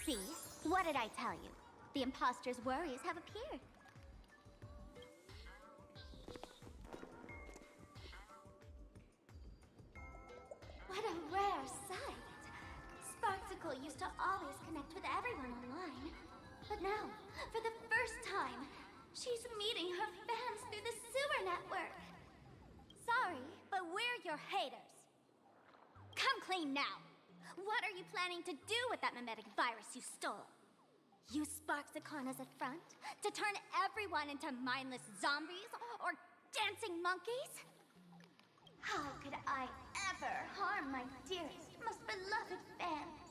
See? What did I tell you? The imposter's worries have appeared. What a rare sight! Sparksicle used to always connect with everyone online. But now, for the first time, she's meeting her fans through the sewer network. Sorry, but we're your haters. Come clean now! What are you planning to do with that mimetic virus you stole? Use Sparksicon as a front to turn everyone into mindless zombies or dancing monkeys? How could I ever harm my dearest, most beloved fans?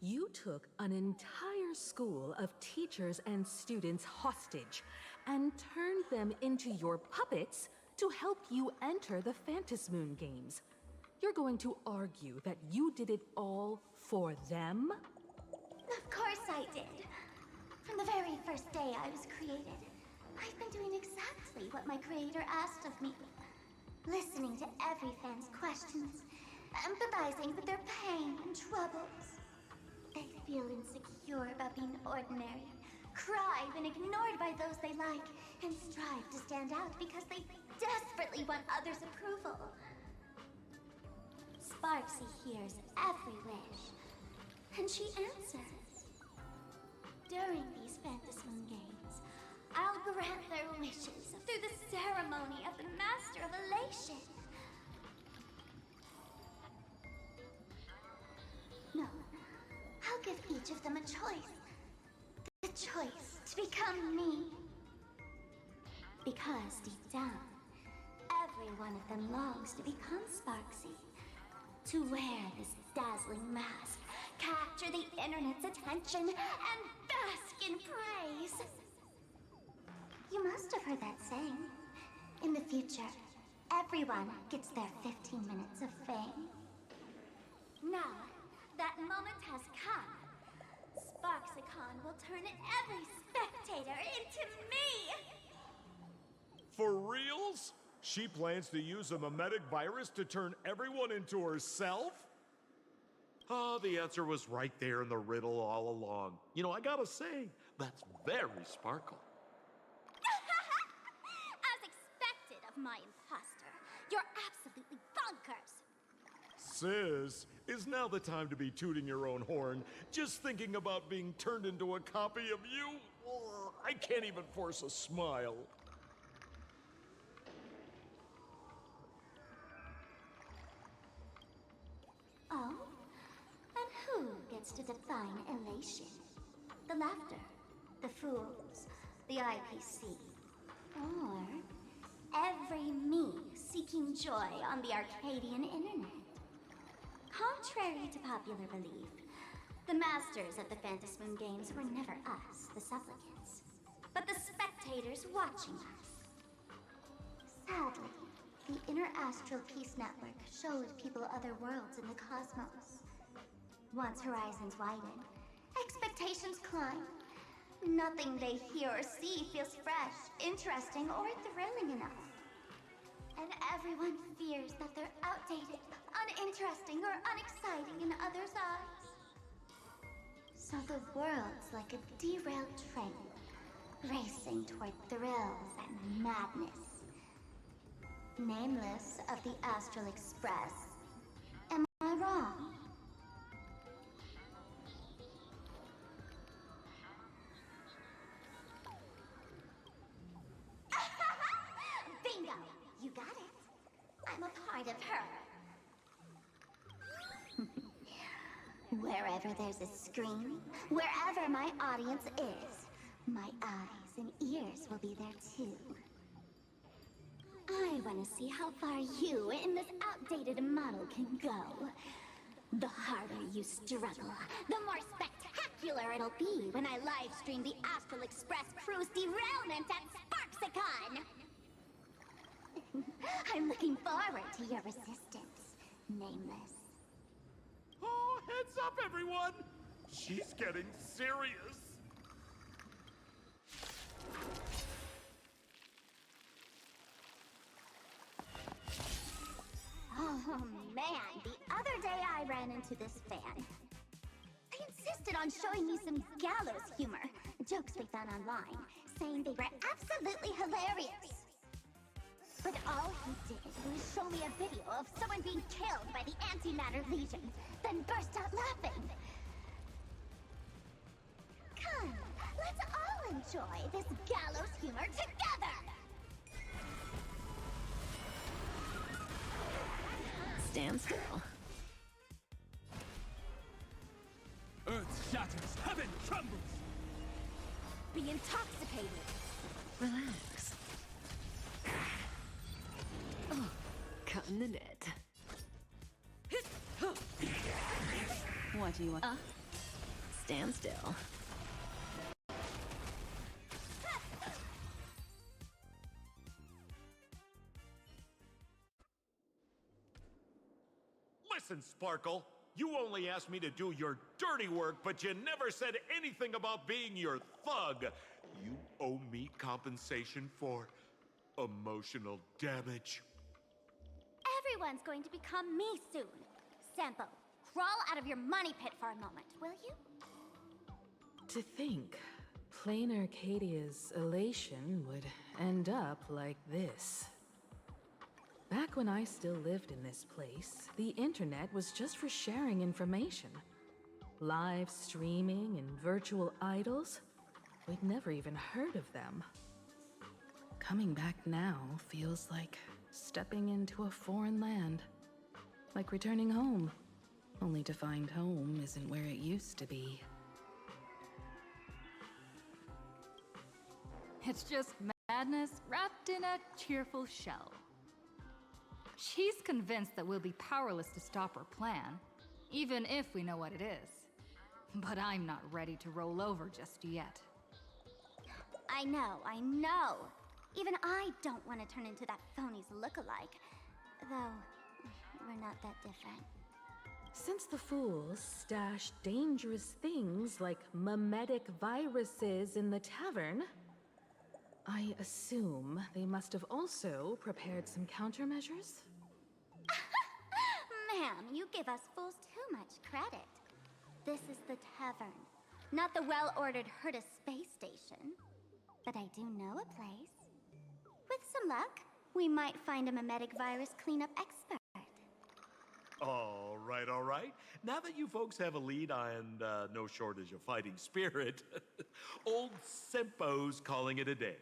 You took an entire school of teachers and students hostage and turned them into your puppets to help you enter the Phantasmoon games. You're going to argue that you did it all for them? Of course I did. From the very first day I was created, I've been doing exactly what my creator asked of me. Listening to every fan's questions, empathizing with their pain and troubles. They feel insecure about being ordinary, cry when ignored by those they like, and strive to stand out because they desperately want others' approval. Sparksy hears every wish, and she answers. During these Phantasmoon games, I'll grant their wishes through the ceremony of the Master of Elation. No, I'll give each of them a choice. The choice to become me. Because deep down, every one of them longs to become Sparksy. To wear this dazzling mask, capture the internet's attention, and bask in praise. You must have heard that saying. In the future, everyone gets their 15 minutes of fame. Now, that moment has come. Sparksicon will turn every spectator into me! For reals? She plans to use a memetic virus to turn everyone into herself? Oh, the answer was right there in the riddle all along. You know, I gotta say, that's very Sparkle. As expected of my imposter, you're absolutely bonkers! Sis, is now the time to be tooting your own horn, just thinking about being turned into a copy of you? Oh, I can't even force a smile. Oh? And who gets to define elation? The laughter, the fools, the IPC, or every me seeking joy on the Arcadian internet? Contrary to popular belief, the masters of the Phantasmoon games were never us, the supplicants, but the spectators watching us. Sadly, the Inter-Astral Peace Network showed people other worlds in the cosmos. Once horizons widen, expectations climb. Nothing they hear or see feels fresh, interesting, or thrilling enough. And everyone fears that they're outdated, uninteresting, or unexciting in others' eyes. So the world's like a derailed train, racing toward thrills and madness. Nameless of the Astral Express. Am I wrong? Bingo! You got it. I'm a part of her. Wherever there's a screen, wherever my audience is, my eyes and ears will be there too. I want to see how far you in this outdated model can go. The harder you struggle, the more spectacular it'll be when I live stream the Astral Express crew's derailment at Sparksicon! I'm looking forward to your resistance, Nameless. Oh, heads up, everyone! She's getting serious. Oh man, the other day I ran into this fan. They insisted on showing me some gallows humor, jokes they found online, saying they were absolutely hilarious. But all he did was show me a video of someone being killed by the Antimatter Legion, then burst out laughing. Come, let's all enjoy this gallows humor together! Stand still. Earth shatters, heaven trembles! Be intoxicated. Relax. Oh, cutting the net. What do you want? Stand still. Listen, Sparkle, you only asked me to do your dirty work, but you never said anything about being your thug. You owe me compensation for emotional damage. Everyone's going to become me soon. Sampo, crawl out of your money pit for a moment, will you? To think, plain Arcadia's elation would end up like this. Back when I still lived in this place, the internet was just for sharing information. Live streaming and virtual idols, we'd never even heard of them. Coming back now feels like stepping into a foreign land. Like returning home, only to find home isn't where it used to be. It's just madness wrapped in a cheerful shell. She's convinced that we'll be powerless to stop her plan, even if we know what it is. But I'm not ready to roll over just yet. I know. Even I don't want to turn into that phony's look-alike. Though, we're not that different. Since the fools stash dangerous things like mimetic viruses in the tavern, I assume they must have also prepared some countermeasures? Ma'am, you give us fools too much credit. This is the tavern, not the well-ordered Herta space station. But I do know a place. With some luck, we might find a mimetic virus cleanup expert. All right. Now that you folks have a lead and no shortage of fighting spirit, old Sempo's calling it a day.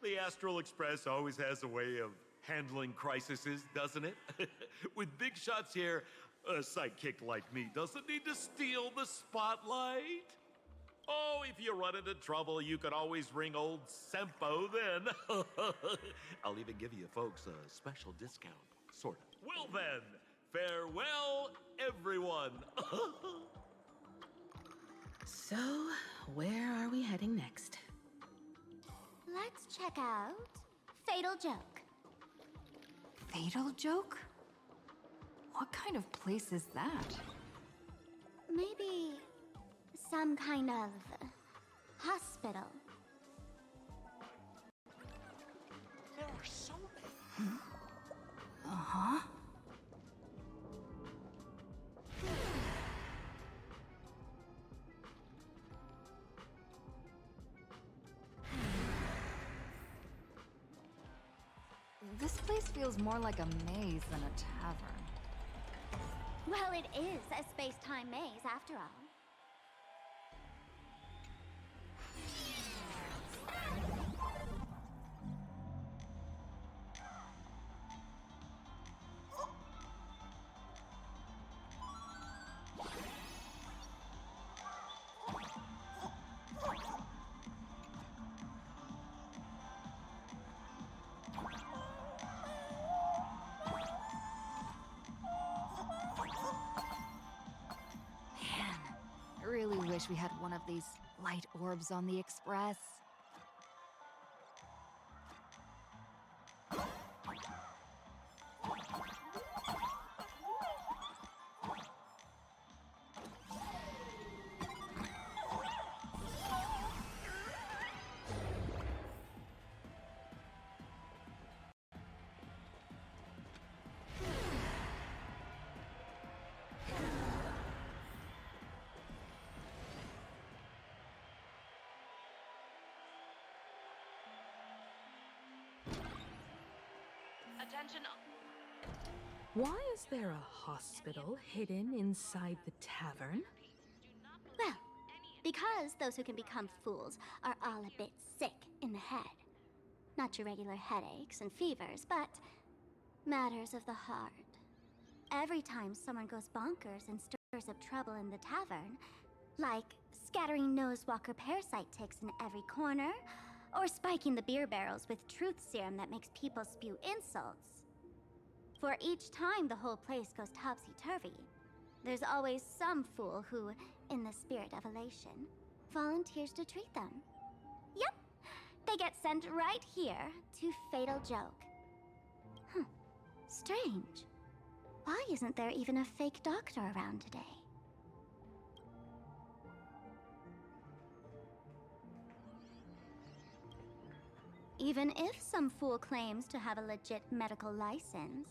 The Astral Express always has a way of handling crises, doesn't it? With big shots here, a sidekick like me doesn't need to steal the spotlight. Oh, if you run into trouble, you can always ring old Sempo then. I'll even give you folks a special discount, sort of. Well then, farewell, everyone. So, where are we heading next? Let's check out Fatal Joke. Fatal Joke? What kind of place is that? Maybe some kind of hospital. There are so many. Uh-huh. This place feels more like a maze than a tavern. Well, it is a space-time maze after all. I really wish we had one of these light orbs on the Express. Attention. Why is there a hospital hidden inside the tavern? Well, because those who can become fools are all a bit sick in the head. Not your regular headaches and fevers, but matters of the heart. Every time someone goes bonkers and stirs up trouble in the tavern, like scattering nosewalker parasite ticks in every corner, or spiking the beer barrels with truth serum that makes people spew insults. For each time the whole place goes topsy-turvy, there's always some fool who, in the spirit of elation, volunteers to treat them. Yep, they get sent right here to Fatal Joke. Strange. Why isn't there even a fake doctor around today? Even if some fool claims to have a legit medical license,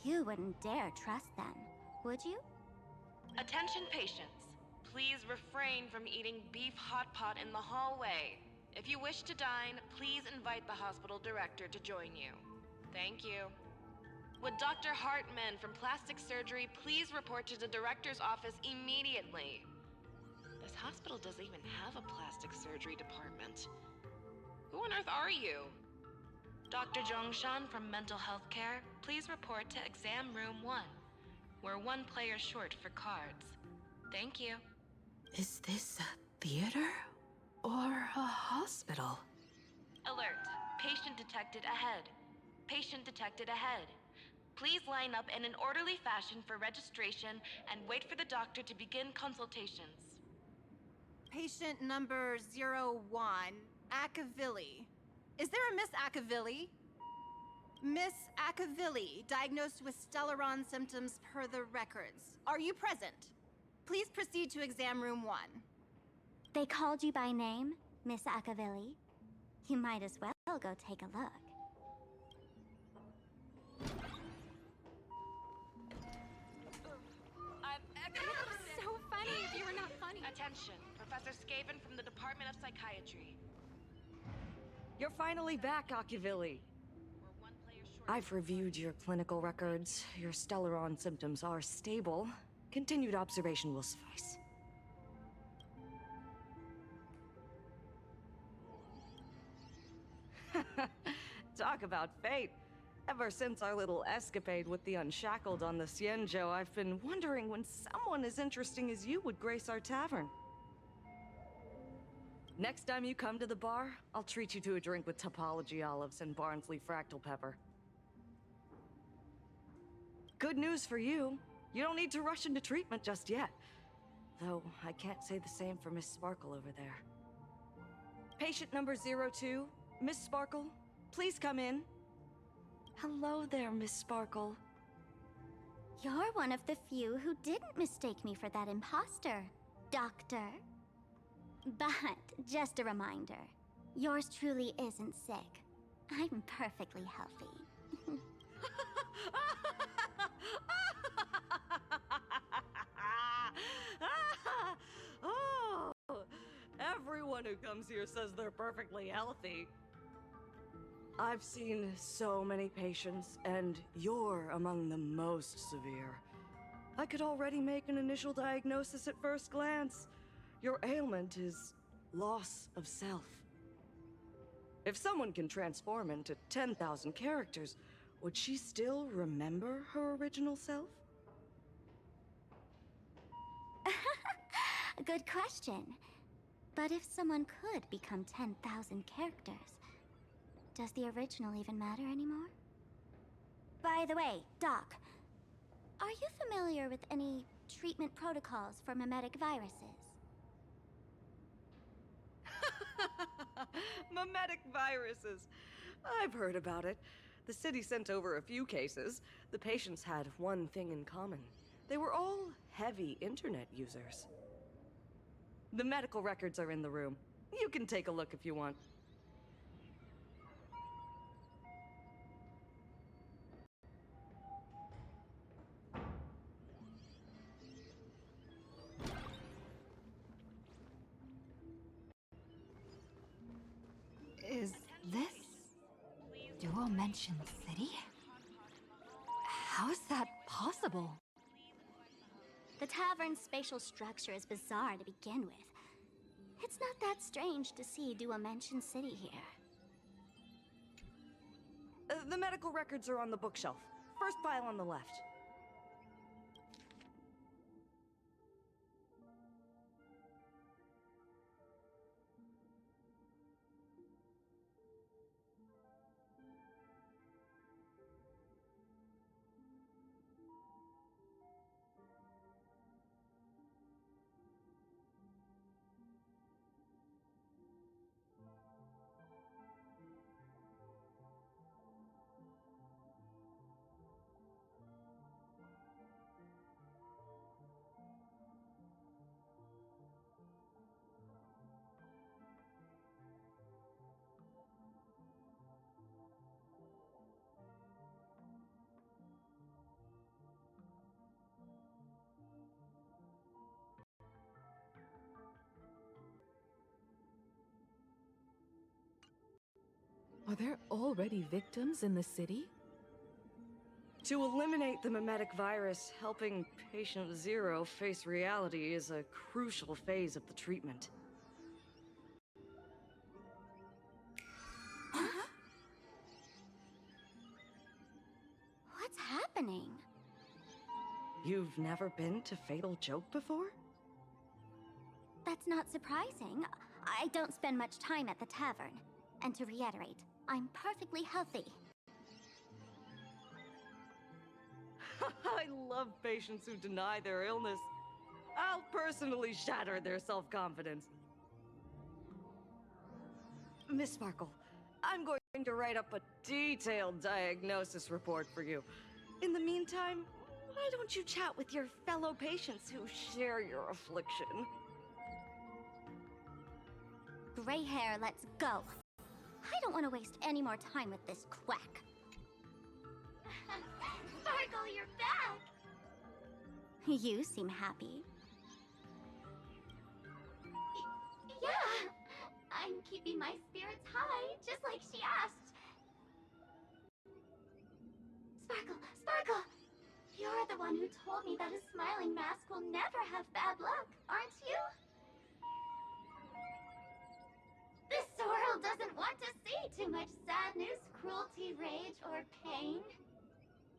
you wouldn't dare trust them, would you? Attention patients. Please refrain from eating beef hot pot in the hallway. If you wish to dine, please invite the hospital director to join you. Thank you. Would Dr. Hartman from plastic surgery please report to the director's office immediately? This hospital doesn't even have a plastic surgery department. Who on earth are you? Dr. Zhongshan from Mental Health Care, please report to Exam Room 1. We're one player short for cards. Thank you. Is this a theater or a hospital? Alert. Patient detected ahead. Patient detected ahead. Please line up in an orderly fashion for registration and wait for the doctor to begin consultations. Patient number 01, Akavilli. Is there a Miss Akavilli? Miss Akavilli, diagnosed with Stellaron symptoms per the records. Are you present? Please proceed to exam room 1. They called you by name, Miss Akavilli. You might as well go take a look. So funny if you were not funny. Attention, Professor Skaven from the Department of Psychiatry. You're finally back, Akavilli. I've reviewed your clinical records. Your Stellaron symptoms are stable. Continued observation will suffice. Talk about fate. Ever since our little escapade with the Unshackled on the Xianzhou, I've been wondering when someone as interesting as you would grace our tavern. Next time you come to the bar, I'll treat you to a drink with topology olives and Barnsley fractal pepper. Good news for you. You don't need to rush into treatment just yet. Though, I can't say the same for Miss Sparkle over there. Patient number 02, Miss Sparkle, please come in. Hello there, Miss Sparkle. You're one of the few who didn't mistake me for that imposter, Doctor. But, just a reminder, yours truly isn't sick. I'm perfectly healthy. Oh, everyone who comes here says they're perfectly healthy. I've seen so many patients, and you're among the most severe. I could already make an initial diagnosis at first glance. Your ailment is loss of self. If someone can transform into 10,000 characters, would she still remember her original self? Good question. But if someone could become 10,000 characters, does the original even matter anymore? By the way, Doc, are you familiar with any treatment protocols for mimetic viruses? Mimetic viruses. I've heard about it. The city sent over a few cases. The patients had one thing in common. They were all heavy internet users. The medical records are in the room. You can take a look if you want. Is this Dual Mention City? How is that possible? The tavern's spatial structure is bizarre to begin with. It's not that strange to see Dual Mention City here. The medical records are on the bookshelf. First pile on the left. Are there already victims in the city? To eliminate the mimetic virus, helping Patient Zero face reality is a crucial phase of the treatment. What's happening? You've never been to Fatal Joke before? That's not surprising. I don't spend much time at the tavern. And to reiterate, I'm perfectly healthy. I love patients who deny their illness. I'll personally shatter their self-confidence. Miss Sparkle, I'm going to write up a detailed diagnosis report for you. In the meantime, why don't you chat with your fellow patients who share your affliction? Gray hair, let's go. I don't want to waste any more time with this quack. Sparkle, you're back! You seem happy. Yeah, I'm keeping my spirits high, just like she asked. Sparkle! You're the one who told me that a smiling mask will never have bad luck, aren't you? This world doesn't want to see too much sadness, cruelty, rage, or pain.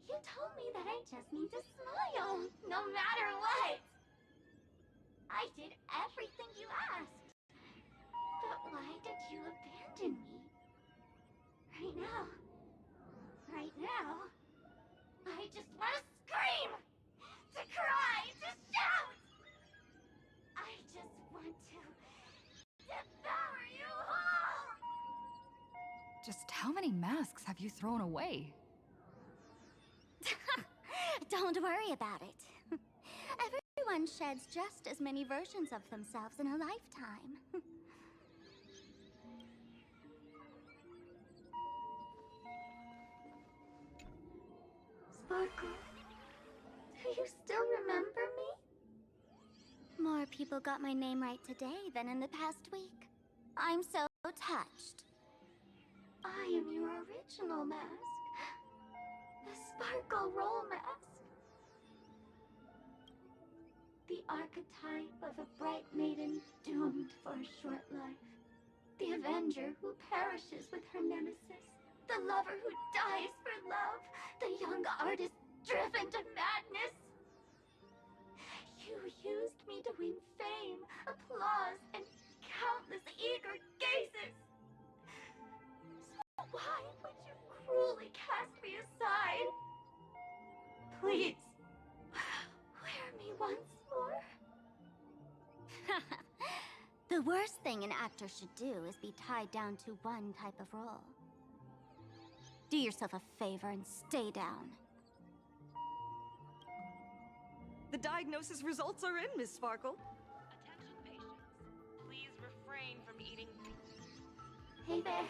You told me that I just need to smile, no matter what. I did everything you asked. But why did you abandon me? Right now, I just want to scream, to cry, to shout. I just want to devour you all. Just how many masks have you thrown away? Don't worry about it. Everyone sheds just as many versions of themselves in a lifetime. Sparkle, do you still remember me? More people got my name right today than in the past week. I'm so touched. I am your original mask. The Sparkle Roll Mask. The archetype of a bright maiden doomed for a short life. The avenger who perishes with her nemesis. The lover who dies for love. The young artist driven to madness. You used me to win fame, applause, and countless eager gazes. So why would you cruelly cast me aside? Please, wear me once more. The worst thing an actor should do is be tied down to one type of role. Do yourself a favor and stay down. The diagnosis results are in, Miss Sparkle. Attention patients. Please refrain from eating. Hey there.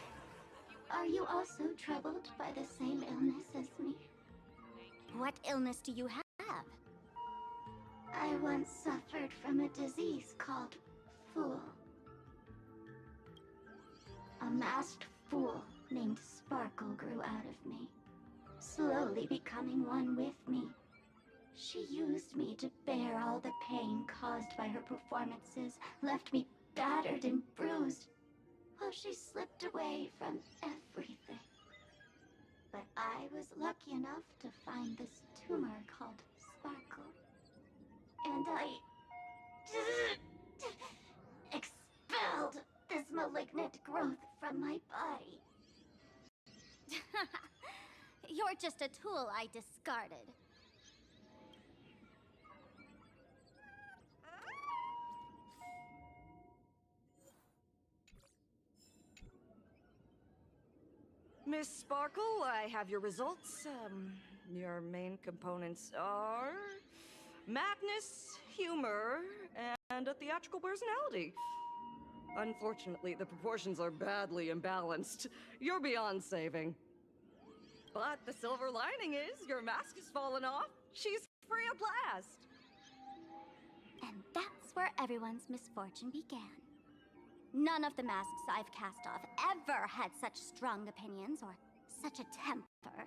Are you also troubled by the same illness as me? What illness do you have? I once suffered from a disease called Fool. A masked fool named Sparkle grew out of me, slowly becoming one with me. She used me to bear all the pain caused by her performances, left me battered and bruised, while she slipped away from everything. But I was lucky enough to find this tumor called Sparkle. And I expelled this malignant growth from my body. You're just a tool I discarded. Miss Sparkle, I have your results. Your main components are madness, humor, and a theatrical personality. Unfortunately, the proportions are badly imbalanced. You're beyond saving. But the silver lining is your mask has fallen off. She's free at last. And that's where everyone's misfortune began. None of the masks I've cast off ever had such strong opinions or such a temper.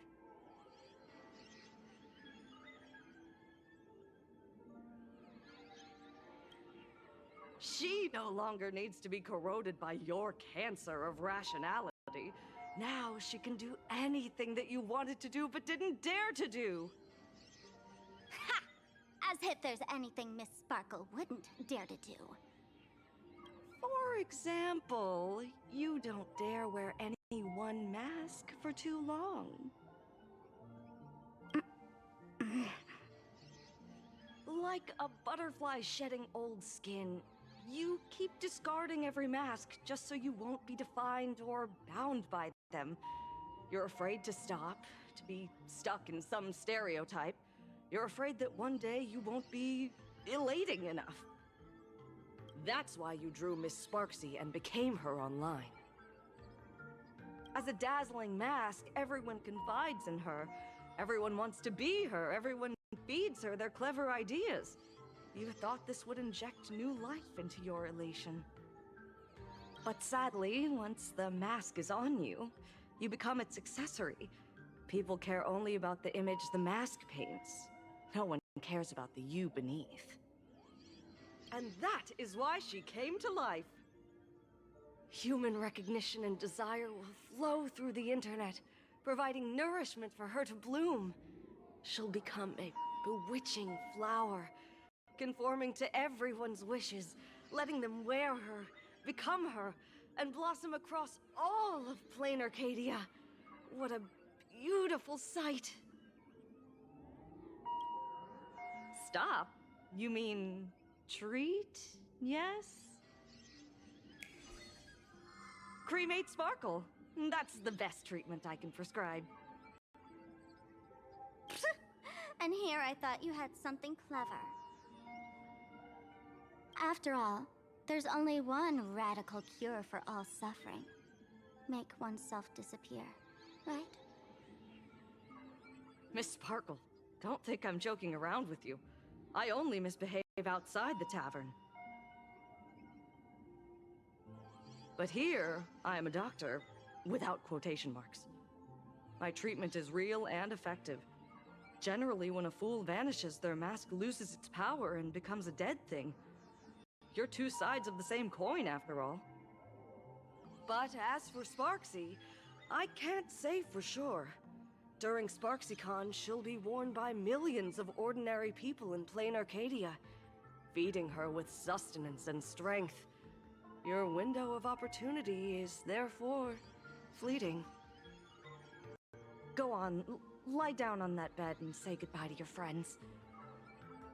She no longer needs to be corroded by your cancer of rationality. Now she can do anything that you wanted to do but didn't dare to do. Ha! As if there's anything Miss Sparkle wouldn't dare to do. For example, you don't dare wear any one mask for too long. Like a butterfly shedding old skin, you keep discarding every mask just so you won't be defined or bound by them. You're afraid to stop, to be stuck in some stereotype. You're afraid that one day you won't be elating enough. That's why you drew Miss Sparksy and became her online. As a dazzling mask, everyone confides in her. Everyone wants to be her. Everyone feeds her their clever ideas. You thought this would inject new life into your elation. But sadly, once the mask is on you, you become its accessory. People care only about the image the mask paints. No one cares about the you beneath. And that is why she came to life. Human recognition and desire will flow through the internet, providing nourishment for her to bloom. She'll become a bewitching flower, conforming to everyone's wishes, letting them wear her, become her, and blossom across all of plain Arcadia. What a beautiful sight. Stop? You mean treat? Yes? Cremate Sparkle. That's the best treatment I can prescribe. And here I thought you had something clever. After all, there's only one radical cure for all suffering. Make oneself disappear, right? Miss Sparkle, don't think I'm joking around with you. I only misbehave outside the tavern. But here, I am a doctor, without quotation marks. My treatment is real and effective. Generally, when a fool vanishes, their mask loses its power and becomes a dead thing. You're two sides of the same coin, after all. But as for Sparksy, I can't say for sure. During SparksyCon, she'll be worn by millions of ordinary people in plain Arcadia, feeding her with sustenance and strength. Your window of opportunity is therefore fleeting. Go on, lie down on that bed and say goodbye to your friends.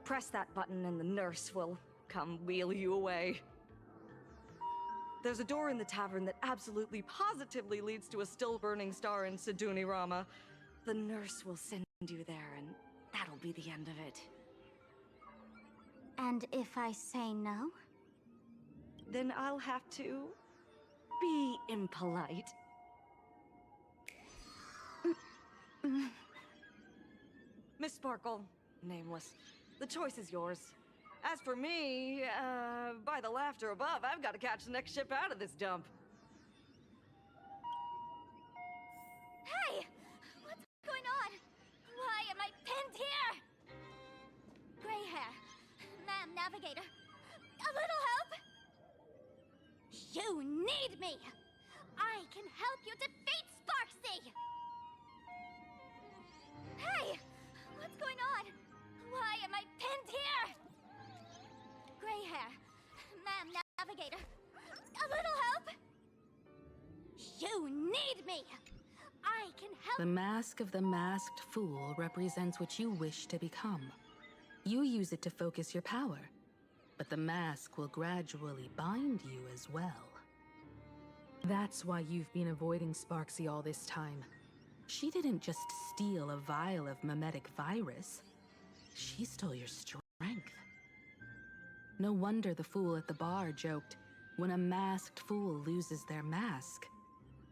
Press that button and the nurse will come wheel you away. There's a door in the tavern that absolutely positively leads to a still-burning star in Siduni Rama. The nurse will send you there, and that'll be the end of it. And if I say no? Then I'll have to be impolite. Miss Sparkle, nameless, the choice is yours. As for me, by the laughter above, I've got to catch the next ship out of this dump. Hey! What's going on? Why am I pinned here? Gray hair. Ma'am, navigator. A little help? You need me! I can help you defeat Sparksy! Hey! What's going on? Why am I pinned here? Gray hair. Ma'am, navigator. A little help? You need me! I can help— The mask of the masked fool represents what you wish to become. You use it to focus your power, but the mask will gradually bind you as well. That's why you've been avoiding Sparksy all this time. She didn't just steal a vial of mimetic virus. She stole your strength. No wonder the fool at the bar joked, when a masked fool loses their mask,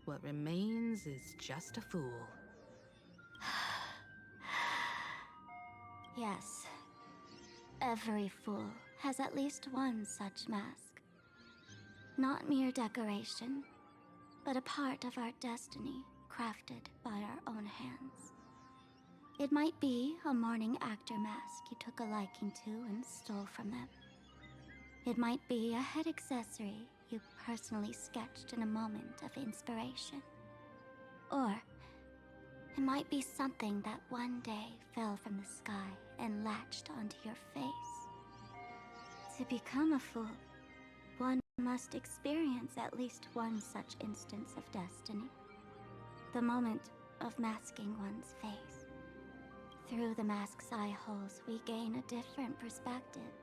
what remains is just a fool. Yes. Every fool has at least one such mask. Not mere decoration, but a part of our destiny, crafted by our own hands. It might be a morning actor mask you took a liking to and stole from them. It might be a head accessory you personally sketched in a moment of inspiration. Or it might be something that one day fell from the sky and latched onto your face. To become a fool, one must experience at least one such instance of destiny. The moment of masking one's face. Through the mask's eye holes, we gain a different perspective.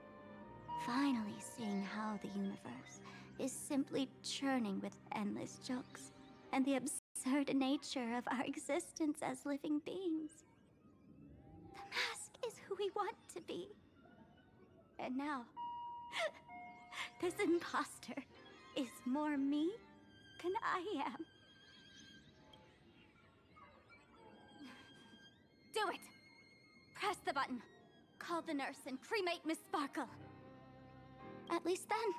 Finally seeing how the universe is simply churning with endless jokes, and the absurd nature of our existence as living beings. The mask is who we want to be. And now, this imposter is more me than I am. Do it! Press the button. Call the nurse and cremate Miss Sparkle. At least then,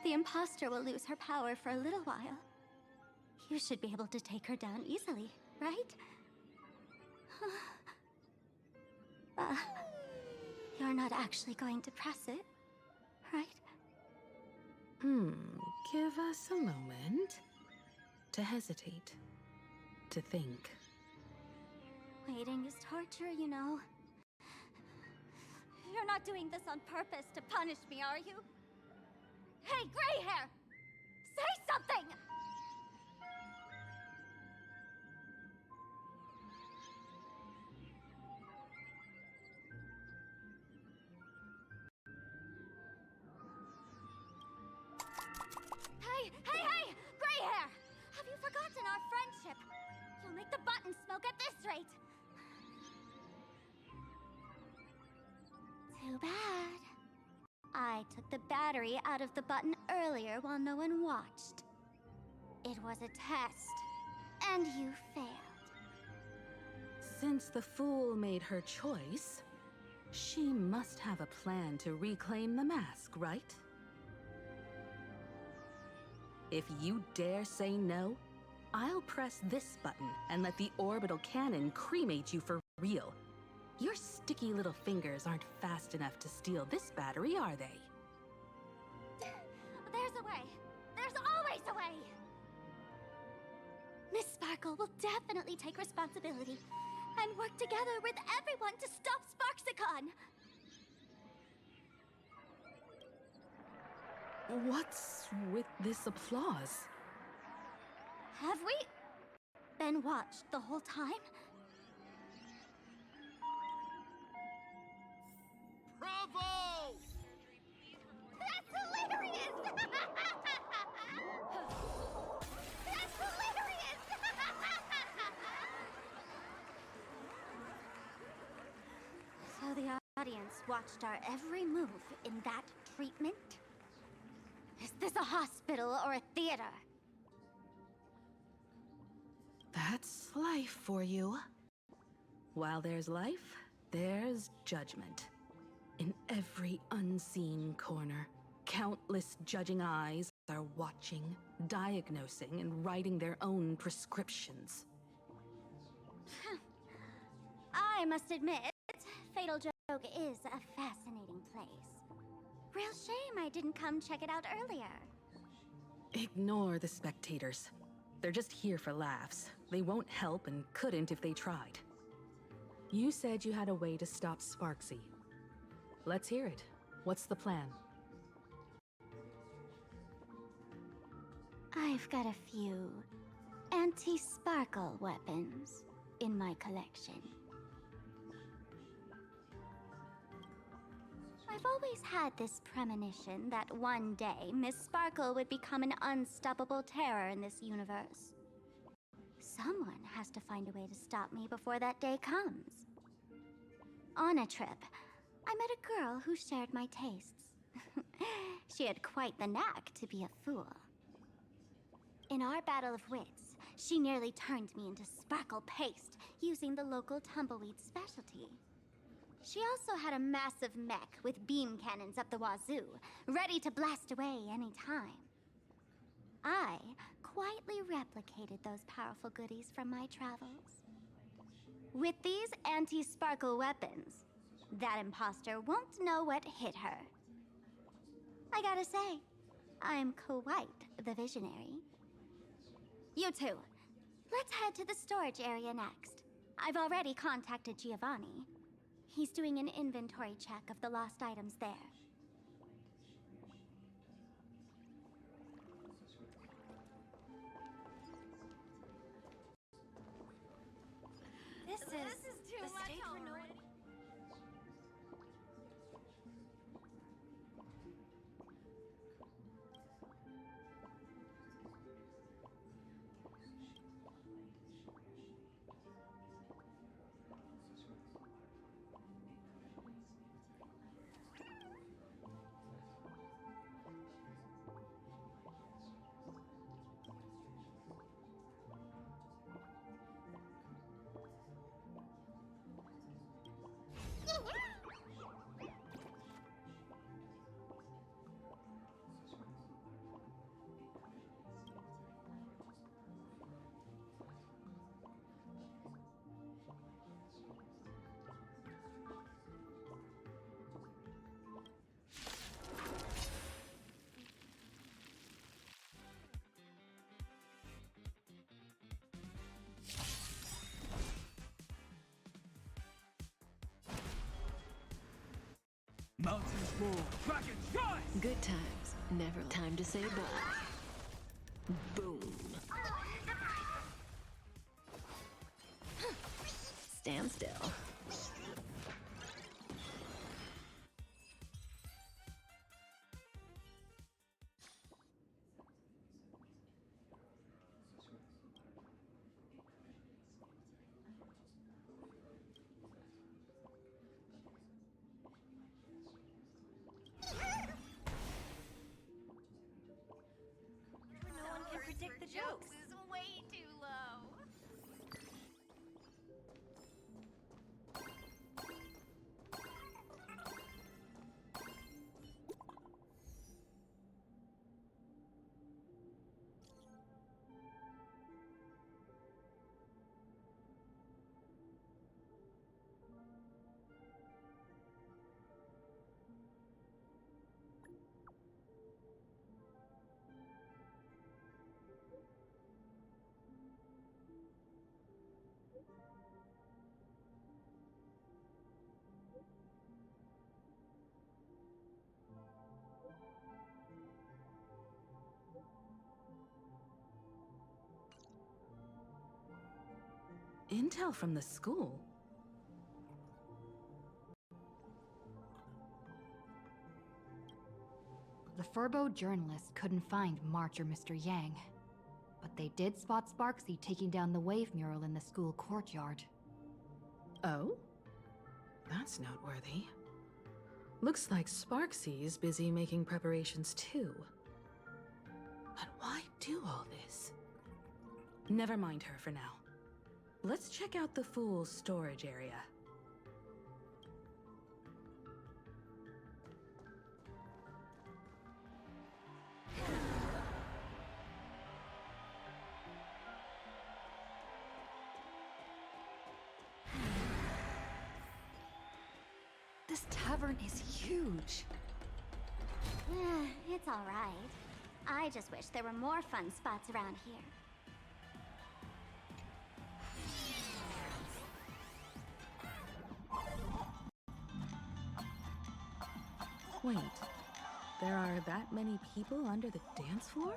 the imposter will lose her power for a little while. You should be able to take her down easily, right? You're not actually going to press it, right? Give us a moment to hesitate, to think. Waiting is torture, you know. You're not doing this on purpose to punish me, are you? Hey, gray hair! Say something! Hey! Gray hair! Have you forgotten our friendship? You'll make the button smoke at this rate. Too bad. I took the battery out of the button earlier while no one watched. It was a test, and you failed. Since the fool made her choice, she must have a plan to reclaim the mask, right? If you dare say no, I'll press this button and let the orbital cannon cremate you for real. Your sticky little fingers aren't fast enough to steal this battery, are they? There's a way. There's always a way. Miss Sparkle will definitely take responsibility and work together with everyone to stop Sparksicon. What's with this applause? Have we been watched the whole time? Bravo! That's hilarious! That's hilarious! So the audience watched our every move in that treatment? Is this a hospital or a theater? That's life for you. While there's life, there's judgment. In every unseen corner, countless judging eyes are watching, diagnosing, and writing their own prescriptions. I must admit, Fatal Joke is a fascinating place. Real shame I didn't come check it out earlier. Ignore the spectators. They're just here for laughs. They won't help and couldn't if they tried. You said you had a way to stop Sparksy. Let's hear it. What's the plan? I've got a few anti-sparkle weapons in my collection. I've always had this premonition that one day Miss Sparkle would become an unstoppable terror in this universe. Someone has to find a way to stop me before that day comes. On a trip, I met a girl who shared my tastes. She had quite the knack to be a fool. In our battle of wits, she nearly turned me into sparkle paste using the local tumbleweed specialty. She also had a massive mech with beam cannons up the wazoo, ready to blast away any time. I quietly replicated those powerful goodies from my travels. With these anti-sparkle weapons, that imposter won't know what hit her. I gotta say, I'm quite the visionary. You two, let's head to the storage area next. I've already contacted Giovanni. He's doing an inventory check of the lost items there. is too the much stage where no one. already. Mountains roar, dragons rise! Good times, never time to say bye. Boom. Stand still. No one can predict the jokes. Is way too low. Intel from the school? The Furbo journalists couldn't find March or Mr. Yang, but they did spot Sparksy taking down the wave mural in the school courtyard. Oh? That's noteworthy. Looks like Sparksy's busy making preparations too. But why do all this? Never mind her for now. Let's check out the Fool's storage area. This tavern is huge. It's all right. I just wish there were more fun spots around here. Wait, there are that many people under the dance floor?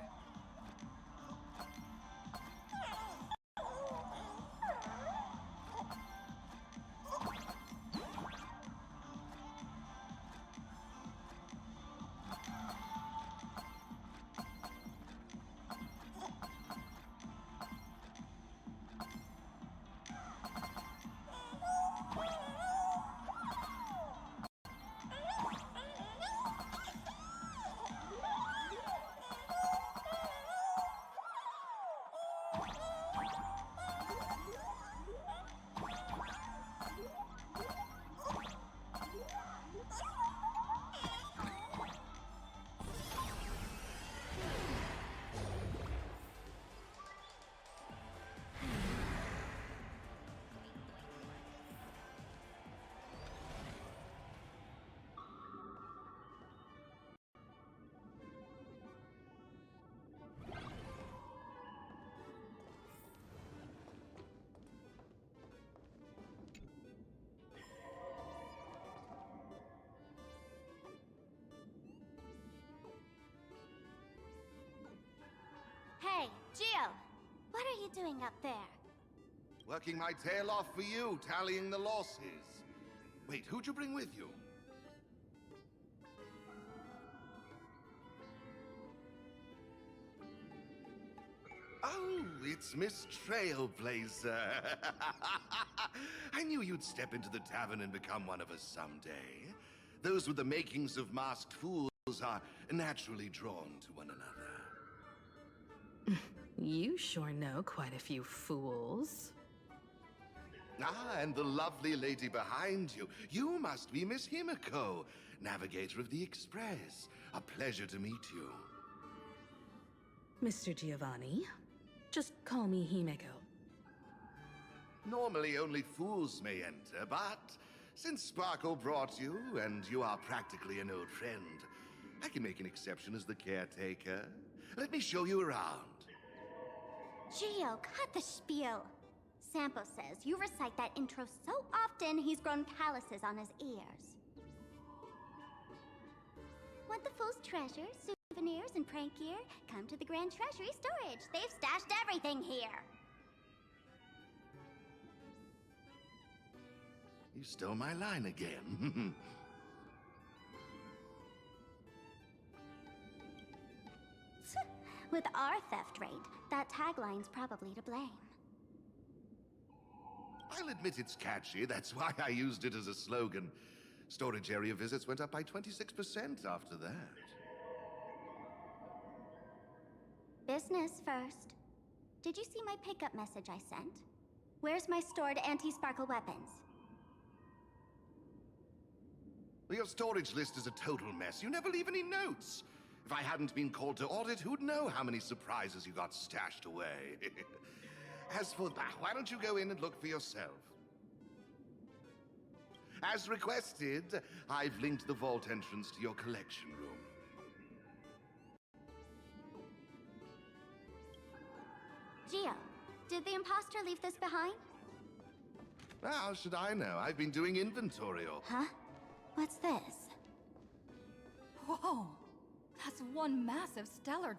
Hey, Gio! What are you doing up there? Working my tail off for you, tallying the losses. Wait, who'd you bring with you? Oh, it's Miss Trailblazer. I knew you'd step into the tavern and become one of us someday. Those with the makings of masked fools are naturally drawn to one another. You sure know quite a few fools. Ah, and the lovely lady behind you. You must be Miss Himiko, navigator of the Express. A pleasure to meet you. Mr. Giovanni, just call me Himeko. Normally only fools may enter, but since Sparkle brought you, and you are practically an old friend, I can make an exception as the caretaker. Let me show you around. Gio, cut the spiel. Sampo says you recite that intro so often he's grown calluses on his ears. Want the fool's treasure, souvenirs, and prank gear? Come to the Grand Treasury Storage. They've stashed everything here. You stole my line again. With our theft rate, that tagline's probably to blame. I'll admit it's catchy. That's why I used it as a slogan. Storage area visits went up by 26% after that. Business first. Did you see my pickup message I sent? Where's my stored anti-sparkle weapons? Well, your storage list is a total mess. You never leave any notes. If I hadn't been called to audit, who'd know how many surprises you got stashed away? As for that, why don't you go in and look for yourself? As requested, I've linked the vault entrance to your collection room. Gio, did the imposter leave this behind? How should I know? I've been doing inventorial. Huh? What's this? Whoa! That's one massive stellar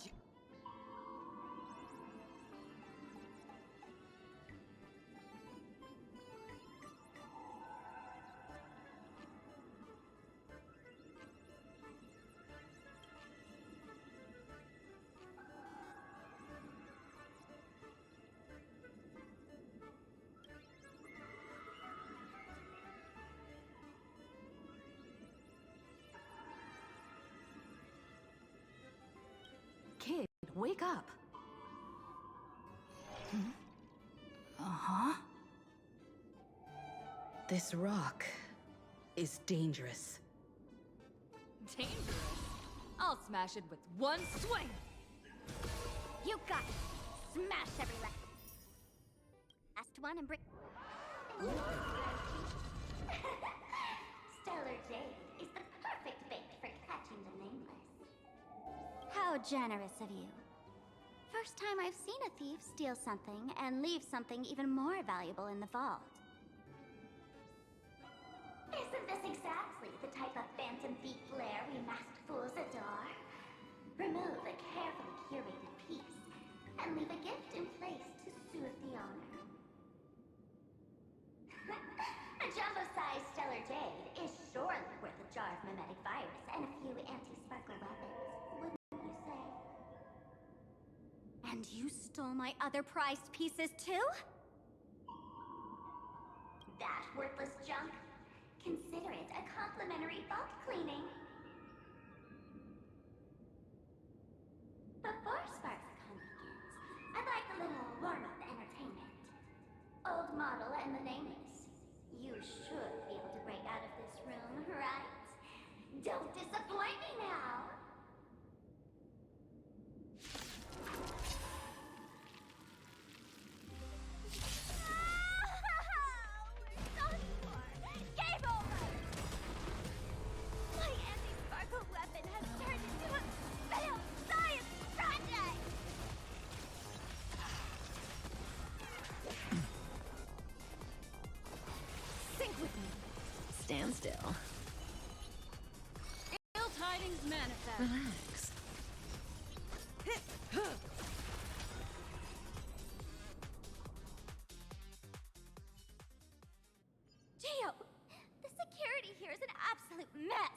Kid, wake up. Uh-huh. This rock is dangerous. Dangerous? I'll smash it with one swing! You got it! Smash every last one and bring... Stellar Jade is the perfect bait for catching the nameless. How generous of you. First time I've seen a thief steal something and leave something even more valuable in the vault. Isn't this exactly the type of phantom thief flair we masked fools adore? Remove a carefully curated piece and leave a gift in place to soothe the owner. A jumbo-sized Stellar Jade is surely worth a jar of mimetic virus and a few anti-sparkle weapons, wouldn't you say? And you stole my other prized pieces too? That worthless junk? Consider it a complimentary vault cleaning. Before Sparks Con begins, I'd like a little warm-up entertainment. Old model and the nameless. You should be able to break out of this room, right? Don't disappoint me now! Game over! My anti-sparkle weapon has turned into a failed science project! Sync with me. Stand still. Ill tidings manifest. Relax. absolute mess.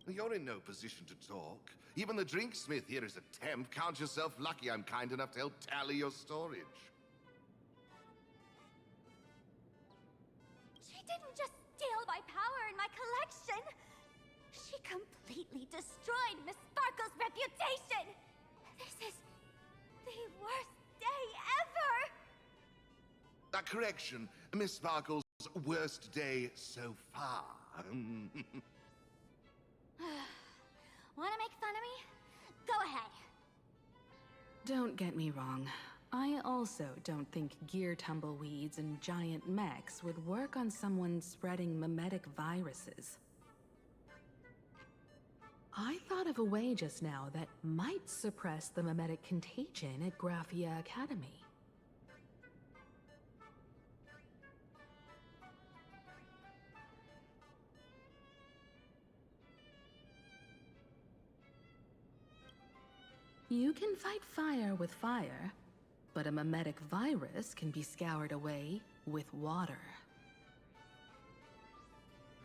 You're in no position to talk. Even the drinksmith here is a temp. Count yourself lucky I'm kind enough to help tally your storage. She didn't just steal my power and my collection. She completely destroyed Miss Sparkle's reputation. This is the worst day ever. A correction, Miss Sparkle's worst day so far. Want to make fun of me? Go ahead. Don't get me wrong. I also don't think gear tumbleweeds and giant mechs would work on someone spreading mimetic viruses. I thought of a way just now that might suppress the mimetic contagion at Graphia Academy. You can fight fire with fire, but a mimetic virus can be scoured away with water.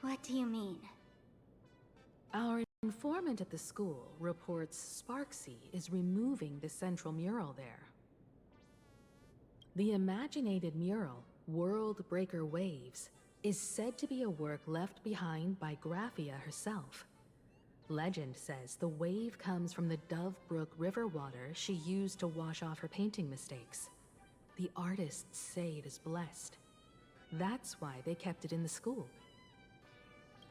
What do you mean? Our informant at the school reports Sparksy is removing the central mural there. The imaginated mural, World Breaker Waves, is said to be a work left behind by Graphia herself. Legend says the wave comes from the Dove Brook river water she used to wash off her painting mistakes. The artists say it is blessed. That's why they kept it in the school.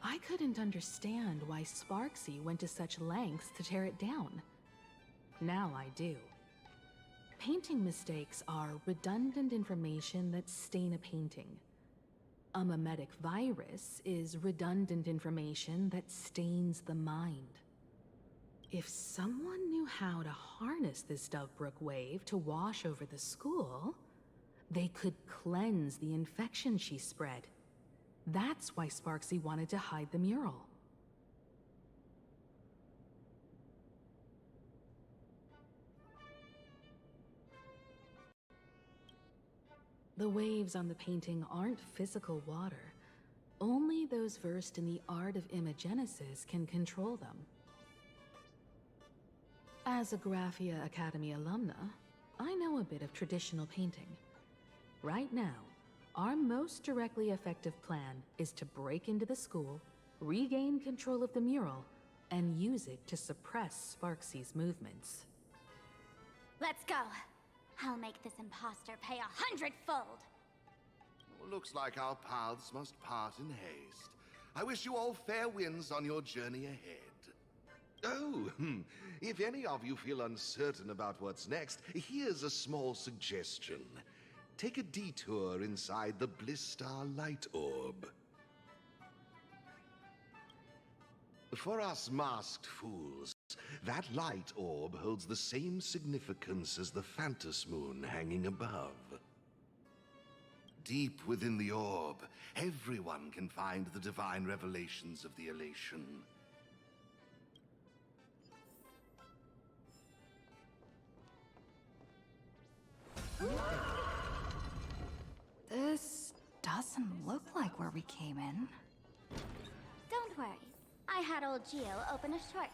I couldn't understand why Sparksy went to such lengths to tear it down. Now I do. Painting mistakes are redundant information that stain a painting. A mimetic virus is redundant information that stains the mind. If someone knew how to harness this Dovebrook wave to wash over the school, they could cleanse the infection she spread. That's why Sparksy wanted to hide the mural. The waves on the painting aren't physical water. Only those versed in the art of imagenesis can control them. As a Graphia Academy alumna, I know a bit of traditional painting. Right now, our most directly effective plan is to break into the school, regain control of the mural, and use it to suppress Sparksy's movements. Let's go. I'll make this imposter pay 100-fold. Well, looks like our paths must part in haste. I wish you all fair winds on your journey ahead. Oh, if any of you feel uncertain about what's next, here's a small suggestion. Take a detour inside the Blistar light orb. For us masked fools, that light orb holds the same significance as the Phantos Moon hanging above. Deep within the orb, everyone can find the divine revelations of the elation. This doesn't look like where we came in. Don't worry. I had old Geo open a short.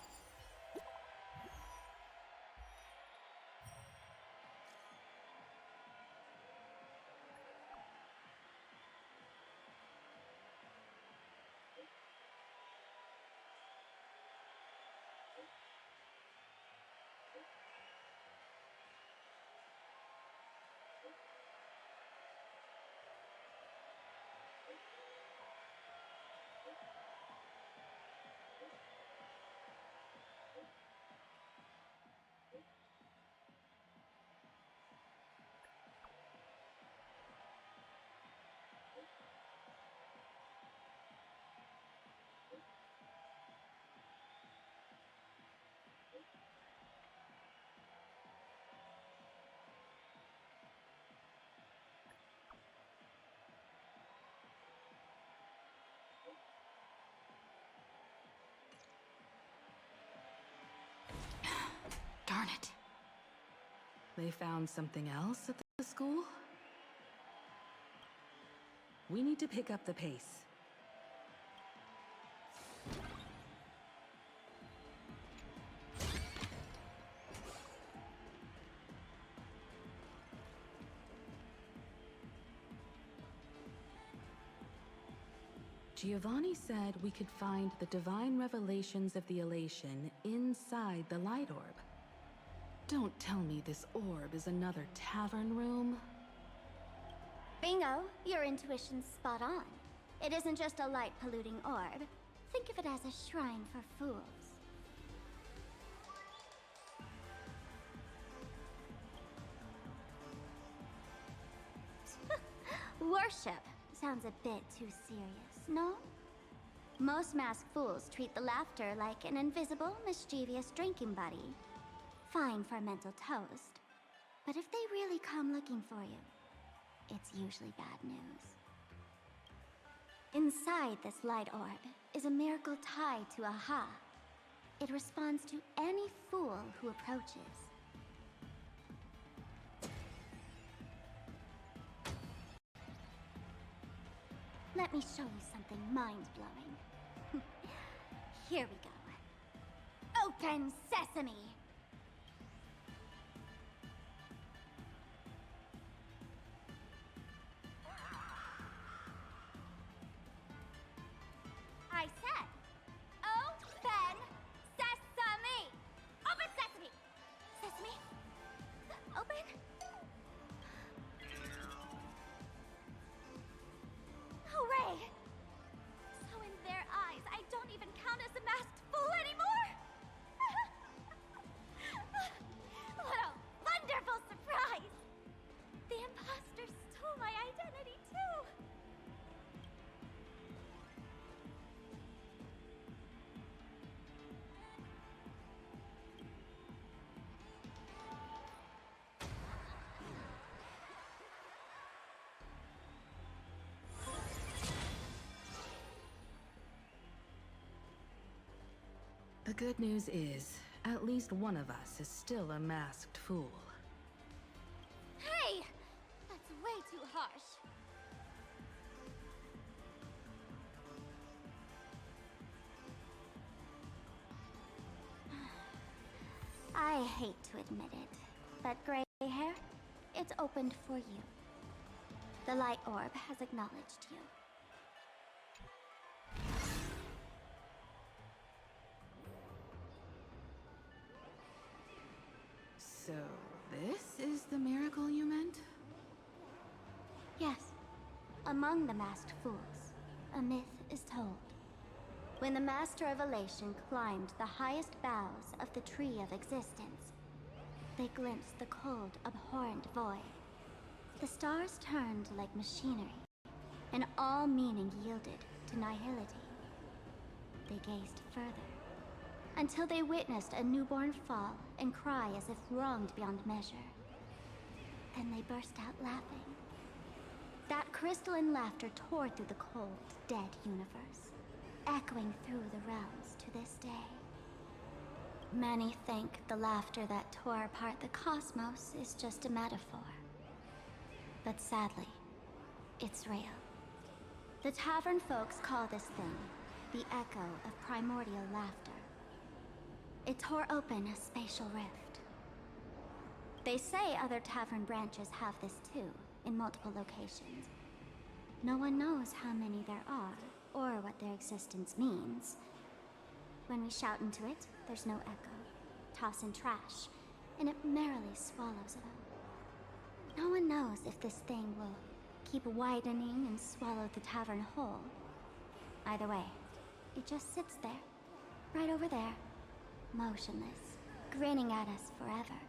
Darn it. They found something else at the school? We need to pick up the pace. Giovanni said we could find the divine revelations of the elation inside the light orb. Don't tell me this orb is another tavern room. Bingo, your intuition's spot on. It isn't just a light-polluting orb. Think of it as a shrine for fools. Worship sounds a bit too serious, no? Most masked fools treat the laughter like an invisible, mischievous drinking buddy. Fine for a mental toast. But if they really come looking for you, it's usually bad news. Inside this light orb is a miracle tied to Aha. It responds to any fool who approaches. Let me show you something mind-blowing. Here we go. Open sesame! I said, open sesame! Open sesame! Sesame? Open? Hooray! So in their eyes, I don't even count as a masked fool anymore? What a wonderful surprise! The imposter stole my identity too! The good news is, at least one of us is still a masked fool. Hey! That's way too harsh. I hate to admit it, but gray hair, it's opened for you. The light orb has acknowledged you. So, this is the miracle you meant? Yes. Among the masked fools, a myth is told. When the Master of Elation climbed the highest boughs of the Tree of Existence, they glimpsed the cold, abhorrent void. The stars turned like machinery, and all meaning yielded to nihility. They gazed further, until they witnessed a newborn fall and cry as if wronged beyond measure. Then they burst out laughing. That crystalline laughter tore through the cold, dead universe, echoing through the realms to this day. Many think the laughter that tore apart the cosmos is just a metaphor. But sadly, it's real. The tavern folks call this thing the echo of primordial laughter. It tore open a spatial rift. They say other tavern branches have this too, in multiple locations. No one knows how many there are, or what their existence means. When we shout into it, there's no echo. Toss in trash, and it merrily swallows it up. No one knows if this thing will keep widening and swallow the tavern whole. Either way, it just sits there, right over there, motionless, grinning at us forever.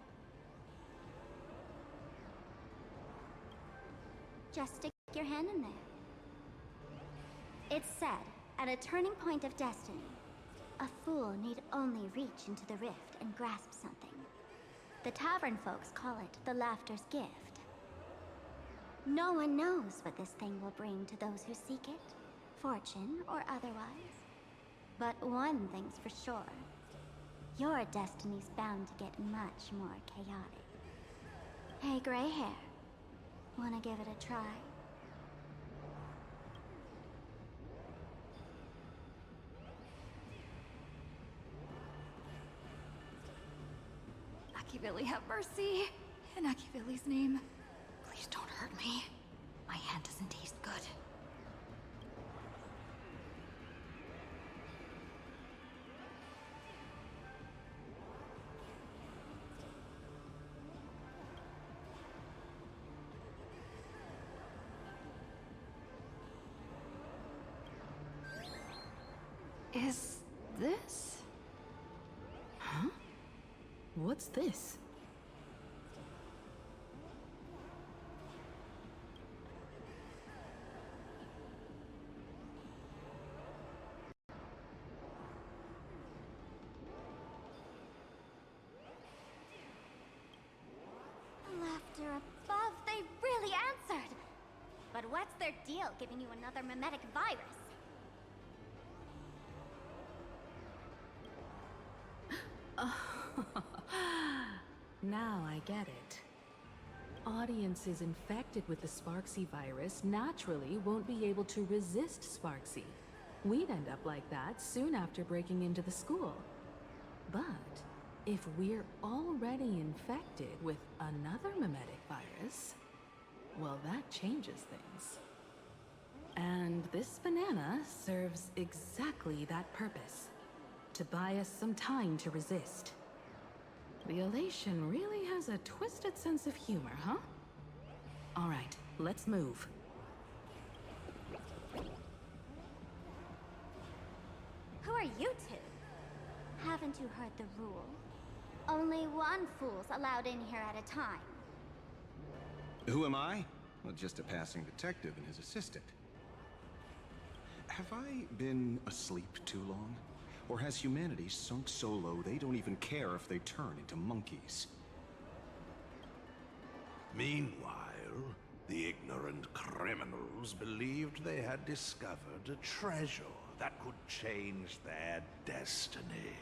Just stick your hand in there. It's said, at a turning point of destiny, a fool need only reach into the rift and grasp something. The tavern folks call it the Laughter's Gift. No one knows what this thing will bring to those who seek it, fortune or otherwise. But one thing's for sure. Your destiny's bound to get much more chaotic. Hey, gray hair. Wanna give it a try? Machiavelli, have mercy. In Machiavelli's name, please don't hurt me. My hand doesn't taste good. Is this? Huh? What's this? Laughter above, they really answered! But what's their deal giving you another mimetic virus? Now I get it. Audiences infected with the Sparksy virus naturally won't be able to resist Sparksy. We'd end up like that soon after breaking into the school. But if we're already infected with another mimetic virus, well, that changes things. And this banana serves exactly that purpose. To buy us some time to resist. The elation really has a twisted sense of humor, huh? All right, let's move. Who are you two? Haven't you heard the rule? Only one fool's allowed in here at a time. Who am I? Well, just a passing detective and his assistant. Have I been asleep too long? Or has humanity sunk so low they don't even care if they turn into monkeys? Meanwhile, the ignorant criminals believed they had discovered a treasure that could change their destiny,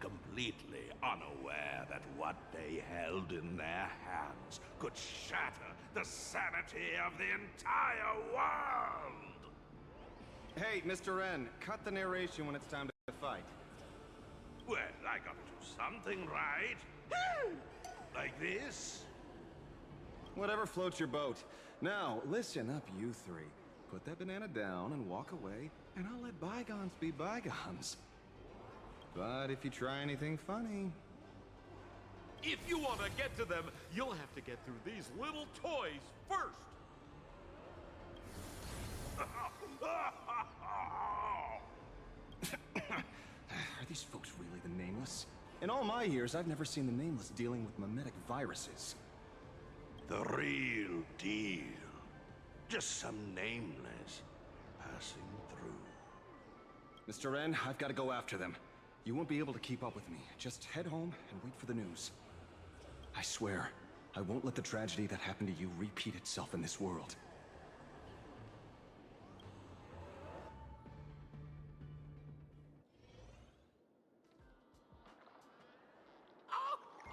completely unaware that what they held in their hands could shatter the sanity of the entire world! Hey, Mr. N, cut the narration when it's time to fight. Well, I gotta do something right. Like this? Whatever floats your boat. Now, listen up, you three. Put that banana down and walk away, and I'll let bygones be bygones. But if you try anything funny... If you want to get to them, you'll have to get through these little toys first. Are these folks really the Nameless? In all my years, I've never seen the Nameless dealing with mimetic viruses. The real deal. Just some nameless passing through. Mr. N, I've got to go after them. You won't be able to keep up with me. Just head home and wait for the news. I swear, I won't let the tragedy that happened to you repeat itself in this world.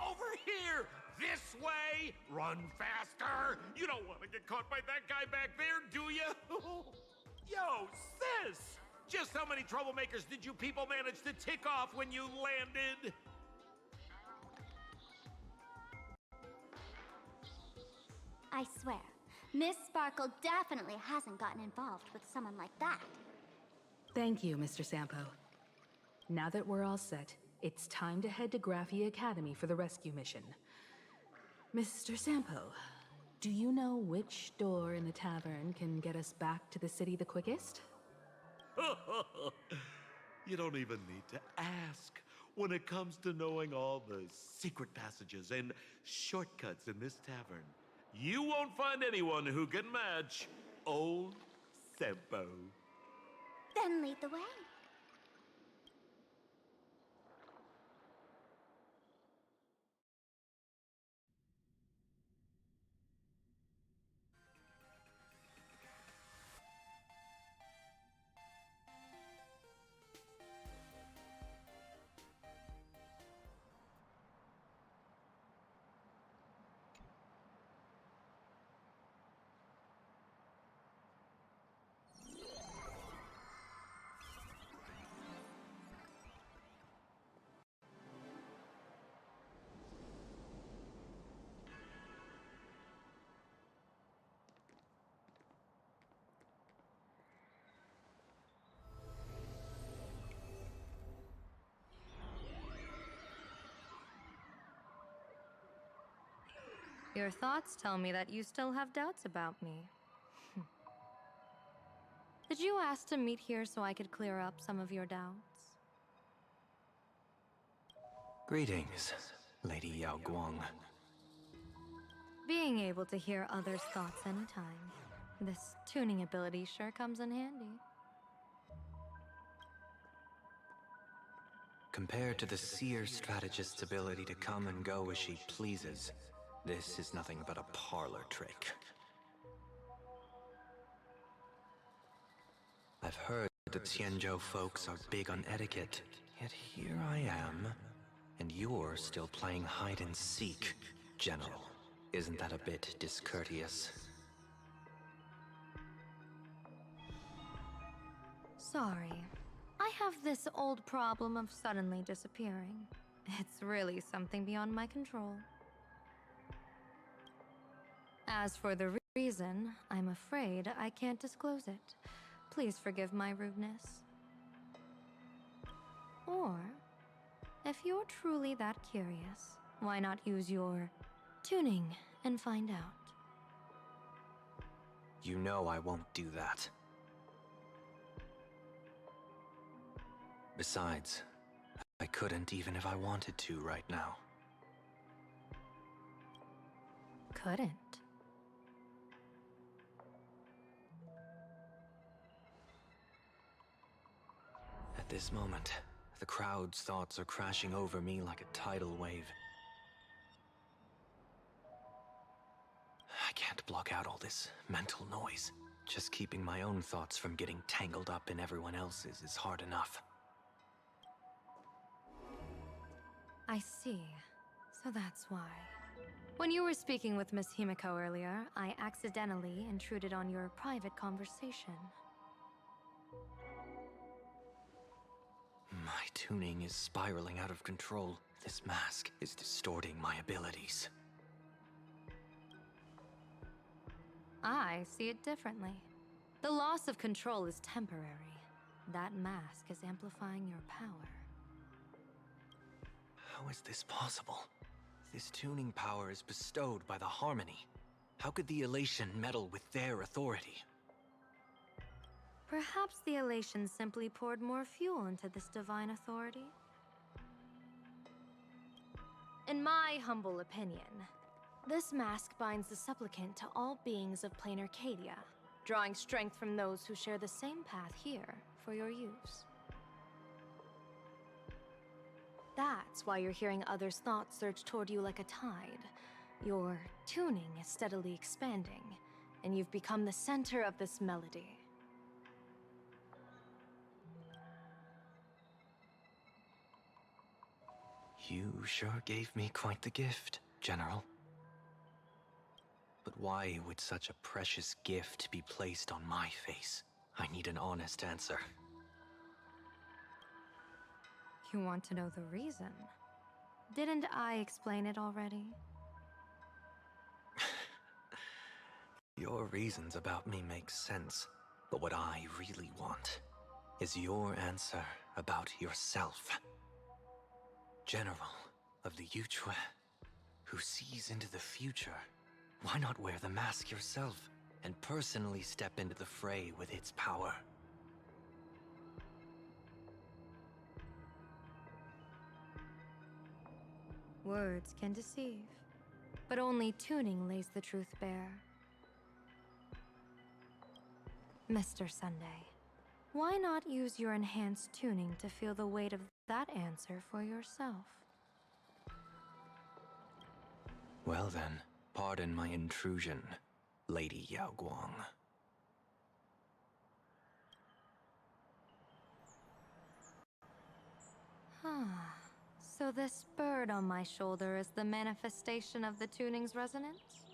Over here! This way! Run faster! You don't want to get caught by that guy back there, do you? Yo, sis! Just how many troublemakers did you people manage to tick off when you landed? I swear, Miss Sparkle definitely hasn't gotten involved with someone like that. Thank you, Mr. Sampo. Now that we're all set, it's time to head to Graphia Academy for the rescue mission. Mr. Sampo, do you know which door in the tavern can get us back to the city the quickest? You don't even need to ask. When it comes to knowing all the secret passages and shortcuts in this tavern, you won't find anyone who can match old Sempo. Then lead the way. Your thoughts tell me that you still have doubts about me. Did you ask to meet here so I could clear up some of your doubts? Greetings, Lady Yao Guang. Being able to hear others' thoughts anytime. This tuning ability sure comes in handy. Compared to the seer strategist's ability to come and go as she pleases, this is nothing but a parlor trick. I've heard that Xianzhou folks are big on etiquette, yet here I am, and you're still playing hide and seek, General. Isn't that a bit discourteous? Sorry. I have this old problem of suddenly disappearing. It's really something beyond my control. As for the reason, I'm afraid I can't disclose it. Please forgive my rudeness. Or, if you're truly that curious, why not use your tuning and find out? You know I won't do that. Besides, I couldn't even if I wanted to right now. Couldn't? At this moment, the crowd's thoughts are crashing over me like a tidal wave. I can't block out all this mental noise. Just keeping my own thoughts from getting tangled up in everyone else's is hard enough. I see. So that's why. When you were speaking with Miss Himiko earlier, I accidentally intruded on your private conversation. My tuning is spiraling out of control. This mask is distorting my abilities. I see it differently. The loss of control is temporary. That mask is amplifying your power. How is this possible? This tuning power is bestowed by the Harmony. How could the Elation meddle with their authority? Perhaps the Elation simply poured more fuel into this divine authority? In my humble opinion, this mask binds the supplicant to all beings of plain Arcadia, drawing strength from those who share the same path here for your use. That's why you're hearing others' thoughts surge toward you like a tide. Your tuning is steadily expanding, and you've become the center of this melody. You sure gave me quite the gift, General. But why would such a precious gift be placed on my face? I need an honest answer. You want to know the reason? Didn't I explain it already? Your reasons about me make sense, but what I really want is your answer about yourself. General of the Yuchue, who sees into the future, why not wear the mask yourself and personally step into the fray with its power? Words can deceive, but only tuning lays the truth bare. Mr. Sunday, why not use your enhanced tuning to feel the weight of that answer for yourself? Well then, pardon my intrusion, Lady Yao Guang. So this bird on my shoulder is the manifestation of the tuning's resonance?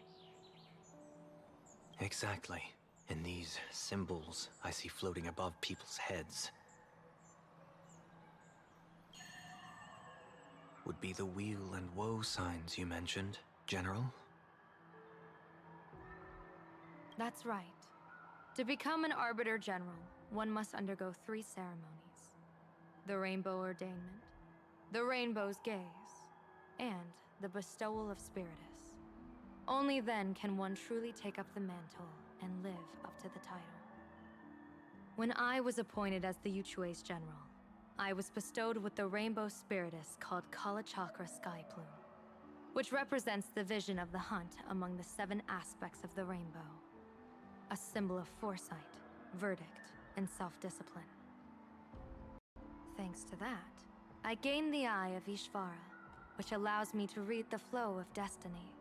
Exactly. And these symbols I see floating above people's heads would be the wheel and woe signs you mentioned, General? That's right. To become an Arbiter General, one must undergo 3 ceremonies. The Rainbow Ordainment, the Rainbow's Gaze, and the Bestowal of Spiritus. Only then can one truly take up the mantle and live up to the title. When I was appointed as the Yuchue's general, I was bestowed with the rainbow spiritus called Kalachakra Sky Plume, which represents the vision of the hunt among the 7 aspects of the rainbow. A symbol of foresight, verdict, and self-discipline. Thanks to that, I gained the Eye of Ishvara, which allows me to read the flow of destiny.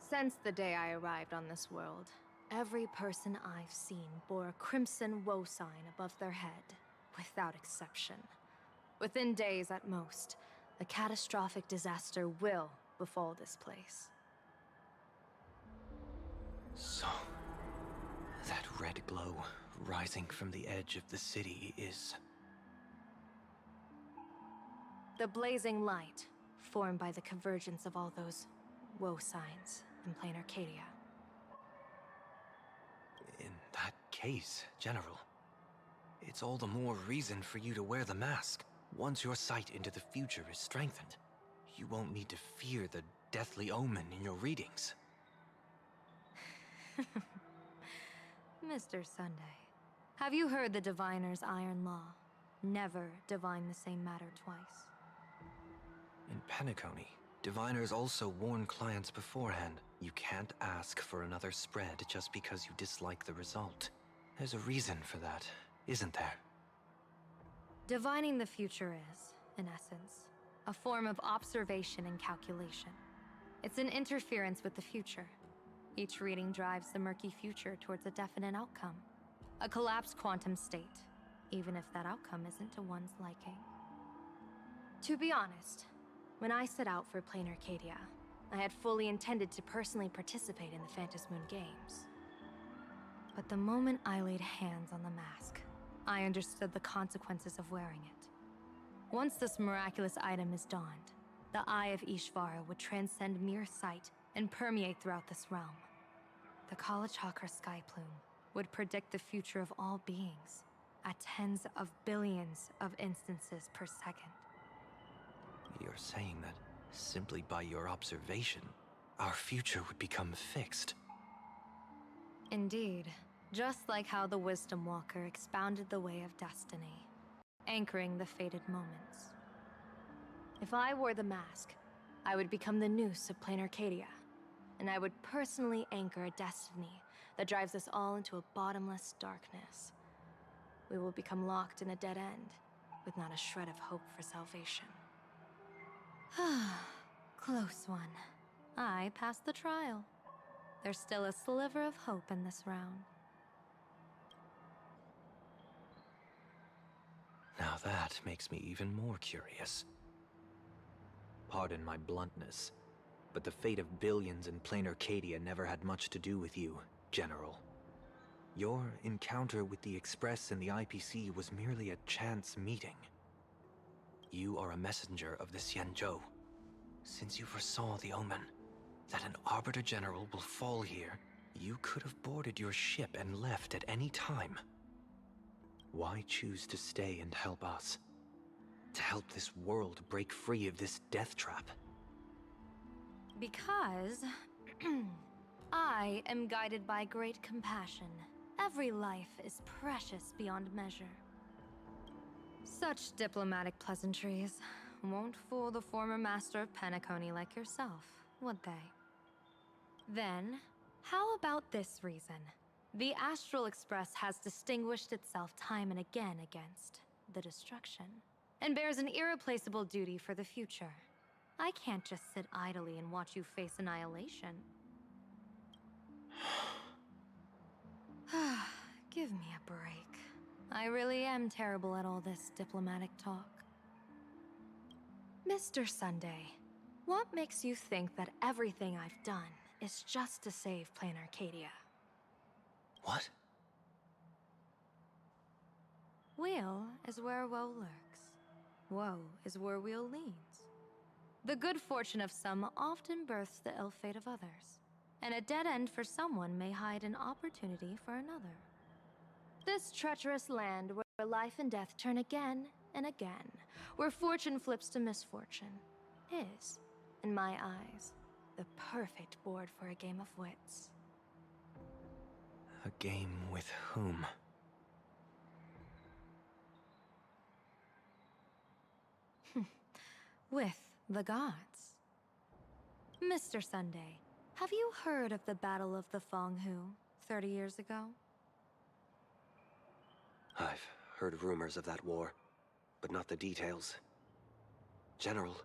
Since the day I arrived on this world, every person I've seen bore a crimson woe sign above their head, without exception. Within days at most, a catastrophic disaster will befall this place. So, that red glow rising from the edge of the city is... The blazing light, formed by the convergence of all those woe signs in plain Arcadia. In that case, General, it's all the more reason for you to wear the mask. Once your sight into the future is strengthened, you won't need to fear the deathly omen in your readings. Mr. Sunday, have you heard the diviner's iron law? Never divine the same matter twice. In Penacony, diviners also warn clients beforehand. You can't ask for another spread just because you dislike the result. There's a reason for that, isn't there? Divining the future is, in essence, a form of observation and calculation. It's an interference with the future. Each reading drives the murky future towards a definite outcome. A collapsed quantum state, even if that outcome isn't to one's liking. To be honest, when I set out for Plain Arcadia, I had fully intended to personally participate in the Phantasmoon Games. But the moment I laid hands on the mask, I understood the consequences of wearing it. Once this miraculous item is donned, the Eye of Ishvara would transcend mere sight and permeate throughout this realm. The Kalachakra Sky Plume would predict the future of all beings at tens of billions of instances per second. You're saying that simply by your observation, our future would become fixed. Indeed, just like how the Wisdom Walker expounded the way of destiny, anchoring the fated moments. If I wore the mask, I would become the noose of Plain Arcadia, and I would personally anchor a destiny that drives us all into a bottomless darkness. We will become locked in a dead end, with not a shred of hope for salvation. Close one. I passed the trial. There's still a sliver of hope in this round. Now that makes me even more curious. Pardon my bluntness, but the fate of billions in Plain Arcadia never had much to do with you, General. Your encounter with the Express and the IPC was merely a chance meeting. You are a messenger of the Xianzhou. Since you foresaw the omen, that an Arbiter General will fall here, you could have boarded your ship and left at any time. Why choose to stay and help us? To help this world break free of this death trap? Because I am guided by great compassion. Every life is precious beyond measure. Such diplomatic pleasantries won't fool the former master of Penacony like yourself, would they? Then, how about this reason? The Astral Express has distinguished itself time and again against the destruction, and bears an irreplaceable duty for the future. I can't just sit idly and watch you face annihilation. Give me a break. I really am terrible at all this diplomatic talk. Mr. Sunday, what makes you think that everything I've done is just to save Plain Arcadia? What? Weal is where woe lurks. Woe is where weal leans. The good fortune of some often births the ill fate of others, and a dead end for someone may hide an opportunity for another. This treacherous land where life and death turn again and again, where fortune flips to misfortune, is, in my eyes, the perfect board for a game of wits. A game with whom? with the gods. Mr. Sunday, have you heard of the Battle of the Fong Hu 30 years ago? I've heard rumors of that war, but not the details. General,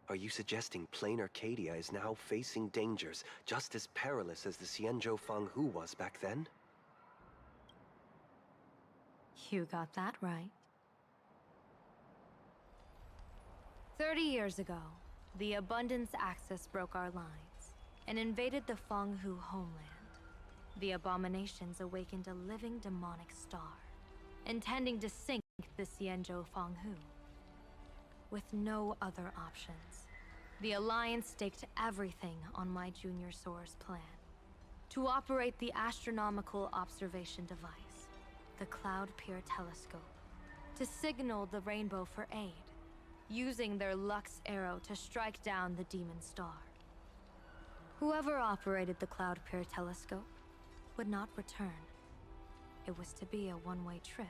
are you suggesting plain Arcadia is now facing dangers just as perilous as the Xianzhou Fang Hu was back then? You got that right. 30 years ago, the Abundance Axis broke our lines and invaded the Fang Hu homeland. The abominations awakened a living demonic star, intending to sink the Xianzhou Fang Hu. With no other options, the Alliance staked everything on my Junior Soar's plan to operate the astronomical observation device, the Cloud Pier Telescope, to signal the Rainbow for aid, using their Lux arrow to strike down the Demon Star. Whoever operated the Cloud Pier Telescope would not return. It was to be a one-way trip.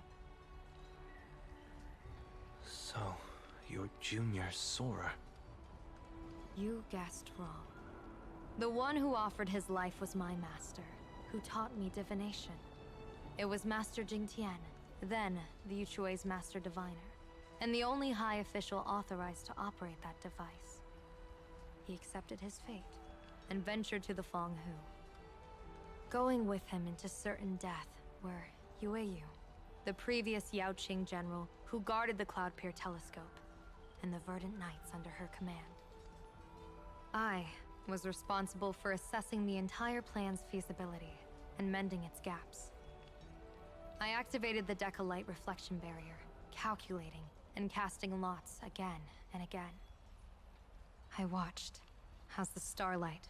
So, you're Junior Soar. You guessed wrong. The one who offered his life was my master, who taught me divination. It was Master Jingtian, then the Yuchui's Master Diviner, and the only high official authorized to operate that device. He accepted his fate and ventured to the Fang Hu. Going with him into certain death were Yueyu, the previous Yaoqing general who guarded the Cloud Pier Telescope, and the Verdant Knights under her command. I was responsible for assessing the entire plan's feasibility and mending its gaps. I activated the Decalite reflection barrier, calculating and casting lots again and again. I watched as the starlight,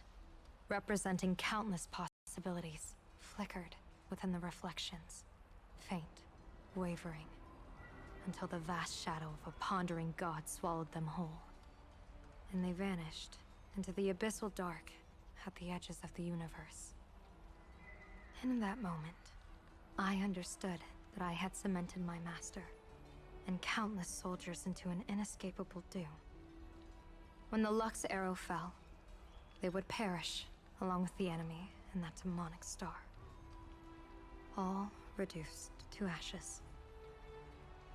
representing countless possibilities, flickered within the reflections, faint, wavering, until the vast shadow of a pondering god swallowed them whole. And they vanished into the abyssal dark at the edges of the universe. And in that moment, I understood that I had cemented my master and countless soldiers into an inescapable doom. When the Lux arrow fell, they would perish along with the enemy and that demonic star. All reduced to ashes.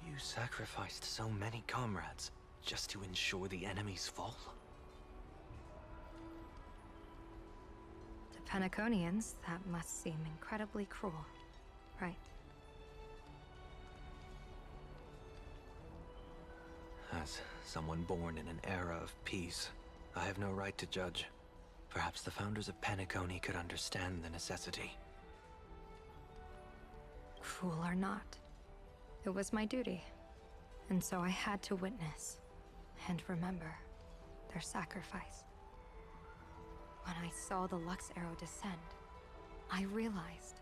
You sacrificed so many comrades just to ensure the enemy's fall? To Penaconians, that must seem incredibly cruel, right? As someone born in an era of peace, I have no right to judge. Perhaps the founders of Penacony could understand the necessity. Cruel or not, it was my duty. And so I had to witness and remember their sacrifice. When I saw the Lux arrow descend, I realized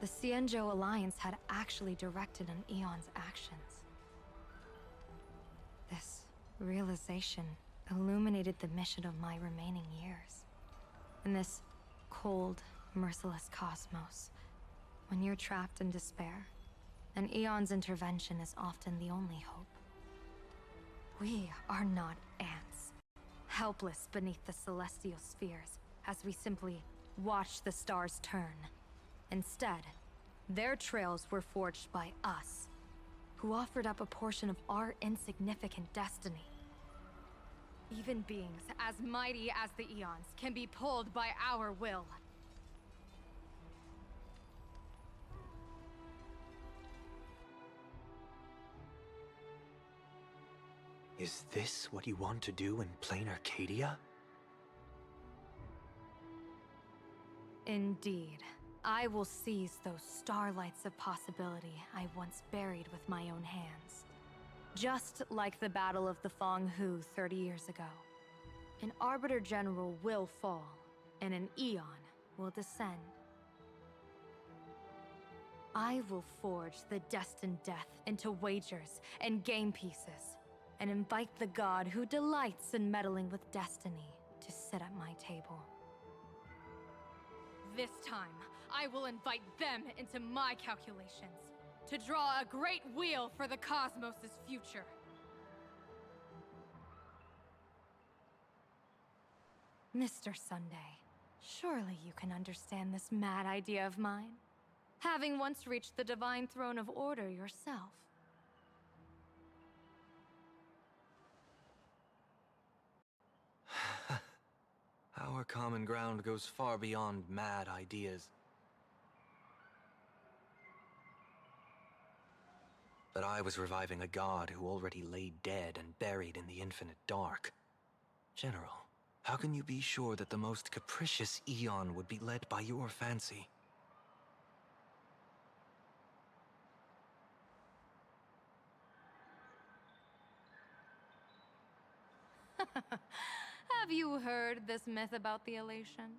the Xianzhou Alliance had actually directed an Aeon's actions. This realization illuminated the mission of my remaining years. In this cold, merciless cosmos, when you're trapped in despair, an Aeon's intervention is often the only hope. We are not ants, helpless beneath the celestial spheres as we simply watch the stars turn. Instead, their trails were forged by us, who offered up a portion of our insignificant destiny. Even beings as mighty as the Aeons can be pulled by our will. Is this what you want to do in plain Arcadia? Indeed. I will seize those starlights of possibility I once buried with my own hands. Just like the Battle of the Fang Hu 30 years ago. An Arbiter General will fall, and an Aeon will descend. I will forge the destined death into wagers and game pieces, and invite the god who delights in meddling with destiny to sit at my table. This time, I will invite them into my calculations, to draw a great wheel for the cosmos' future. Mr. Sunday, surely you can understand this mad idea of mine, having once reached the divine throne of order yourself. Our common ground goes far beyond mad ideas. But I was reviving a god who already lay dead and buried in the infinite dark. General, how can you be sure that the most capricious Eon would be led by your fancy? Have you heard this myth about the elation?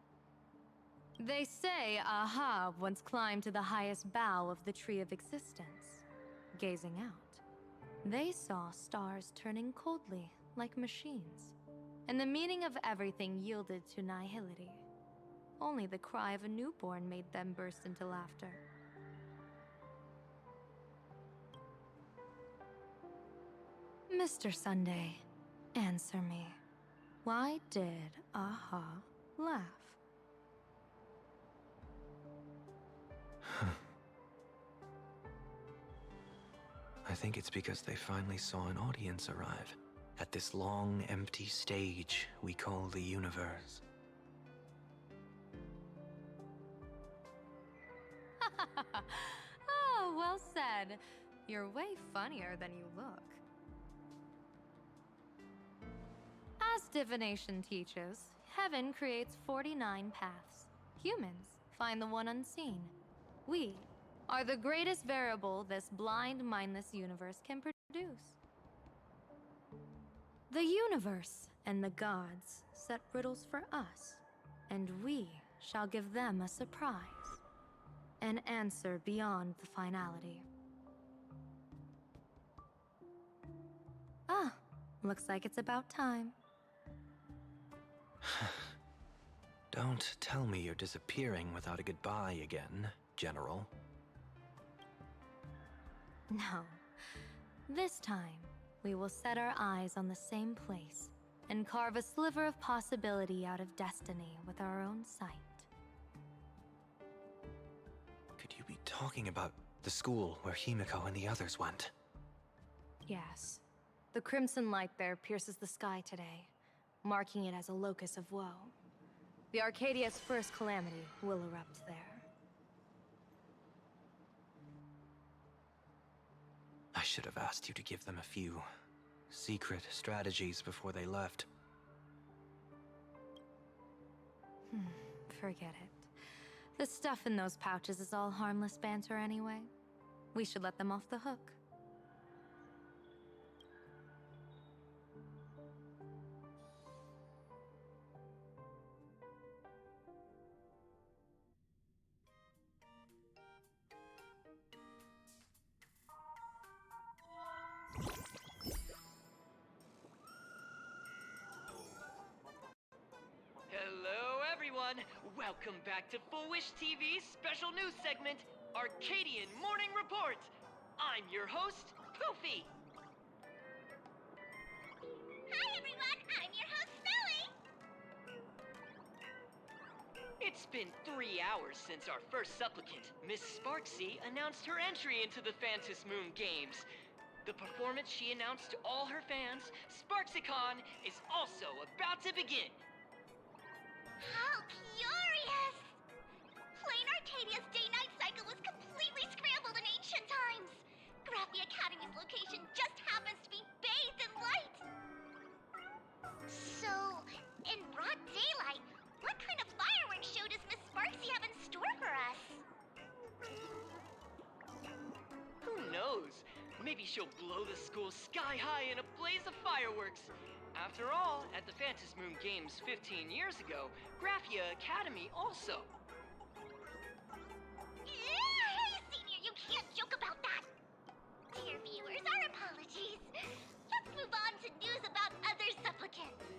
They say Ahab once climbed to the highest bough of the tree of existence, gazing out. They saw stars turning coldly, like machines, and the meaning of everything yielded to nihility. Only the cry of a newborn made them burst into laughter. Mr. Sunday, answer me. Why did Aha laugh? I think it's because they finally saw an audience arrive at this long, empty stage we call the universe. Oh, well said. You're way funnier than you look. As divination teaches, heaven creates 49 paths. Humans find the one unseen. We are the greatest variable this blind, mindless universe can produce. The universe and the gods set riddles for us, and we shall give them a surprise. An answer beyond the finality. Ah, looks like it's about time. Don't tell me you're disappearing without a goodbye again, General. No. This time, we will set our eyes on the same place and carve a sliver of possibility out of destiny with our own sight. Could you be talking about the school where Himiko and the others went? Yes. The crimson light there pierces the sky today, marking it as a locus of woe. The Arcadia's first calamity will erupt there. I should have asked you to give them a few secret strategies before they left. Forget it. The stuff in those pouches is all harmless banter anyway. We should let them off the hook. Hello, everyone! Welcome back to Full Wish TV's special news segment, Arcadian Morning Report! I'm your host, Poofy! Hi, everyone! I'm your host, Snowy! It's been 3 hours since our first supplicant, Miss Sparksy, announced her entry into the Phantom Moon Games. The performance she announced to all her fans, SparksyCon, is also about to begin. How curious! Plain Arcadia's day-night cycle was completely scrambled in ancient times. Graphia Academy's location just happens to be bathed in light. So, in broad daylight, what kind of fireworks show does Miss Sparksy have in store for us? Who knows? Maybe she'll blow the school sky high in a blaze of fireworks. After all, at the Phantom Moon Games 15 years ago, Graphia Academy also. Hey, Senior, you can't joke about that! Dear viewers, our apologies. Let's move on to news about other supplicants.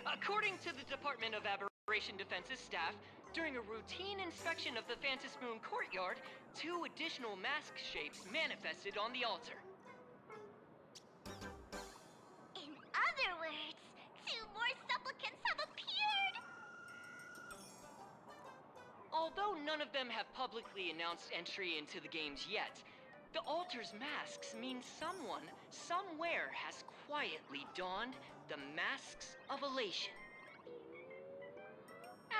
According to the Department of Aberration Defense's staff, during a routine inspection of the Phantom Moon courtyard, 2 additional mask shapes manifested on the altar. In other of them have publicly announced entry into the games yet, the altar's masks mean someone, somewhere has quietly donned the masks of elation.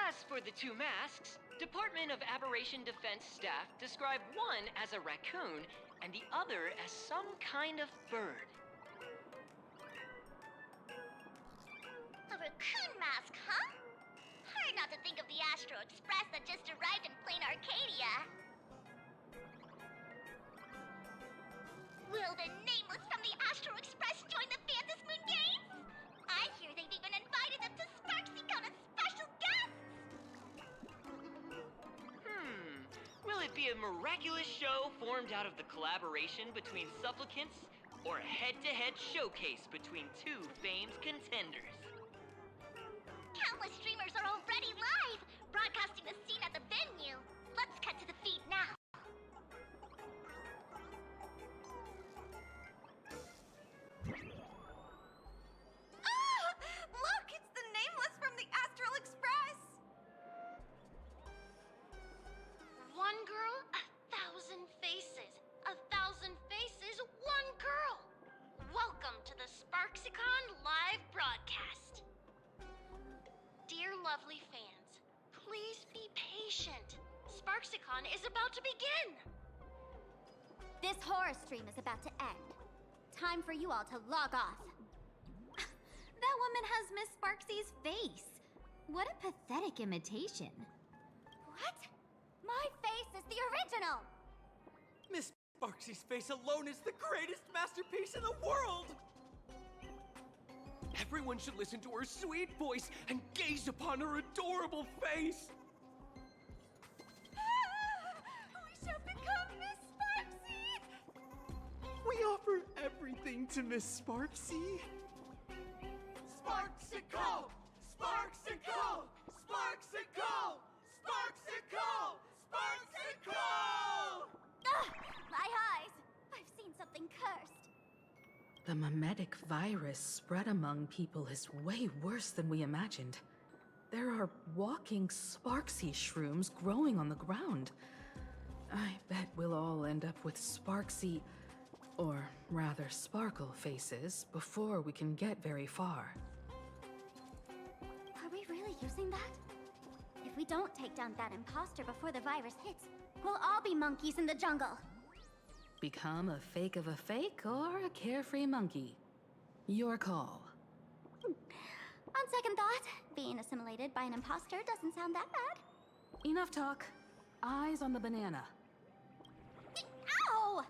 As for the two masks, Department of Aberration Defense staff describe one as a raccoon and the other as some kind of bird. A raccoon mask, huh? Hard not to think of the Astro Express that just arrived in plain Arcadia. Will the nameless from the Astro Express join the Phantom Moon Games? I hear they've even invited them to SparksyCon as special guests! Will it be a miraculous show formed out of the collaboration between supplicants, or a head-to-head showcase between two famed contenders? Countless streamers are already live, broadcasting the scene at the venue. Let's cut to the feed now. Ah! Look, it's the nameless from the Astral Express! One girl, 1,000 faces. 1,000 faces, one girl. Welcome to the SparksyCon live broadcast. Dear lovely fans, please be patient. SparksyCon is about to begin. This horror stream is about to end. Time for you all to log off. That woman has Miss Sparksy's face. What a pathetic imitation. What? My face is the original! Miss Sparksy's face alone is the greatest masterpiece in the world! Everyone should listen to her sweet voice and gaze upon her adorable face! We shall become Miss Sparksy! We offer everything to Miss Sparksy. Sparksicle! Sparksicle! Sparksicle! Sparksicle! Sparksicle! My eyes! I've seen something cursed. The mimetic virus spread among people is way worse than we imagined. There are walking Sparksy shrooms growing on the ground. I bet we'll all end up with Sparksy, or rather Sparkle faces before we can get very far. Are we really using that? If we don't take down that imposter before the virus hits, we'll all be monkeys in the jungle. Become a fake of a fake or a carefree monkey. Your call. On second thought, being assimilated by an imposter doesn't sound that bad. Enough talk. Eyes on the banana. Ow!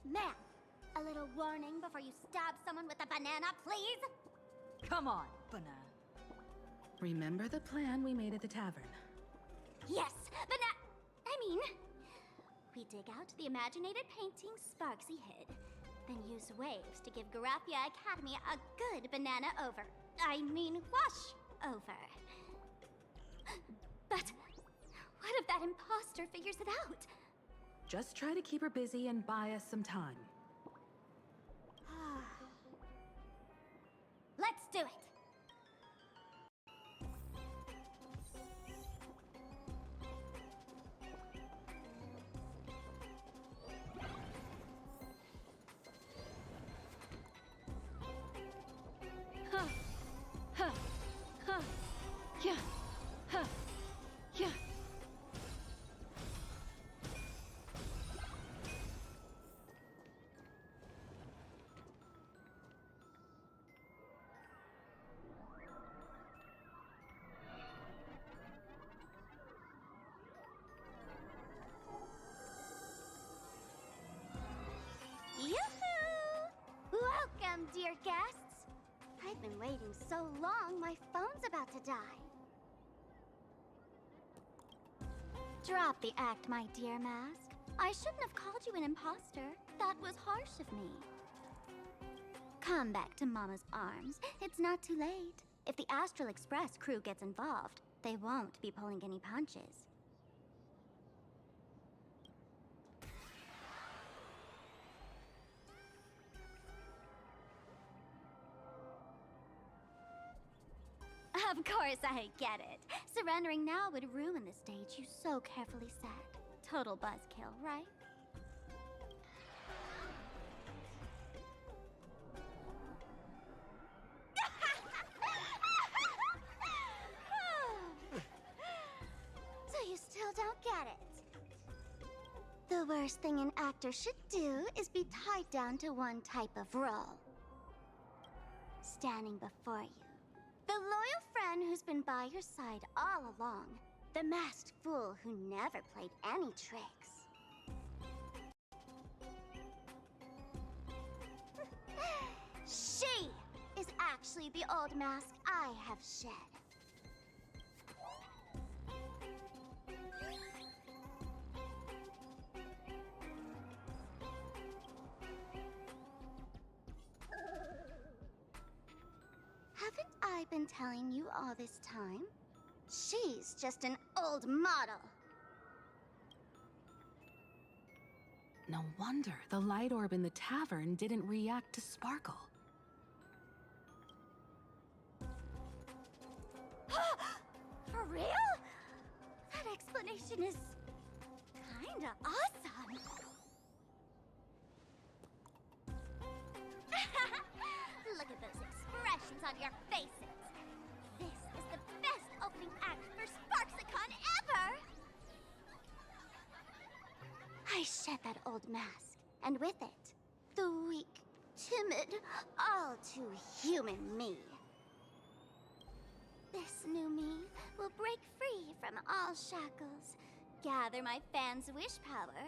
Ma'am, a little warning before you stab someone with a banana, please? Come on, banana. Remember the plan we made at the tavern? Yes, we dig out the imaginated painting Sparksy hid, then use waves to give Garafia Academy a good banana wash over. But what if that imposter figures it out? Just try to keep her busy and buy us some time. Let's do it! Yeah. Yeah. Yoo-hoo! Welcome, dear guests. I've been waiting so long, my phone's about to die. Drop the act, my dear Mask. I shouldn't have called you an imposter. That was harsh of me. Come back to Mama's arms. It's not too late. If the Astral Express crew gets involved, they won't be pulling any punches. Of course I get it. Surrendering now would ruin the stage you so carefully set. Total buzzkill, right? So you still don't get it? The worst thing an actor should do is be tied down to one type of role. Standing before you, the loyal friend who's been by your side all along. The masked fool who never played any tricks. She is actually the old mask I have shed. Haven't I been telling you all this time? She's just an old model. No wonder the light orb in the tavern didn't react to Sparkle. For real? That explanation is kinda awesome. Look at those expressions on your faces. This is the best opening act for Sparksicon ever! I shed that old mask, and with it, the weak, timid, all too human me. This new me will break free from all shackles, gather my fans' wish power,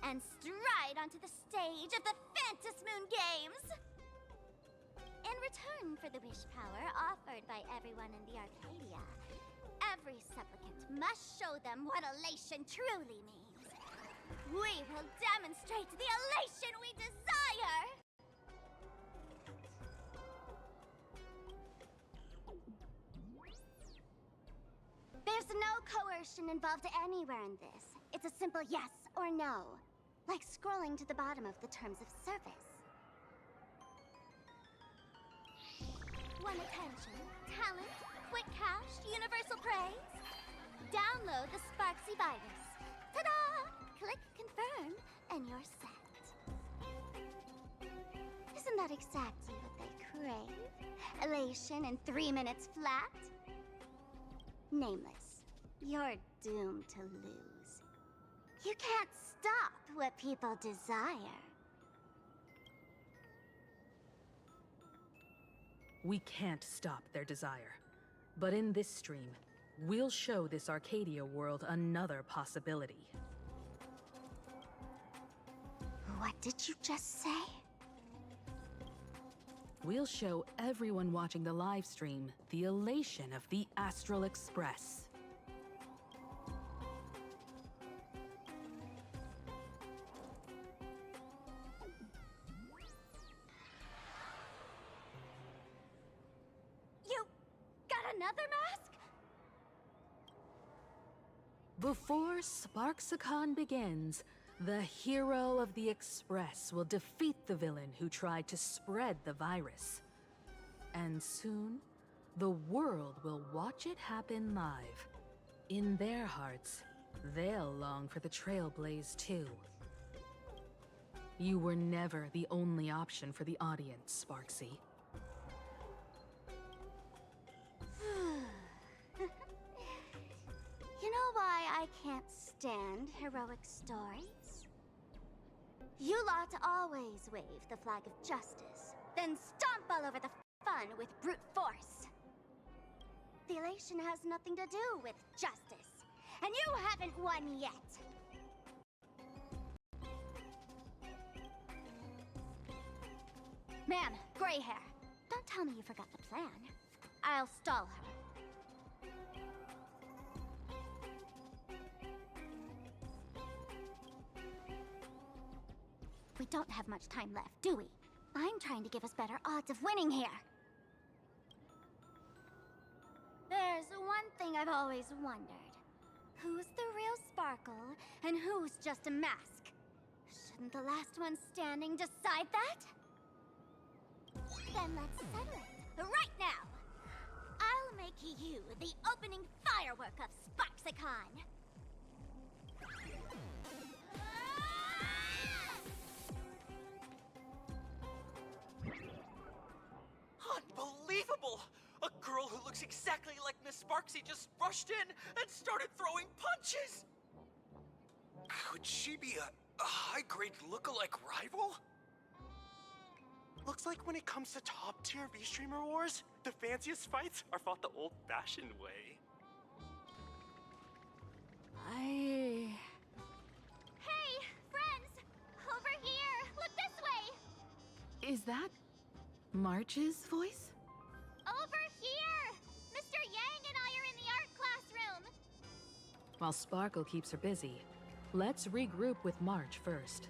and stride onto the stage of the Fantasy Moon Games! In return for the wish power offered by everyone in the Arcadia, every supplicant must show them what elation truly means. We will demonstrate the elation we desire! There's no coercion involved anywhere in this. It's a simple yes or no, like scrolling to the bottom of the terms of service. Want attention, talent, quick cash, universal praise? Download the Sparksy virus. Ta-da! Click confirm, and you're set. Isn't that exactly what they crave? Elation in 3 minutes flat? Nameless, you're doomed to lose. You can't stop what people desire. We can't stop their desire. But in this stream, we'll show this Arcadia world another possibility. What did you just say? We'll show everyone watching the live stream the elation of the Astral Express. You got another mask? Before Sparksicon begins, the hero of the Express will defeat the villain who tried to spread the virus. And soon, the world will watch it happen live. In their hearts, they'll long for the Trailblaze too. You were never the only option for the audience, Sparksy. You know why I can't stand heroic stories? You lot always wave the flag of justice, then stomp all over the fun with brute force. The elation has nothing to do with justice, and you haven't won yet. Ma'am, gray hair. Don't tell me you forgot the plan. I'll stall her. We don't have much time left, do we? I'm trying to give us better odds of winning here. There's one thing I've always wondered. Who's the real Sparkle, and who's just a mask? Shouldn't the last one standing decide that? Then let's settle it, right now! I'll make make you the opening firework of Sparksicon. Unbelievable! A girl who looks exactly like Miss Sparksy just rushed in and started throwing punches! Could she be a high-grade look-alike rival? Looks like when it comes to top-tier V-Streamer wars, the fanciest fights are fought the old-fashioned way. Hey, friends! Over here! Look this way! Is that March's voice? Over here! Mr. Yang and I are in the art classroom! While Sparkle keeps her busy, let's regroup with March first.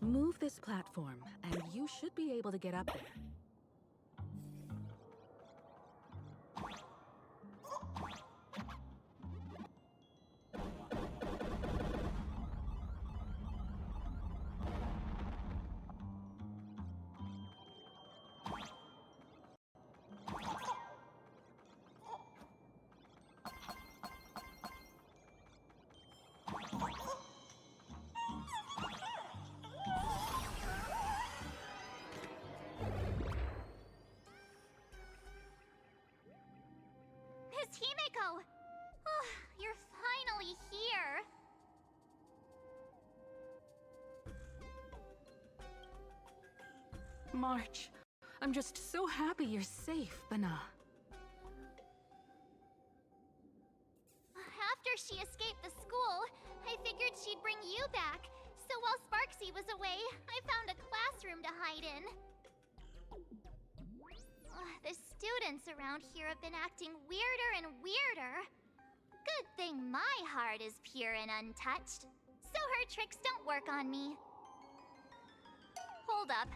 Move this platform, and you should be able to get up there. Miss Himeko! Oh, you're finally here! March, I'm just so happy you're safe, Bana. After she escaped the school, I figured she'd bring you back. So while Sparksy was away, I found a classroom to hide in. The students around here have been acting weirder and weirder. Good thing my heart is pure and untouched, so her tricks don't work on me. Hold up.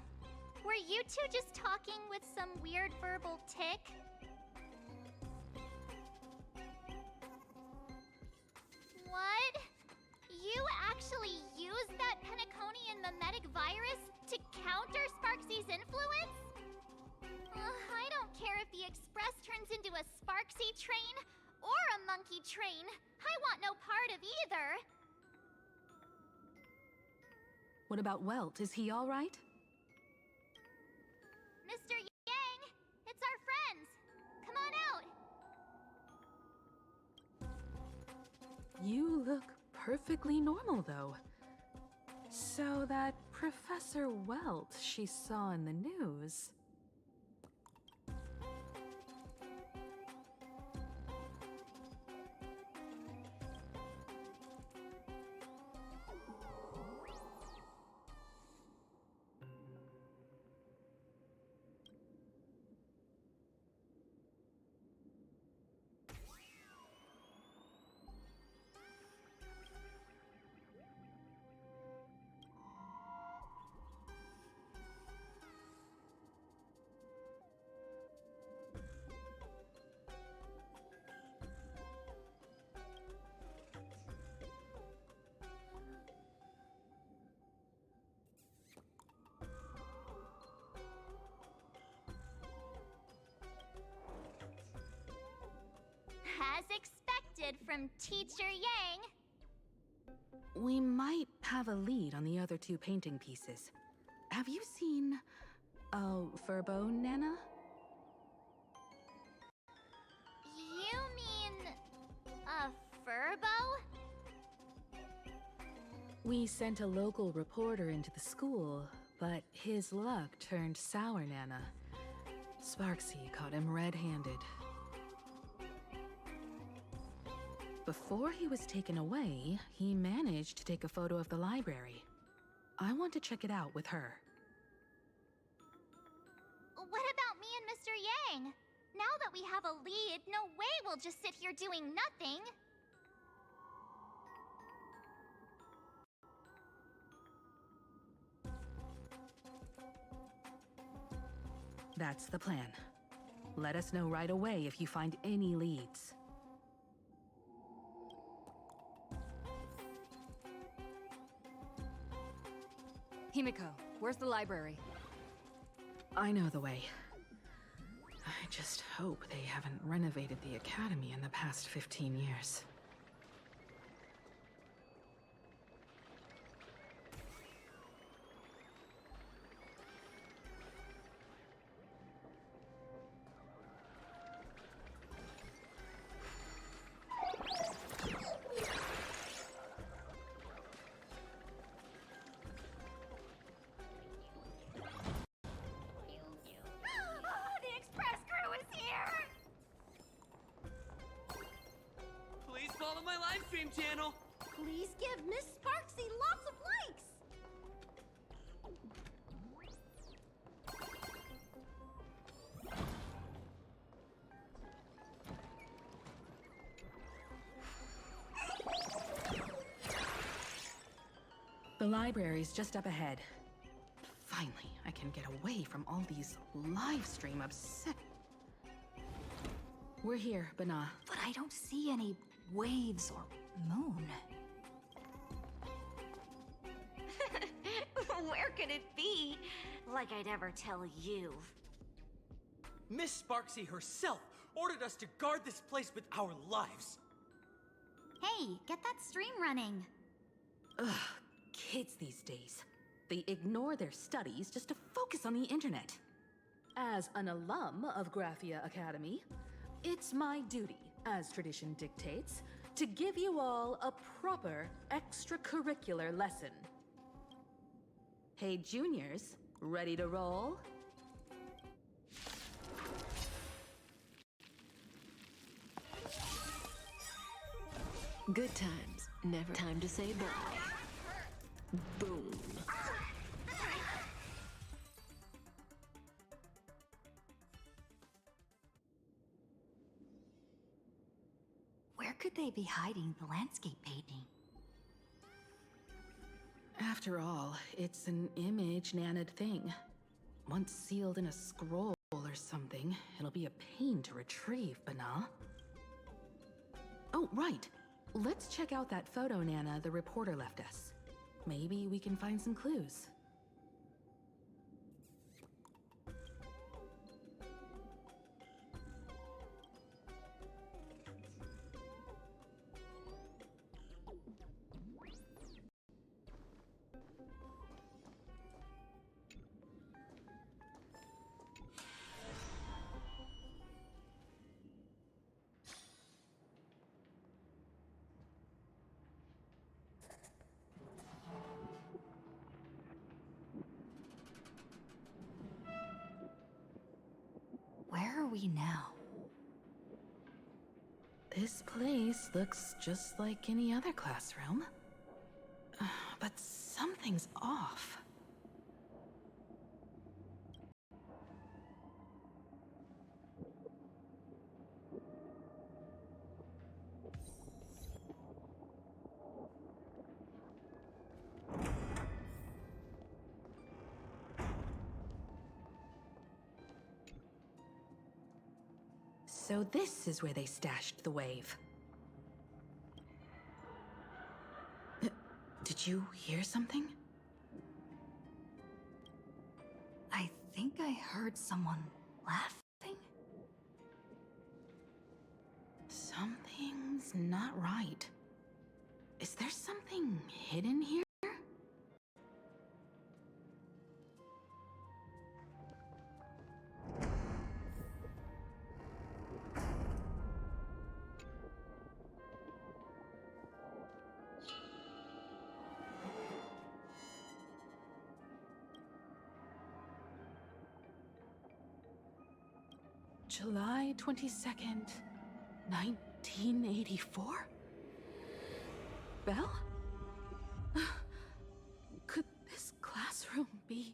Were you two just talking with some weird verbal tick? What? You actually used that Penaconian mimetic virus to counter Sparksy's influence? I don't care if the Express turns into a Sparksy train or a monkey train. I want no part of either. What about Welt? Is he all right? Mr. Yang, it's our friends. Come on out. You look perfectly normal, though. So that Professor Welt she saw in the news... As expected from Teacher Yang. We might have a lead on the other two painting pieces. Have you seen... Furbo, Nana? You mean... a Furbo? We sent a local reporter into the school, but his luck turned sour, Nana. Sparksy caught him red-handed. Before he was taken away, he managed to take a photo of the library. I want to check it out with her. What about me and Mr. thing. Now that we have a lead, no way we'll just sit here doing nothing. That's the plan. Let us know right away if you find any leads. Himiko, where's the library? I know the way. I just hope they haven't renovated the academy in the past 15 years. The express crew is here! Please follow my live stream channel. Please give Miss Sparksy lots of likes! The library's just up ahead. Finally, I can get away from all these live stream upset. We're here, Bana. But I don't see any waves or moon. Where could it be? Like I'd ever tell you. Miss Sparksy herself ordered us to guard this place with our lives. Hey, get that stream running. Ugh, kids these days. They ignore their studies just to focus on the internet. As an alum of Graphia Academy, it's my duty, as tradition dictates, to give you all a proper extracurricular lesson. Hey, juniors, ready to roll? Good times, never time to say bye. Boom. Where could they be hiding the landscape painting? After all, it's an image Nana'd thing. Once sealed in a scroll or something, it'll be a pain to retrieve, Bana. Oh, right. Let's check out that photo Nana the reporter left us. Maybe we can find some clues. Where are we now? This place looks just like any other classroom. But something's off. So this is where they stashed the wave. Did you hear something? I think I heard someone laughing. Something's not right. Is there something hidden here? July 22nd, 1984? Belle? Could this classroom be...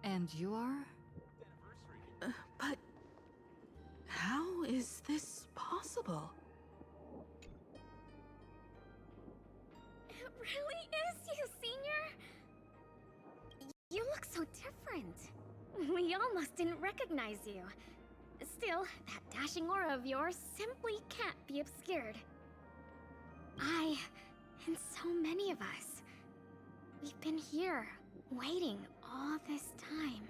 And you are? But how is this possible? It really is you, Senior! You look so different. We almost didn't recognize you. Still, that dashing aura of yours simply can't be obscured. I, and so many of us, we've been here, waiting all this time.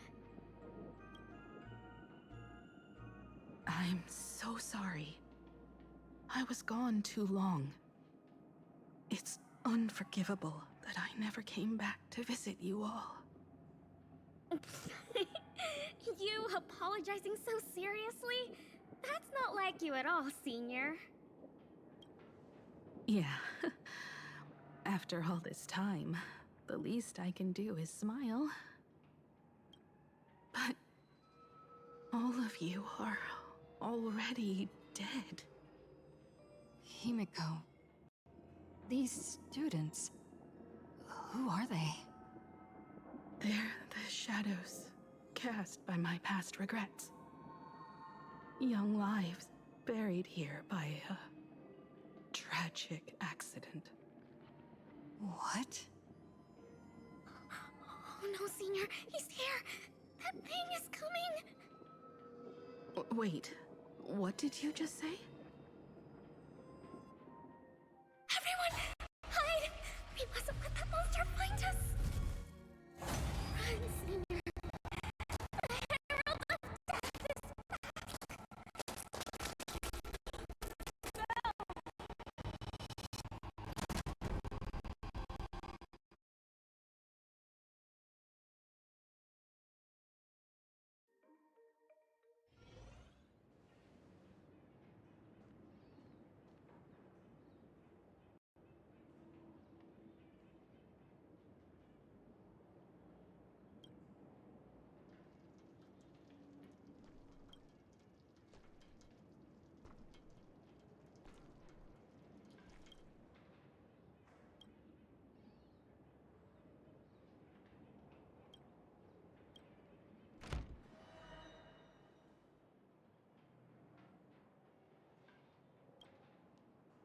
I'm so sorry. I was gone too long. It's unforgivable that I never came back to visit you all. You apologizing so seriously? That's not like you at all, Senior. Yeah. After all this time, the least I can do is smile. But all of you are already dead. Himiko, these students, who are they? They're the shadows cast by my past regrets. Young lives buried here by a tragic accident. What? Oh no, Senior, he's here! That thing is coming! Wait, what did you just say? Everyone, hide! We mustn't let that monster find us! Run, Senior! The Herald of Death is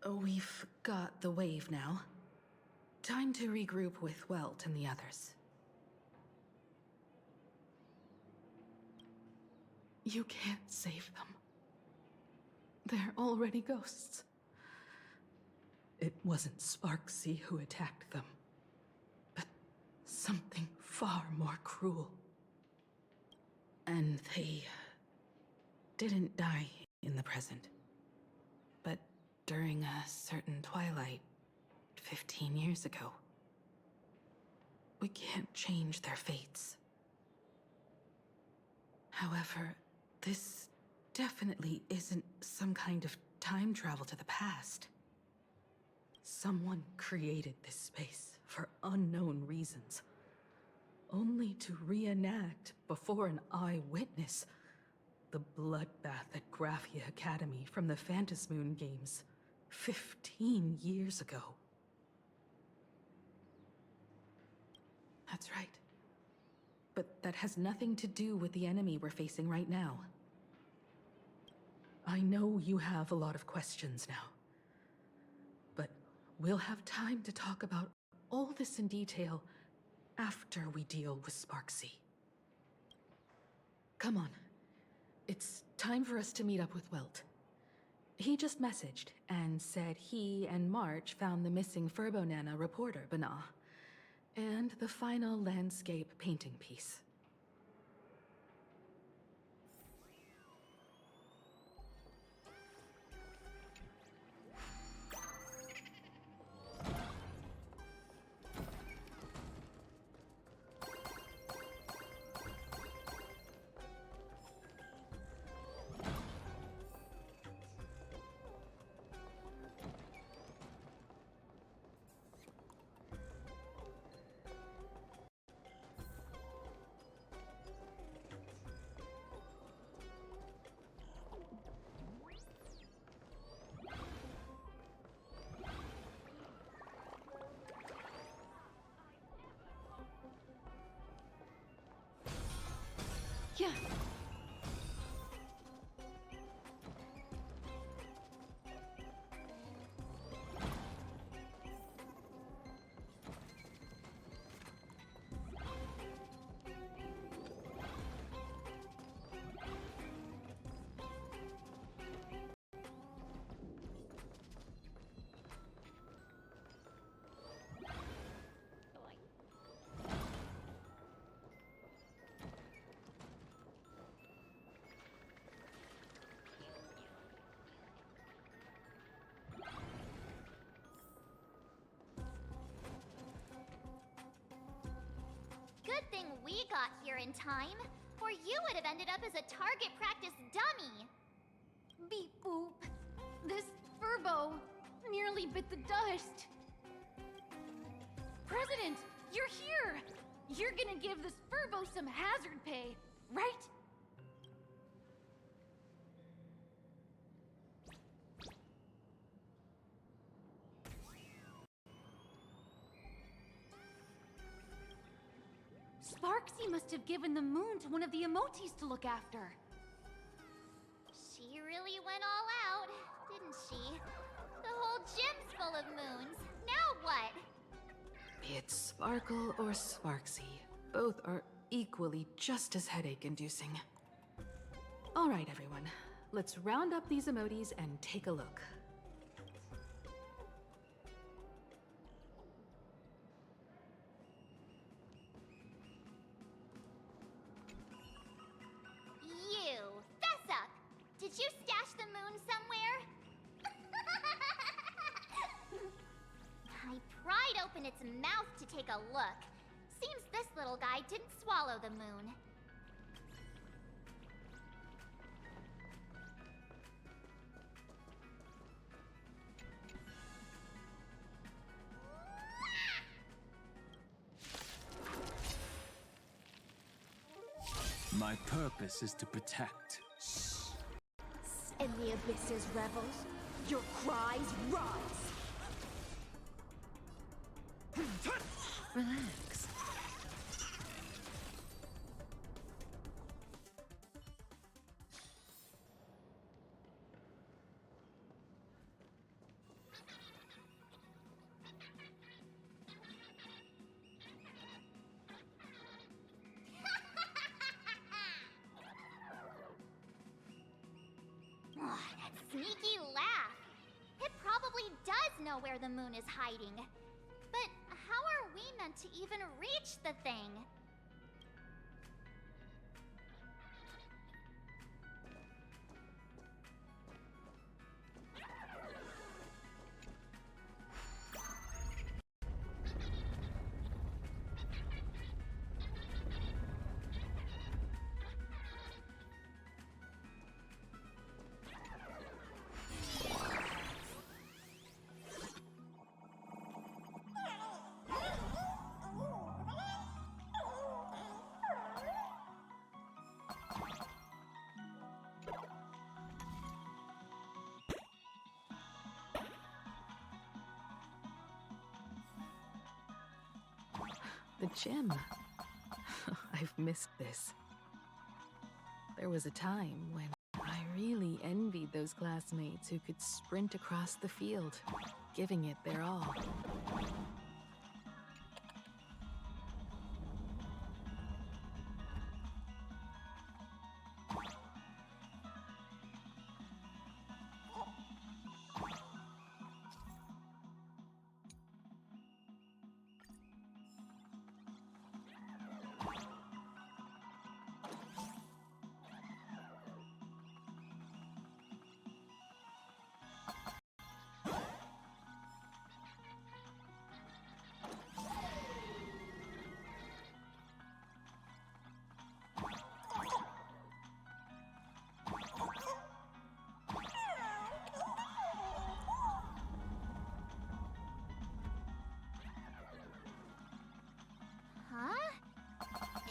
We've got the wave now. Time to regroup with Welt and the others. You can't save them. They're already ghosts. It wasn't Sparksy who attacked them, but something far more cruel. And they didn't die in the present, but during a certain twilight 15 years ago. We can't change their fates. However, this definitely isn't some kind of time travel to the past. Someone created this space for unknown reasons, only to reenact before an eyewitness the bloodbath at Graphia Academy from the Phantasmoon games 15 years ago. That's right. But that has nothing to do with the enemy we're facing right now. I know you have a lot of questions now, but we'll have time to talk about all this in detail after we deal with Sparksy. Come on. It's time for us to meet up with Welt. He just messaged and said he and March found the missing Furbonana reporter, Bana, and the final landscape painting piece. Yeah. Good thing we got here in time, or you would have ended up as a target practice dummy. Beep boop. This furbo nearly bit the dust. President, you're here! You're gonna give this furbo some hazard pay, right? Sparksy must have given the moon to one of the emotes to look after. She really went all out, didn't she? The whole gym's full of moons. Now what? It's Sparkle or Sparksy. Both are equally just as headache-inducing. All right, everyone. Let's round up these emotes and take a look. You, fess up! Did you stash the moon somewhere? I pried open its mouth to take a look. Seems this little guy didn't swallow the moon. My purpose is to protect. In the abyss's revels, your cries rise. Relax. That sneaky laugh. It probably does know where the moon is hiding. But how are we meant to even reach the thing? The gym. I've missed this. There was a time when I really envied those classmates who could sprint across the field, giving it their all.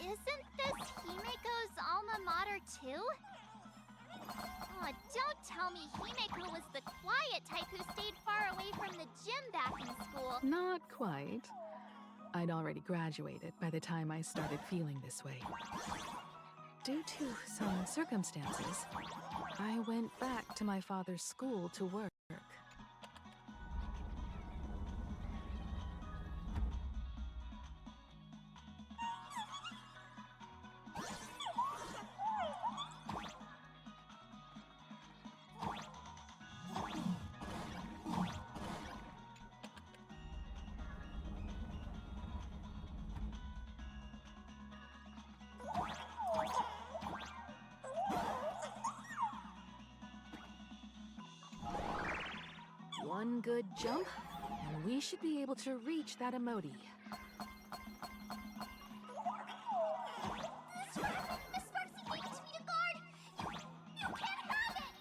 Isn't this Himeko's alma mater too? Oh, don't tell me Himeko was the quiet type who stayed far away from the gym back in school. Not quite. I'd already graduated by the time I started feeling this way. due to some circumstances, I went back to my father's school to work. One good jump, and we should be able to reach that emoji. Miss Sparksy gave it to me to guard! You can't have it!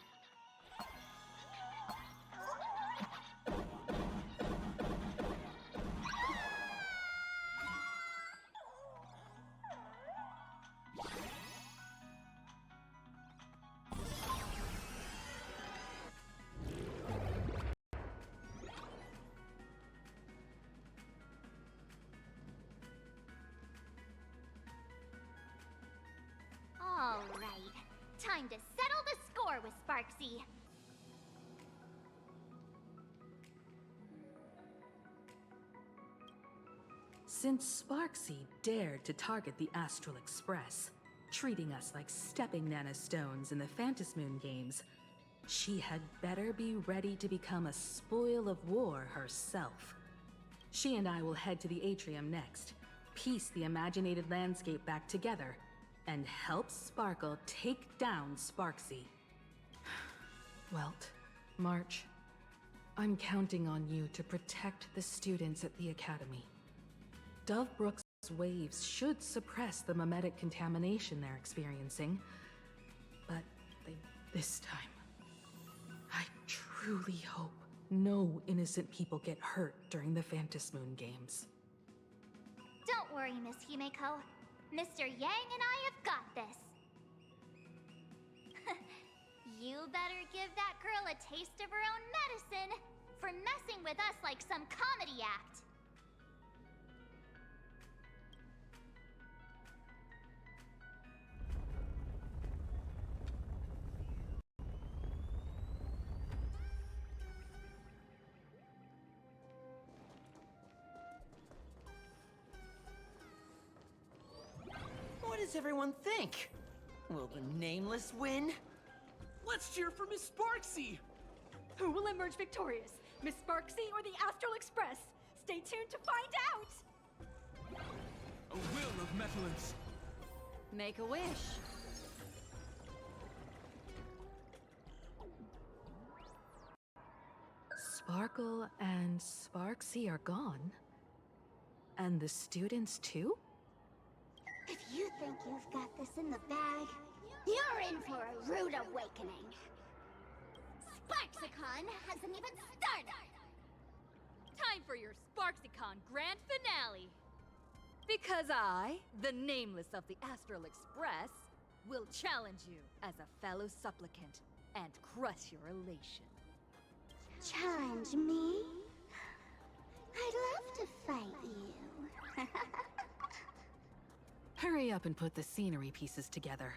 All right. Time to settle the score with Sparksy. Since Sparksy dared to target the Astral Express, treating us like stepping Nana Stones in the Phantasmoon games, she had better be ready to become a spoil of war herself. She and I will head to the atrium next, piece the imaginated landscape back together, and help Sparkle take down Sparksy. Welt, March, I'm counting on you to protect the students at the Academy. Dovebrook's waves should suppress the mimetic contamination they're experiencing, but this time, I truly hope no innocent people get hurt during the Phantasmoon games. Don't worry, Miss Himeko. Mr. Yang and I have got this. You better give that girl a taste of her own medicine for messing with us like some comedy act. What does everyone think? Will the Nameless win? Let's cheer for Miss Sparksy! Who will emerge victorious? Miss Sparksy or the Astral Express? Stay tuned to find out! A will of metallence. Make a wish. Sparkle and Sparksy are gone. And the students too? If you think you've got this in the bag, you're in for a rude awakening. Sparksicon hasn't even started! Time for your SparksyCon grand finale! Because I, the Nameless of the Astral Express, will challenge you as a fellow supplicant and crush your elation. Challenge me? I'd love to fight you. Hurry up and put the scenery pieces together.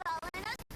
Fallen asleep!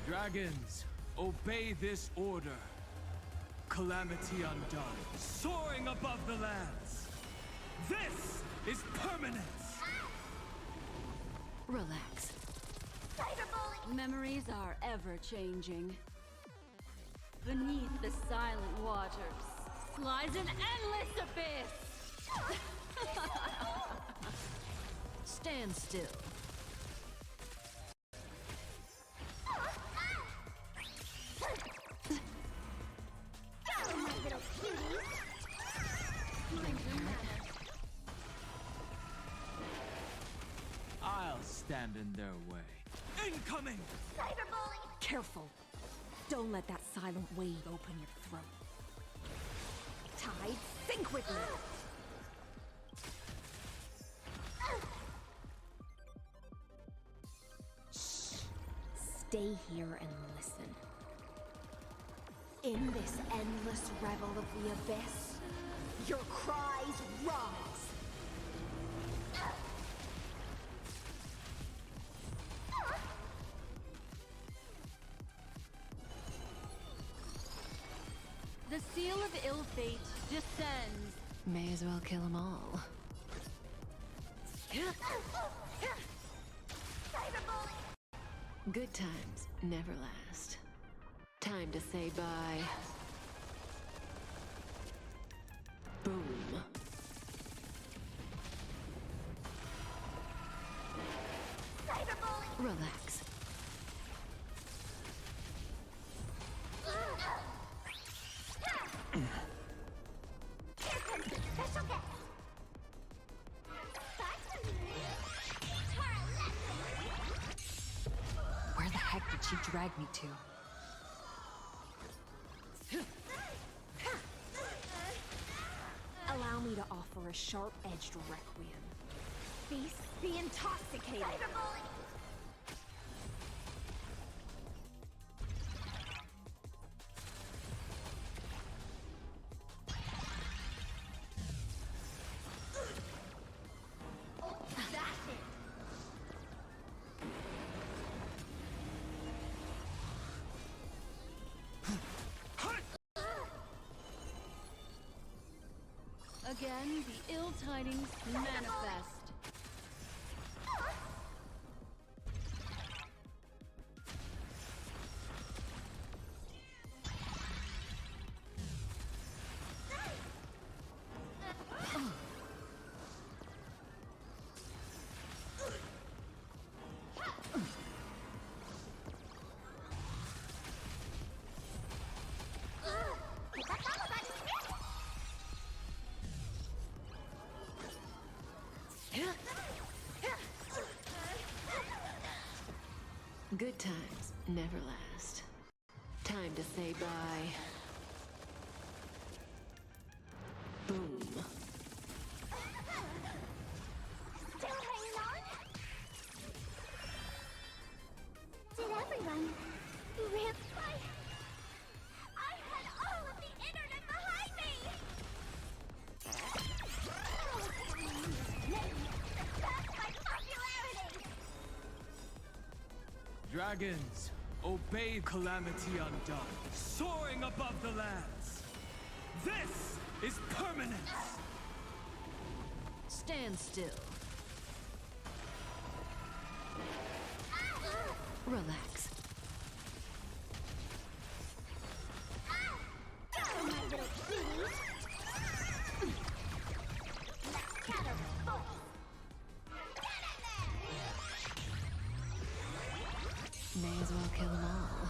Dragons, obey this order. Calamity undone, soaring above the lands. This is permanence! Relax. Memories are ever-changing. Beneath the silent waters lies an endless abyss! Stand still. My little cutie. I'll stand in their way. Incoming! Cyberbully! Careful. Don't let that silent wave open your throat. Tide, sink with me! Shh. Stay here and listen. In this endless revel of the abyss, your cries rise. The seal of ill fate descends. May as well kill them all. Good times never last. Time to say bye. Boom. Relax. Where the heck did she drag me to? Allow me to offer a sharp-edged requiem. Feast the intoxicated. Again, the ill tidings manifest. Good times never last. Time to say bye. Boom. Still hanging on? Did everyone really? I had all of the internet behind me! That's my popularity! Dragons, obey Calamity undone, soaring above the lands. This is permanence! Stand still. Relax. My little cutie! Let's gather force! May as well kill them all.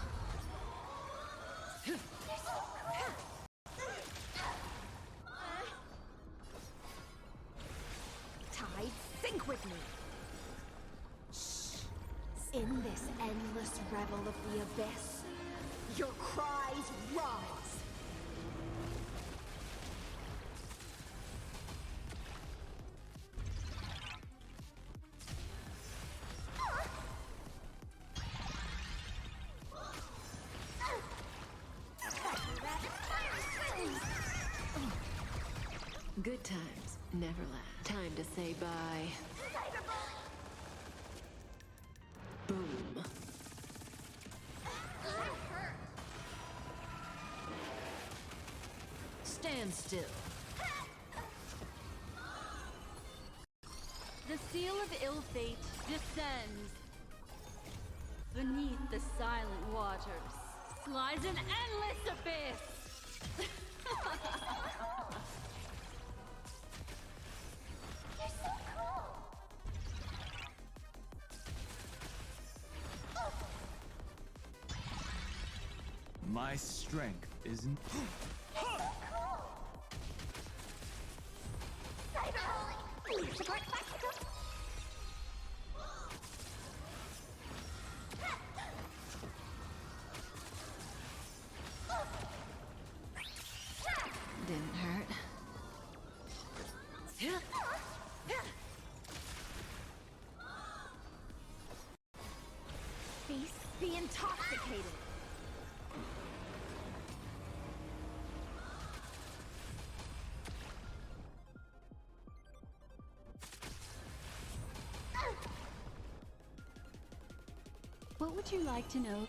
Tide, sink with me. Shh. In this endless revel of the abyss, your cries rise. Good times never last. Time to say bye. Boom. Stand still. The seal of ill fate descends. Beneath the silent waters lies an endless abyss. You're so cool. My strength isn't. Support Mexico. Didn't hurt. Feast be intoxicated. What would you like to know?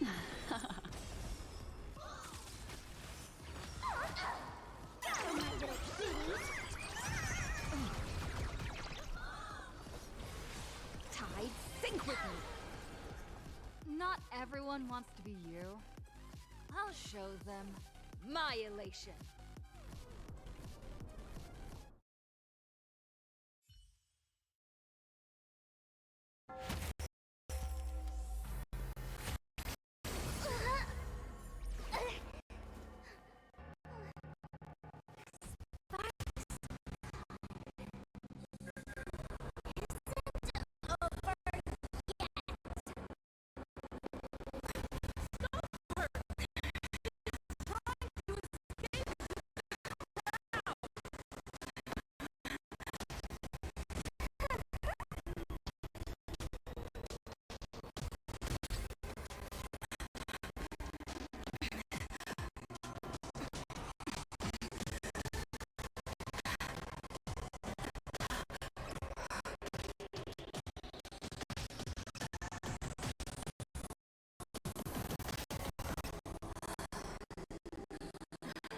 Tide, sink with me. Not everyone wants to be you. I'll show them my elation.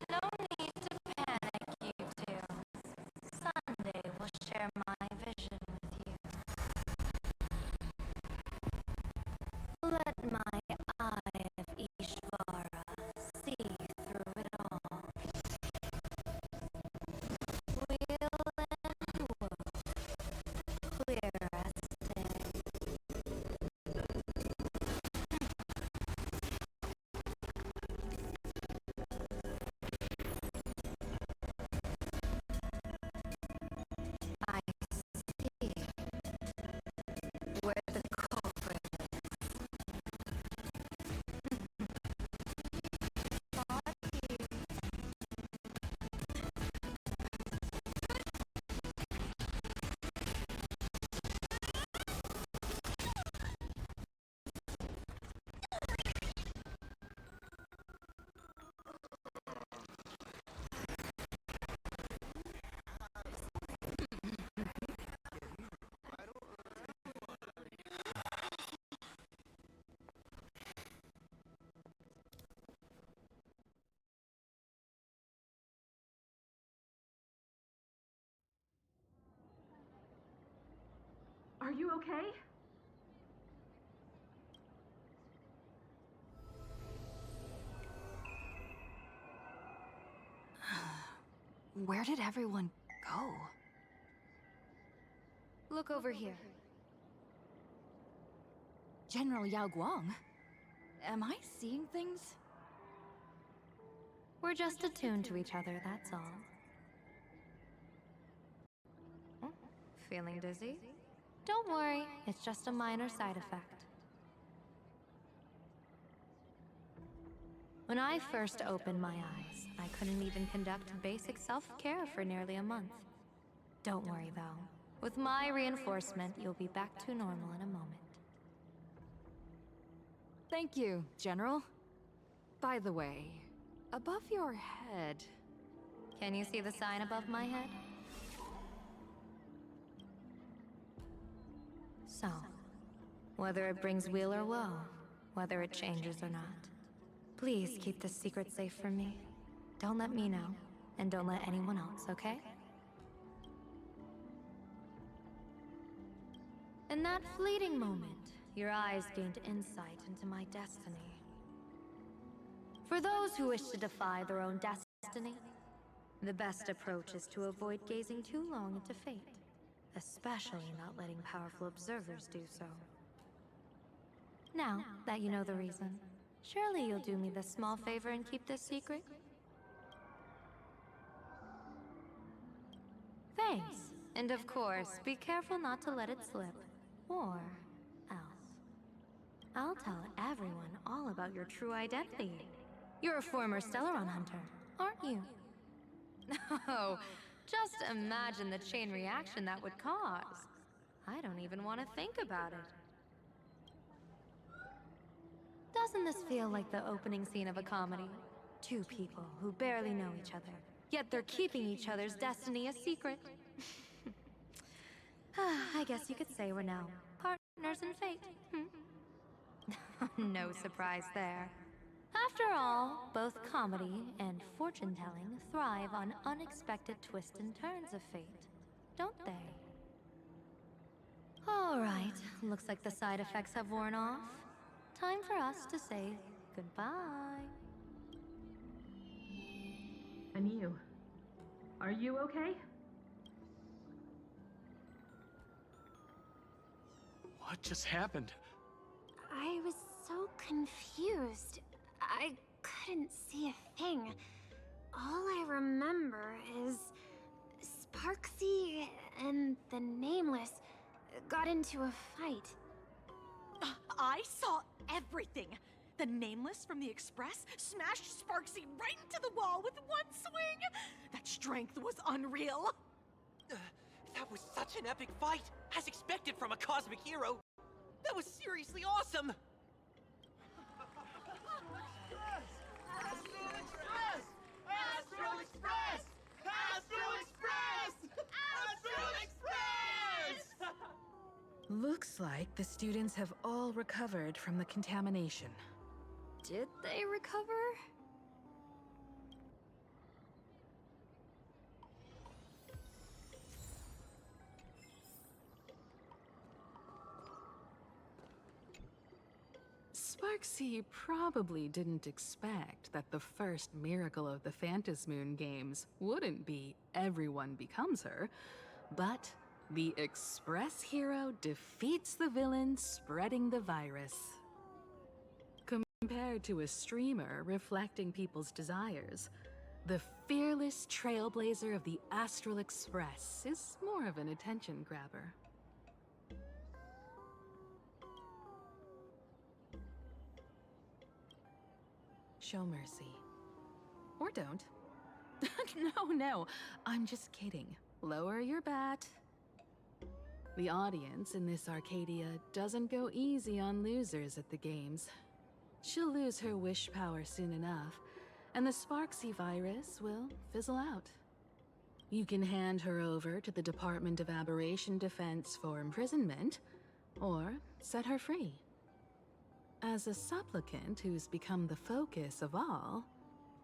No need to panic, you two. Sunday will share my vision with you. Let my eye of Ishvara see through it all. Wheel and woe, clear as day. I see where the culprit is. Not you. Are you okay? Where did everyone go? Look over here. General Yao Guang? Am I seeing things? We're just attuned to each other, that's all. Oh, feeling dizzy? Don't worry, it's just a minor side effect. When I first opened my eyes, I couldn't even conduct basic self-care for nearly a month. Don't worry though. With my reinforcement, you'll be back to normal in a moment. Thank you, General. By the way, above your head... Can you see the sign above my head? So, whether it brings weal or woe, whether it changes or not, please keep this secret safe from me. Don't let me know. And don't let anyone else, okay? In that fleeting moment, your eyes gained insight into my destiny. For those who wish to defy their own destiny, the best approach is to avoid gazing too long into fate, especially not letting powerful observers do so. Now that you know the reason, surely you'll do me this small favor and keep this secret? Thanks. And of course, be careful not to let it slip. Or else. I'll tell everyone all about your true identity. You're a former Stellaron hunter, aren't you? Oh, just imagine the chain reaction that would cause. I don't even want to think about it. Doesn't this feel like the opening scene of a comedy? Two people who barely know each other, yet they're keeping each other's destiny a secret. I guess you could say we're now partners in fate. No surprise there. After all, both comedy and fortune-telling thrive on unexpected twists and turns of fate, don't they? All right, looks like the side effects have worn off. Time for us to say goodbye. And you? Are you okay? What just happened? I was so confused. I couldn't see a thing. All I remember is Sparksy and the Nameless got into a fight. I saw everything. The Nameless from the Express smashed Sparksy right into the wall with one swing. That strength was unreal. That was such an epic fight, as expected from a cosmic hero. That was seriously awesome. Astral Express! Astral Express! Astral Express! Astral Express! Looks like the students have all recovered from the contamination. Did they recover? Sparksy probably didn't expect that the first miracle of the Phantasmoon games wouldn't be everyone becomes her, but the Express hero defeats the villain spreading the virus. Compared to a streamer reflecting people's desires, the fearless trailblazer of the Astral Express is more of an attention grabber. Show mercy. Or don't. No, I'm just kidding. Lower your bat. The audience in this Arcadia doesn't go easy on losers at the games. She'll lose her wish power soon enough, and the Sparksy virus will fizzle out. You can hand her over to the Department of Aberration Defense for imprisonment, or set her free. As a supplicant who's become the focus of all,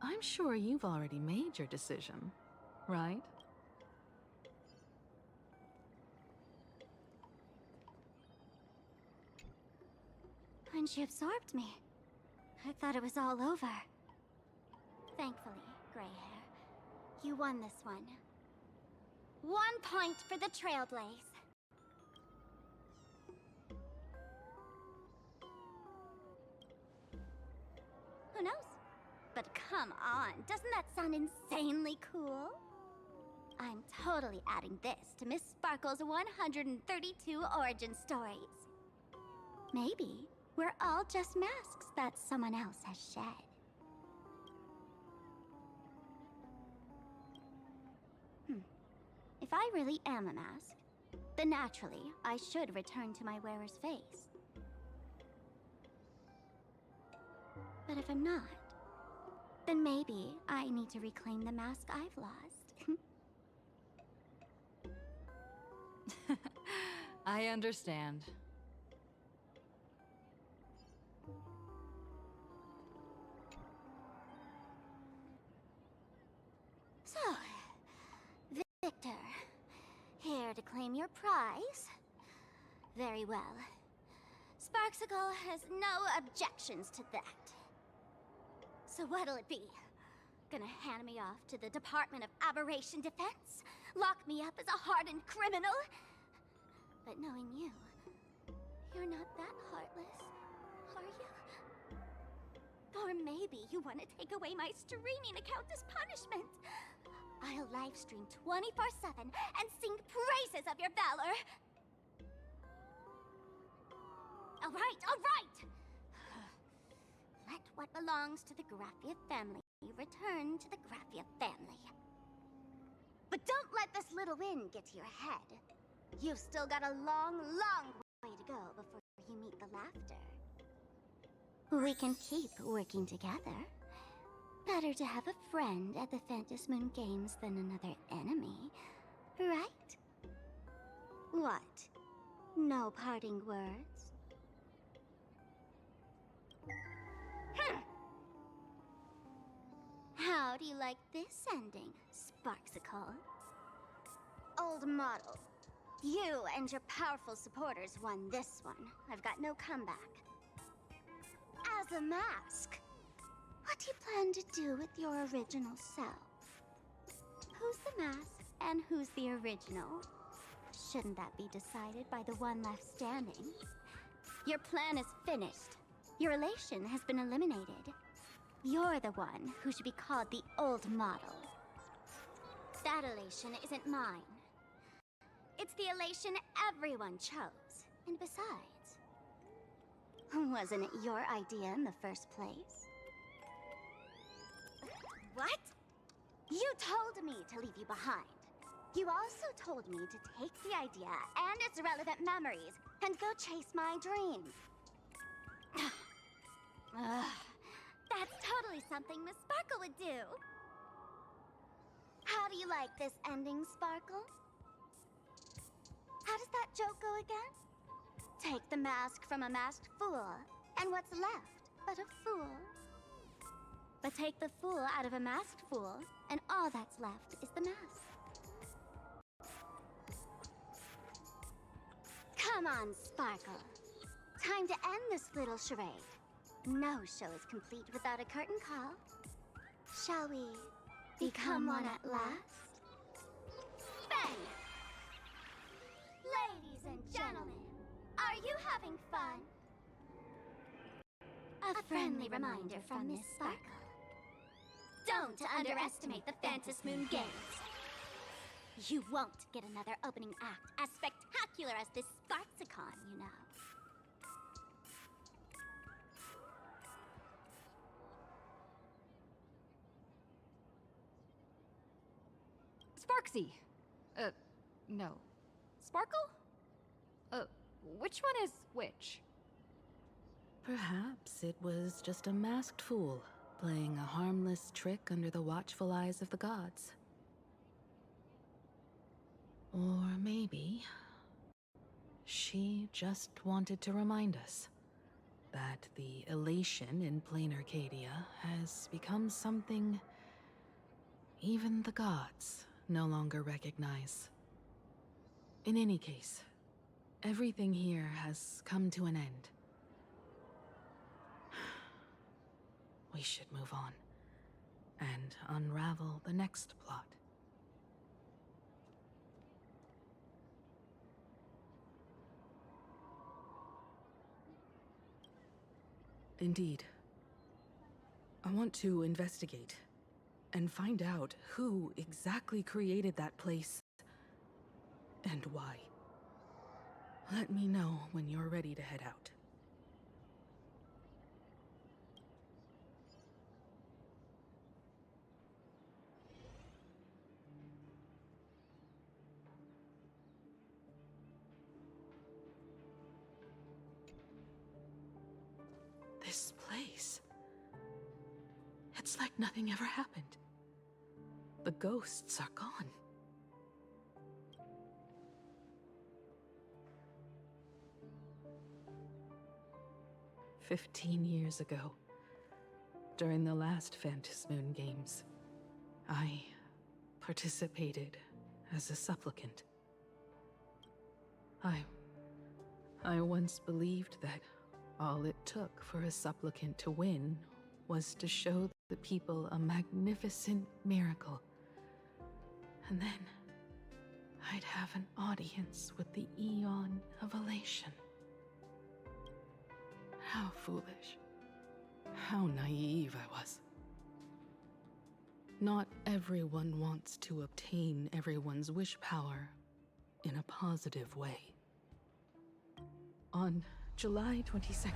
I'm sure you've already made your decision, right? When she absorbed me, I thought it was all over. Thankfully, Gray Hair, you won this one. 1 point for the Trailblaze. Who knows? But come on, doesn't that sound insanely cool? I'm totally adding this to Miss Sparkle's 132 origin stories. Maybe we're all just masks that someone else has shed. If I really am a mask, then naturally I should return to my wearer's face. But if I'm not, then maybe I need to reclaim the mask I've lost. I understand. So, your prize? Very well. Sparksicle has no objections to that. So what'll it be? Gonna hand me off to the Department of Aberration Defense? Lock me up as a hardened criminal? But knowing you, you're not that heartless, are you? Or maybe you want to take away my streaming account as punishment. I'll livestream 24/7 and sing praises of your valor. All right! Let what belongs to the Graphia family return to the Graphia family. But don't let this little win get to your head. You've still got a long, long way to go before you meet the laughter. We can keep working together. Better to have a friend at the Phantom Moon Games than another enemy, right? What? No parting words? How do you like this ending, Sparksicle? Old model. You and your powerful supporters won this one. I've got no comeback. As a mask, what do you plan to do with your original self? Who's the mask and who's the original? Shouldn't that be decided by the one left standing? Your plan is finished. Your elation has been eliminated. You're the one who should be called the old model. That elation isn't mine. It's the elation everyone chose. And besides, wasn't it your idea in the first place? What? You told me to leave you behind. You also told me to take the idea and its relevant memories and go chase my dream. That's totally something Miss Sparkle would do. How do you like this ending, Sparkle? How does that joke go again? Take the mask from a masked fool, and what's left but a fool? But take the fool out of a masked fool, and all that's left is the mask. Come on, Sparkle. Time to end this little charade. No show is complete without a curtain call. Shall we become one at last? Bang! Ladies and gentlemen, are you having fun? A friendly reminder from Miss Sparkle. Don't underestimate the Phantom Moon Games. You won't get another opening act as spectacular as this Sparksicon, you know. Sparksy! No. Sparkle? Which one is which? Perhaps it was just a masked fool, playing a harmless trick under the watchful eyes of the gods. Or maybe she just wanted to remind us that the elation in plain Arcadia has become something even the gods no longer recognize. In any case, everything here has come to an end. We should move on and unravel the next plot. Indeed. I want to investigate and find out who exactly created that place and why. Let me know when you're ready to head out. This place. It's like nothing ever happened. The ghosts are gone. "15 years ago, during the last Phantom Moon Games, I participated as a supplicant. I once believed that all it took for a supplicant to win was to show the people a magnificent miracle. And then I'd have an audience with the Eon of Elation. How foolish. How naive I was. Not everyone wants to obtain everyone's wish power in a positive way. On July 22nd,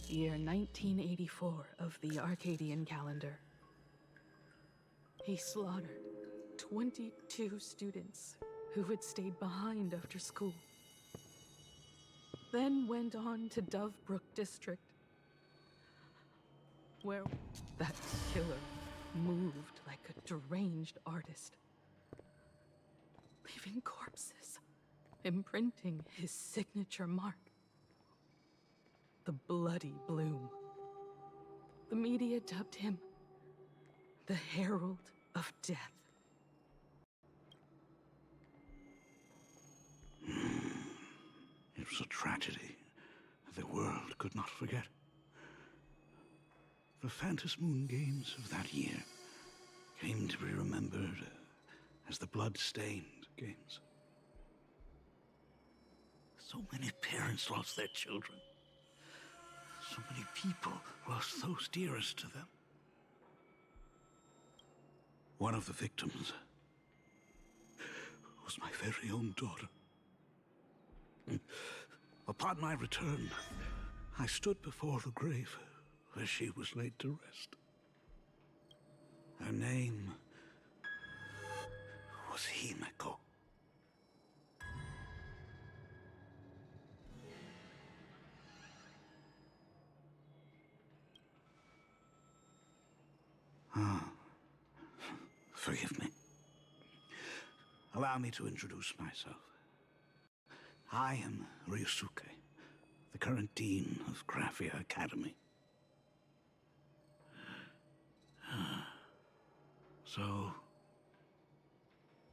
year 1984 of the Arcadian calendar, he slaughtered 22 students who had stayed behind after school. Then went on to Dovebrook District, where that killer moved like a deranged artist, leaving corpses, imprinting his signature mark. The Bloody Bloom. The media dubbed him the Herald of Death. It was a tragedy the world could not forget. The Phantom Moon Games of that year came to be remembered as the Blood-Stained Games. So many parents lost their children. So many people lost those dearest to them. One of the victims was my very own daughter. Upon my return, I stood before the grave where she was laid to rest. Her name was Himeko. Forgive me. Allow me to introduce myself. I am Ryusuke, the current dean of Graphia Academy. So,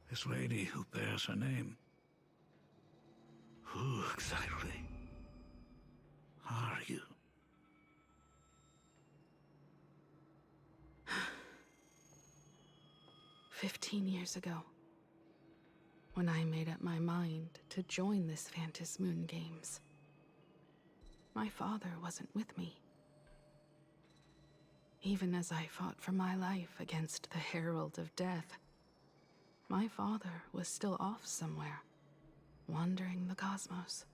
this lady who bears her name, who exactly are you? 15 years ago, when I made up my mind to join this Phantom Moon Games, my father wasn't with me. Even as I fought for my life against the Herald of Death, my father was still off somewhere, wandering the cosmos.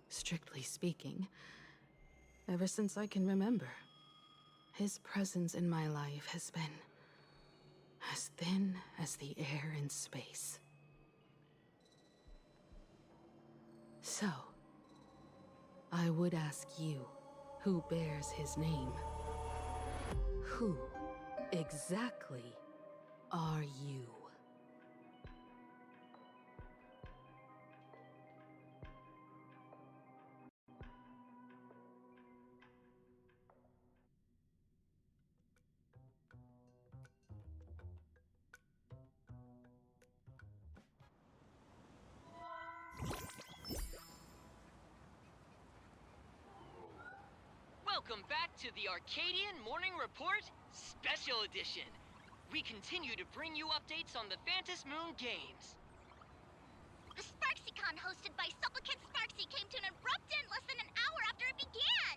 Strictly speaking, ever since I can remember, his presence in my life has been as thin as the air in space. So, I would ask you, who bears his name, who exactly are you? Welcome back to the Arcadian Morning Report Special Edition. We continue to bring you updates on the Phantom Moon Games. The SparksyCon hosted by Supplicant Sparksy came to an abrupt end less than an hour after it began.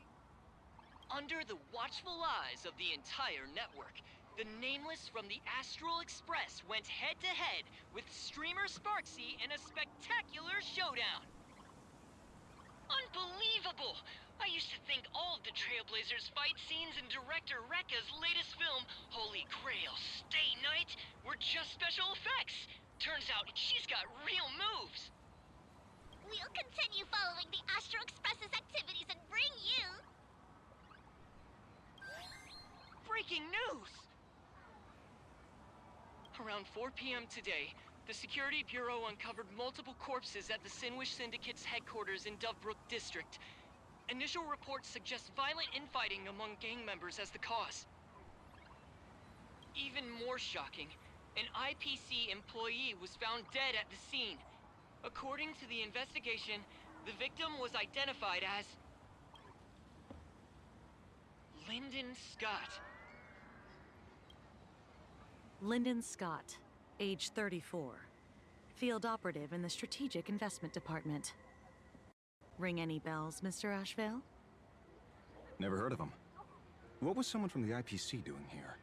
Under the watchful eyes of the entire network, the Nameless from the Astral Express went head-to-head with streamer Sparksy in a spectacular showdown. Unbelievable! I used to think all of the Trailblazers' fight scenes in director Rekka's latest film, Holy Grail Stay Night, were just special effects. Turns out she's got real moves. We'll continue following the Astro Express's activities and bring you... Breaking news! Around 4 p.m. today, the Security Bureau uncovered multiple corpses at the Sinwish Syndicate's headquarters in Dovebrook District. Initial reports suggest violent infighting among gang members as the cause. Even more shocking, an IPC employee was found dead at the scene. According to the investigation, the victim was identified as Lyndon Scott. Lyndon Scott, age 34. Field operative in the Strategic Investment Department. Ring any bells, Mr. Ashvale? Never heard of him. What was someone from the IPC doing here?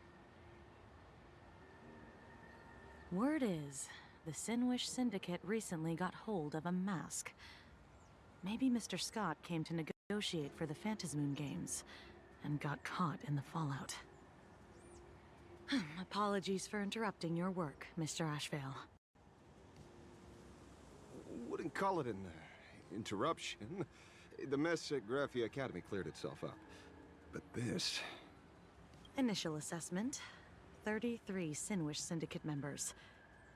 Word is, the Sinwish Syndicate recently got hold of a mask. Maybe Mr. Scott came to negotiate for the Phantasmoon Games, and got caught in the fallout. Apologies for interrupting your work, Mr. Ashvale. Wouldn't call it an interruption. The mess at Graphia Academy cleared itself up. But this... Initial assessment. 33 Sinwish Syndicate members.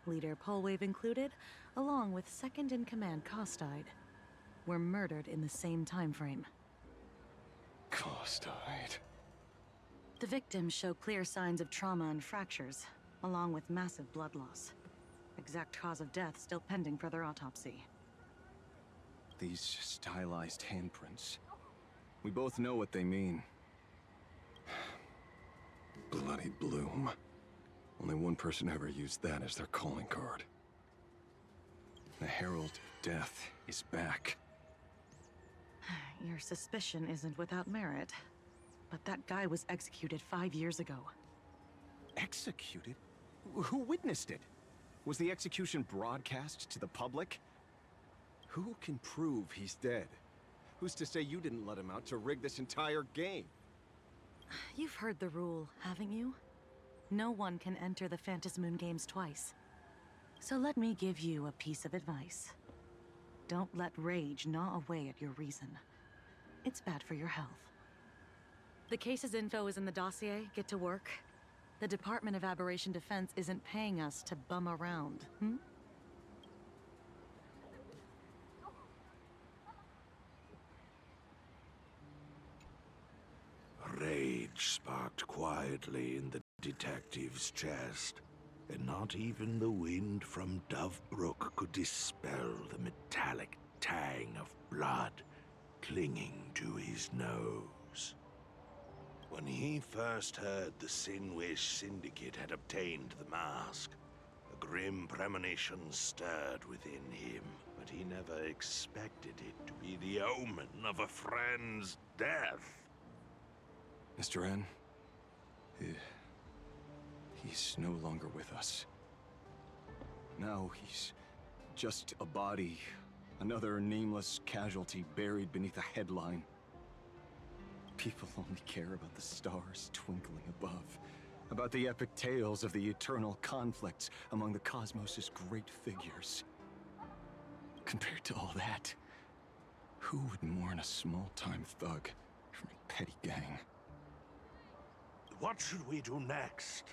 Leader Polwave included, along with second-in-command Costide, were murdered in the same time frame. Costide. The victims show clear signs of trauma and fractures, along with massive blood loss. Exact cause of death still pending further autopsy. These stylized handprints. We both know what they mean. Bloody Bloom. Only one person ever used that as their calling card. The Herald of Death is back. Your suspicion isn't without merit. But that guy was executed 5 years ago. Executed? Who witnessed it? Was the execution broadcast to the public? Who can prove he's dead? Who's to say you didn't let him out to rig this entire game? You've heard the rule, haven't you? No one can enter the Phantasmoon Games twice. So let me give you a piece of advice. Don't let rage gnaw away at your reason. It's bad for your health. The case's info is in the dossier. Get to work. The Department of Aberration Defense isn't paying us to bum around, hmm? Rage sparked quietly in the detective's chest, and not even the wind from Dovebrook could dispel the metallic tang of blood clinging to his nose. When he first heard the Sinwish Syndicate had obtained the mask, a grim premonition stirred within him, but he never expected it to be the omen of a friend's death. Mr. N, he's no longer with us. Now he's just a body, another nameless casualty buried beneath a headline. People only care about the stars twinkling above, about the epic tales of the eternal conflicts among the cosmos' great figures. Compared to all that, who would mourn a small-time thug from a petty gang? What should we do next?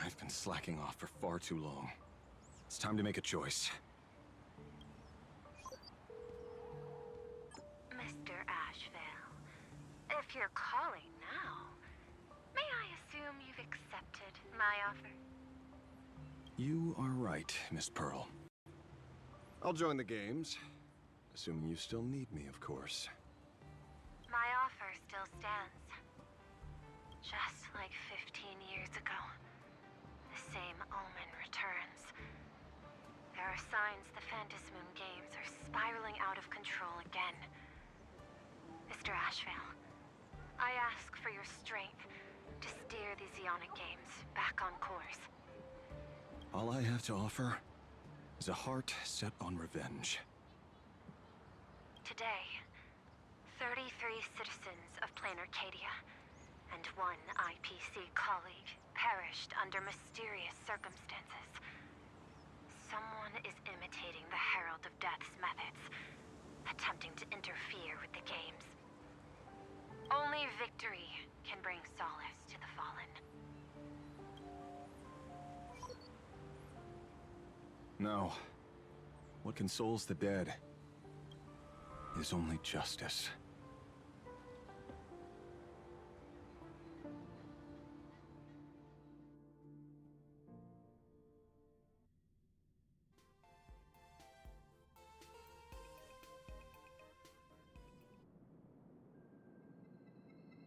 I've been slacking off for far too long. It's time to make a choice. Mr. Ashvale, if you're calling now, may I assume you've accepted my offer? You are right, Miss Pearl. I'll join the games. Assuming you still need me, of course. My offer still stands. Just like 15 years ago, the same omen returns. There are signs the Phantasmoon Games are spiraling out of control again. Mr. Ashvale, I ask for your strength to steer the Zeonic Games back on course. All I have to offer is a heart set on revenge. Today, 33 citizens of Plain Arcadia and one IPC colleague perished under mysterious circumstances. Someone is imitating the Herald of Death's methods, attempting to interfere with the games. Only victory can bring solace to the fallen. No. What consoles the dead is only justice.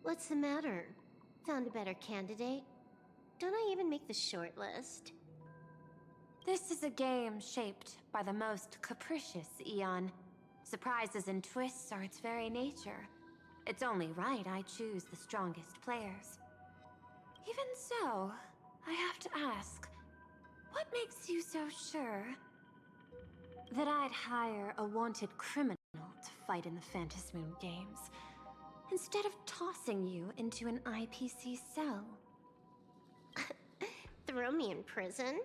What's the matter? Found a better candidate? Don't I even make the short list? This is a game shaped by the most capricious Eon. Surprises and twists are its very nature. It's only right I choose the strongest players. Even so, I have to ask, what makes you so sure that I'd hire a wanted criminal to fight in the Phantom Moon games, instead of tossing you into an IPC cell? Throw me in prison?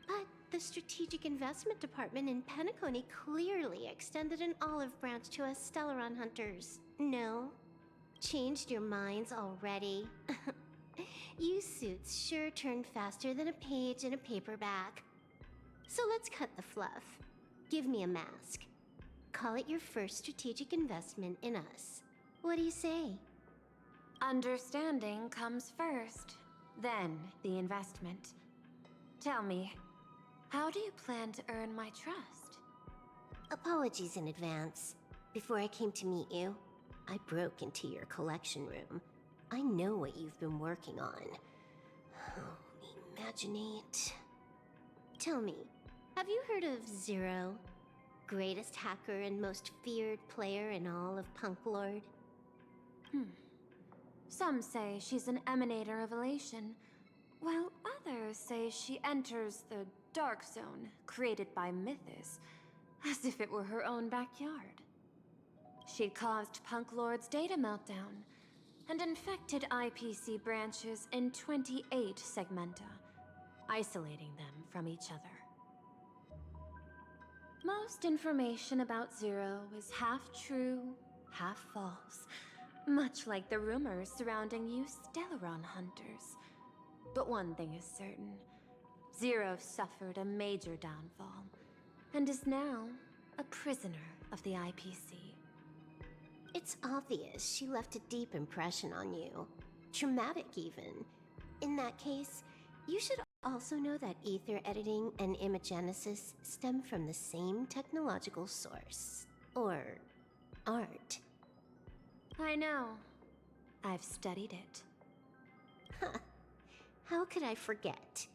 But the Strategic Investment Department in Penacony clearly extended an olive branch to us Stellaron hunters. No? Changed your minds already? You suits sure turn faster than a page in a paperback. So let's cut the fluff. Give me a mask. Call it your first strategic investment in us. What do you say? Understanding comes first, then the investment. Tell me, how do you plan to earn my trust? Apologies in advance. Before I came to meet you, I broke into your collection room. I know what you've been working on. Imaginate. Tell me, have you heard of Zero? Greatest hacker and most feared player in all of Punk Lord? Some say she's an emanator of elation, while others say she enters the Dark Zone, created by Mythos, as if it were her own backyard. She caused Punk Lord's data meltdown, and infected IPC branches in 28 segmenta, isolating them from each other. Most information about Zero is half true, half false, much like the rumors surrounding you Stellaron hunters. But one thing is certain. Zero suffered a major downfall, and is now a prisoner of the IPC. It's obvious she left a deep impression on you. Traumatic, even. In that case, you should also know that ether editing and imagenesis stem from the same technological source. Or art. I know. I've studied it. Huh. How could I forget?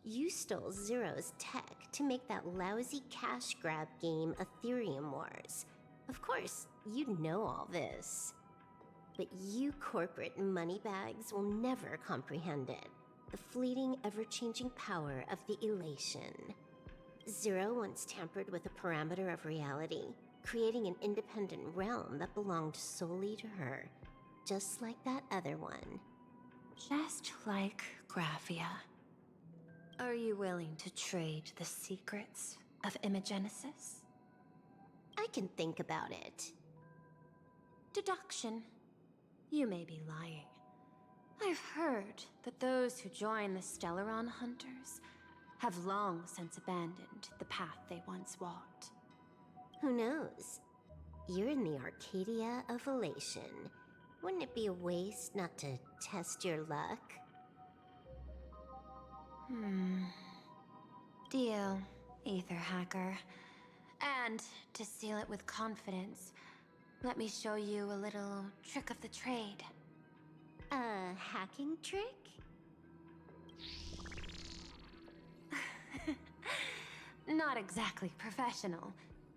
You stole Zero's tech to make that lousy cash grab game Ethereum Wars. Of course, you'd know all this. But you corporate moneybags will never comprehend it. The fleeting, ever-changing power of the elation. Zero once tampered with a parameter of reality, creating an independent realm that belonged solely to her. Just like that other one. Just like Graphia. Are you willing to trade the secrets of imagenesis? I can think about it. Deduction. You may be lying. I've heard that those who join the Stellaron Hunters have long since abandoned the path they once walked. Who knows? You're in the Arcadia of Elation. Wouldn't it be a waste not to test your luck? Deal, Ether Hacker. And to seal it with confidence, let me show you a little trick of the trade. A hacking trick? Not exactly professional.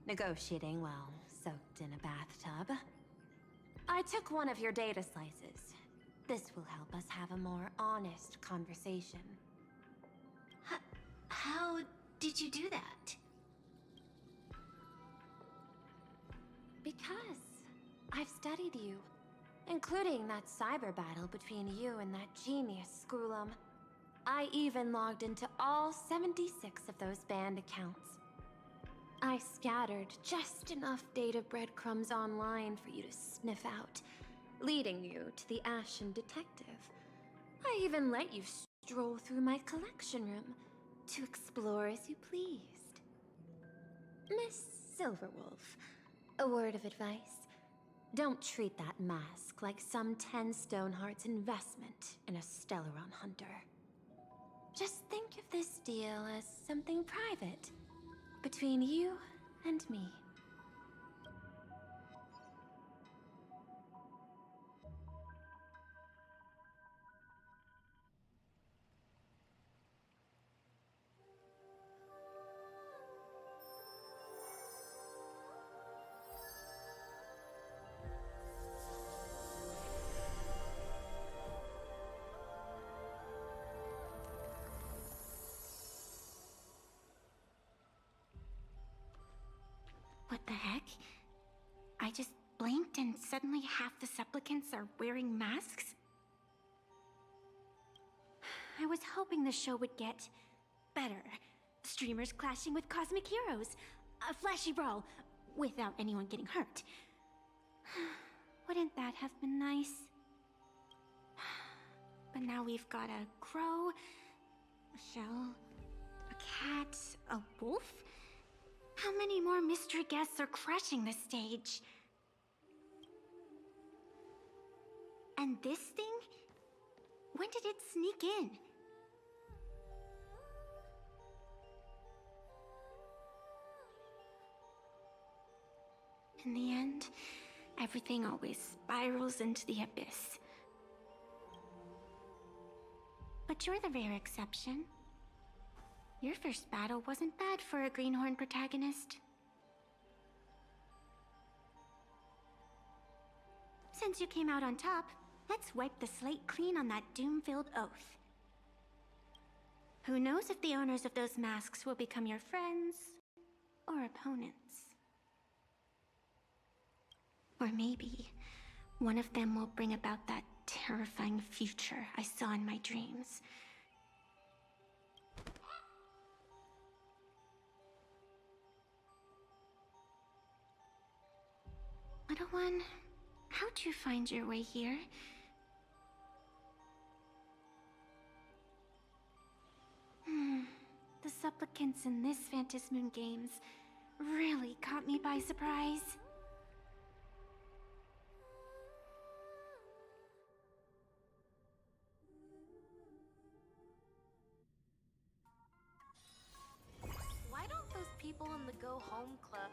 Negotiating while soaked in a bathtub. I took one of your data slices. This will help us have a more honest conversation. How did you do that? Because I've studied you, including that cyber battle between you and that genius Scroolum. I even logged into all 76 of those banned accounts. I scattered just enough data breadcrumbs online for you to sniff out, leading you to the Ashen Detective. I even let you stroll through my collection room to explore as you pleased. Miss Silverwolf, a word of advice. Don't treat that mask like some 10 Stoneheart's investment in a Stellaron hunter. Just think of this deal as something private, between you and me. I just blinked and suddenly half the supplicants are wearing masks? I was hoping the show would get better. Streamers clashing with cosmic heroes. A flashy brawl without anyone getting hurt. Wouldn't that have been nice? But now we've got a crow, a shell, a cat, a wolf? How many more mystery guests are crashing the stage? And this thing? When did it sneak in? In the end, everything always spirals into the abyss. But you're the rare exception. Your first battle wasn't bad for a greenhorn protagonist. Since you came out on top, let's wipe the slate clean on that doom-filled oath. Who knows if the owners of those masks will become your friends or opponents? Or maybe one of them will bring about that terrifying future I saw in my dreams. Little one, how'd you find your way here? The supplicants in this Phantom Moon Games really caught me by surprise. Why don't those people in the Go Home Club